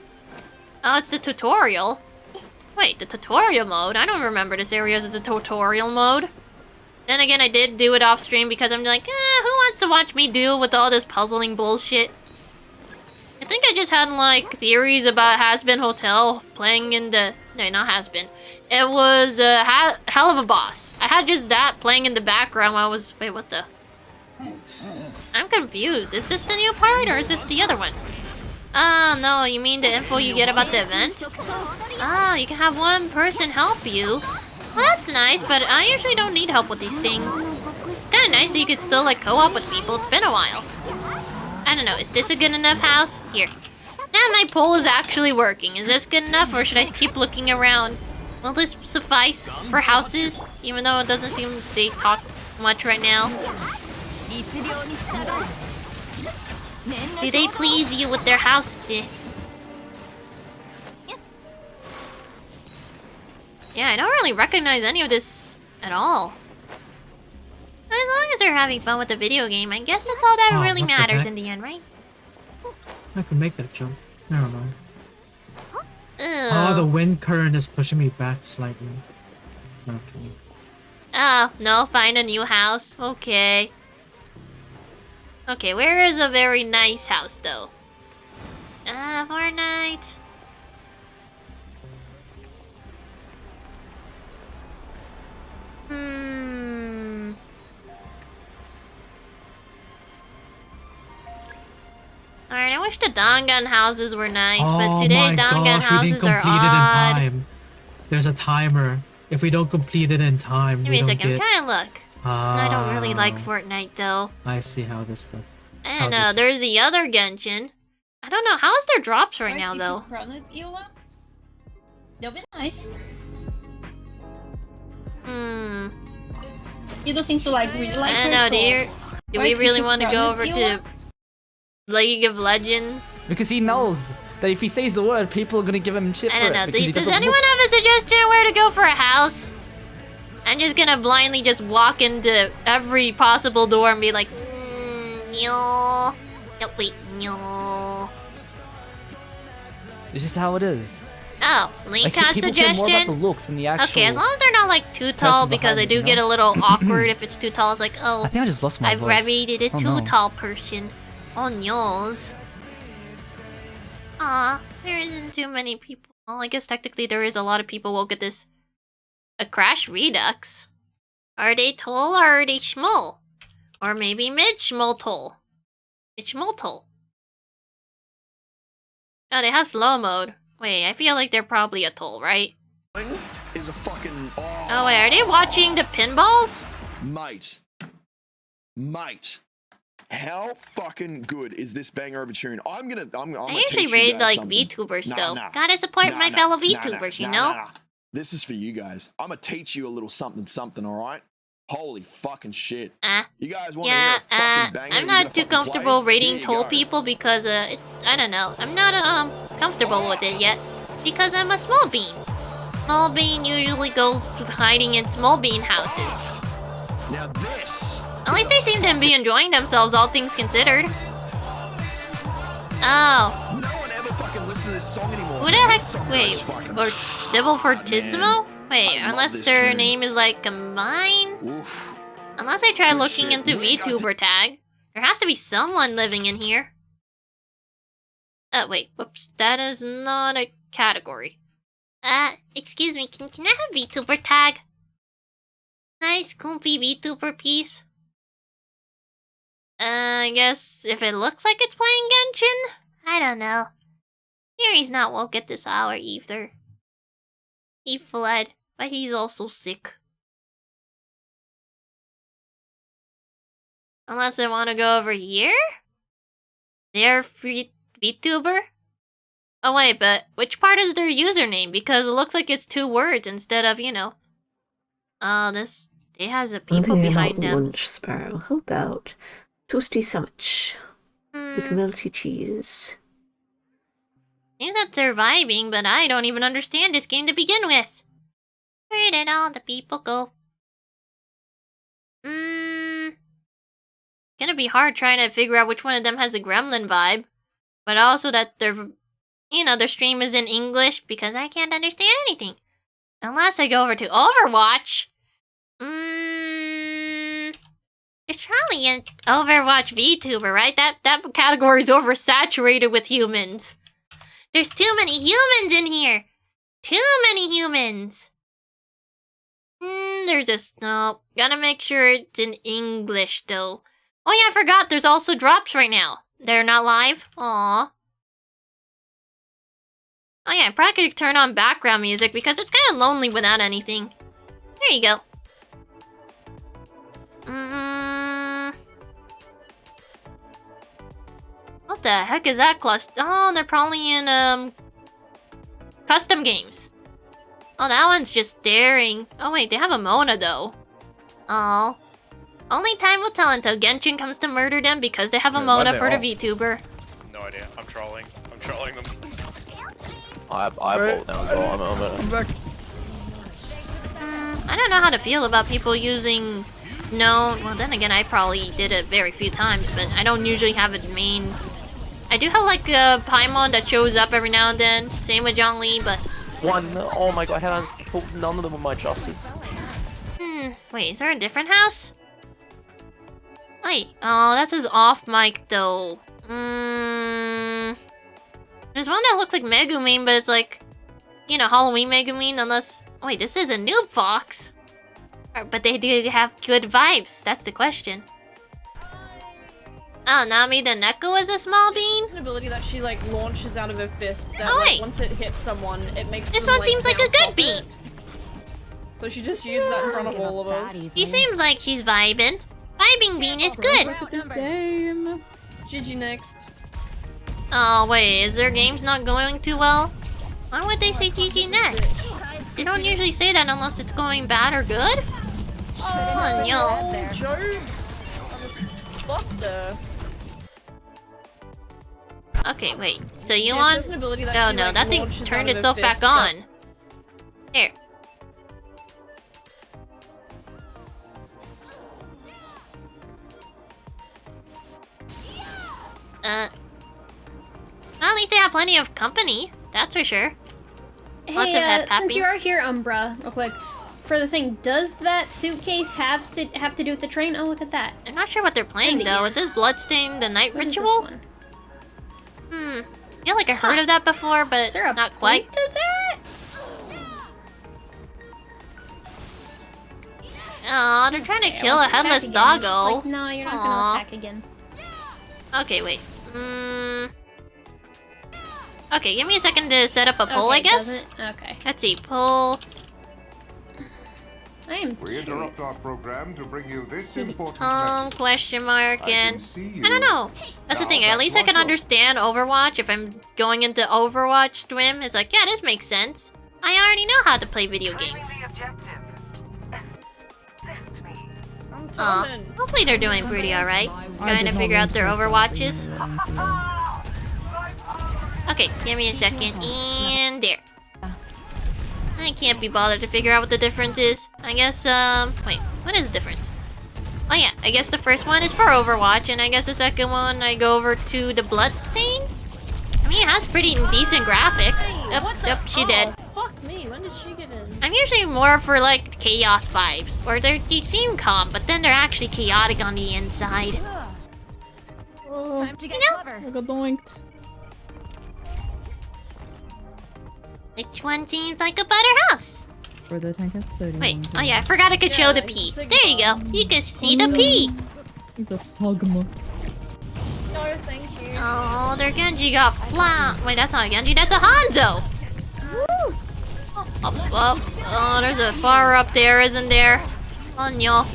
Oh, it's the tutorial. Wait, the tutorial mode? I don't remember this area as the tutorial mode. Then again, I did do it off stream because I'm like, who wants to watch me deal with all this puzzling bullshit? I think I just had, like, theories about Has-Been Hotel playing in the... no, not Has-Been. It was, Hell of a Boss. I had just that playing in the background while I was... wait, what the... I'm confused. Is this the new part, or is this the other one? Oh, no, you mean the info you get about the event? Oh, you can have one person help you. Well, that's nice, but I usually don't need help with these things. It's kinda nice that you could still, like, co-op with people. It's been a while. I don't know, is this a good enough house? Here. Now my poll is actually working. Is this good enough, or should I keep looking around? Will this suffice for houses? Even though it doesn't seem they talk much right now. Do they please you with their houses? Yeah, I don't really recognize any of this at all. But as long as they're having fun with the video game, I guess that's all that
Oh,
really
what the
matters
heck?
in the end, right?
I could make that jump. I don't know.
Ew.
Oh, the wind current is pushing me back slightly. Okay.
Oh, no, find a new house. Okay. Okay, where is a very nice house, though? Fortnite. Alright, I wish the Dangan houses were nice, but today
my
Dangan
gosh, we didn't
houses are
complete it in
odd.
time. There's a timer. If we don't complete it in time,
Give
we
me a
don't
second, I'm
get...
trying to look. I don't really like
Ah,
Fortnite, though.
I see how this stuff...
I
how
don't know,
this-
there's the other Genshin. I don't know, how is there drops right now, though?
They'll be nice.
You
don't seem to really like
I don't know, do we really want to go over to League of Legends?
Because he knows that if he says the word, people are gonna give him shit
I
for
don't
it.
know,
because he
does
doesn't
anyone have a suggestion where to go for a house? I'm just gonna blindly just walk into every possible door and be like, no. No, wait, no.
It's just how it is.
Oh, Link
Like,
has
people care more about the
suggestion?
looks than the actual...
Okay, as long as they're not like too tall,
behind
because I
it,
do
you
get
know?
a little awkward if it's too tall. It's like, oh,
I think I just lost my
I've
voice.
rated a
Oh,
too
no.
tall person. Oh, no's. Aw, there isn't too many people. Well, I guess technically there is a lot of people will get this. A Crash Redux. Are they tall or are they schmol? Or maybe mid-schmol tall. Mid-schmol tall. Oh, they have slow mode. Wait, I feel like they're probably a toll, right?
Is a fucking...
Oh wait, are they watching the pinballs?
Mate. How fucking good is this banger of a tune? I'm gonna
I usually
teach you
raid
guys
like
something.
VTubers
Nah,
though.
nah.
Gotta support
Nah,
my
nah,
fellow
nah,
VTubers,
nah,
you
nah,
know?
nah. This is for you guys. I'm gonna teach you a little something, alright? Holy fucking shit. You guys want to hear a fucking banger?
I'm not too comfortable rating toll people because, I don't know. I'm not, comfortable with it yet. Because I'm a small bean. Small bean usually goes to hiding in small bean houses.
Now this...
At least they seem to be enjoying themselves, all things considered. Oh.
No one ever fucking listens to this song anymore.
Who the heck? Wait, or Civil Fortissimo? Wait, unless their name is like combined? Unless I try looking into VTuber tag. There has to be someone living in here. Wait, whoops, that is not a category. Excuse me, can I have VTuber tag? Nice, comfy VTuber piece. I guess if it looks like it's playing Genshin? I don't know. Yuri's not woke at this hour either. He fled, but he's also sick. Unless I want to go over here? Their free VTuber? Oh wait, but which part is their username? Because it looks like it's 2 words instead of, you know. Oh, this... It has a
I'm
people
thinking
behind
about
them.
lunch, Sparrow. How about toasty sandwich with melty cheese?
Seems that they're vibing, but I don't even understand this game to begin with. Where did all the people go? Gonna be hard trying to figure out which one of them has a Gremlin vibe. But also that their, you know, their stream is in English because I can't understand anything. Unless I go over to Overwatch. It's probably an Overwatch VTuber, right? That category is oversaturated with humans. There's too many humans in here. Too many humans. There's just no. Gotta make sure it's in English though. Oh yeah, I forgot. There's also drops right now. They're not live. Aww. Oh yeah, I probably could turn on background music because it's kind of lonely without anything. There you go. What the heck is that cluster? Oh, they're probably in, custom games. Oh, that one's just staring. Oh wait, they have a Mona though. Oh. Only time will tell until Genshin comes to murder them because they have a Mona for the VTuber.
No idea. I'm trolling. I'm trolling them.
I bought them as well. I'm
back.
I don't know how to feel about people using... No, well then again, I probably did it very few times, but I don't usually have it main... I do have like a Paimon that shows up every now and then. Same with Zhongli, but...
Oh my god, I haven't killed none of them with my justice.
Wait, is there a different house? Wait, oh, that's his off mic though. There's one that looks like Megumin, but it's like, you know, Halloween Megumin, unless... Wait, this is a noob fox. But they do have good vibes, that's the question. Oh, Nami the Neko is a small bean?
It's an ability that she like launches out of her fist that
Oh,
like,
wait.
once it hits someone, it makes
This
them,
one seems like a
bounce
good
off
bean.
it. So she just used that in front of all of us.
He seems like she's vibing. Vibing bean is good.
Game. GG next.
Oh, wait, is their game's not going too well? Why would they say GG next? They don't usually say that unless it's going bad or good. Oh, no.
Jokes. I was fucked there.
Okay, wait. So you
Yeah,
want?
she has an ability that
Oh
she,
no,
like,
that thing
launches
turned
out of her
itself back
fist
on. Here. At least they have plenty of company. That's for sure. Lots of
Hey,
head
since
tapping.
you are here, Umbra, real quick, for the thing, does that suitcase have to do with the train? Oh, look at that.
I'm not sure what they're playing
the
though.
ears.
Is this Bloodstain the Night
What is this
Ritual?
one?
I feel like I heard of that before, but not quite.
Point to that?
Aw, they're trying to
Okay, I
kill a
want to
headless
attack again. It's just
doggo.
like, no, you're not
Aw.
gonna attack again.
Okay, wait. Okay, give me a second to set up a poll,
Okay,
I guess.
does it? Okay.
Let's see, poll.
I am.
We interrupt our program to bring you this important
Question mark and
see
I don't know. That's the
Now
thing. At
that
least I can
much
understand Overwatch if I'm going into Overwatch stream. It's like, yeah, this makes sense. I already know how to play video games. Hopefully they're doing pretty alright. Trying to figure out their Overwatches. Okay, give me a second. And there. I can't be bothered to figure out what the difference is. I guess, wait, what is the difference? Oh yeah, I guess the first one is for Overwatch, and I guess the second one I go over to the Bloodstain? I mean, it has pretty decent graphics. Yep, she dead.
Fuck me, when did she get in?
I'm usually more for, like, chaos vibes, where they seem calm, but then they're actually chaotic on the inside.
Time to get clever. I got doinked.
Which one seems like a better house?
For the tank is 30.
Wait, oh yeah, I forgot I could show the P. There you go. You can see the P.
He's a Sogma.
No, thank you.
Oh, their Genji got flat. Wait, that's not a Genji, that's a Hanzo. Up. Oh, there's a far up there, isn't there? Oh no.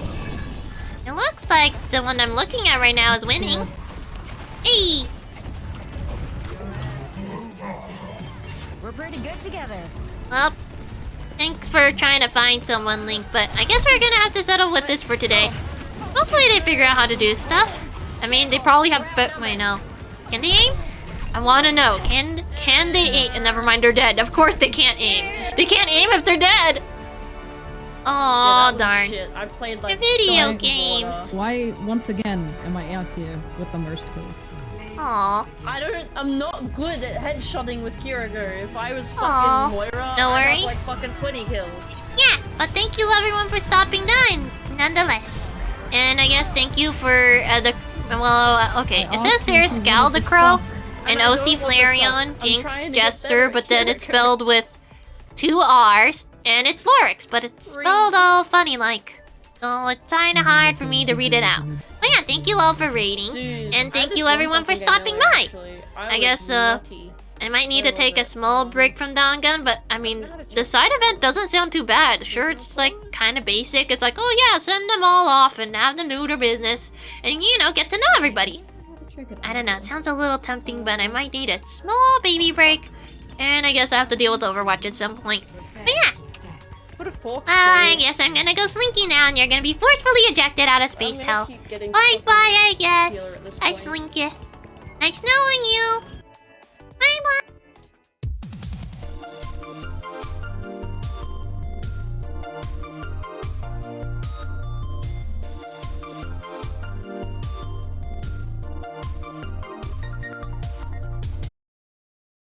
It looks like the one I'm looking at right now is winning. Hey!
We're pretty good together.
Well, thanks for trying to find someone, Link, but I guess we're gonna have to settle with this for today. Hopefully they figure out how to do stuff. I mean, they probably have, but wait, no. Can they aim? I want to know. Can they aim? And never mind, they're dead. Of course they can't aim. They can't aim if they're dead. Oh darn.
Shit. I played like
Video games.
Why, once again, am I out here with the worst kills?
Aw.
I'm not good at headshotting with Kirigo. If I was
Aw.
fucking Moira,
No
I'd
worries.
have like fucking 20 kills.
Yeah, but thank you everyone for stopping by, nonetheless. And I guess thank you for the... Well, okay. It says there's Scaldacrow and OC Flareon, Jinx, Jester, but then it's spelled with 2 R's, and it's Lorix, but it's spelled all funny like. So it's kinda hard for me to read it out. But yeah, thank you all for rating, and thank you everyone for stopping by. I guess, I might need to take a small break from Dangan, but I mean, the side event doesn't sound too bad. Sure, it's like kinda basic. It's like, oh yeah, send them all off and have them do their business, and you know, get to know everybody. I don't know, it sounds a little tempting, but I might need a small baby break. And I guess I have to deal with Overwatch at some point. But yeah. I guess I'm gonna go slinky now, and you're gonna be forcefully ejected out of space hell. Bye bye, I guess. I slinketh. Nice knowing you.